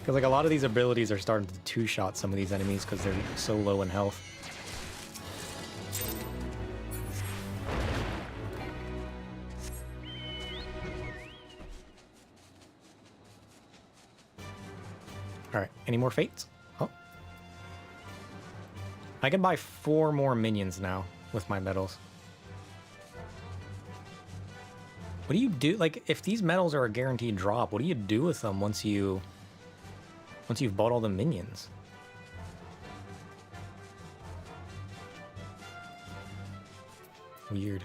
Speaker 1: like a lot of these abilities are starting to two-shot some of these enemies because they're so low in health. Alright, any more fates? Oh. I can buy 4 more minions now with my medals. What do you do? Like, if these medals are a guaranteed drop, what do you do with them once you've bought all the minions? Weird.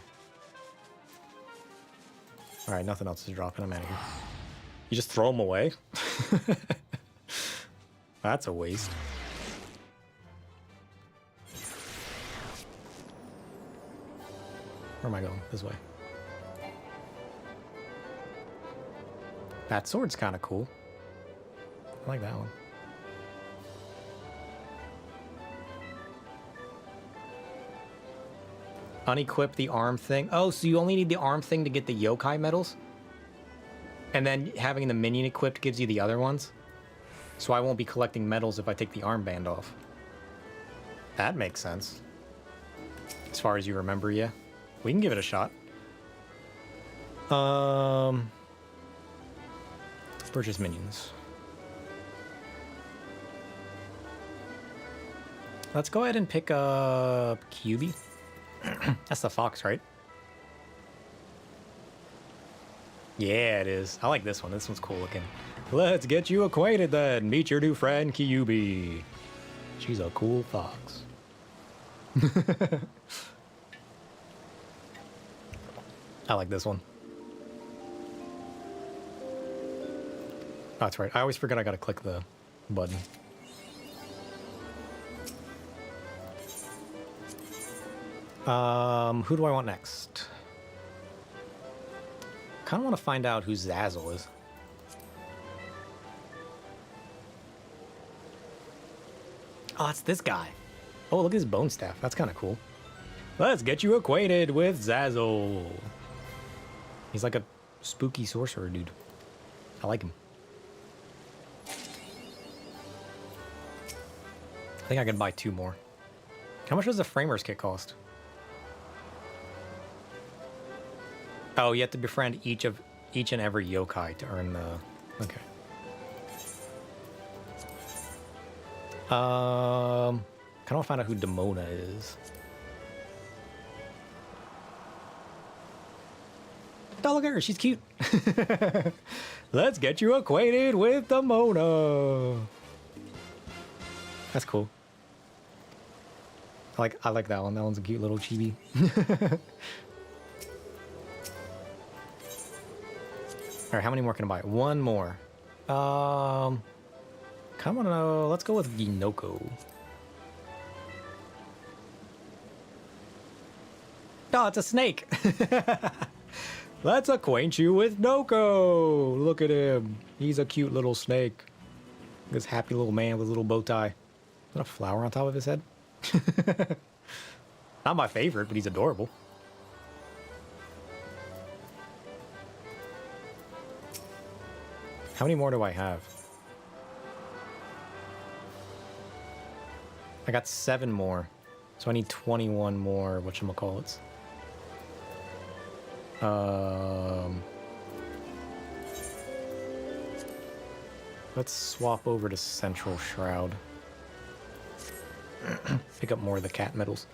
Speaker 1: Alright, nothing else is dropping. I'm out of here. You just throw them away? That's a waste. Where am I going? This way. That sword's kind of cool. I like that one. Unequip the arm thing. Oh, so you only need the arm thing to get the yokai medals? And then having the minion equipped gives you the other ones? So I won't be collecting medals if I take the armband off. That makes sense. As far as you remember, yeah. We can give it a shot. Purchase minions. Let's go ahead and pick up QB. That's the fox, right? Yeah, it is. I like this one. This one's cool looking. Let's get you acquainted then. Meet your new friend, QB. She's a cool fox. I like this one. Oh, that's right. I always forget I gotta click the button. Who do I want next? Kind of want to find out who Zazzle is. Oh, it's this guy. Oh, look at his bone staff. That's kind of cool. Let's get you acquainted with Zazzle. He's like a spooky sorcerer dude. I like him. I think I can buy 2 more. How much does the Framers kit cost? Oh, you have to befriend each and every yokai to earn the... Okay. Kind of want to find out who Demona is. Oh, look at her. She's cute. Let's get you acquainted with Demona. That's cool. I like that one. That one's a cute little chibi. All right, how many more can I buy? 1 more. Kind of want to know. Let's go with Ginoko. Oh, it's a snake. Let's acquaint you with Noko. Look at him. He's a cute little snake. This happy little man with a little bow tie. Is that a flower on top of his head? Not my favorite, but he's adorable. How many more do I have? I got 7 more. So I need 21 more whatchamacallits. Let's swap over to Central Shroud. Pick up more of the cat medals.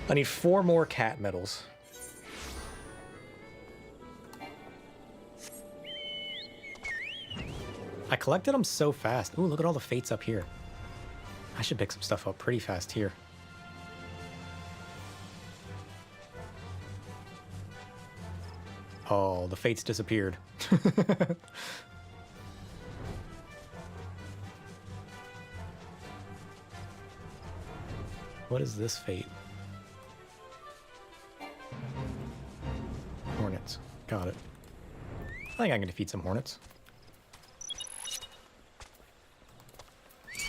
Speaker 1: I need 4 more cat medals. I collected them so fast. Ooh, look at all the fates up here. I should pick some stuff up pretty fast here. Oh, the fates disappeared. What is this fate? Hornets. Got it. I think I can defeat some hornets.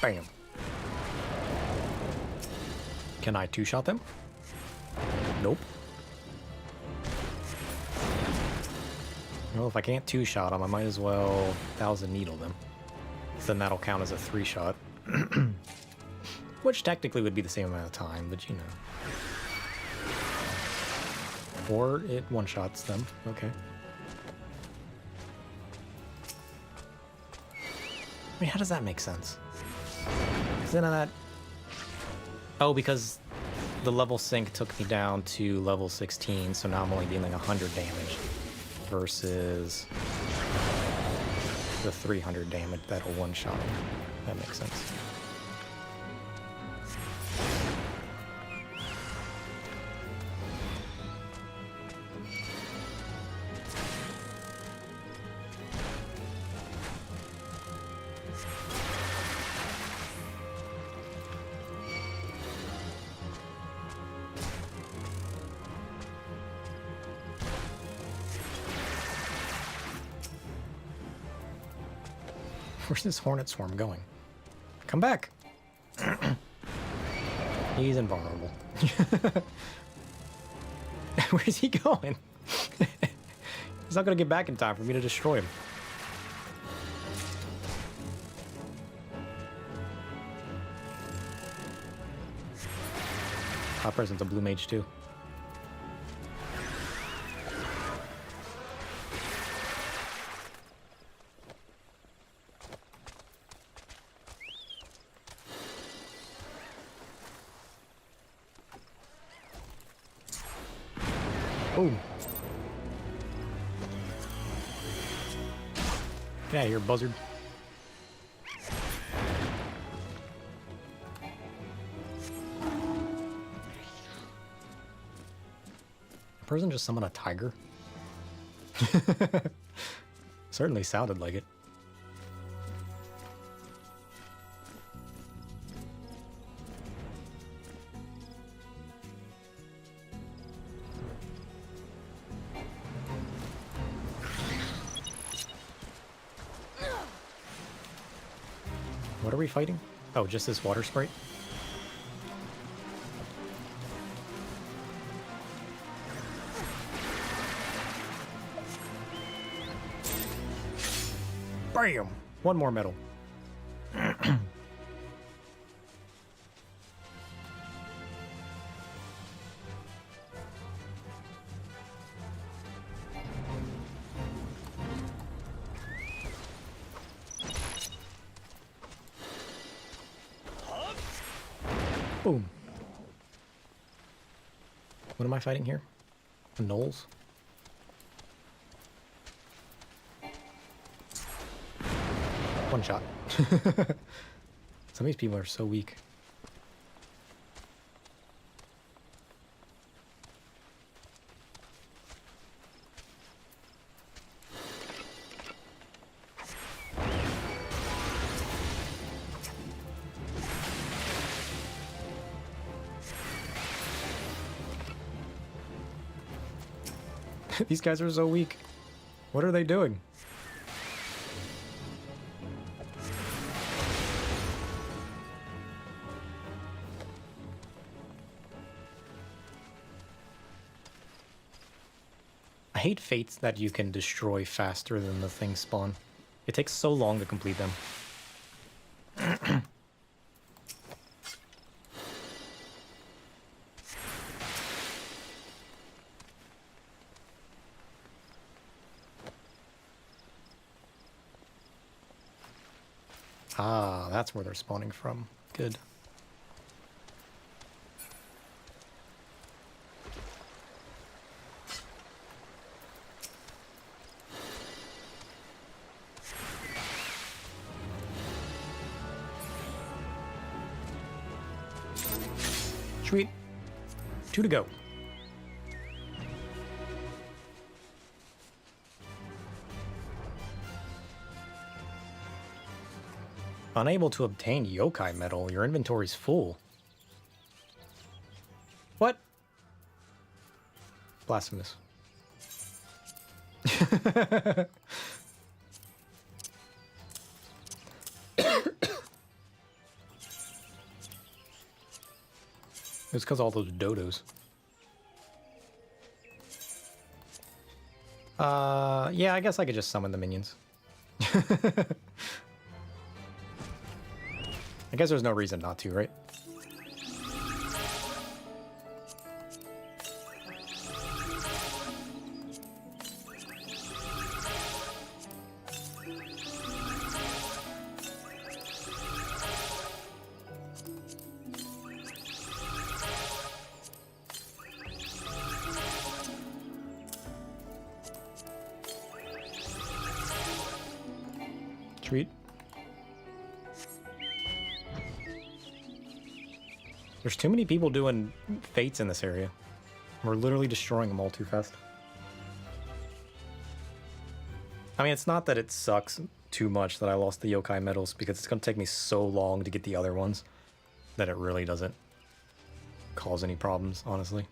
Speaker 1: Bam. Can I 2-shot them? Nope. Well, if I can't 2-shot them, I might as well 1,000 needle them. Then that'll count as a 3-shot. Which technically would be the same amount of time, but you know. Or it 1-shots them. Okay. I mean, how does that make sense? Because then that... Oh, because the level sync took me down to level 16, so now I'm only dealing 100 damage versus the 300 damage that'll 1-shot. That makes sense. Where's this hornet swarm going? Come back! He's invulnerable. Where's he going? He's not gonna get back in time for me to destroy him. Top present's a blue mage too. Oh. Get out of here, buzzard. Person just summoned a tiger? Certainly sounded like it. What are we fighting? Oh, just this water sprite? Bam! One more medal. Boom. What am I fighting here? The gnolls? One shot. Some of these people are so weak. These guys are so weak. What are they doing? I hate fates that you can destroy faster than the things spawn. It takes so long to complete them. Ah, that's where they're spawning from. Good. Sweet. 2 to go. Unable to obtain yokai metal. Your inventory's full. What? Blasphemous. It's because all those dodos. Yeah, I guess I could just summon the minions. I guess there's no reason not to, right? Sweet. There's too many people doing fates in this area. We're literally destroying them all too fast. I mean, it's not that it sucks too much that I lost the yokai medals, because it's going to take me so long to get the other ones that it really doesn't cause any problems, honestly.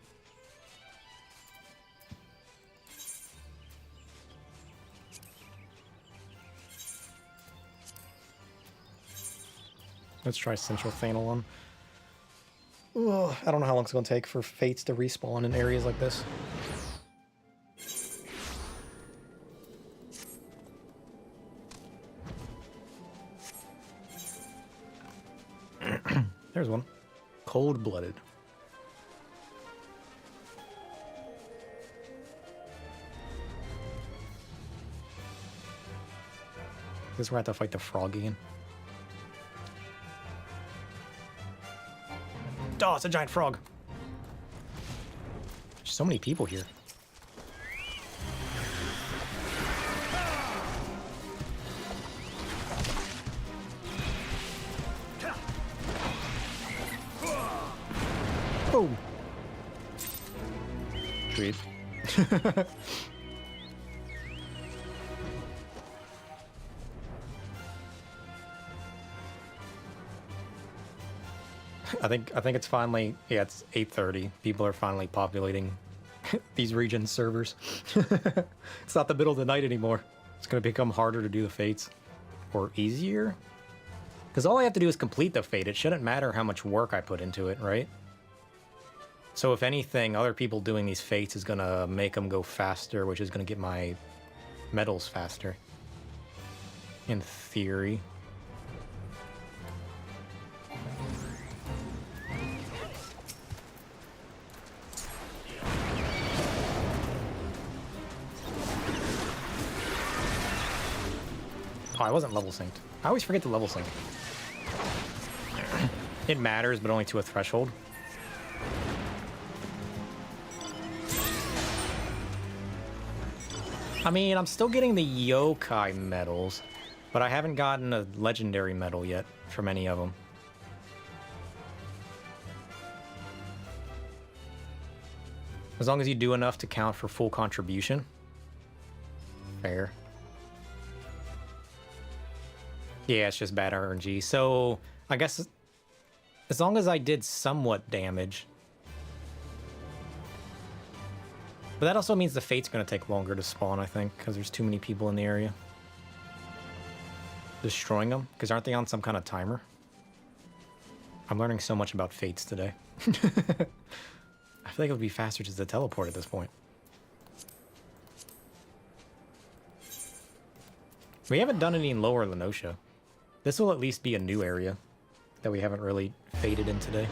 Speaker 1: Let's try Central Thanalon. Ugh, I don't know how long it's going to take for fates to respawn in areas like this. There's one. Cold-blooded. This is where I have to fight the frog again. Oh, it's a giant frog. There's so many people here. Oh. Sweet. I think it's finally, yeah, it's 8:30. People are finally populating these region servers. It's not the middle of the night anymore. It's going to become harder to do the fates. Or easier? Because all I have to do is complete the fate. It shouldn't matter how much work I put into it, right? So if anything, other people doing these fates is going to make them go faster, which is going to get my medals faster. In theory. Oh, I wasn't level synced. I always forget to level sync. It matters, but only to a threshold. I mean, I'm still getting the yokai medals, but I haven't gotten a legendary medal yet from any of them. As long as you do enough to count for full contribution. Fair. Yeah, it's just bad RNG. So, I guess as long as I did somewhat damage. But that also means the fate's going to take longer to spawn, I think, because there's too many people in the area. Destroying them? Because aren't they on some kind of timer? I'm learning so much about fates today. I feel like it would be faster just to teleport at this point. We haven't done any in Lower Lenosha. This will at least be a new area that we haven't really faded in today.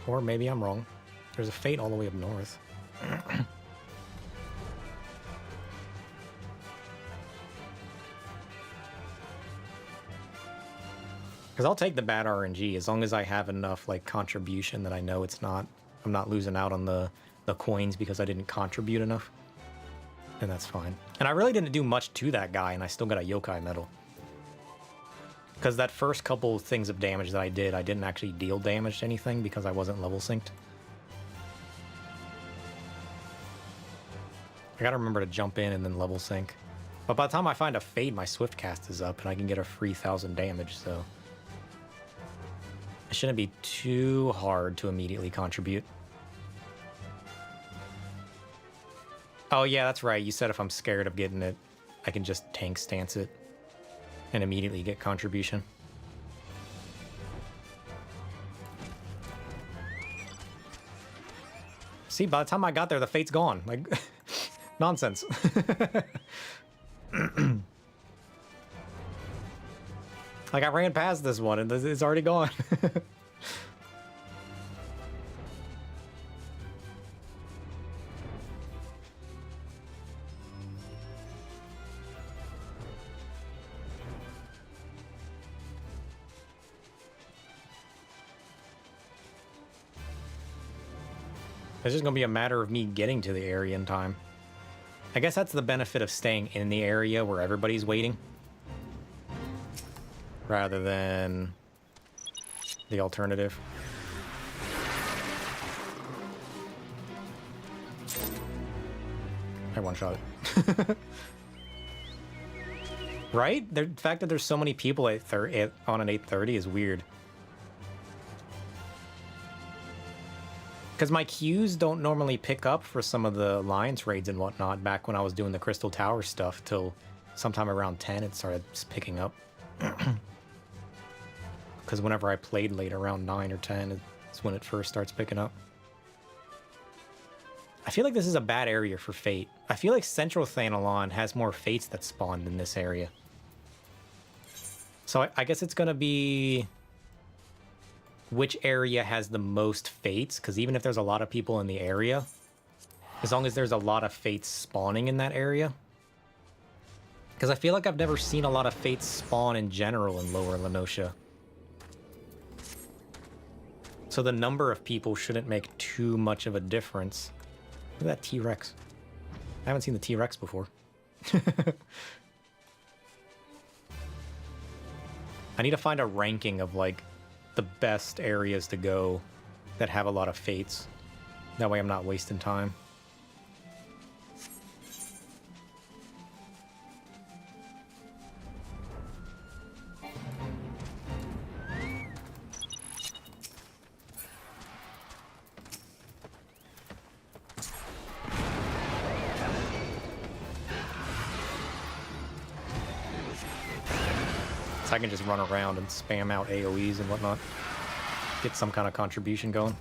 Speaker 1: Or maybe I'm wrong. There's a fate all the way up north. Because I'll take the bad RNG as long as I have enough like contribution that I know it's not, I'm not losing out on the coins because I didn't contribute enough. And that's fine. And I really didn't do much to that guy and I still got a yokai medal. Because that first couple things of damage that I didn't actually deal damage to anything because I wasn't level synced. I gotta remember to jump in and then level sync. But by the time I find a fade, my swift cast is up and I can get a free 1,000 damage, so it shouldn't be too hard to immediately contribute. Oh yeah, that's right. You said if I'm scared of getting it, I can just tank stance it and immediately get contribution. See, by the time I got there, the fate's gone. Like, nonsense. Like, I ran past this one and it's already gone. It's just going to be a matter of me getting to the area in time. I guess that's the benefit of staying in the area where everybody's waiting. Rather than the alternative. I one-shot it. Right? The fact that there's so many people on an 8:30 is weird. Because my queues don't normally pick up for some of the Alliance raids and whatnot back when I was doing the Crystal Tower stuff till sometime around 10 it started picking up. Because whenever I played late around 9 or 10 it's when it first starts picking up. I feel like this is a bad area for Fate. I feel like Central Thanalon has more Fates that spawned in this area. So I guess it's going to be which area has the most Fates, because even if there's a lot of people in the area, As long as there's a lot of fates spawning in that area. Because I feel like I've never seen a lot of fates spawn in general in Lower Lenosha. So the number of people shouldn't make too much of a difference. Look at that T-Rex. I haven't seen the T-Rex before. I need to find a ranking of, like, the best areas to go that have a lot of fates. That way I'm not wasting time. I can just run around and spam out AoEs and whatnot. Get some kind of contribution going.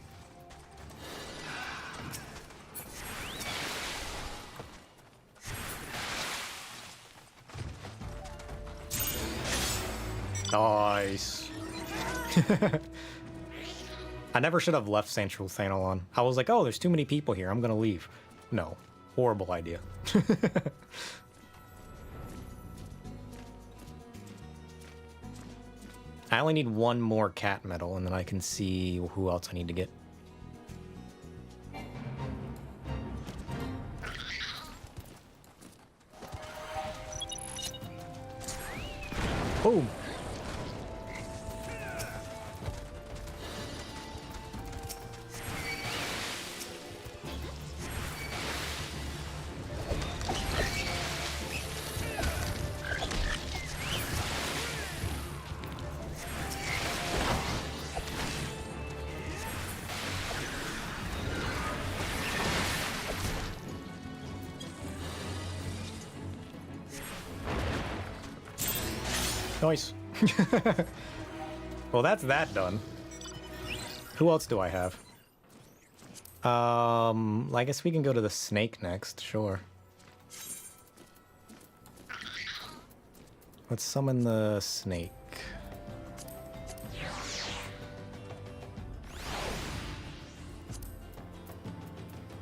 Speaker 1: Nice. I never should have left Central Thanalon. I was like, oh, there's too many people here. I'm gonna leave. No. Horrible idea. I only need one more cat medal, and then I can see who else I need to get. Boom! Nice. Well, that's that done. Who else do I have? I guess we can go to the snake next, sure. Let's summon the snake.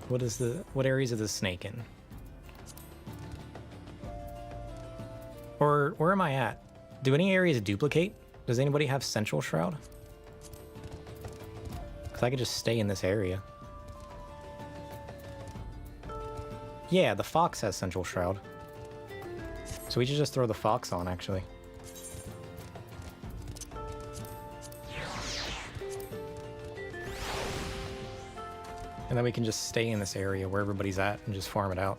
Speaker 1: What areas is the snake in? Or where am I at? Do any areas duplicate? Does anybody have Central Shroud? Because I could just stay in this area. Yeah, the fox has Central Shroud. So we should just throw the fox on, actually. And then we can just stay in this area where everybody's at and just farm it out.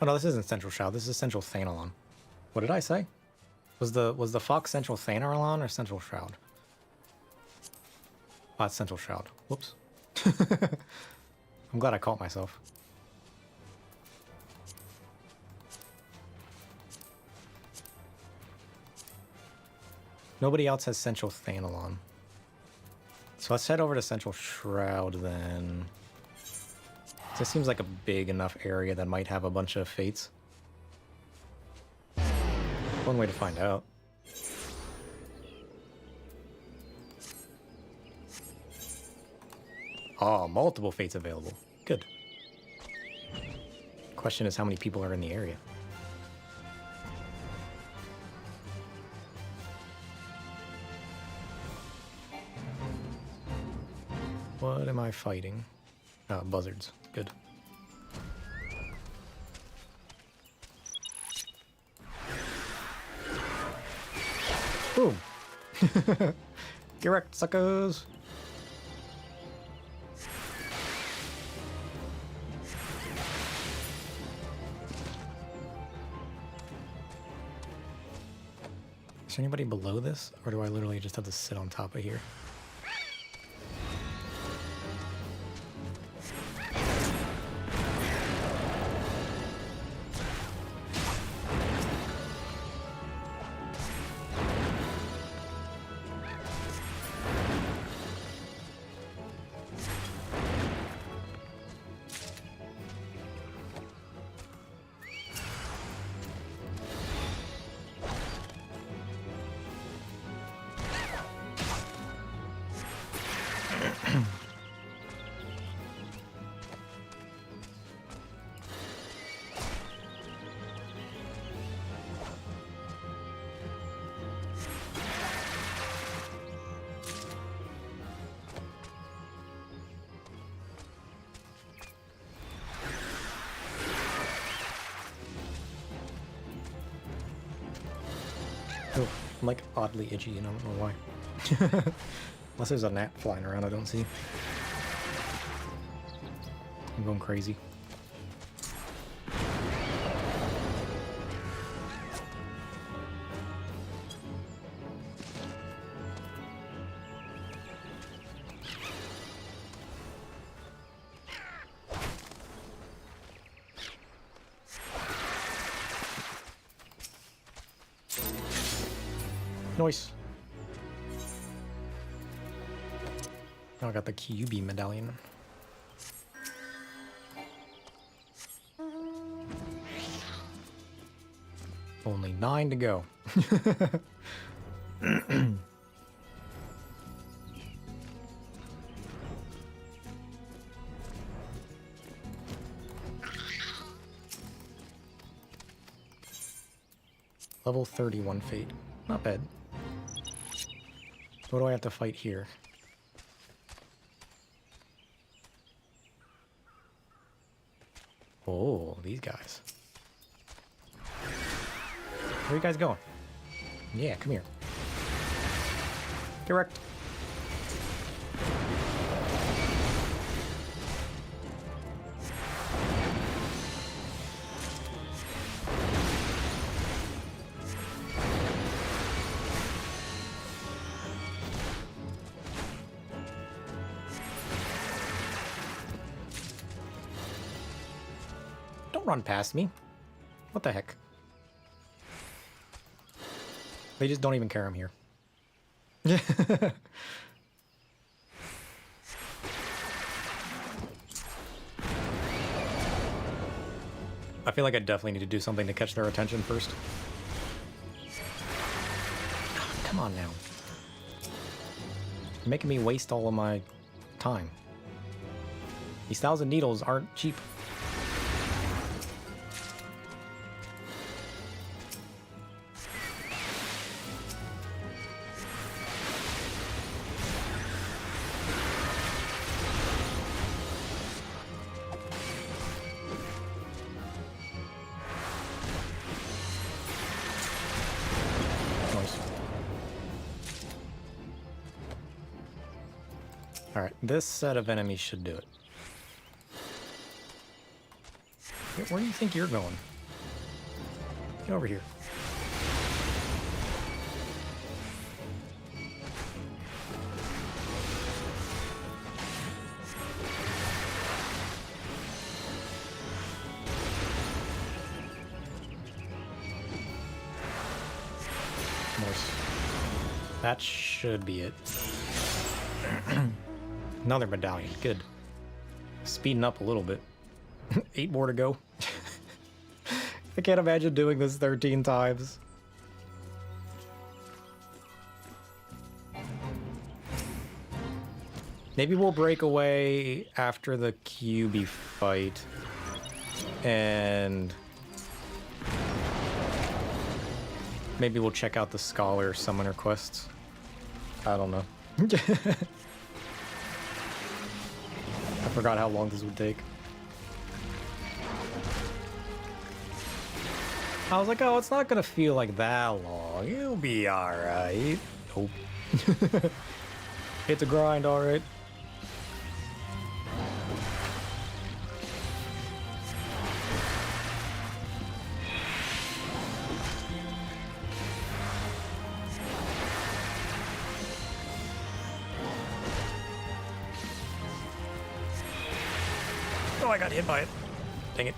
Speaker 1: Oh no, this isn't Central Shroud. This is Central Thanalon. What did I say? Was the fox Central Thanalon or Central Shroud? Oh, it's Central Shroud. Whoops. I'm glad I caught myself. Nobody else has Central Thanalon. So let's head over to Central Shroud then. This seems like a big enough area that might have a bunch of fates. One way to find out. Oh, multiple fates available. Good. Question is how many people are in the area. What am I fighting? Buzzards. Good. Boom. Get wrecked, suckers. Is there anybody below this, or do I literally just have to sit on top of here? I'm like oddly itchy and I don't know why. Unless there's a gnat flying around I don't see. I'm going crazy. Nice. Now I got the QB medallion. Only 9 to go. Level 31 fate. Not bad. What do I have to fight here? Oh, these guys. Where are you guys going? Yeah, come here. Direct. Don't run past me. What the heck? They just don't even care I'm here. I feel like I definitely need to do something to catch their attention first. Come on now. You're making me waste all of my time. These 1,000 needles aren't cheap. Alright, this set of enemies should do it. Where do you think you're going? Get over here. Nice. That should be it. Another medallion. Good. Speeding up a little bit. 8 more to go. I can't imagine doing this 13 times. Maybe we'll break away after the QB fight. And maybe we'll check out the Scholar Summoner quests. I don't know. I forgot how long this would take. I was like, oh, it's not gonna feel like that long. You'll be alright. Nope. It's a grind, alright. Oh, I got hit by it. Dang it.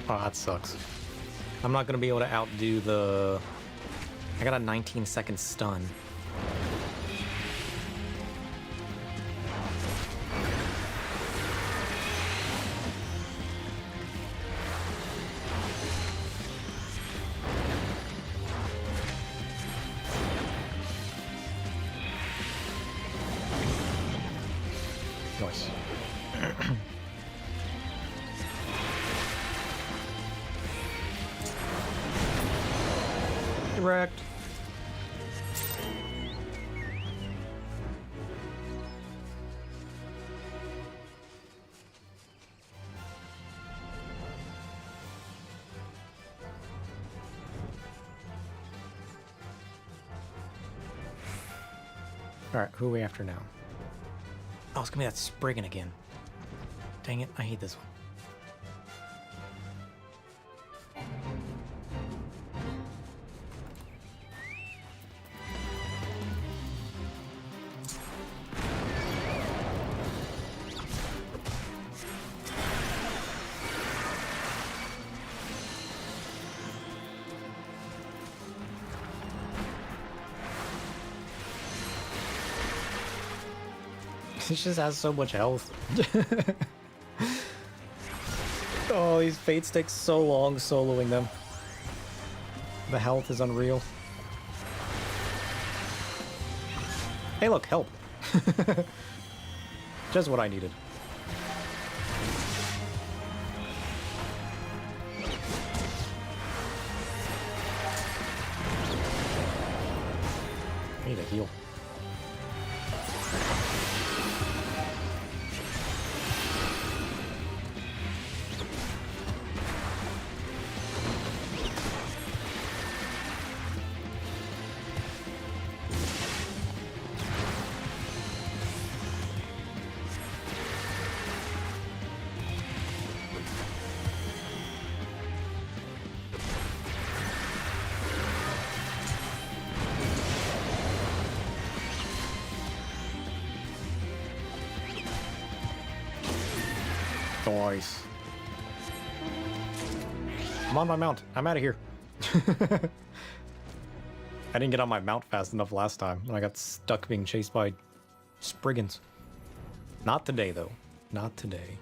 Speaker 1: Oh, that sucks. I'm not gonna be able to outdo the... I got a 19-second stun. Nice. Direct. Alright, who are we after now? Oh, it's gonna be that Spriggan again. Dang it, I hate this one. He just has so much health. Oh, these fates take so long soloing them. The health is unreal. Hey look, help. Just what I needed. I need a heal. Nice. I'm on my mount. I'm out of here. I didn't get on my mount fast enough last time, and I got stuck being chased by Spriggans. Not today, though. Not today.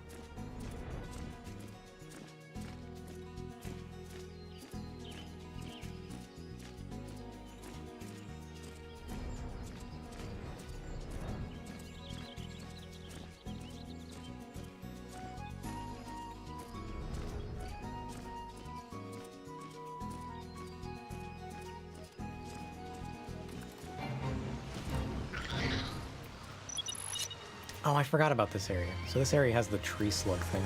Speaker 1: Oh, I forgot about this area. So this area has the tree slug thing.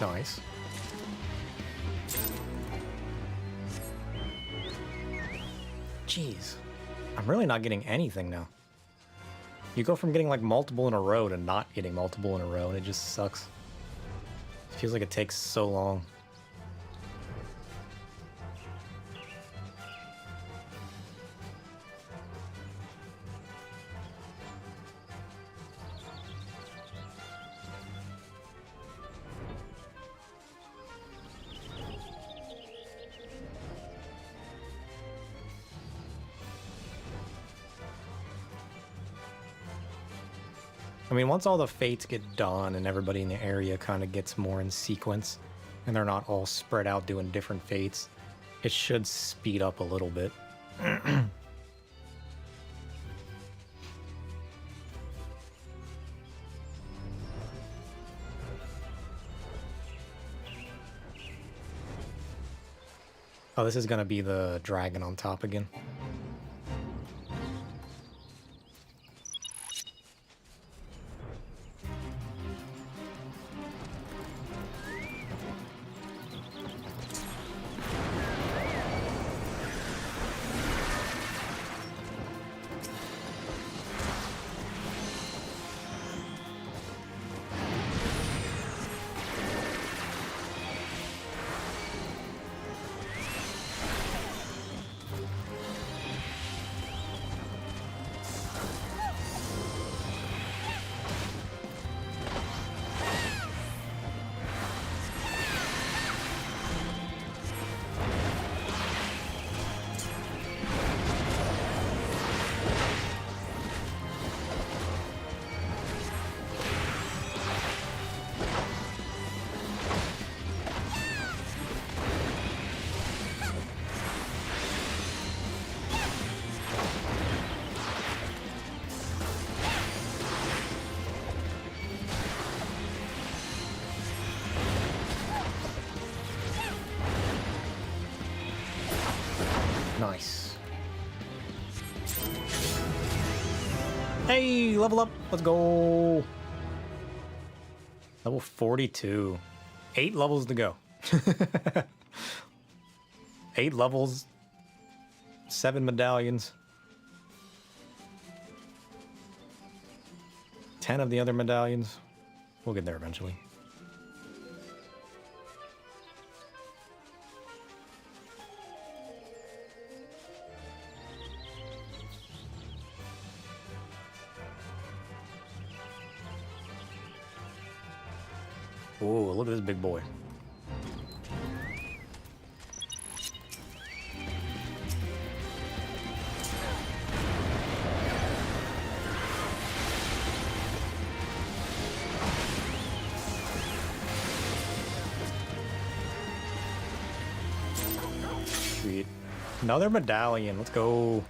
Speaker 1: Nice. Jeez. I'm really not getting anything now. You go from getting like multiple in a row to not getting multiple in a row, and it just sucks. It feels like it takes so long. I mean, once all the fates get done and everybody in the area kind of gets more in sequence, and they're not all spread out doing different fates, it should speed up a little bit. Oh, this is gonna be the dragon on top again. Nice. Hey, level up. Let's go. Level 42. 8 levels to go. 8 levels. 7 medallions. 10 of the other medallions. We'll get there eventually. Oh, look at this big boy. Sweet. Another medallion. Let's go.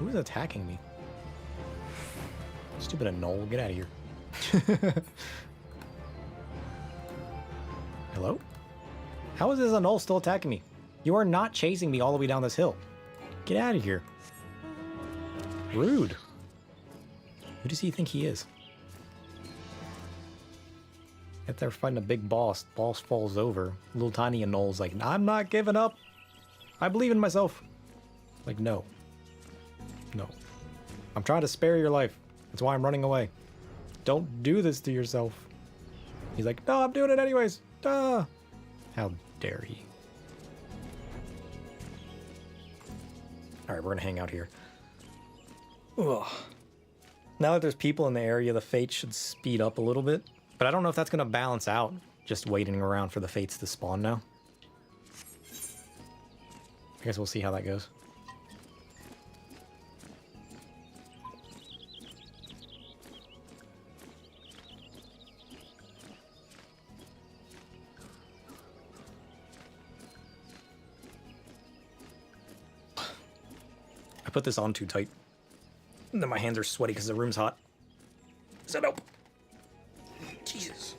Speaker 1: Who's attacking me? Stupid Anole, get out of here. Hello? How is this Anole still attacking me? You are not chasing me all the way down this hill. Get out of here. Rude. Who does he think he is? If they're fighting a big boss, boss falls over. Little tiny Anole's like, I'm not giving up. I believe in myself. Like, no. No. I'm trying to spare your life. That's why I'm running away. Don't do this to yourself. He's like, no, I'm doing it anyways. Duh. How dare he? All right, we're gonna hang out here. Ugh. Now that there's people in the area, the fates should speed up a little bit. But I don't know if that's gonna balance out. Just waiting around for the fates to spawn now. I guess we'll see how that goes. I put this on too tight. And then my hands are sweaty because the room's hot. So nope. Jesus.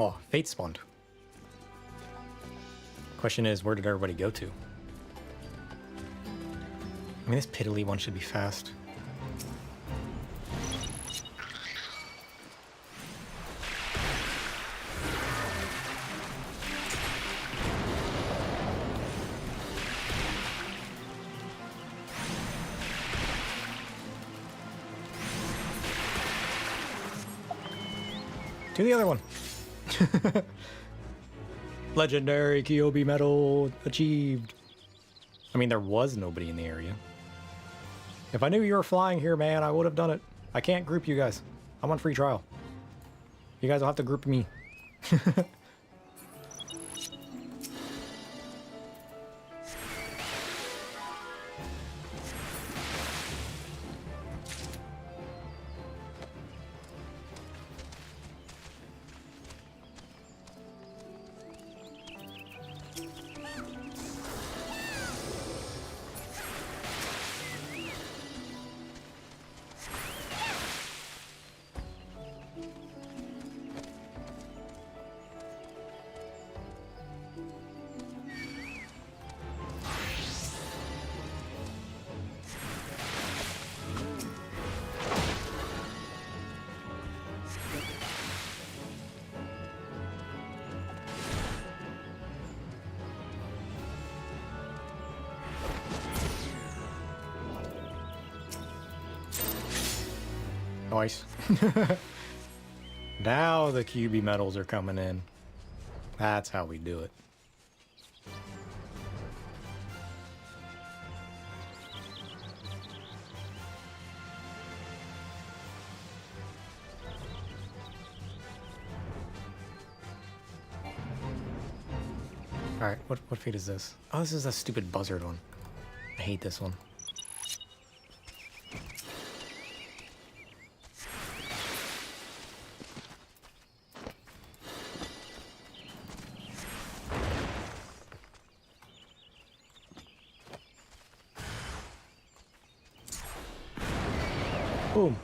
Speaker 1: Oh, fate spawned. Question is, where did everybody go to? I mean, this piddly one should be fast. Do the other one. Legendary Kyobi medal achieved. I mean, there was nobody in the area. If I knew you were flying here, man, I would have done it. I can't group you guys. I'm on free trial. You guys will have to group me. Nice. Now the QB medals are coming in. That's how we do it. Alright, what feat is this? Oh, this is a stupid buzzard one. I hate this one. Boom.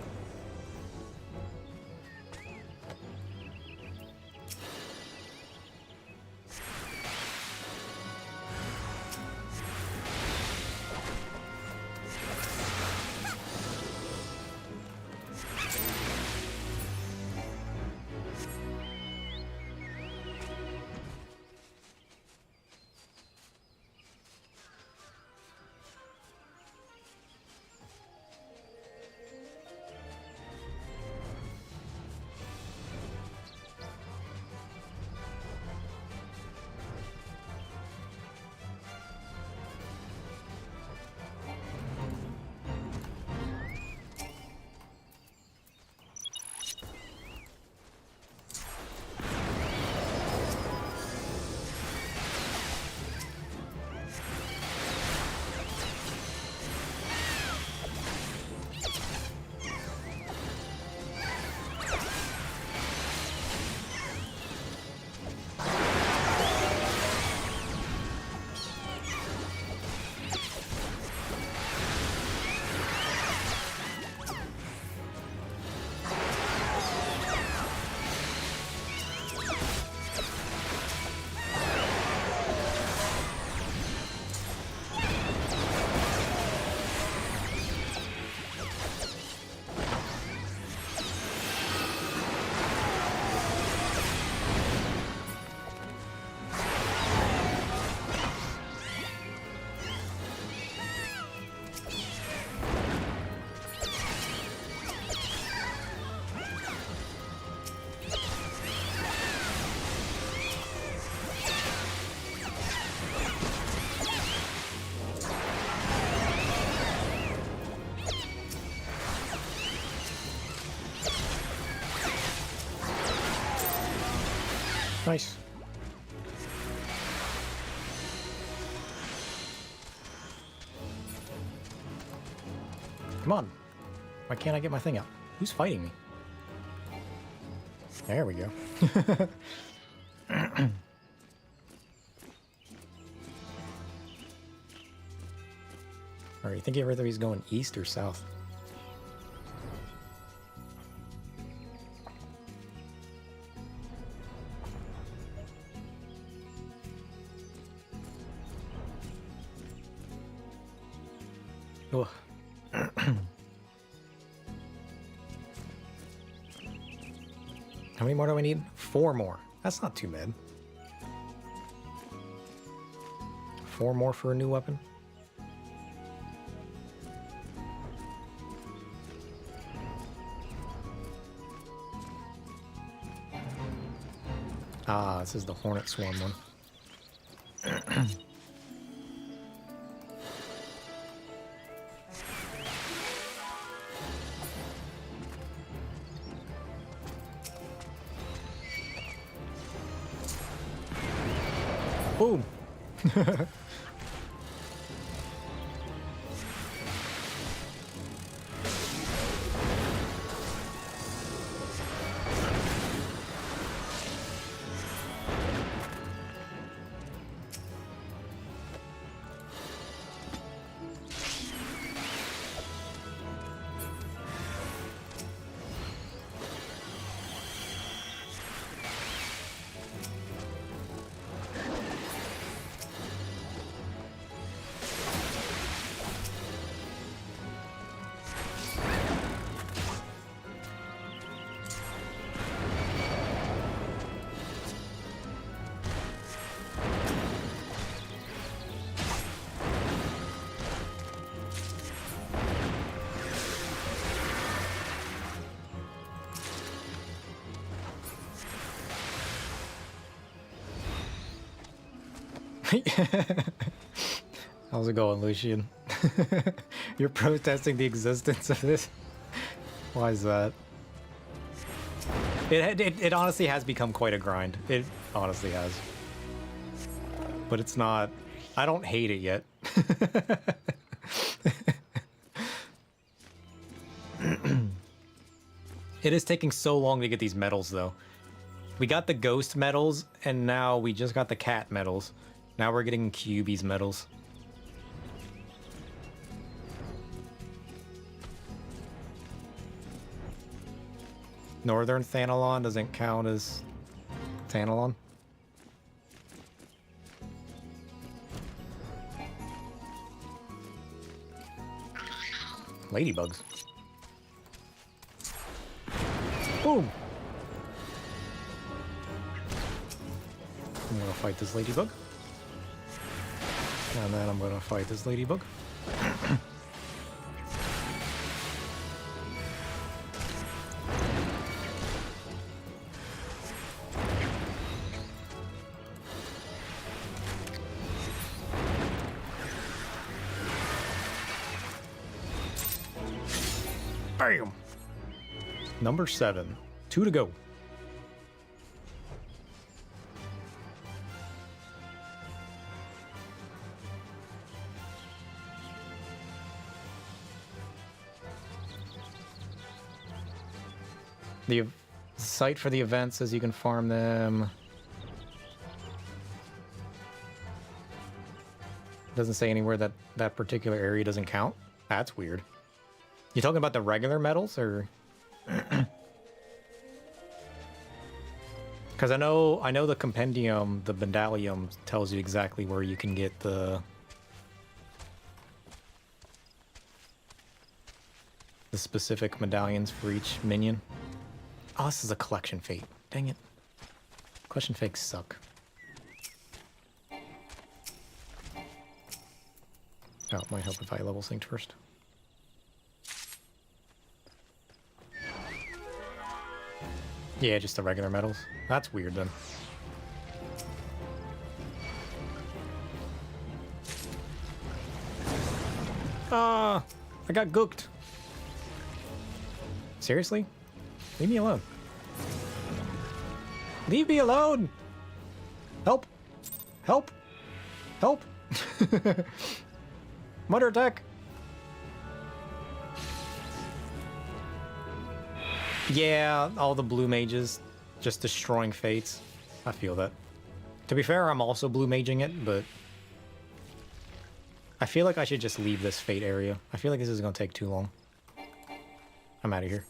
Speaker 1: Nice. Come on. Why can't I get my thing up? Who's fighting me? There we go. Alright, thinking whether he's going east or south. Oh. How many more do I need? 4 more. That's not too bad. 4 more for a new weapon. Ah, this is the Hornet Swarm one. Boom! How's it going, Lucian? You're protesting the existence of this? Why is that? It honestly has become quite a grind. It honestly has. but it's not... I don't hate it yet. It is taking so long to get these medals, though. We got the ghost medals, and now we just got the cat medals. Now we're getting Kyuubi's medals. Northern Thanalon doesn't count as Thanalon. Ladybugs. Boom! I'm gonna fight this ladybug. And then I'm gonna fight this ladybug. Bam! Number 7. 2 to go. The site for the event says you can farm them. Doesn't say anywhere that that particular area doesn't count. That's weird. You talking about the regular medals, or? Because I know the compendium, the medallium, tells you exactly where you can get the specific medallions for each minion. Oh, this is a collection fate. Dang it. Collection fakes suck. Oh, it might help if I level synced first. Yeah, just the regular medals. That's weird then. Ah, I got gooked. Seriously? Leave me alone. Leave me alone! Help! Help! Help! I'm under attack! Yeah, all the blue mages just destroying fates. I feel that. To be fair, I'm also blue maging it, but I feel like I should just leave this fate area. I feel like this is going to take too long. I'm out of here.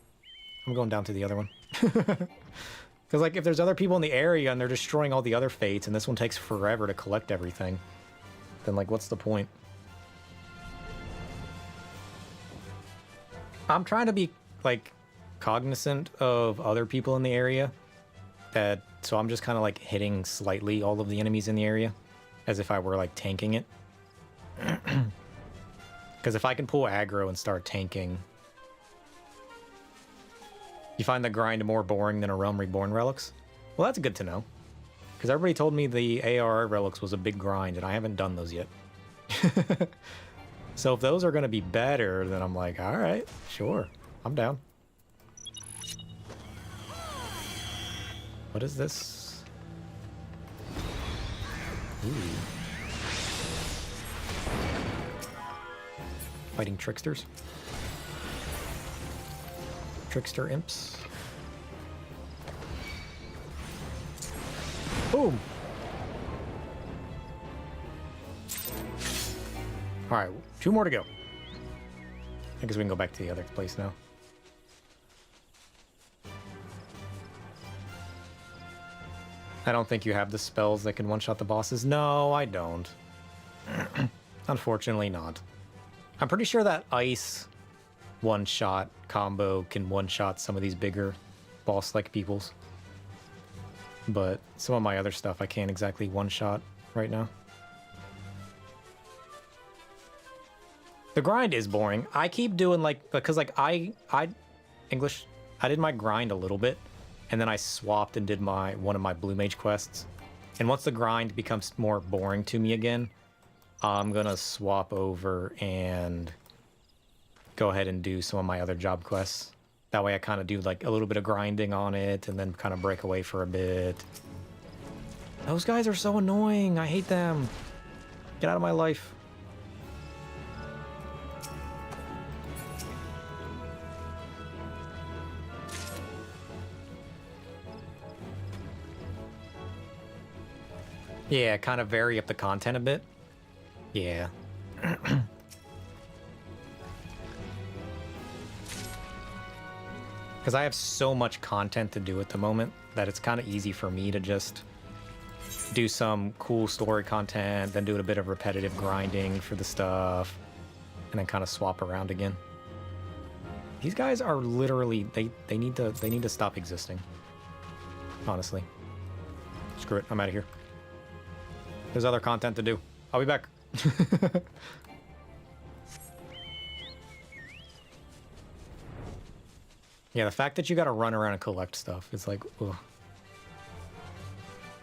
Speaker 1: I'm going down to the other one. Because, like, if there's other people in the area and they're destroying all the other fates and this one takes forever to collect everything, then, like, what's the point? I'm trying to be, like, cognizant of other people in the area. So I'm just kind of, like, hitting slightly all of the enemies in the area as if I were, like, tanking it. Because if I can pull aggro and start tanking... You find the grind more boring than a Realm Reborn relics? Well, that's good to know. Because everybody told me the ARR relics was a big grind, and I haven't done those yet. So if those are going to be better, then I'm like, alright, sure. I'm down. What is this? Ooh. Fighting tricksters? Trickster imps. Boom! Alright, 2 more to go. I guess we can go back to the other place now. I don't think you have the spells that can one-shot the bosses. No, I don't. Unfortunately not. I'm pretty sure that ice one-shot combo can one-shot some of these bigger boss-like peoples. But some of my other stuff I can't exactly one-shot right now. The grind is boring. I keep doing like, because like I did my grind a little bit, and then I swapped and did one of my Blue Mage quests. And once the grind becomes more boring to me again, I'm gonna swap over and go ahead and do some of my other job quests. That way I kind of do like a little bit of grinding on it and then kind of break away for a bit. Those guys are so annoying. I hate them. Get out of my life. Yeah, kind of vary up the content a bit. Yeah. Because I have so much content to do at the moment that it's kind of easy for me to just do some cool story content, then do a bit of repetitive grinding for the stuff, and then kind of swap around again. These guys are literally they need to stop existing. Honestly. Screw it, I'm out of here. There's other content to do. I'll be back. Yeah, the fact that you gotta run around and collect stuff is like, ugh.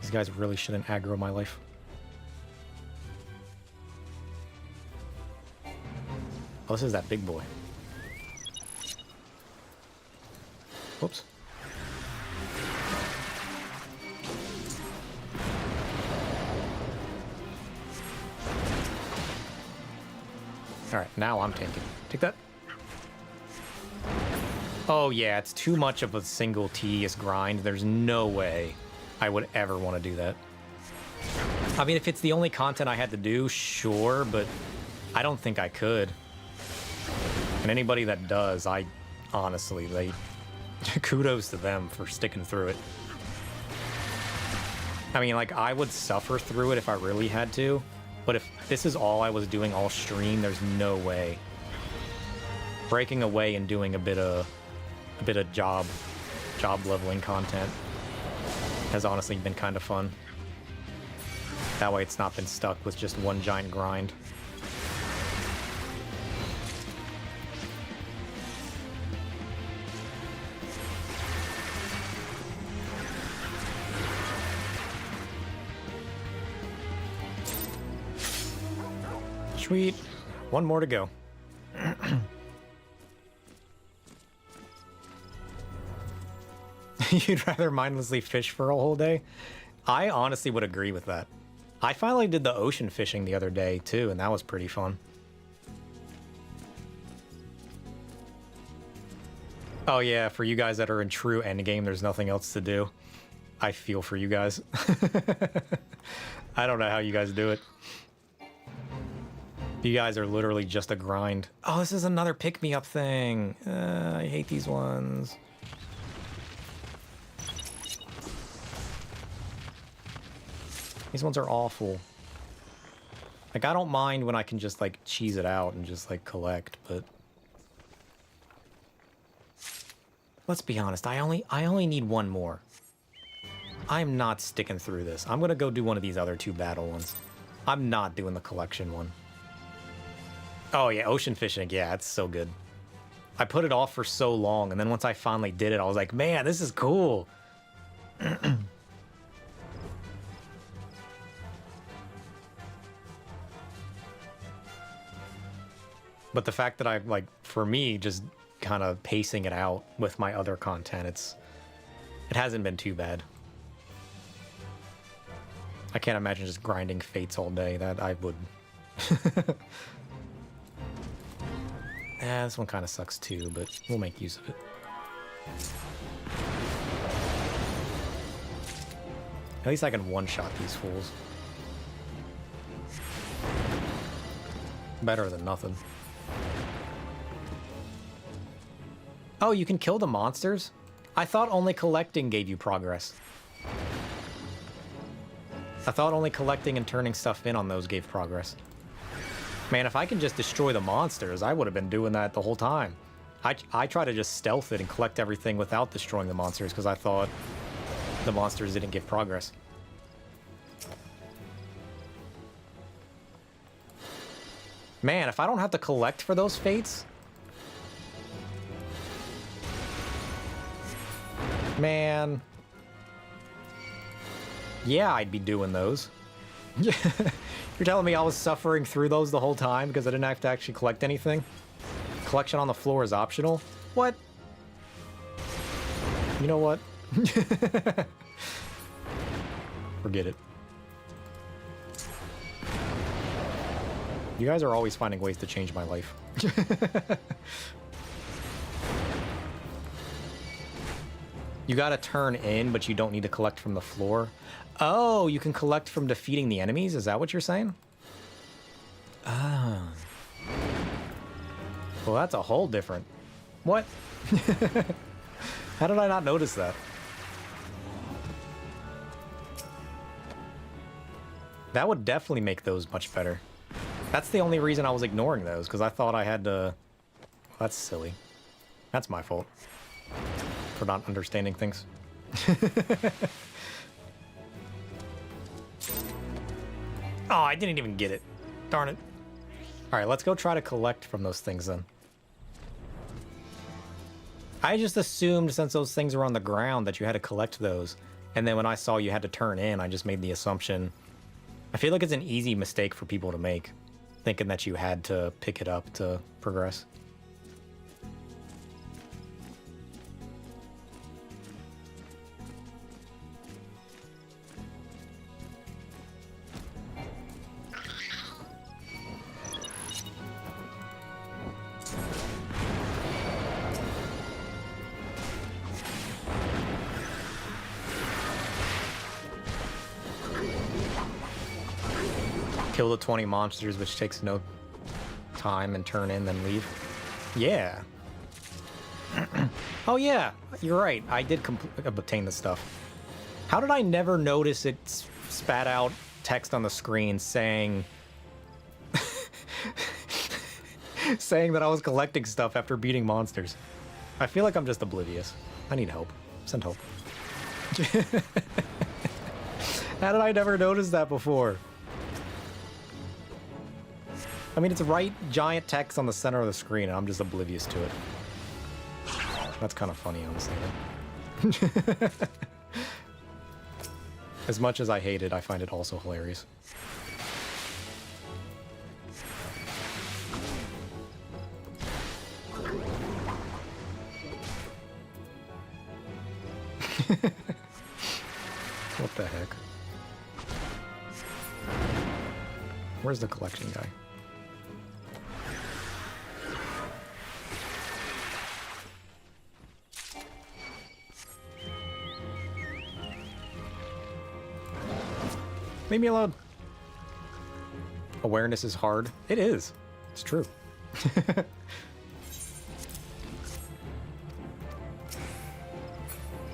Speaker 1: These guys really shouldn't aggro my life. Oh, this is that big boy. Whoops. Alright, now I'm tanking. Take that. Oh yeah, it's too much of a single tedious grind. There's no way I would ever want to do that. I mean, if it's the only content I had to do, sure, but I don't think I could. And anybody that does, I honestly, kudos to them for sticking through it. I mean, like, I would suffer through it if I really had to, but if this is all I was doing all stream, there's no way. Breaking away and doing a bit of job leveling content has honestly been kind of fun. That way it's not been stuck with just one giant grind. Sweet. One more to go. You'd rather mindlessly fish for a whole day? I honestly would agree with that. I finally did the ocean fishing the other day too, and that was pretty fun. Oh yeah, for you guys that are in true endgame, there's nothing else to do. I feel for you guys. I don't know how you guys do it. You guys are literally just a grind. Oh, this is another pick-me-up thing. I hate these ones. These ones are awful. Like, I don't mind when I can just, like, cheese it out and just, like, collect, but... Let's be honest, I only need one more. I'm not sticking through this. I'm gonna go do one of these other two battle ones. I'm not doing the collection one. Oh yeah, ocean fishing, yeah, it's so good. I put it off for so long, and then once I finally did it, I was like, man, this is cool. But the fact that I, like, for me, just kind of pacing it out with my other content, it hasn't been too bad. I can't imagine just grinding fates all day. That I would. This one kind of sucks too, but we'll make use of it. At least I can one-shot these fools. Better than nothing. Oh, you can kill the monsters? I thought only collecting gave you progress. I thought only collecting and turning stuff in on those gave progress. Man, if I can just destroy the monsters, I would have been doing that the whole time. I try to just stealth it and collect everything without destroying the monsters because I thought the monsters didn't give progress. Man, if I don't have to collect for those fates... Man. Yeah, I'd be doing those. You're telling me I was suffering through those the whole time because I didn't have to actually collect anything? Collection on the floor is optional? What? You know what? Forget it. You guys are always finding ways to change my life. You gotta turn in, but you don't need to collect from the floor. Oh, you can collect from defeating the enemies? Is that what you're saying? Ah. Well, that's a whole different... What? How did I not notice that? That would definitely make those much better. That's the only reason I was ignoring those, because I thought I had to... Well, that's silly. That's my fault. For not understanding things. Oh, I didn't even get it. Darn it. Alright, let's go try to collect from those things then. I just assumed since those things were on the ground that you had to collect those. And then when I saw you had to turn in, I just made the assumption. I feel like it's an easy mistake for people to make. Thinking that you had to pick it up to progress. Kill the 20 monsters, which takes no time, and turn in, then leave. Yeah. Oh yeah, you're right. I did obtain the stuff. How did I never notice it spat out text on the screen saying... saying that I was collecting stuff after beating monsters? I feel like I'm just oblivious. I need help. Send help. How did I never notice that before? I mean, it's right giant text on the center of the screen, and I'm just oblivious to it. That's kind of funny, honestly. As much as I hate it, I find it also hilarious. What the heck? Where's the collection guy? Leave me alone. Awareness is hard. It is. It's true.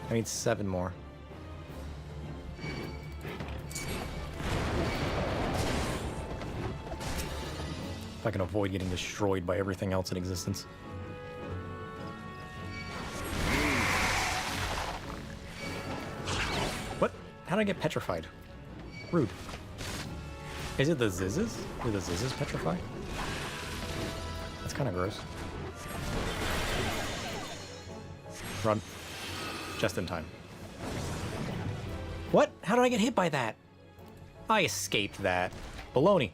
Speaker 1: I need 7 more. If I can avoid getting destroyed by everything else in existence. What? How did I get petrified? Rude. Is it the Zizzes? Do the Zizzes petrify? That's kind of gross. Run. Just in time. What? How did I get hit by that? I escaped that. Baloney.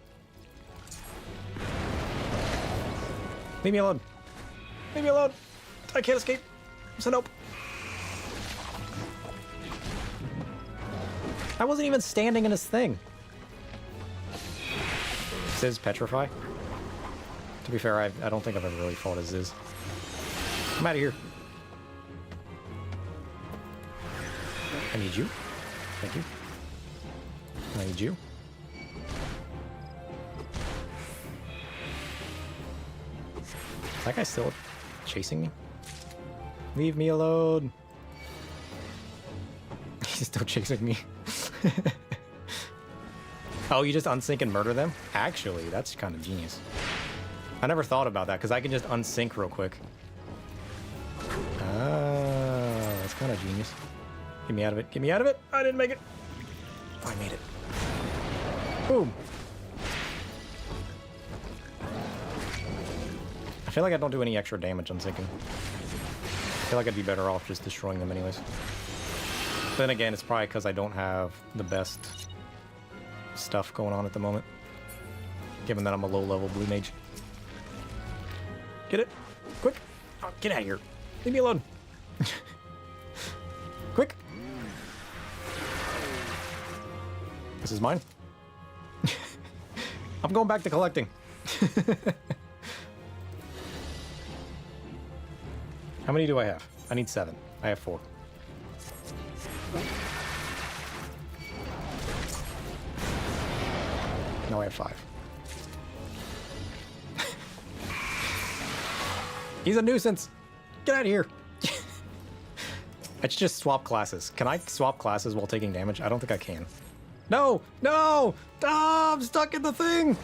Speaker 1: Leave me alone. Leave me alone. I can't escape. So nope. I wasn't even standing in his thing. Ziz petrify? To be fair, I don't think I've ever really fought a Ziz. I'm out of here. I need you. Thank you. I need you. Is that guy still chasing me? Leave me alone. He's still chasing me. Oh, you just unsync and murder them? Actually, that's kind of genius. I never thought about that, because I can just unsync real quick. Ah, that's kind of genius. Get me out of it. Get me out of it. I didn't make it. Oh, I made it. Boom. I feel like I don't do any extra damage unsyncing. I feel like I'd be better off just destroying them anyways. Then again, it's probably because I don't have the best stuff going on at the moment. Given that I'm a low-level blue mage. Get it? Quick! Oh, get out of here. Leave me alone. Quick! This is mine. I'm going back to collecting. How many do I have? I need 7. I have 4. No, I have 5. He's a nuisance. Get out of here. I should just swap classes. Can I swap classes while taking damage? I don't think I can. No! No! Oh, I'm stuck in the thing!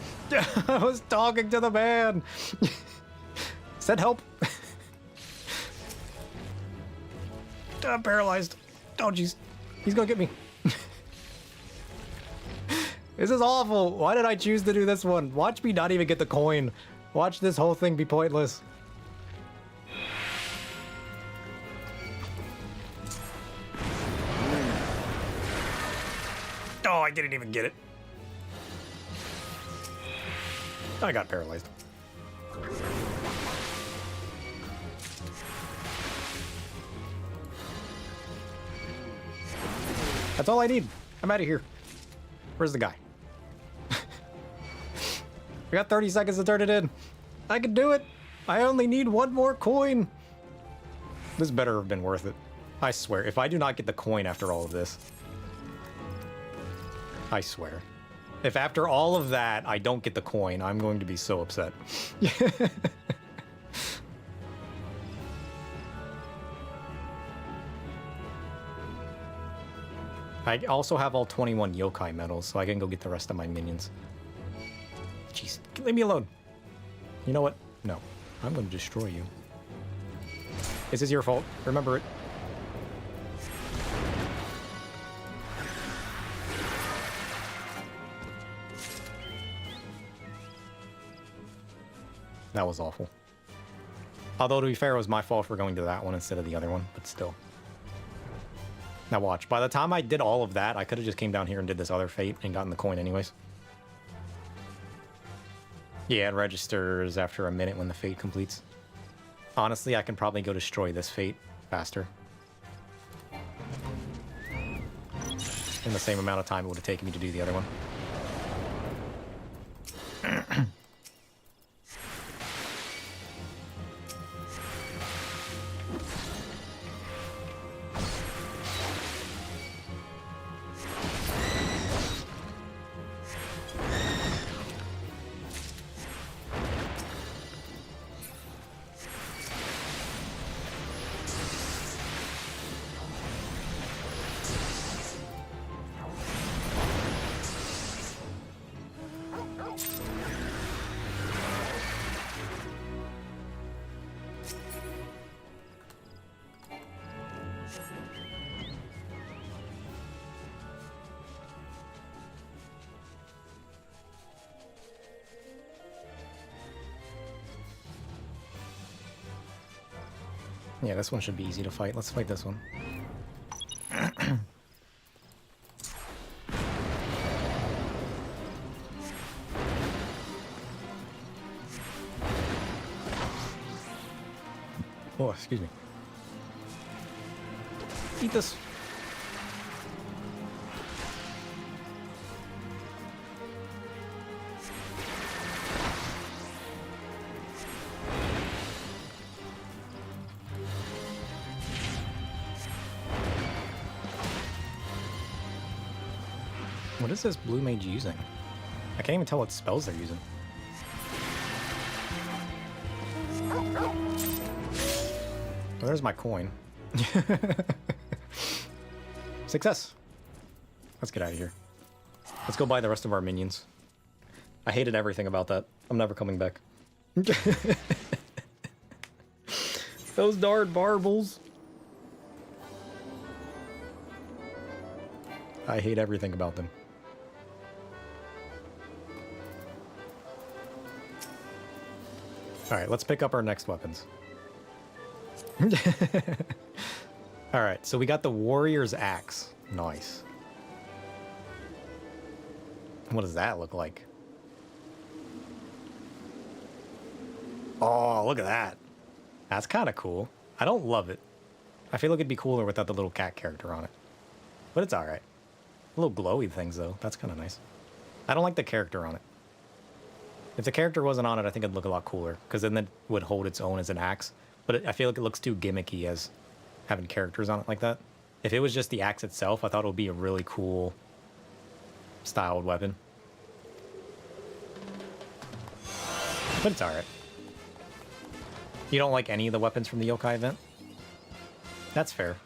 Speaker 1: I was talking to the man! Said help! I'm paralyzed. Oh, jeez. He's gonna get me. This is awful. Why did I choose to do this one? Watch me not even get the coin. Watch this whole thing be pointless. Oh, I didn't even get it. I got paralyzed. That's all I need. I'm out of here. Where's the guy? I got 30 seconds to turn it in. I can do it. I only need 1 more coin. This better have been worth it. I swear, if I do not get the coin after all of this, I swear. If after all of that I don't get the coin, I'm going to be so upset. I also have all 21 yokai medals, so I can go get the rest of my minions. Jeez, leave me alone. You know what? No. I'm going to destroy you. This is your fault. Remember it. That was awful. Although, to be fair, it was my fault for going to that one instead of the other one, but still. Now watch, by the time I did all of that, I could have just came down here and did this other fate and gotten the coin anyways. Yeah, it registers after a minute when the fate completes. Honestly, I can probably go destroy this fate faster. In the same amount of time it would have taken me to do the other one. Yeah, this one should be easy to fight. Let's fight this one. Oh, excuse me. Eat this. What is this blue mage using? I can't even tell what spells they're using. Well, there's my coin. Success! Let's get out of here. Let's go buy the rest of our minions. I hated everything about that. I'm never coming back. Those darn marbles. I hate everything about them. Alright, let's pick up our next weapons. Alright, so we got the Warrior's Axe. Nice. What does that look like? Oh, look at that. That's kind of cool. I don't love it. I feel like it'd be cooler without the little cat character on it. But it's alright. Little glowy things, though. That's kind of nice. I don't like the character on it. If the character wasn't on it, I think it'd look a lot cooler, because then it would hold its own as an axe. But I feel like it looks too gimmicky as having characters on it like that. If it was just the axe itself, I thought it would be a really cool styled weapon. But it's alright. You don't like any of the weapons from the yokai event? That's fair.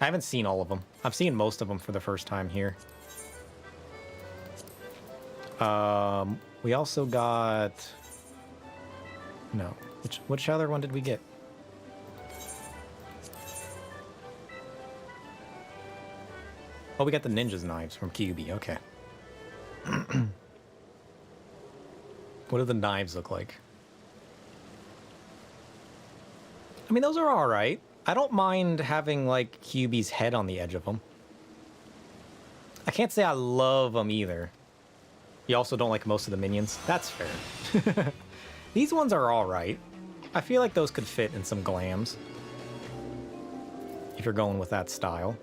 Speaker 1: I haven't seen all of them. I've seen most of them for the first time here. We also got... No. Which other one did we get? Oh, we got the ninja's knives from Kyuubi. Okay. What do the knives look like? I mean, those are alright. I don't mind having, like, Kyuubi's head on the edge of them. I can't say I love them either. You also don't like most of the minions? That's fair. These ones are alright. I feel like those could fit in some glams. If you're going with that style.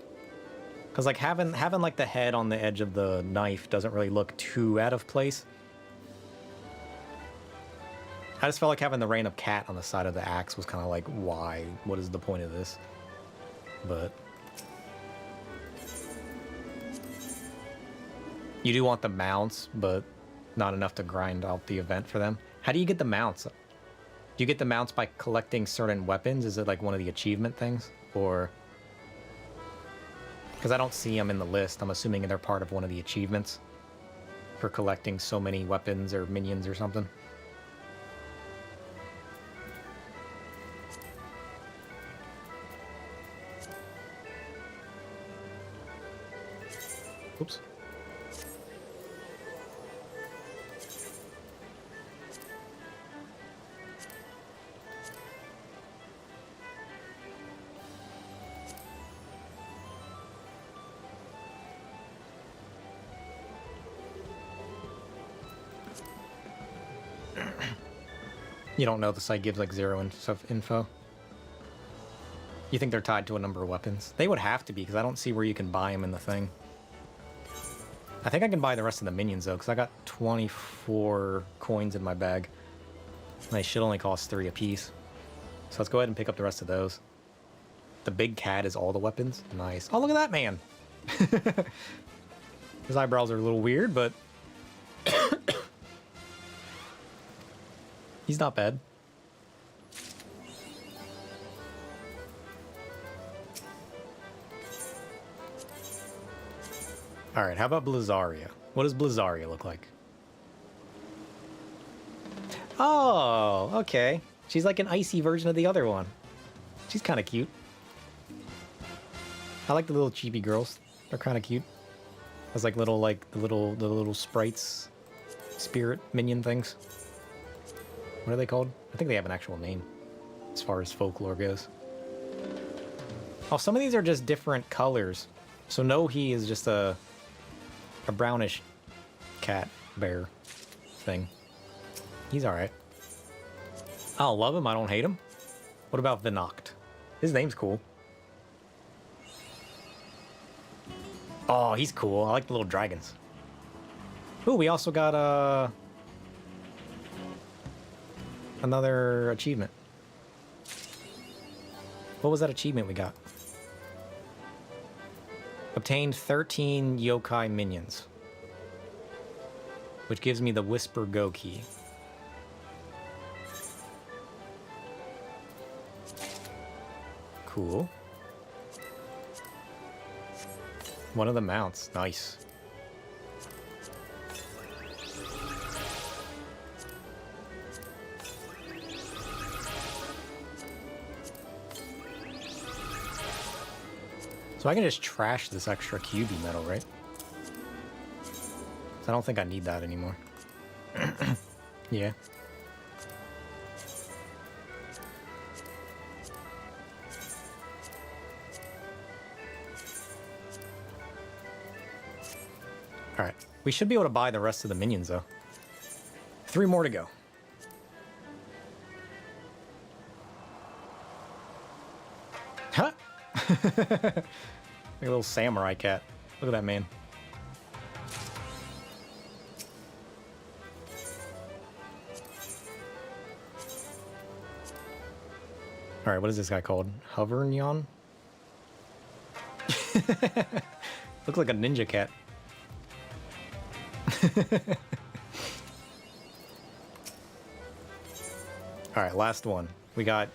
Speaker 1: Because, like, having like, the head on the edge of the knife doesn't really look too out of place. I just felt like having the Reign of Cat on the side of the axe was kind of like, why? What is the point of this? But... You do want the mounts, but not enough to grind out the event for them. How do you get the mounts? Do you get the mounts by collecting certain weapons? Is it like one of the achievement things? Or... Because I don't see them in the list. I'm assuming they're part of one of the achievements for collecting so many weapons or minions or something. Oops. You don't know the site gives like zero info? You think they're tied to a number of weapons? They would have to be, because I don't see where you can buy them in the thing. I think I can buy the rest of the minions, though, because I got 24 coins in my bag. And they should only cost 3 apiece. So let's go ahead and pick up the rest of those. The big cat is all the weapons? Nice. Oh, look at that man! His eyebrows are a little weird, but... He's not bad. Alright, how about Blizzaria? What does Blizzaria look like? Oh, okay. She's like an icy version of the other one. She's kind of cute. I like the little chibi girls. They're kind of cute. There's like little, the little sprites, spirit minion things. What are they called? I think they have an actual name, as far as folklore goes. Oh, some of these are just different colors. So Nohi is just a brownish cat bear thing. He's alright. I don't love him, I don't hate him. What about Vinoct? His name's cool. Oh, he's cool. I like the little dragons. Ooh, we also got another achievement. What was that achievement we got? Obtained 13 yokai minions, which gives me the Whisper Go key. Cool. One of the mounts. Nice. So I can just trash this extra Kyuubi metal, right? I don't think I need that anymore. Yeah. Alright. We should be able to buy the rest of the minions, though. 3 more to go. Huh? Like a little samurai cat. Look at that man. All right, what is this guy called? Hovernyon? Looks like a ninja cat. All right, last one. We got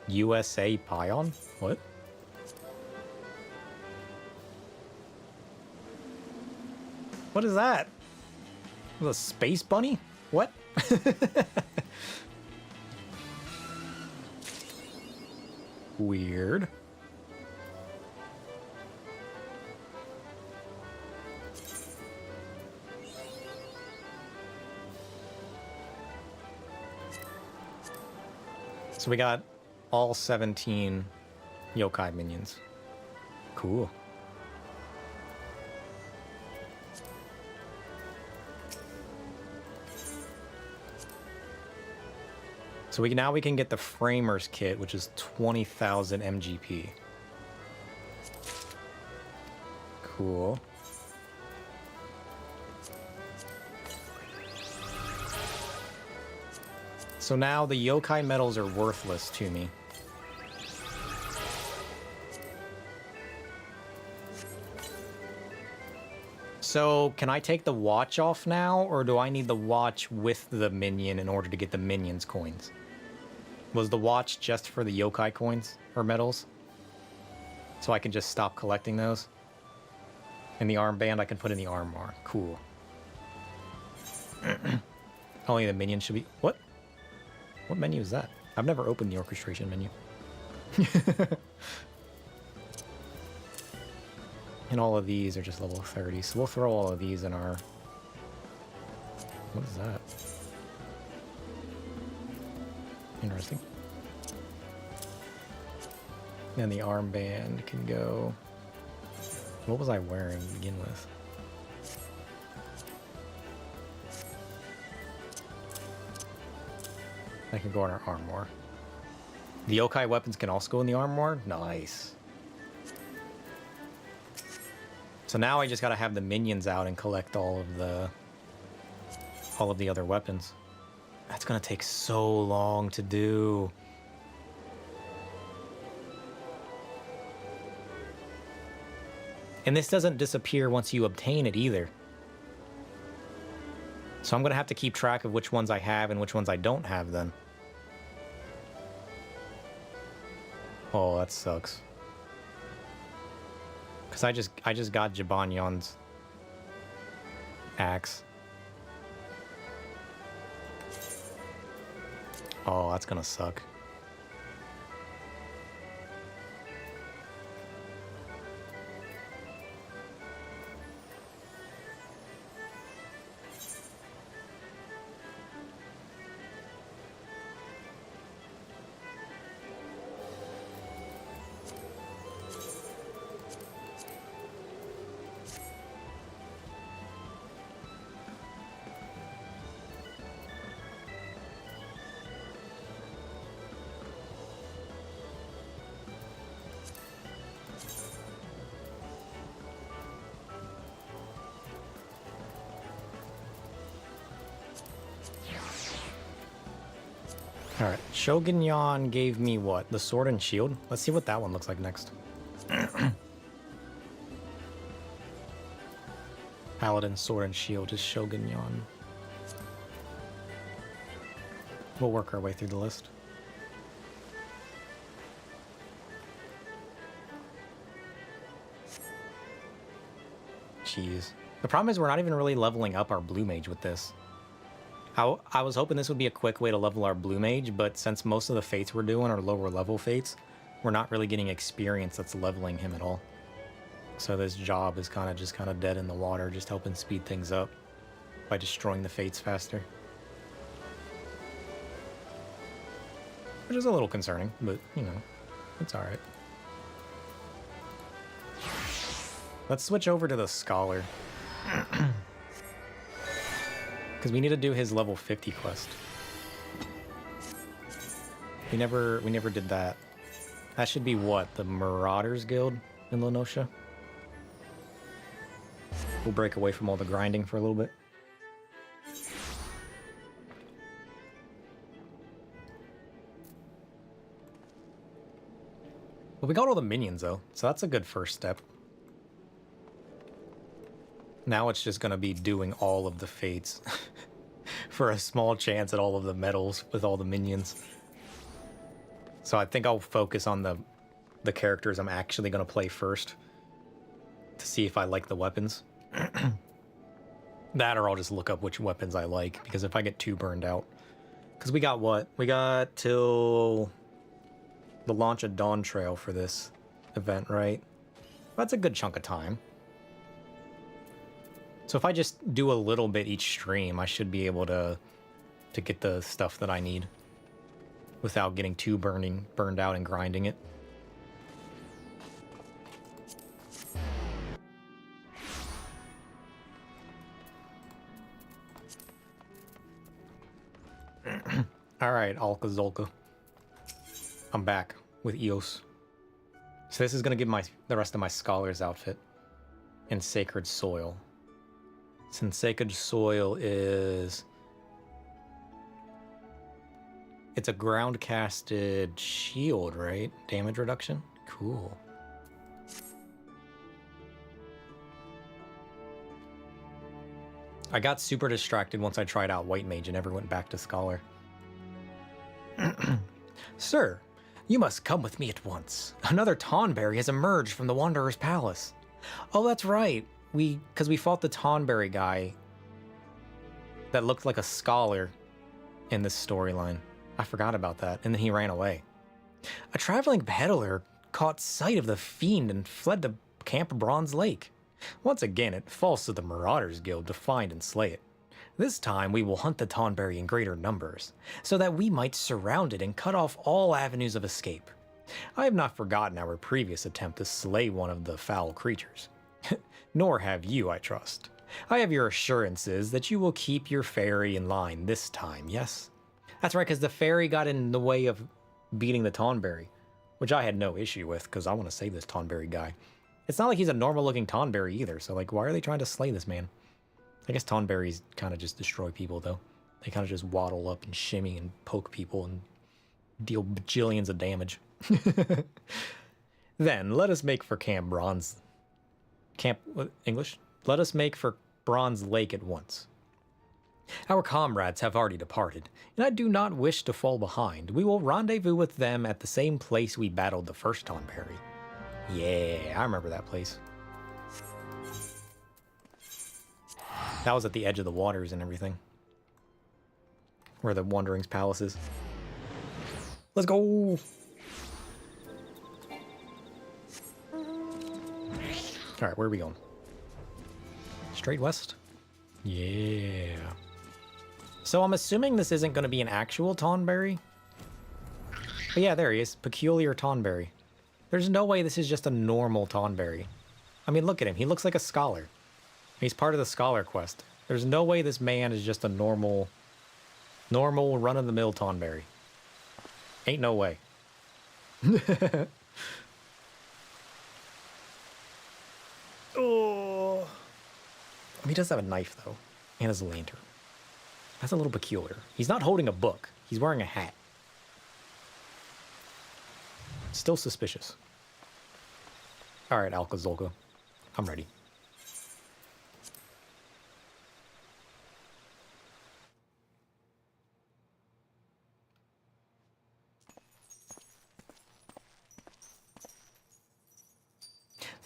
Speaker 1: USA Pion. What? What is that? A space bunny? What? Weird. So we got all 17 yokai minions. Cool. So now we can get the Framers kit, which is 20,000 MGP. Cool. So now the yokai medals are worthless to me. So can I take the watch off now, or do I need the watch with the minion in order to get the minions coins? Was the watch just for the yokai coins or medals? So I can just stop collecting those? And the armband I can put in the armor. Cool. Only the minion should be... What? What menu is that? I've never opened the orchestration menu. And all of these are just level 30, so we'll throw all of these in our... What is that? Interesting. And the armband can go... What was I wearing to begin with? That can go in our armor. The yokai weapons can also go in the armor? Nice. So now I just gotta have the minions out and collect all of the other weapons. That's gonna take so long to do. And this doesn't disappear once you obtain it either. So I'm gonna have to keep track of which ones I have and which ones I don't have then. Oh, that sucks. Cause I just got Jabanyon's axe. Oh, that's gonna suck. Alright, Shogunyan gave me what? The sword and shield? Let's see what that one looks like next. Paladin, sword and shield is Shogunyan. We'll work our way through the list. Jeez. The problem is we're not even really leveling up our blue mage with this. I was hoping this would be a quick way to level our blue mage, but since most of the fates we're doing are lower level fates, we're not really getting experience that's leveling him at all. So this job is kind of dead in the water, just helping speed things up by destroying the fates faster. Which is a little concerning, but, you know, it's alright. Let's switch over to the Scholar. Because we need to do his level 50 quest. We never did that. That should be what? The Marauders Guild in Lenosha? We'll break away from all the grinding for a little bit. But we got all the minions, though, so that's a good first step. Now it's just going to be doing all of the fates for a small chance at all of the medals with all the minions. So I think I'll focus on the characters I'm actually going to play first to see if I like the weapons. That, or I'll just look up which weapons I like, because if I get too burned out... Because we got what? We got till the launch of Dawn Trail for this event, right? That's a good chunk of time. So if I just do a little bit each stream, I should be able to get the stuff that I need without getting too burned out and grinding it. All right, Alka Zolka. I'm back with Eos. So this is gonna give the rest of my Scholar's outfit and Sacred Soil. Since Sacred Soil is... It's a ground-casted shield, right? Damage reduction? Cool. I got super distracted once I tried out White Mage and never went back to Scholar. Sir, you must come with me at once. Another Tonberry has emerged from the Wanderer's Palace. Oh, that's right. Because we fought the Tonberry guy that looked like a scholar in this storyline. I forgot about that, and then he ran away. A traveling peddler caught sight of the fiend and fled to Camp Bronze Lake. Once again, it falls to the Marauders Guild to find and slay it. This time, we will hunt the Tonberry in greater numbers, so that we might surround it and cut off all avenues of escape. I have not forgotten our previous attempt to slay one of the foul creatures. Nor have you, I trust. I have your assurances that you will keep your fairy in line this time, yes? That's right, because the fairy got in the way of beating the Tonberry, which I had no issue with, because I want to save this Tonberry guy. It's not like he's a normal-looking Tonberry either, so, like, why are they trying to slay this man? I guess Tonberries kind of just destroy people, though. They kind of just waddle up and shimmy and poke people and deal bajillions of damage. Then, let us make for Camp Bronze... English? Let us make for Bronze Lake at once. Our comrades have already departed, and I do not wish to fall behind. We will rendezvous with them at the same place we battled the first Tonberry. Yeah, I remember that place. That was at the edge of the waters and everything. Where the Wandering's Palace is. Let's go! Alright, where are we going? Straight west? Yeah. So I'm assuming this isn't going to be an actual Tonberry. But yeah, there he is. Peculiar Tonberry. There's no way this is just a normal Tonberry. I mean, look at him. He looks like a scholar. He's part of the Scholar Quest. There's no way this man is just a normal run-of-the-mill Tonberry. Ain't no way. Oh. He does have a knife, though, and his lantern. That's a little peculiar. He's not holding a book. He's wearing a hat. Still suspicious. All right, Alka Zolka. I'm ready.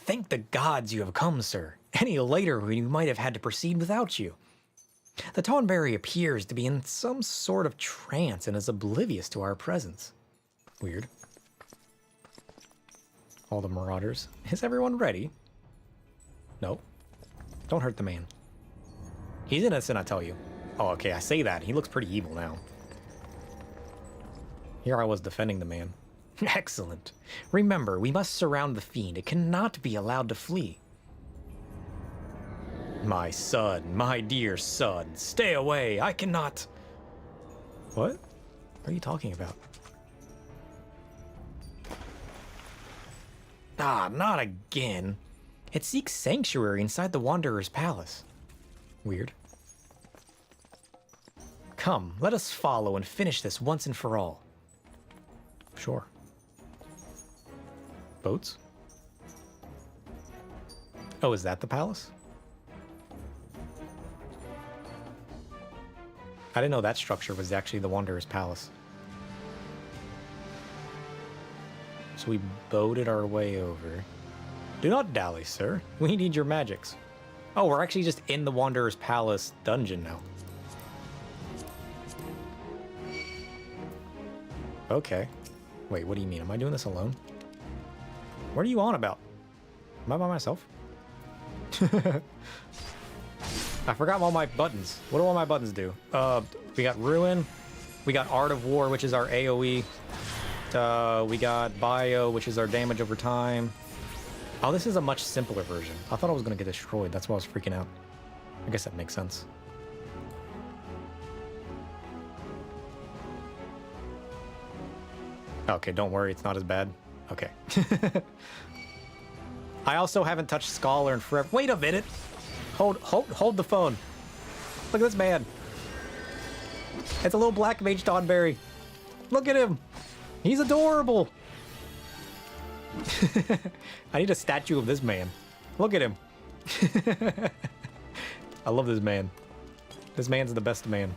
Speaker 1: Thank the gods you have come, sir. Any later, we might have had to proceed without you. The Tonberry appears to be in some sort of trance and is oblivious to our presence. Weird. All the marauders. Is everyone ready? No. Don't hurt the man. He's innocent, I tell you. Oh, okay, I say that. He looks pretty evil now. Here I was defending the man. Excellent. Remember, we must surround the fiend. It cannot be allowed to flee. My son, my dear son, stay away. I cannot... What? What are you talking about? Ah, not again. It seeks sanctuary inside the Wanderer's Palace. Weird. Come, let us follow and finish this once and for all. Sure. Boats? Oh, is that the palace? I didn't know that structure was actually the Wanderer's Palace. So we boated our way over. Do not dally, sir. We need your magics. Oh, we're actually just in the Wanderer's Palace dungeon now. Okay. Wait, what do you mean? Am I doing this alone? What are you on about? Am I by myself? I forgot all my buttons. What do all my buttons do? We got Ruin. We got Art of War, which is our AoE. We got Bio, which is our damage over time. Oh, this is a much simpler version. I thought I was going to get destroyed. That's why I was freaking out. I guess that makes sense. Okay, don't worry. It's not as bad. Okay. I also haven't touched Scholar in forever. Wait a minute. Hold the phone. Look at this man. It's a little black mage Tonberry. Look at him. He's adorable. I need a statue of this man. Look at him. I love this man. This man's the best man.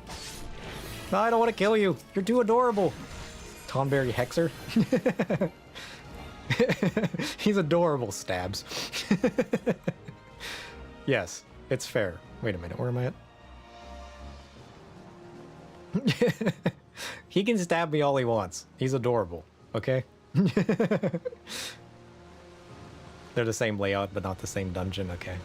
Speaker 1: No, I don't want to kill you. You're too adorable. Tonberry Hexer. He's adorable, stabs. Yes, it's fair. Wait a minute, where am I at? He can stab me all he wants. He's adorable, okay? They're the same layout, but not the same dungeon, okay.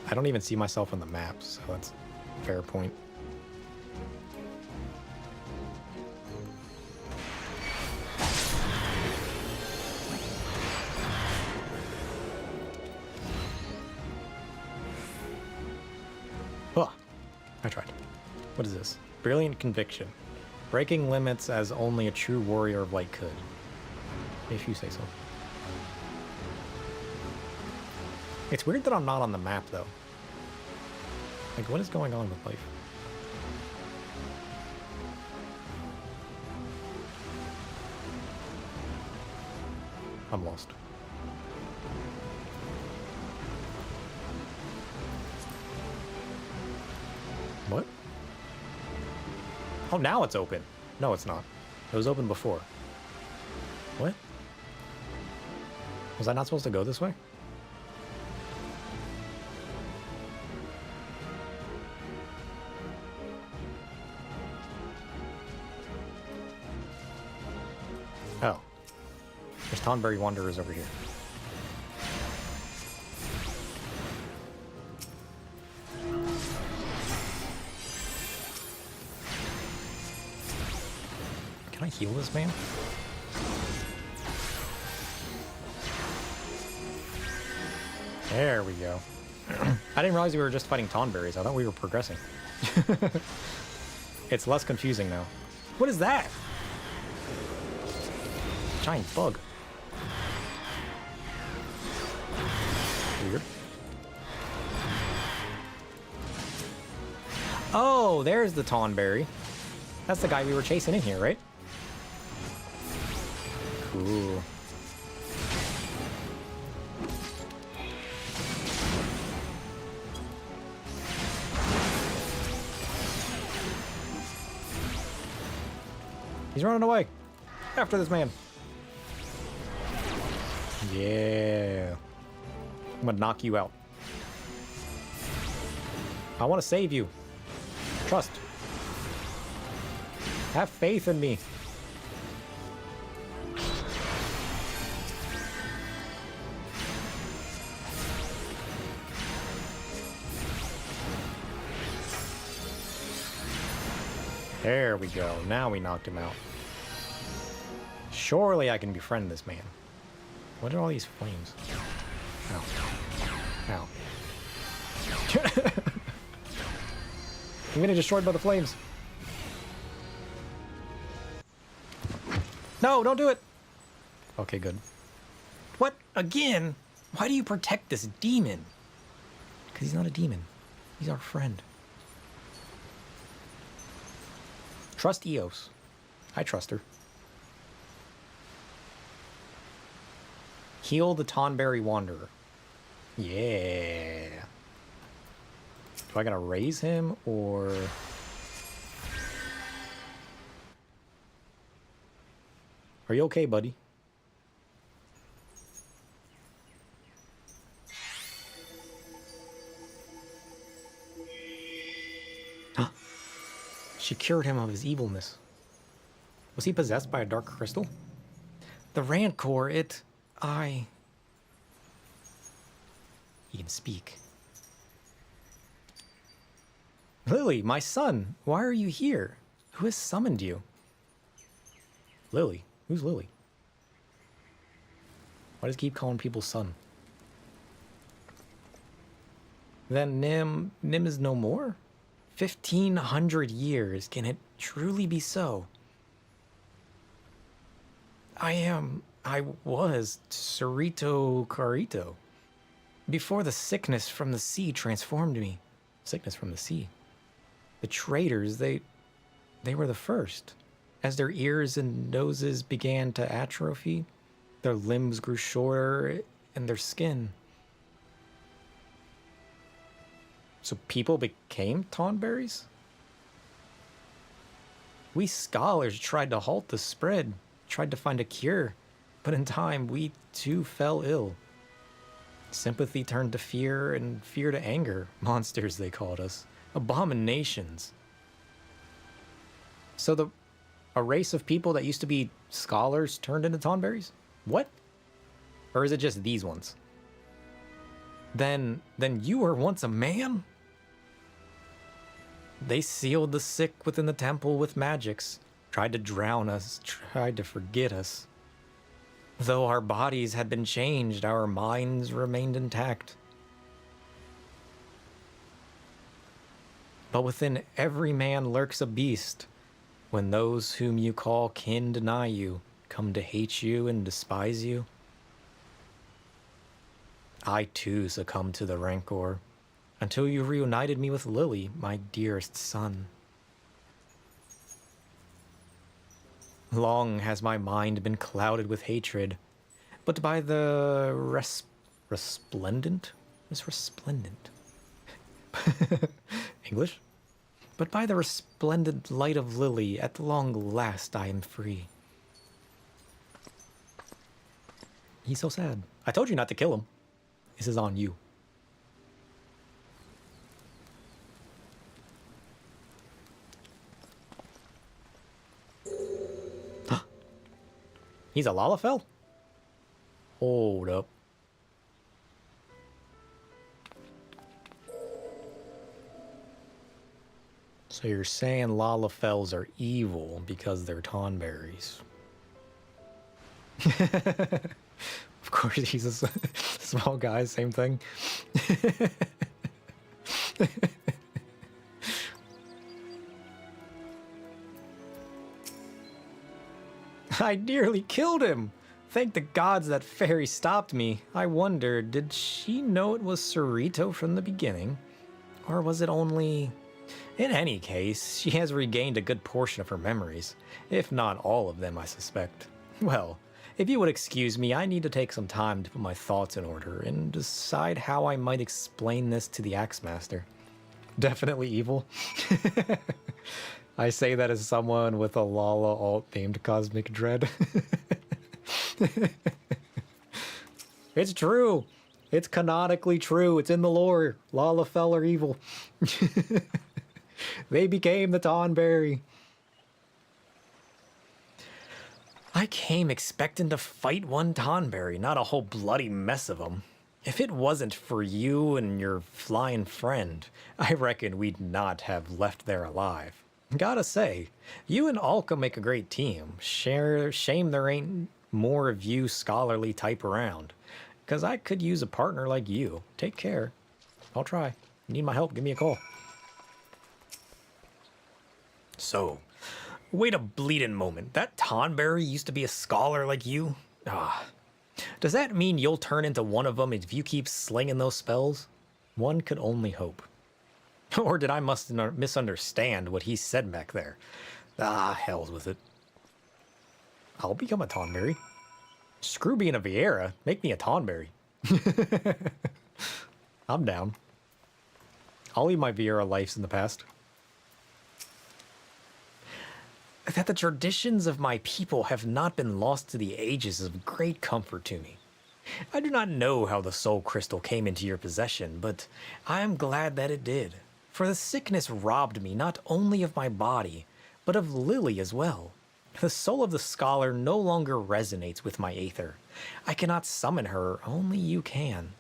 Speaker 1: I don't even see myself on the map, so that's a fair point. I tried. What is this? Brilliant Conviction. Breaking limits as only a true warrior of light could. If you say so. It's weird that I'm not on the map, though. Like, what is going on with life? I'm lost. What? Oh, now it's open. No, it's not. It was open before. What? Was I not supposed to go this way? Oh. There's Tonberry Wanderers over here. Can I heal this man? There we go. I didn't realize we were just fighting Tonberries. I thought we were progressing. It's less confusing now. What is that? Giant bug. Weird. Oh, there's the Tonberry. That's the guy we were chasing in here, right? Cool. He's running away. After this man. Yeah. I'm gonna knock you out. I want to save you. Trust. Have faith in me. There we go. Now we knocked him out. Surely I can befriend this man. What are all these flames? Ow. Ow. I'm getting destroyed by the flames. No, don't do it. Okay, good. What? Again? Why do you protect this demon? Because he's not a demon. He's our friend. Trust Eos. I trust her. Heal the Tonberry Wanderer. Yeah. Do I gotta raise him, or... Are you okay, buddy? She cured him of his evilness. Was he possessed by a dark crystal? The Rancor, He can speak. Lily, my son, why are you here? Who has summoned you? Lily? Who's Lily? Why does he keep calling people son? Then Nim is no more? 1,500 years, can it truly be so? I was Cerrito Carito. Before the sickness from the sea transformed me. Sickness from the sea. The traders, they were the first. As their ears and noses began to atrophy, their limbs grew shorter and their skin. So people became Tonberries? We scholars tried to halt the spread, tried to find a cure, but in time we too fell ill. Sympathy turned to fear, and fear to anger. Monsters, they called us. Abominations. So a race of people that used to be scholars turned into Tonberries? What? Or is it just these ones? Then you were once a man? They sealed the sick within the temple with magics, tried to drown us, tried to forget us. Though our bodies had been changed, our minds remained intact. But within every man lurks a beast. When those whom you call kin deny you, come to hate you and despise you. I too succumbed to the Rancor, until you reunited me with Lily, my dearest son. Long has my mind been clouded with hatred, but by the resplendent? What's resplendent? English? But by the resplendent light of Lily, at long last I am free. He's so sad. I told you not to kill him. This is on you. He's a Lalafell? Hold up. So you're saying Lalafells are evil because they're Tonberries. Of course, he's a small guy, same thing. I nearly killed him. Thank the gods that fairy stopped me. I wonder, did she know it was Cerrito from the beginning? Or was it only... In any case, she has regained a good portion of her memories. If not all of them, I suspect. Well, if you would excuse me, I need to take some time to put my thoughts in order and decide how I might explain this to the Axemaster. Definitely evil. I say that as someone with a Lala alt named Cosmic Dread. It's true. It's canonically true. It's in the lore. Lalafell are evil. They became the Tonberry. I came expecting to fight one Tonberry, not a whole bloody mess of them. If it wasn't for you and your flying friend, I reckon we'd not have left there alive. Gotta say, you and Alka make a great team. Shame there ain't more of you scholarly type around. 'Cause I could use a partner like you. Take care. I'll try. Need my help, give me a call. So, wait a bleeding moment. That Tonberry used to be a scholar like you? Does that mean you'll turn into one of them if you keep slinging those spells? One could only hope. Or did I misunderstand what he said back there? Hell's with it. I'll become a Tonberry. Screw being a Vieira. Make me a Tonberry. I'm down. I'll leave my Vieira lives in the past. That the traditions of my people have not been lost to the ages is of great comfort to me. I do not know how the soul crystal came into your possession, but I am glad that it did. For the sickness robbed me not only of my body, but of Lily as well. The soul of the scholar no longer resonates with my aether. I cannot summon her, only you can.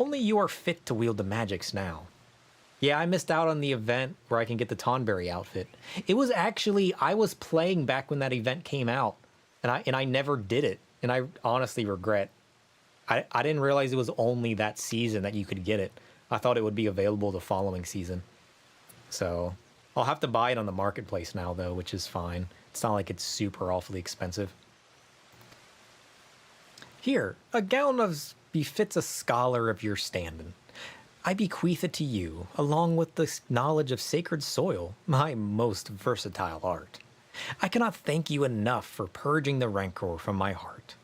Speaker 1: Only you are fit to wield the magics now. Yeah, I missed out on the event where I can get the Tonberry outfit. It was actually, I was playing back when that event came out, and I never did it, and I honestly regret. I didn't realize it was only that season that you could get it. I thought it would be available the following season. So, I'll have to buy it on the marketplace now, though, which is fine. It's not like it's super awfully expensive. Here, a gown of befits a scholar of your standing. I bequeath it to you, along with the knowledge of sacred soil, my most versatile art. I cannot thank you enough for purging the rancor from my heart.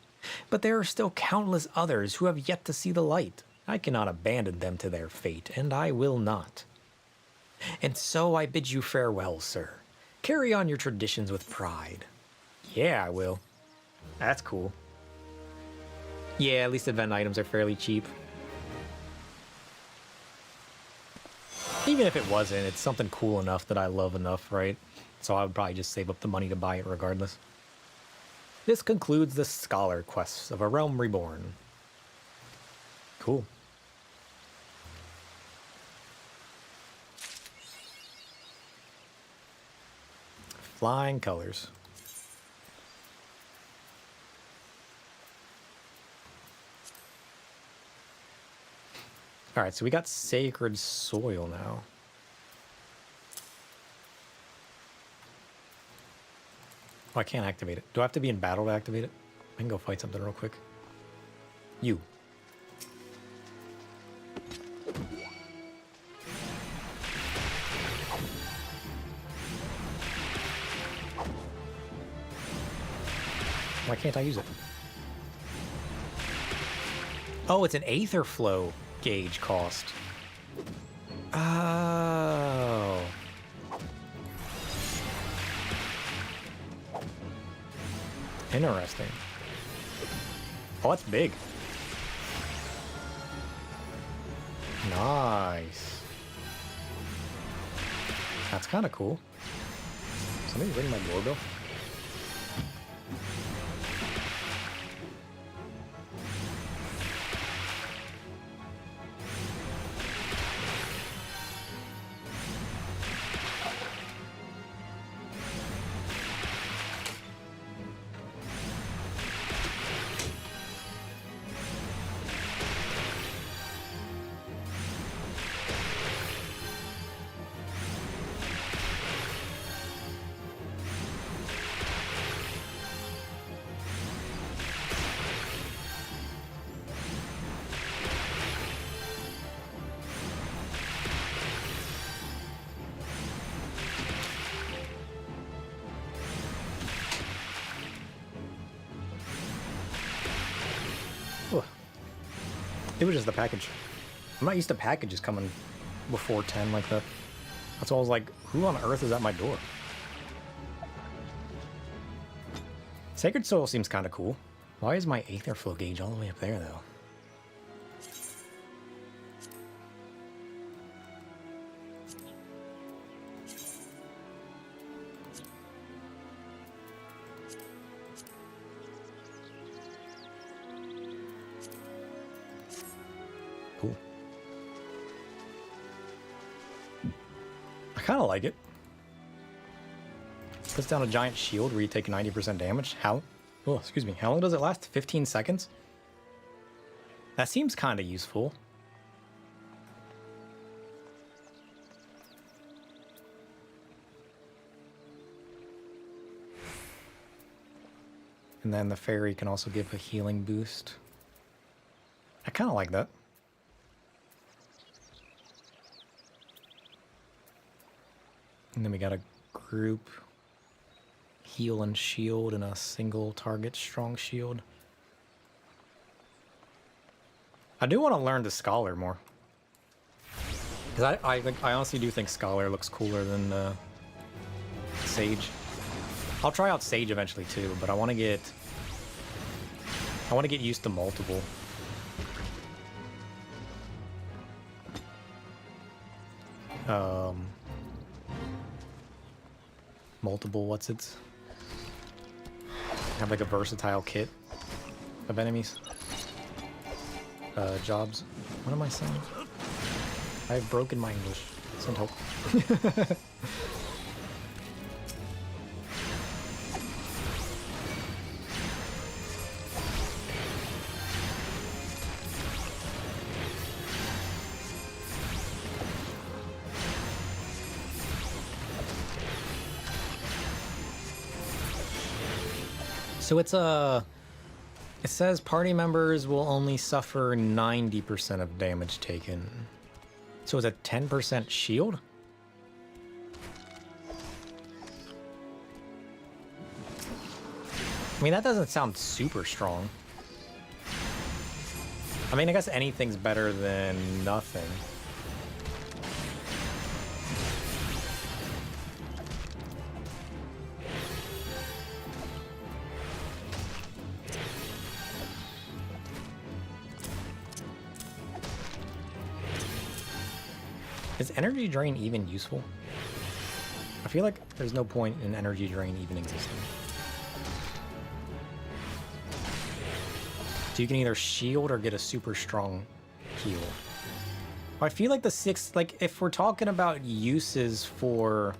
Speaker 1: But there are still countless others who have yet to see the light. I cannot abandon them to their fate, and I will not. And so I bid you farewell, sir. Carry on your traditions with pride. Yeah, I will. That's cool. Yeah, at least event items are fairly cheap. Even if it wasn't, it's something cool enough that I love enough, right? So I would probably just save up the money to buy it regardless. This concludes the Scholar quests of A Realm Reborn. Cool. Flying colors. Alright, so we got Sacred Soil now. Oh, I can't activate it. Do I have to be in battle to activate it? I can go fight something real quick. You. Why can't I use it? Oh, it's an Aether Flow gauge cost. Oh. Interesting. Oh, that's big. Nice. That's kind of cool. Somebody ring my doorbell? It was just the package. I'm not used to packages coming before 10 like that. That's why I was like, who on earth is at my door? Sacred Soil seems kind of cool. Why is my Aether Flow gauge all the way up there, though? Cool. I kind of like it. Puts down a giant shield where you take 90% damage. How? Oh, excuse me. How long does it last? 15 seconds? That seems kind of useful. And then the fairy can also give a healing boost. I kind of like that. And then we got a group heal and shield and a single target strong shield. I do want to learn the Scholar more. Because I honestly do think Scholar looks cooler than Sage. I'll try out Sage eventually too, but I want to get used to multiple. Multiple what's it? Have like a versatile kit of enemies. Jobs. What am I saying? I've broken my English. Send hope. So it's it says party members will only suffer 90% of damage taken. So it's a 10% shield? I mean, that doesn't sound super strong. I mean, I guess anything's better than nothing. Is energy drain even useful? I feel like there's no point in energy drain even existing. So you can either shield or get a super strong heal. I feel like the six, like if we're talking about uses for...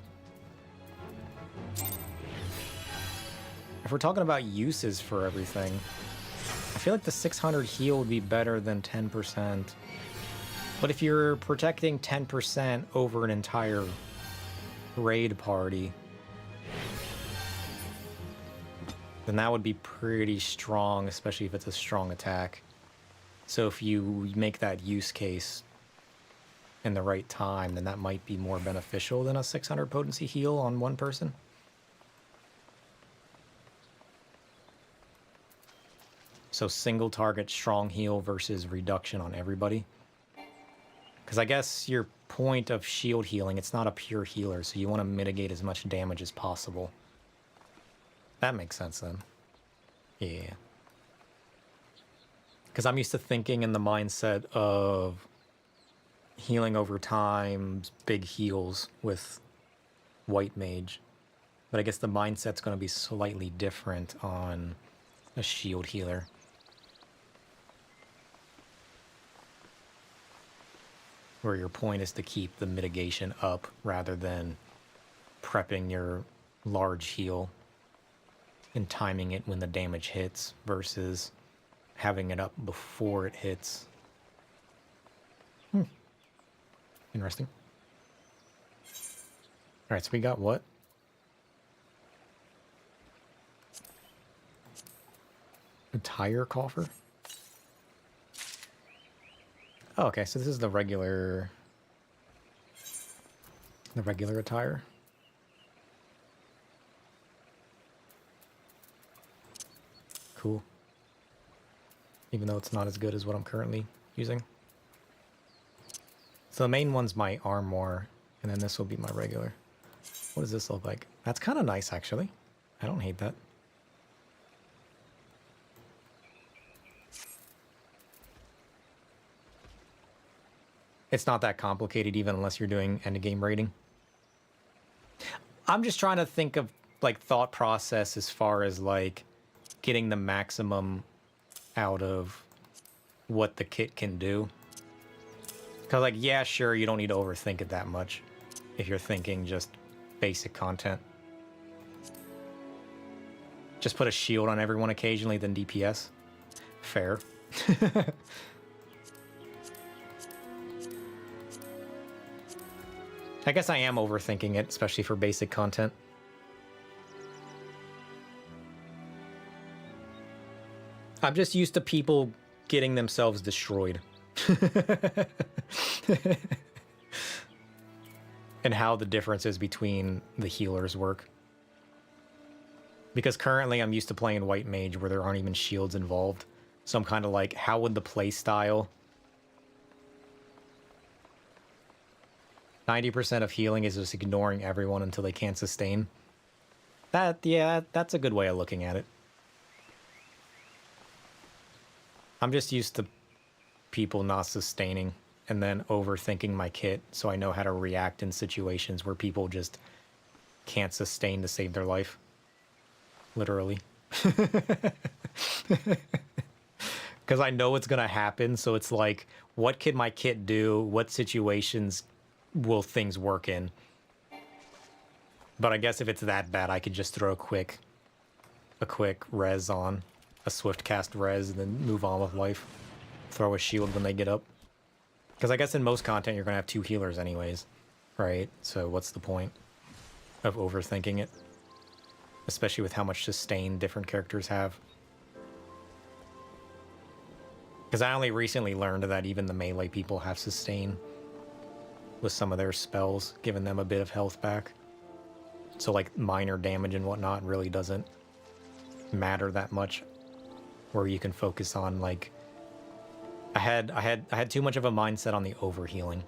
Speaker 1: If we're talking about uses for everything, I feel like the 600 heal would be better than 10%. But if you're protecting 10% over an entire raid party, then that would be pretty strong, especially if it's a strong attack. So if you make that use case in the right time, then that might be more beneficial than a 600 potency heal on one person. So single target strong heal versus reduction on everybody. Because I guess your point of shield healing, it's not a pure healer, so you want to mitigate as much damage as possible. That makes sense then. Yeah. Because I'm used to thinking in the mindset of healing over time, big heals with White Mage. But I guess the mindset's going to be slightly different on a shield healer. Where your point is to keep the mitigation up rather than prepping your large heal and timing it when the damage hits versus having it up before it hits. Interesting. All right, so we got what? A tire coffer? Oh, okay, so this is the regular attire. Cool. Even though it's not as good as what I'm currently using. So the main one's my armor, and then this will be my regular. What does this look like? That's kind of nice, actually. I don't hate that. It's not that complicated, even unless you're doing endgame raiding. I'm just trying to think of, like, thought process as far as, like, getting the maximum out of what the kit can do. Because, like, yeah, sure, you don't need to overthink it that much if you're thinking just basic content. Just put a shield on everyone occasionally, then DPS. Fair. I guess I am overthinking it, especially for basic content. I'm just used to people getting themselves destroyed. And how the differences between the healers work. Because currently I'm used to playing White Mage where there aren't even shields involved. So I'm kind of like, how would the play style 90% of healing is just ignoring everyone until they can't sustain. Yeah, that's a good way of looking at it. I'm just used to people not sustaining and then overthinking my kit so I know how to react in situations where people just can't sustain to save their life. Literally. Because I know it's going to happen, so it's like, what can my kit do? What situations will things work in? But I guess if it's that bad, I could just throw a quick res on, a swift cast res, and then move on with life. Throw a shield when they get up. Because I guess in most content, you're going to have 2 healers anyways, right? So what's the point of overthinking it? Especially with how much sustain different characters have. Because I only recently learned that even the melee people have sustain with some of their spells, giving them a bit of health back. So like minor damage and whatnot really doesn't matter that much. Where you can focus on like I had too much of a mindset on the overhealing.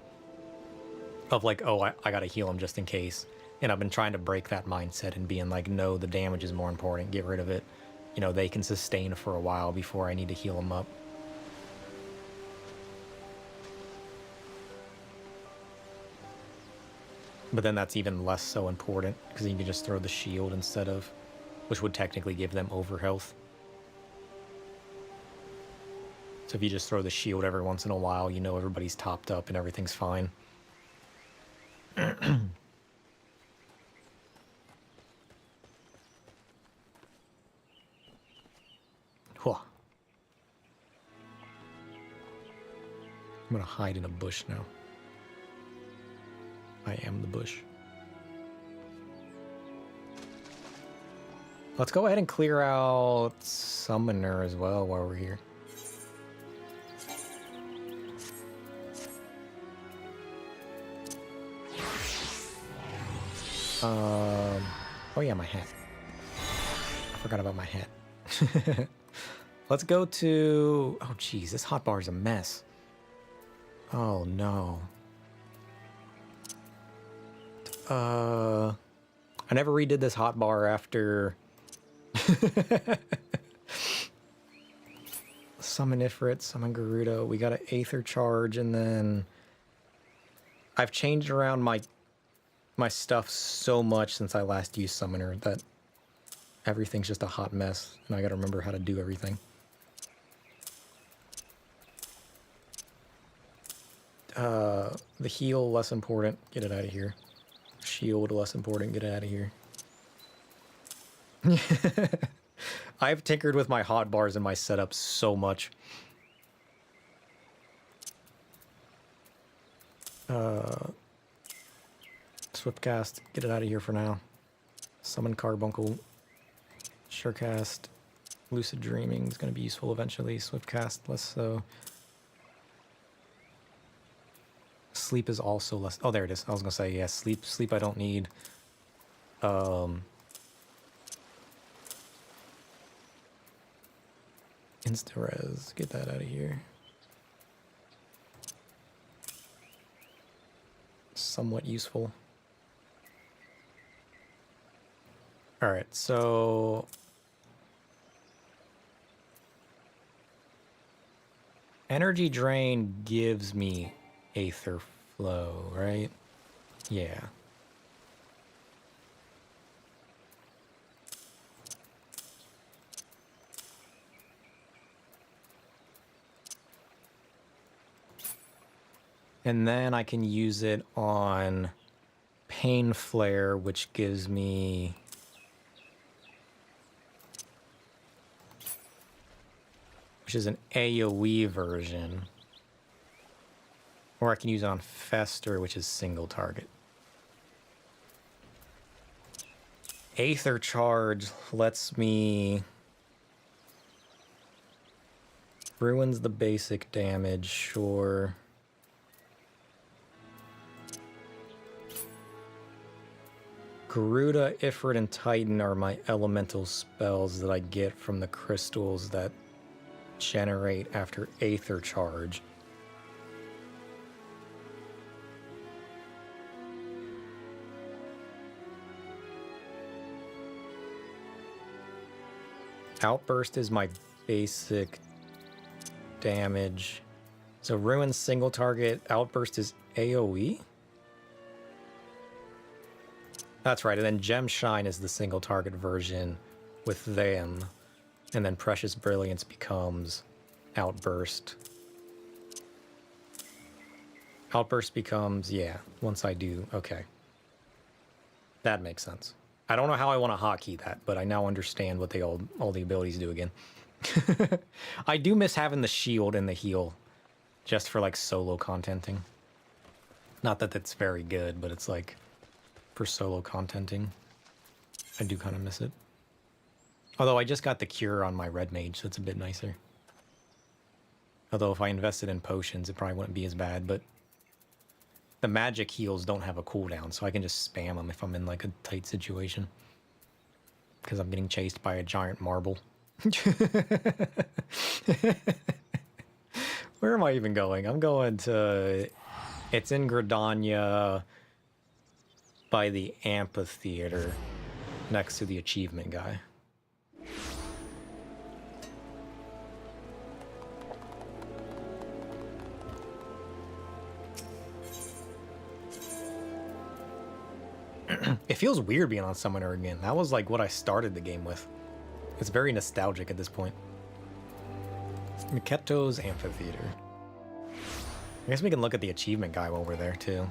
Speaker 1: Of like, oh, I gotta heal him just in case. And I've been trying to break that mindset and being like, no, the damage is more important. Get rid of it. You know, they can sustain for a while before I need to heal them up. But then that's even less so important because you can just throw the shield instead of, which would technically give them over health. So if you just throw the shield every once in a while, you know everybody's topped up and everything's fine. I'm gonna hide in a bush now. I am the bush. Let's go ahead and clear out Summoner as well while we're here. Oh yeah, my hat. I forgot about my hat. Let's go to... Oh geez, this hotbar is a mess. Oh no. I never redid this hotbar after... Summon Ifrit, summon Gerudo. We got an Aether charge, and then... I've changed around my stuff so much since I last used Summoner that everything's just a hot mess, and I gotta remember how to do everything. The heal, less important. Get it out of here. Shield, less important. Get it out of here. I've tinkered with my hotbars and my setup so much. Swiftcast, get it out of here for now. Summon Carbuncle. Surecast. Lucid Dreaming is going to be useful eventually. Swiftcast, less so. Sleep is also less... Oh, there it is. I was going to say, yeah, sleep I don't need. Insta-res, get that out of here. Somewhat useful. Alright, so... Energy Drain gives me Aether Flow, right? Yeah. And then I can use it on Pain Flare, which gives me... which is an AoE version. Or I can use it on Fester, which is single target. Aether Charge lets me... ruins the basic damage, sure. Garuda, Ifrit, and Titan are my elemental spells that I get from the crystals that generate after Aether Charge. Outburst is my basic damage. So Ruin single target, Outburst is AoE? That's right, and then Gem Shine is the single target version with them. And then Precious Brilliance becomes Outburst. Outburst becomes, yeah, once I do, okay. That makes sense. I don't know how I want to hotkey that, but I now understand what they all the abilities do again. I do miss having the shield and the heal, just for like solo contenting. Not that that's very good, but it's like for solo contenting. I do kind of miss it. Although I just got the cure on my red mage, so it's a bit nicer. Although if I invested in potions, it probably wouldn't be as bad, but the magic heals don't have a cooldown, so I can just spam them if I'm in like a tight situation. Because I'm getting chased by a giant marble. Where am I even going? I'm going to... It's in Gridania by the amphitheater next to the achievement guy. It feels weird being on Summoner again. That was like what I started the game with. It's very nostalgic at this point. Miketo's Amphitheater. I guess we can look at the achievement guy while we're there too.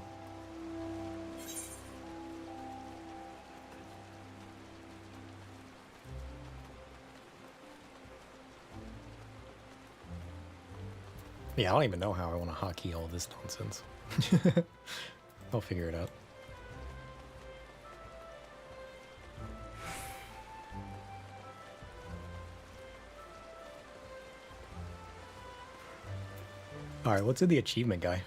Speaker 1: Yeah, I don't even know how I want to hotkey all this nonsense. I'll figure it out. Alright, let's do the achievement guy.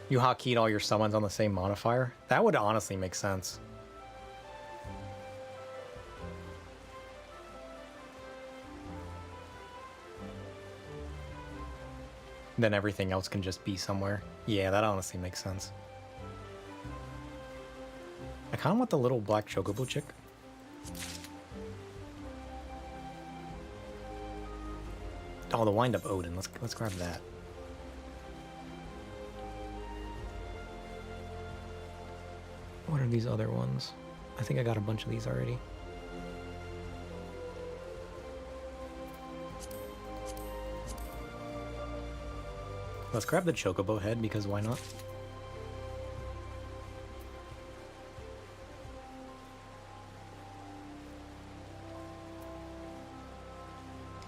Speaker 1: You hotkeyed all your summons on the same modifier? That would honestly make sense. Then everything else can just be somewhere. Yeah, that honestly makes sense. I kind of want the little black chocobo chick. Oh, the wind-up Odin. Let's grab that. What are these other ones? I think I got a bunch of these already. Let's grab the chocobo head, because why not?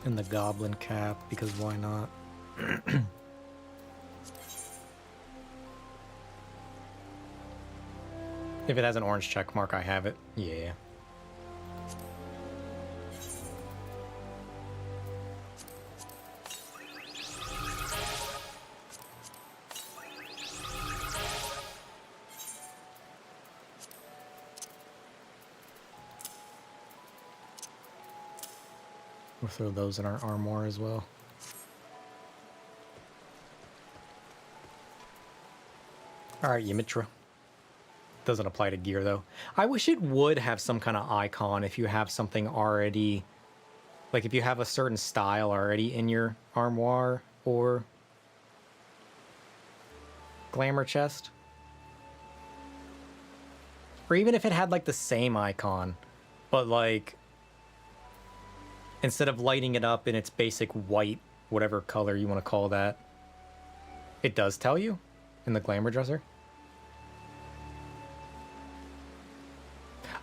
Speaker 1: And the goblin cap, because why not? If it has an orange check mark, I have it. Yeah. We'll throw those in our armoire as well. Alright, Ymitra. Doesn't apply to gear, though. I wish it would have some kind of icon if you have something already... Like, if you have a certain style already in your armoire or glamour chest. Or even if it had, like, the same icon, but, like... Instead of lighting it up in its basic white, whatever color you want to call that, it does tell you in the glamour dresser.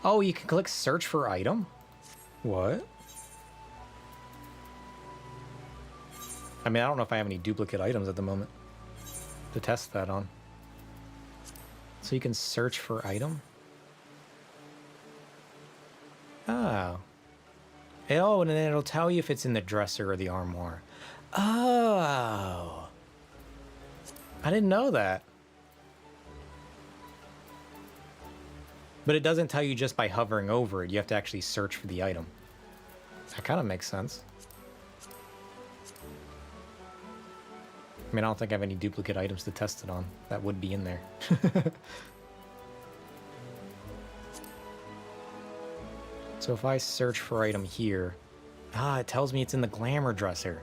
Speaker 1: Oh, you can click search for item? What? I mean, I don't know if I have any duplicate items at the moment to test that on. So you can search for item? Oh. Oh, and then it'll tell you if it's in the dresser or the armoire. Oh. I didn't know that. But it doesn't tell you just by hovering over it. You have to actually search for the item. That kind of makes sense. I mean, I don't think I have any duplicate items to test it on. That would be in there. So if I search for item here, it tells me it's in the glamour dresser.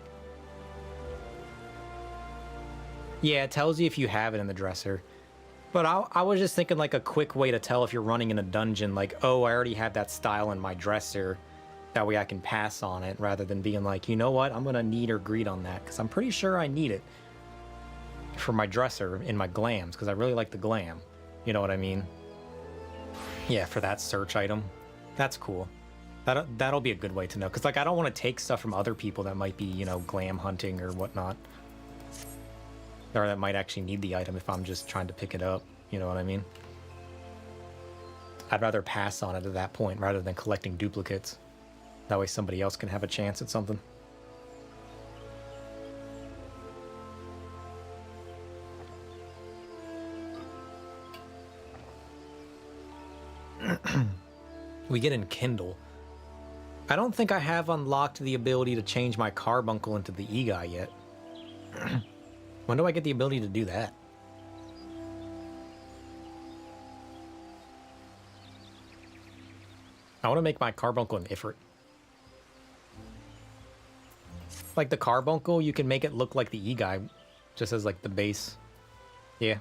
Speaker 1: Yeah, it tells you if you have it in the dresser. But I was just thinking like a quick way to tell if you're running in a dungeon, like, oh, I already have that style in my dresser. That way I can pass on it rather than being like, you know what, I'm going to need or greed on that because I'm pretty sure I need it for my dresser in my glams because I really like the glam. You know what I mean? Yeah, for that search item. That's cool. That'll be a good way to know because like I don't want to take stuff from other people that might be, you know, glam hunting or whatnot. Or that might actually need the item if I'm just trying to pick it up. You know what I mean? I'd rather pass on it at that point rather than collecting duplicates. That way somebody else can have a chance at something. We get in Kindle. I don't think I have unlocked the ability to change my carbuncle into the E-Guy yet. When do I get the ability to do that? I want to make my carbuncle an Ifrit. Like the carbuncle, you can make it look like the E-Guy, just as like the base. Yeah.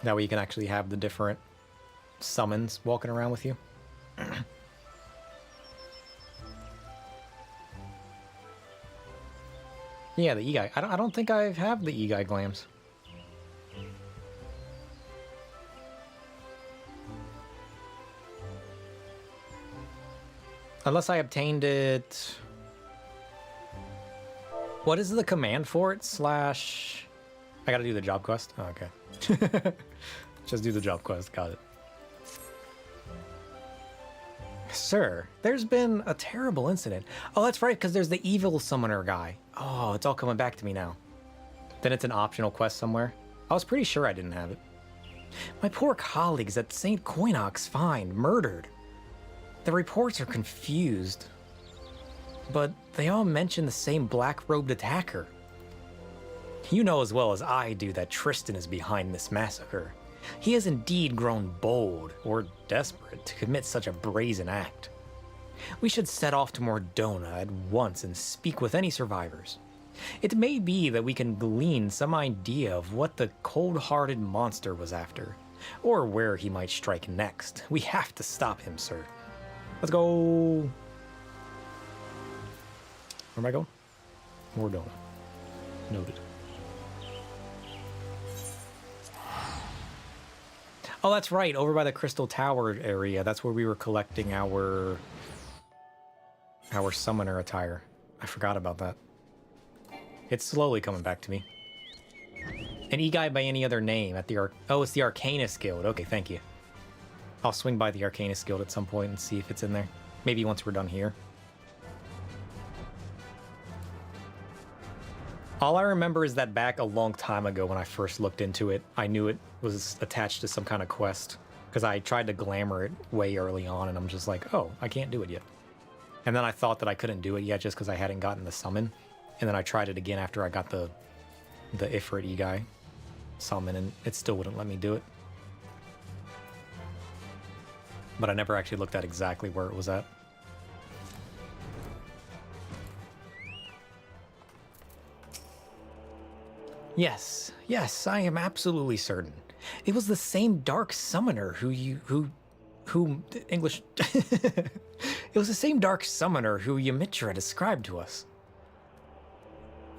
Speaker 1: That way you can actually have the different summons walking around with you. Yeah, the E-Guy. I don't think I have the E-Guy glams. Unless I obtained it... What is the command for it? Slash... I gotta do the job quest? Oh, okay. Just do the job quest. Got it. Sir, there's been a terrible incident. Oh, that's right, because there's the evil summoner guy. Oh, it's all coming back to me now. Then it's an optional quest somewhere. I was pretty sure I didn't have it. My poor colleagues at St. Coinox find murdered. The reports are confused, but they all mention the same black-robed attacker. You know as well as I do that Tristan is behind this massacre. He has indeed grown bold, or desperate, to commit such a brazen act. We should set off to Mordona at once and speak with any survivors. It may be that we can glean some idea of what the cold-hearted monster was after, or where he might strike next. We have to stop him, sir. Let's go! Where am I going? Mordona. Noted. Oh, that's right, over by the Crystal Tower area. That's where we were collecting our summoner attire. I forgot about that. It's slowly coming back to me. An E-Guy by any other name at the oh, it's the Arcanist Guild. Okay, thank you. I'll swing by the Arcanist Guild at some point and see if it's in there. Maybe once we're done here. All I remember is that back a long time ago when I first looked into it, I knew it was attached to some kind of quest. Because I tried to glamour it way early on and I'm just like, oh, I can't do it yet. And then I thought that I couldn't do it yet just because I hadn't gotten the summon. And then I tried it again after I got the Ifrit E-Guy summon and it still wouldn't let me do it. But I never actually looked at exactly where it was at. Yes, I am absolutely certain. It was the same dark summoner who English. It was the same dark summoner who Ymitra described to us.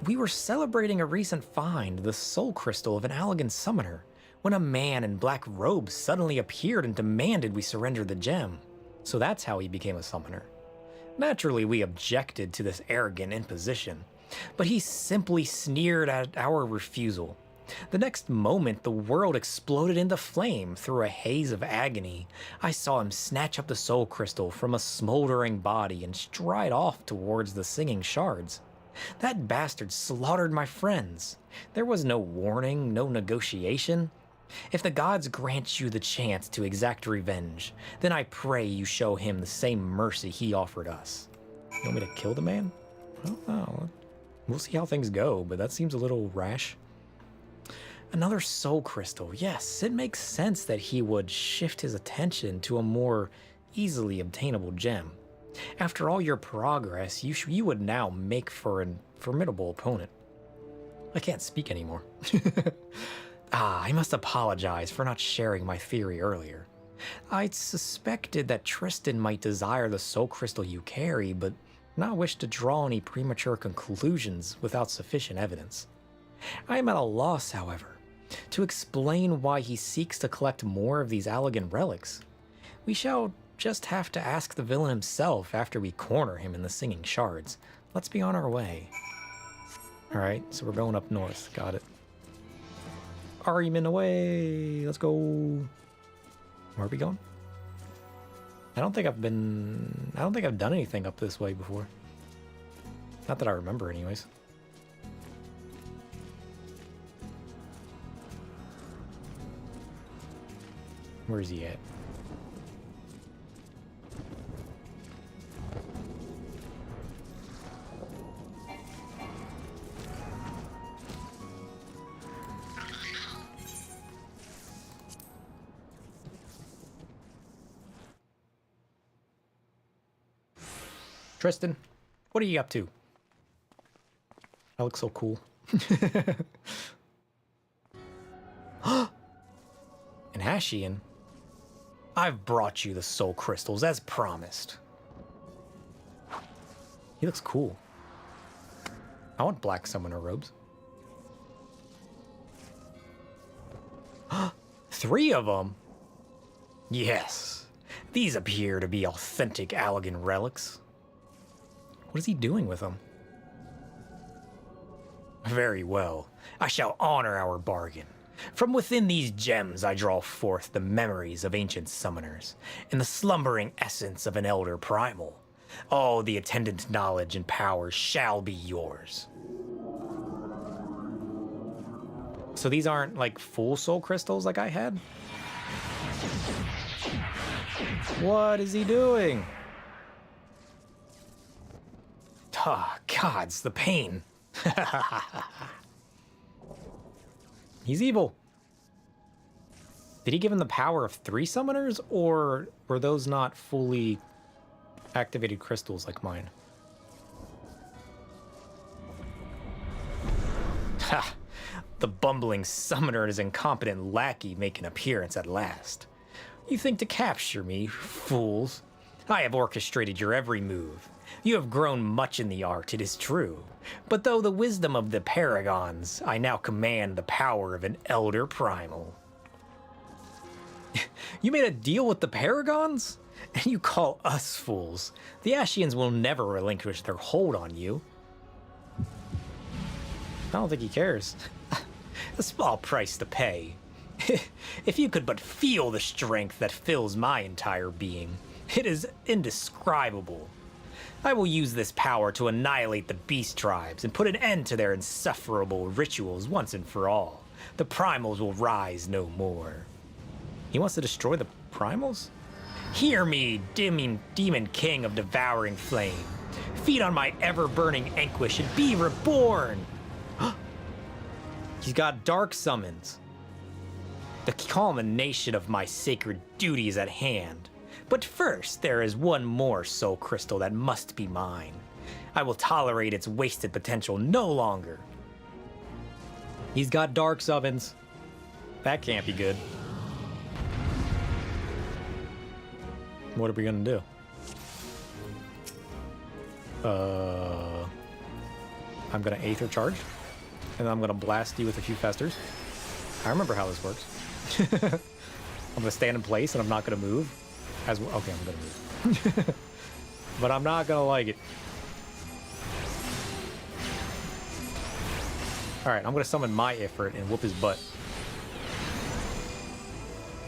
Speaker 1: We were celebrating a recent find, the soul crystal of an Allegan summoner, when a man in black robes suddenly appeared and demanded we surrender the gem. So that's how he became a summoner. Naturally, we objected to this arrogant imposition, but he simply sneered at our refusal. The next moment, the world exploded into flame. Through a haze of agony, I saw him snatch up the soul crystal from a smoldering body and stride off towards the singing shards. That bastard slaughtered my friends. There was no warning, no negotiation. If the gods grant you the chance to exact revenge, then I pray you show him the same mercy he offered us. You want me to kill the man? Well, no. We'll see how things go, but that seems a little rash. Another soul crystal. Yes, it makes sense that he would shift his attention to a more easily obtainable gem. After all your progress, you would now make for a formidable opponent. I can't speak anymore. I must apologize for not sharing my theory earlier. I'd suspected that Tristan might desire the soul crystal you carry, but not wish to draw any premature conclusions without sufficient evidence. I am at a loss, however, to explain why he seeks to collect more of these Allegan relics. We shall just have to ask the villain himself after we corner him in the Singing Shards. Let's be on our way. Alright, so we're going up north. Got it. Argument away. Let's go. Where are we going? I don't think I've done anything up this way before. Not that I remember anyways. Where is he at? Tristan, what are you up to? I look so cool. An Ashian? I've brought you the soul crystals as promised. He looks cool. I want black summoner robes. 3 of them? Yes. These appear to be authentic Allegan relics. What is he doing with them? Very well. I shall honor our bargain. From within these gems I draw forth the memories of ancient summoners and the slumbering essence of an elder primal. All the attendant knowledge and power shall be yours. So these aren't like full soul crystals like I had? What is he doing? Ah, gods, the pain. He's evil. Did he give him the power of 3 summoners, or were those not fully activated crystals like mine? Ha! The bumbling summoner and his incompetent lackey make an appearance at last. You think to capture me, fools? I have orchestrated your every move. You have grown much in the art, it is true. But though the wisdom of the paragons, I now command the power of an elder primal. You made a deal with the paragons? And you call us fools. The Ashians will never relinquish their hold on you. I don't think he cares. A small price to pay. If you could but feel the strength that fills my entire being, it is indescribable. I will use this power to annihilate the beast tribes and put an end to their insufferable rituals once and for all. The primals will rise no more. He wants to destroy the primals? Hear me, demon king of devouring flame. Feed on my ever-burning anguish and be reborn! He's got dark summons. The culmination of my sacred duty is at hand. But first, there is one more soul crystal that must be mine. I will tolerate its wasted potential no longer. He's got dark summons. That can't be good. What are we gonna do? I'm gonna Aether Charge, and then I'm gonna blast you with a few festers. I remember how this works. I'm gonna stand in place and I'm not gonna move. Okay, I'm gonna move. But I'm not gonna like it. Alright, I'm gonna summon my Ifrit and whoop his butt.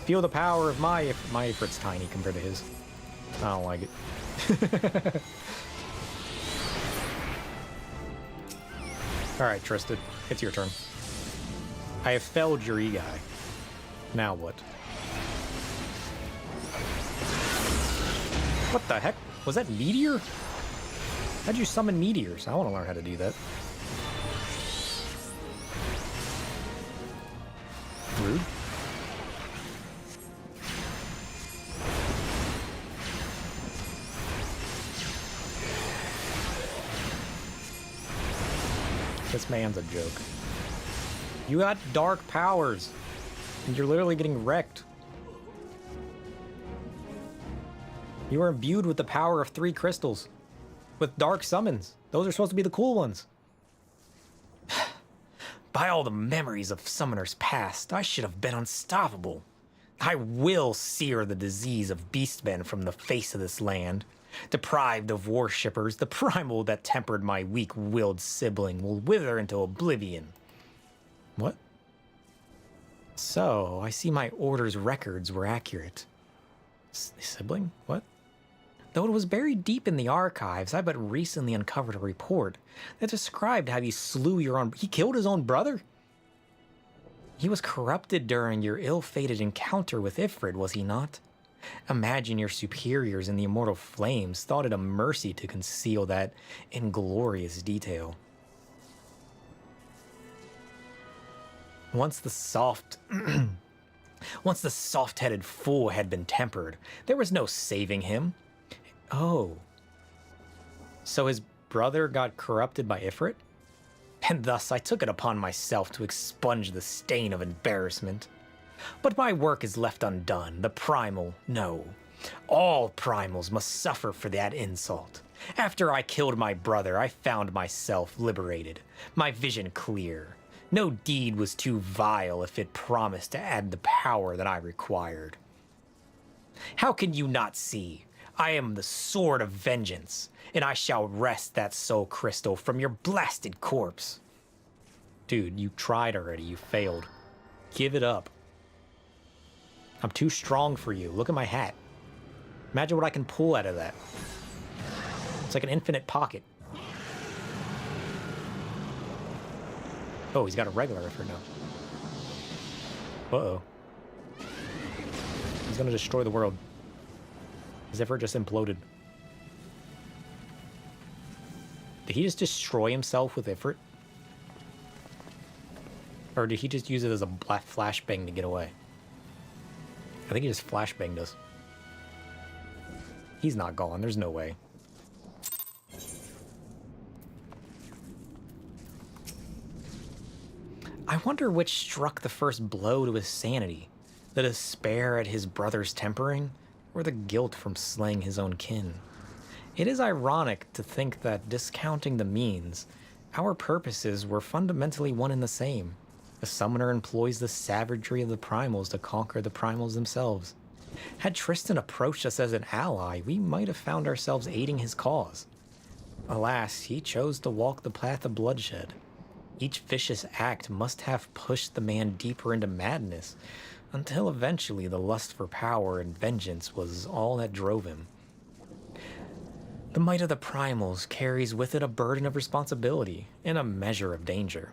Speaker 1: Feel the power of my Ifrit. My Ifrit's tiny compared to his. I don't like it. Alright, Tristan. It's your turn. I have felled your E-Guy. Now what? What the heck? Was that meteor? How'd you summon meteors? I want to learn how to do that. Rude. This man's a joke. You got dark powers, and you're literally getting wrecked. You are imbued with the power of 3 crystals. With dark summons. Those are supposed to be the cool ones. By all the memories of summoners past, I should have been unstoppable. I will sear the disease of beastmen from the face of this land. Deprived of worshippers, the primal that tempered my weak-willed sibling will wither into oblivion. What? So, I see my order's records were accurate. Sibling? What? Though it was buried deep in the archives, I but recently uncovered a report that described how you slew your own... He killed his own brother? He was corrupted during your ill-fated encounter with Ifrit, was he not? Imagine your superiors in the Immortal Flames thought it a mercy to conceal that inglorious detail. Once the soft-headed fool had been tempered, there was no saving him. Oh. So his brother got corrupted by Ifrit? And thus I took it upon myself to expunge the stain of embarrassment. But my work is left undone. The primal, no. All primals must suffer for that insult. After I killed my brother, I found myself liberated, my vision clear. No deed was too vile if it promised to add the power that I required. How can you not see? I am the sword of vengeance, and I shall wrest that soul crystal from your blasted corpse. Dude, you tried already. You failed. Give it up. I'm too strong for you. Look at my hat. Imagine what I can pull out of that. It's like an infinite pocket. Oh, he's got a regular effort now. Uh-oh. He's gonna destroy the world. His effort just imploded. Did he just destroy himself with Ifrit? Or did he just use it as a flashbang to get away? I think he just flashbanged us. He's not gone. There's no way. I wonder which struck the first blow to his sanity. The despair at his brother's tempering, or the guilt from slaying his own kin. It is ironic to think that, discounting the means, our purposes were fundamentally one and the same. The summoner employs the savagery of the primals to conquer the primals themselves. Had Tristan approached us as an ally, we might have found ourselves aiding his cause. Alas, he chose to walk the path of bloodshed. Each vicious act must have pushed the man deeper into madness, until eventually the lust for power and vengeance was all that drove him. The might of the primals carries with it a burden of responsibility and a measure of danger.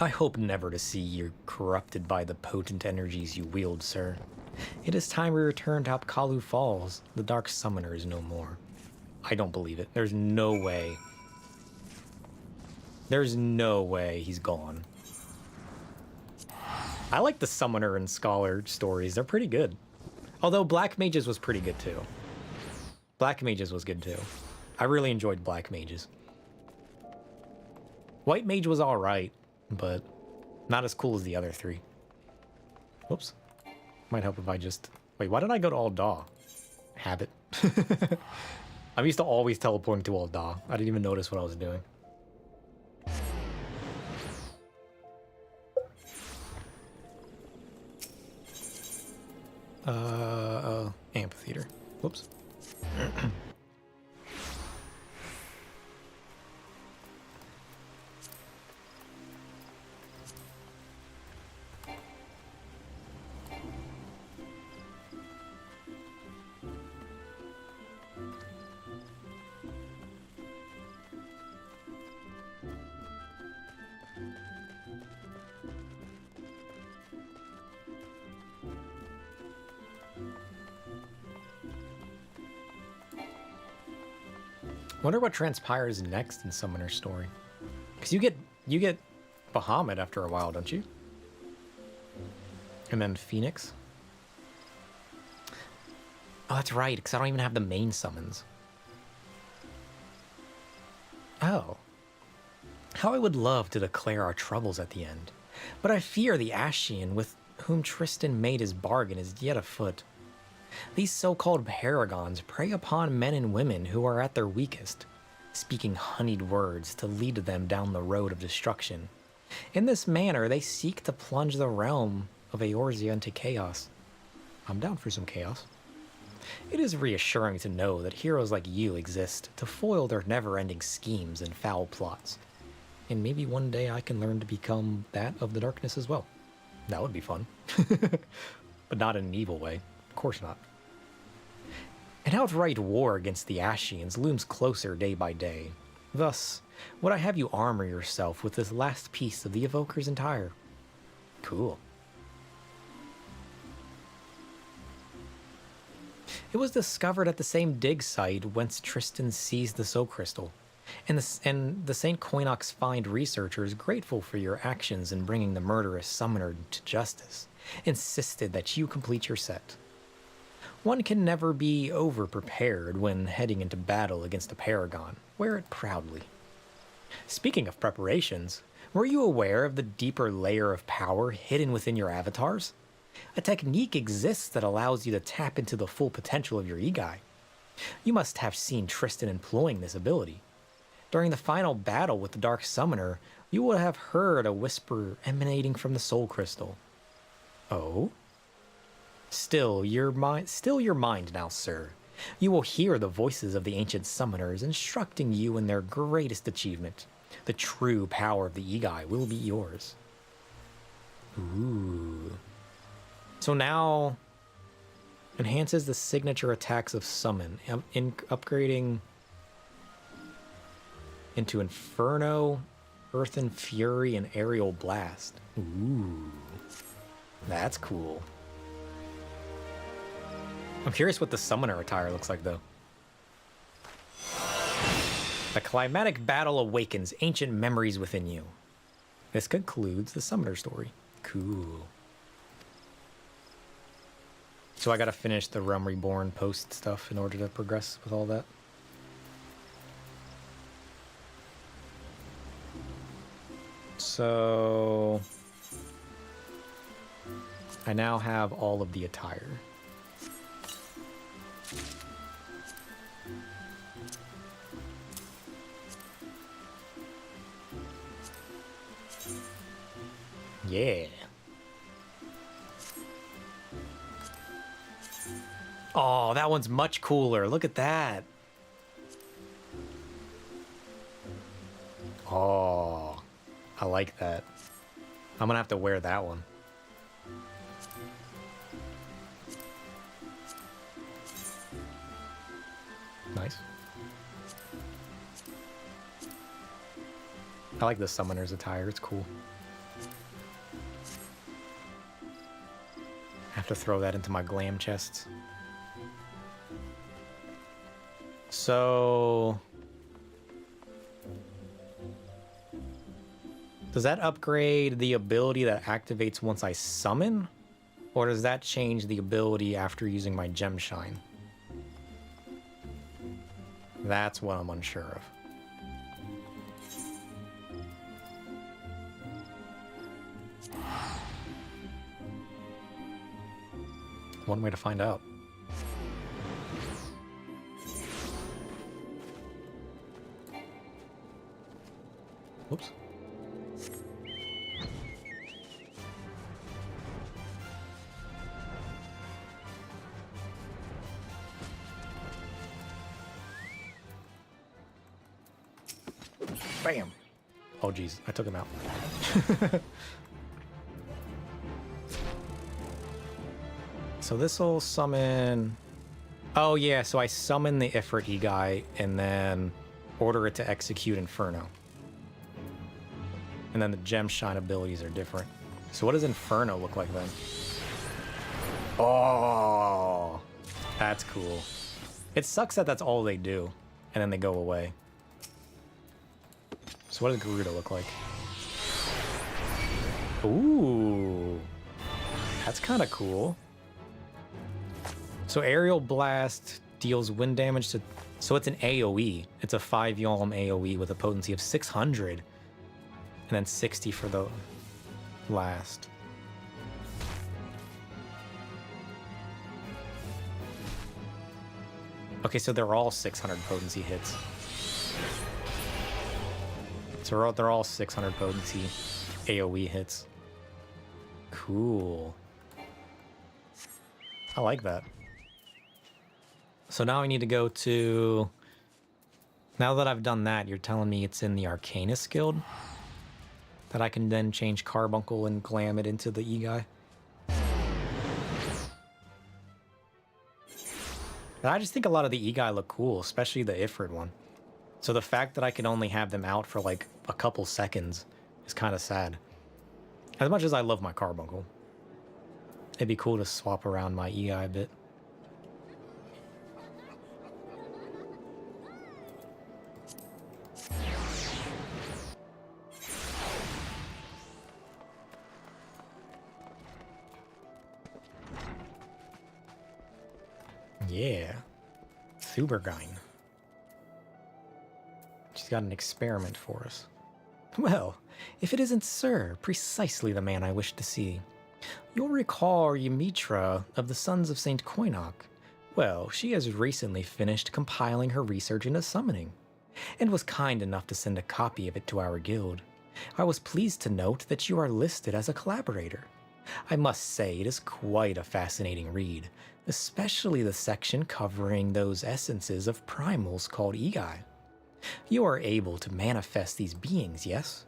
Speaker 1: I hope never to see you corrupted by the potent energies you wield, sir. It is time we return to Apkalu Falls. The Dark Summoner is no more. I don't believe it. There's no way. There's no way he's gone. I like the Summoner and Scholar stories. They're pretty good. Although Black Mages was pretty good too. Black Mages was good too. I really enjoyed Black Mages. White Mage was alright, but not as cool as the other 3. Whoops. Might help if I just... Wait, why did I go to Alda? Habit. I'm used to always teleporting to Alda. I didn't even notice what I was doing. Amphitheater. Whoops. Wonder what transpires next in Summoner's story. Because you get Bahamut after a while, don't you? And then Phoenix. Oh, that's right, because I don't even have the main summons. Oh. How I would love to declare our troubles at the end. But I fear the Ascian with whom Tristan made his bargain is yet afoot. These so-called paragons prey upon men and women who are at their weakest, speaking honeyed words to lead them down the road of destruction. In this manner, they seek to plunge the realm of Eorzea into chaos. I'm down for some chaos. It is reassuring to know that heroes like you exist to foil their never-ending schemes and foul plots. And maybe one day I can learn to become that of the darkness as well. That would be fun. But not in an evil way. Of course not. An outright war against the Ascians looms closer day by day. Thus, would I have you armor yourself with this last piece of the Evoker's entire? Cool. It was discovered at the same dig site whence Tristan seized the Soul Crystal, and the St. Coinox find researchers grateful for your actions in bringing the murderous summoner to justice, insisted that you complete your set. One can never be over-prepared when heading into battle against a paragon. Wear it proudly. Speaking of preparations, were you aware of the deeper layer of power hidden within your avatars? A technique exists that allows you to tap into the full potential of your Igai. You must have seen Tristan employing this ability. During the final battle with the Dark Summoner, you would have heard a whisper emanating from the Soul Crystal. Oh? Still your mind now, sir. You will hear the voices of the ancient summoners instructing you in their greatest achievement. The true power of the Igai will be yours. Ooh. So now, enhances the signature attacks of summon, upgrading into Inferno, Earthen Fury, and Aerial Blast. Ooh. That's cool. I'm curious what the summoner attire looks like, though. The climatic battle awakens ancient memories within you. This concludes the summoner story. Cool. So I gotta finish the Realm Reborn post stuff in order to progress with all that. So I now have all of the attire. Yeah. Oh, that one's much cooler. Look at that. Oh, I like that. I'm gonna have to wear that one. Nice. I like the summoner's attire. It's cool. I have to throw that into my glam chests. So does that upgrade the ability that activates once I summon? Or does that change the ability after using my gem shine? That's what I'm unsure of. One way to find out. Whoops. Bam. Oh, geez. I took him out. So this will summon... Oh, yeah. So I summon the Ifrit Igai and then order it to execute Inferno. And then the gem shine abilities are different. So what does Inferno look like then? Oh, that's cool. It sucks that that's all they do. and then they go away. So what does Garuda look like? Ooh, that's kind of cool. So Aerial Blast deals wind damage to... So it's an AoE. It's a 5 Yalm AoE with a potency of 600. And then 60 for the last. Okay, so they're all 600 potency hits. So they're all 600 potency AoE hits. Cool. I like that. So now I need to go to... Now that I've done that, you're telling me it's in the Arcanist Guild? That I can then change Carbuncle and glam it into the E-Guy? I just think a lot of the E-Guy look cool, especially the Ifrit one. So the fact that I can only have them out for like a couple seconds is kind of sad. As much as I love my Carbuncle. It'd be cool to swap around my E-Guy a bit. Yeah. Thubergine. She's got an experiment for us. Well, if it isn't Sir, precisely the man I wish to see. You'll recall Ymitra of the Sons of St. Koinok. Well, she has recently finished compiling her research into summoning, and was kind enough to send a copy of it to our guild. I was pleased to note that you are listed as a collaborator. I must say it is quite a fascinating read, especially the section covering those essences of primals called Igai. You are able to manifest these beings, yes?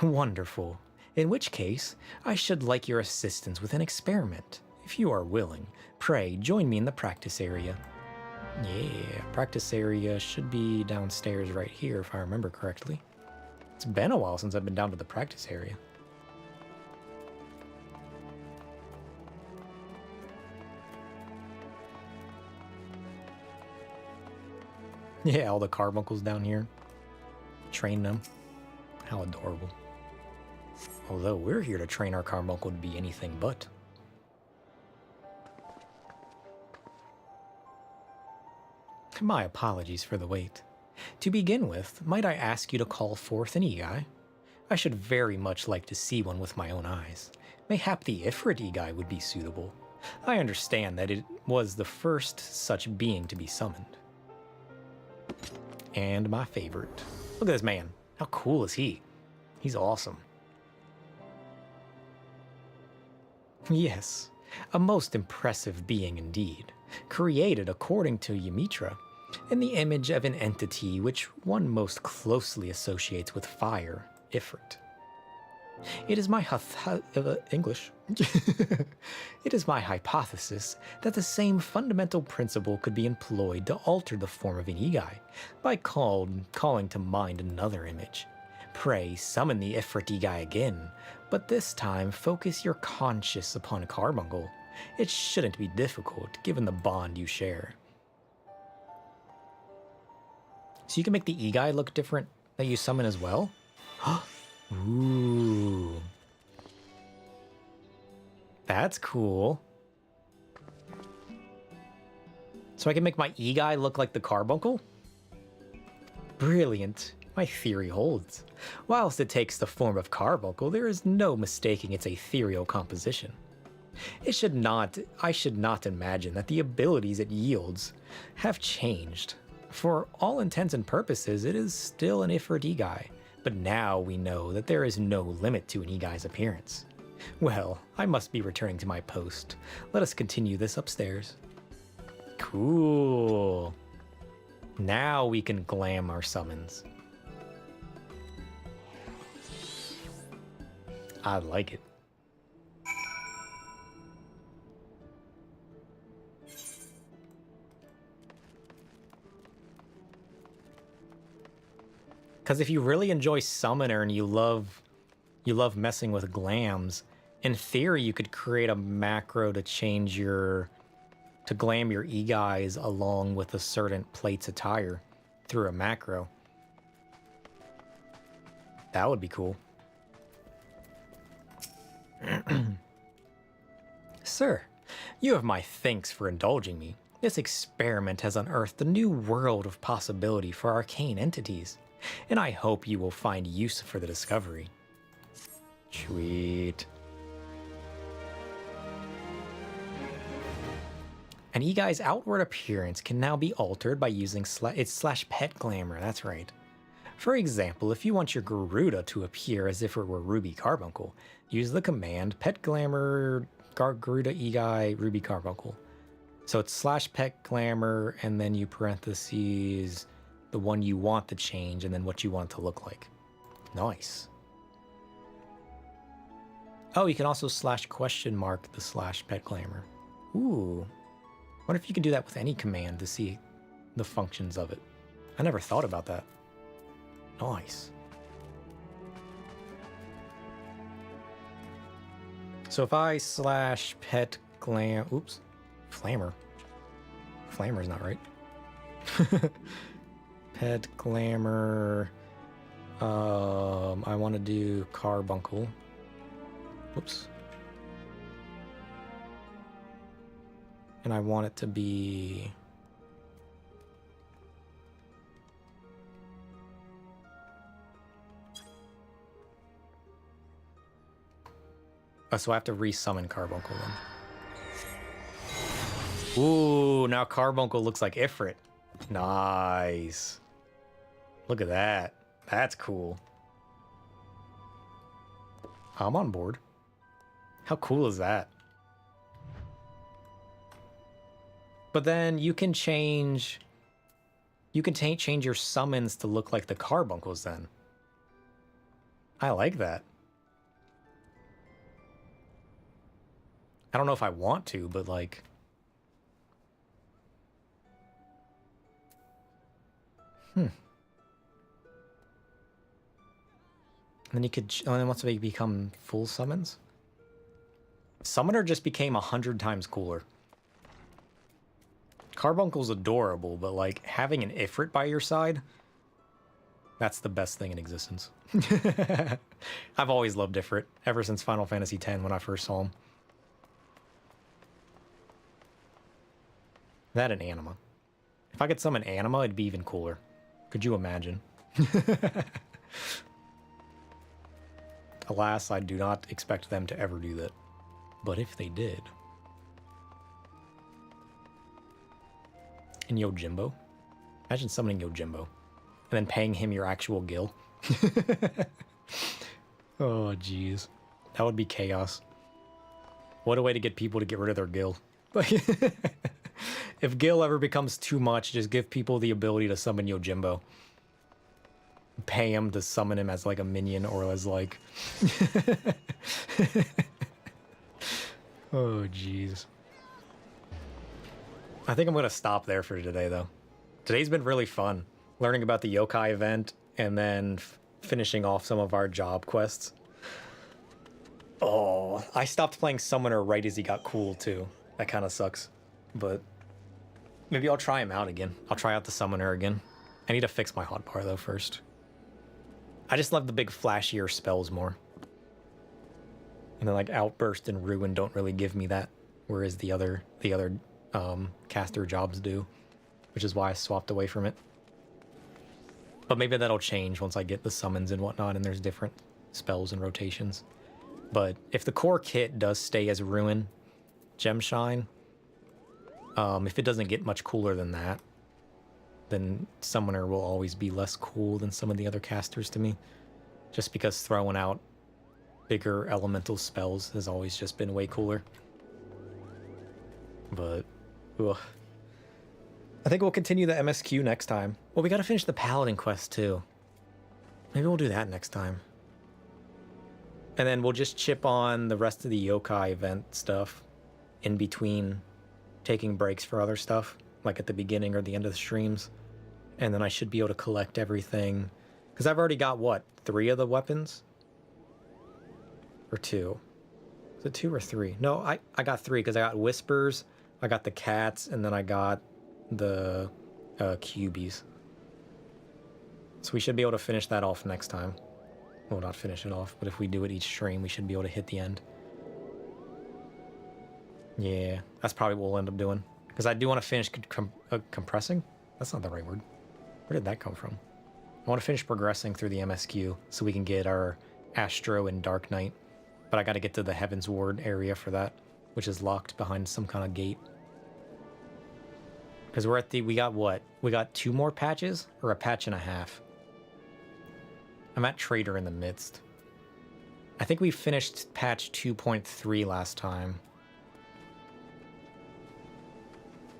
Speaker 1: Wonderful. In which case, I should like your assistance with an experiment. If you are willing, pray join me in the practice area. Yeah, practice area should be downstairs right here if I remember correctly. It's been a while since I've been down to the practice area. Yeah, all the carbuncles down here. Train them. How adorable. Although we're here to train our carbuncle to be anything but. My apologies for the wait. To begin with, might I ask you to call forth an Igai? I should very much like to see one with my own eyes. Mayhap the Ifrit Igai would be suitable. I understand that it was the first such being to be summoned. And my favorite. Look at this man. How cool is he? He's awesome. Yes, a most impressive being indeed, created according to Ymitra, in the image of an entity which one most closely associates with fire, Ifrit. It is my English. It is my hypothesis that the same fundamental principle could be employed to alter the form of an Igai by calling to mind another image. Pray summon the Ifrit Igai again, but this time focus your conscience upon Carbuncle. It shouldn't be difficult given the bond you share. So you can make the Igai look different that you summon as well? Ooh. That's cool. So I can make my Igai look like the Carbuncle? Brilliant. My theory holds. Whilst it takes the form of Carbuncle, there is no mistaking its ethereal composition. I should not imagine that the abilities it yields have changed. For all intents and purposes, it is still an Ifrit Igai. But now we know that there is no limit to an Igai's appearance. Well, I must be returning to my post. Let us continue this upstairs. Cool. Now we can glam our summons. I like it. Because if you really enjoy Summoner and you love messing with glams, in theory you could create a macro to change your to glam your E-Guys along with a certain plate's attire through a macro. That would be cool. Sir, you have my thanks for indulging me. This experiment has unearthed a new world of possibility for arcane entities, and I hope you will find use for the discovery. Sweet. An E-Guy's outward appearance can now be altered by using its /pet glamour, that's right. For example, if you want your Garuda to appear as if it were Ruby Carbuncle, use the command pet glamour Garuda E-Guy Ruby Carbuncle. So it's /pet glamour and then you parentheses the one you want to change and then what you want it to look like. Nice. Oh, you can also /question the /pet glamour. Ooh. What if you could do that with any command to see the functions of it? I never thought about that. Nice. So if I /pet glam, oops, flammer. Flammer's not right. Pet glamour. I want to do carbuncle. Whoops. And I want it to be so I have to resummon Carbuncle then. Ooh, now Carbuncle looks like Ifrit. Nice. Look at that. That's cool. I'm on board. How cool is that? But then you can change your summons to look like the Carbuncles then. I like that. I don't know if I want to, but like... And then you could... And then once they become full summons? Summoner just became 100 times cooler. Carbuncle's adorable, but like having an Ifrit by your side, that's the best thing in existence. I've always loved Ifrit, ever since Final Fantasy X when I first saw him. That and Anima. If I could summon Anima, it'd be even cooler. Could you imagine? Alas, I do not expect them to ever do that. But if they did... And Yojimbo? Imagine summoning Yojimbo. And then paying him your actual gil. Oh, jeez. That would be chaos. What a way to get people to get rid of their gil. If gil ever becomes too much, just give people the ability to summon Yojimbo. Pay him to summon him as like a minion or as like... Oh, jeez. I think I'm going to stop there for today, though. Today's been really fun. Learning about the yokai event and then finishing off some of our job quests. Oh, I stopped playing Summoner right as he got cool, too. That kind of sucks. But maybe I'll try him out again. I'll try out the Summoner again. I need to fix my hotbar, though, first. I just love the big flashier spells more. And then, like, Outburst and Ruin don't really give me that, whereas the other caster jobs do, which is why I swapped away from it. But maybe that'll change once I get the summons and whatnot, and there's different spells and rotations. But if the core kit does stay as Ruin, Gemshine, if it doesn't get much cooler than that, then Summoner will always be less cool than some of the other casters to me. Just because throwing out bigger elemental spells has always just been way cooler. But, ugh. I think we'll continue the MSQ next time. Well, we gotta finish the Paladin quest too. Maybe we'll do that next time. And then we'll just chip on the rest of the yokai event stuff in between taking breaks for other stuff, like at the beginning or the end of the streams. And then I should be able to collect everything. Because I've already got, what, 3 of the weapons? Or 2? Is it 2 or 3? No, I got 3 because I got Whispers, I got the cats, and then I got the cubies. So we should be able to finish that off next time. Well, not finish it off, but if we do it each stream, we should be able to hit the end. Yeah, that's probably what we'll end up doing. Because I do want to finish compressing? That's not the right word. Where did that come from? I want to finish progressing through the MSQ so we can get our Astro and Dark Knight. But I got to get to the Heaven's Ward area for that, which is locked behind some kind of gate. Because we're at the... We got what? We got 2 more patches? Or a patch and a half? I'm at Trader in the Midst. I think we finished patch 2.3 last time.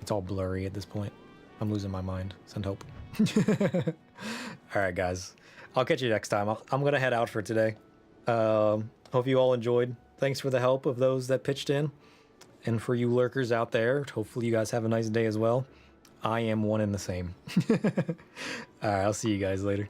Speaker 1: It's all blurry at this point. I'm losing my mind. Send hope. Alright, guys. I'll catch you next time. I'm going to head out for today. Hope you all enjoyed. Thanks for the help of those that pitched in. And for you lurkers out there, hopefully you guys have a nice day as well. I am one and the same. Alright, I'll see you guys later.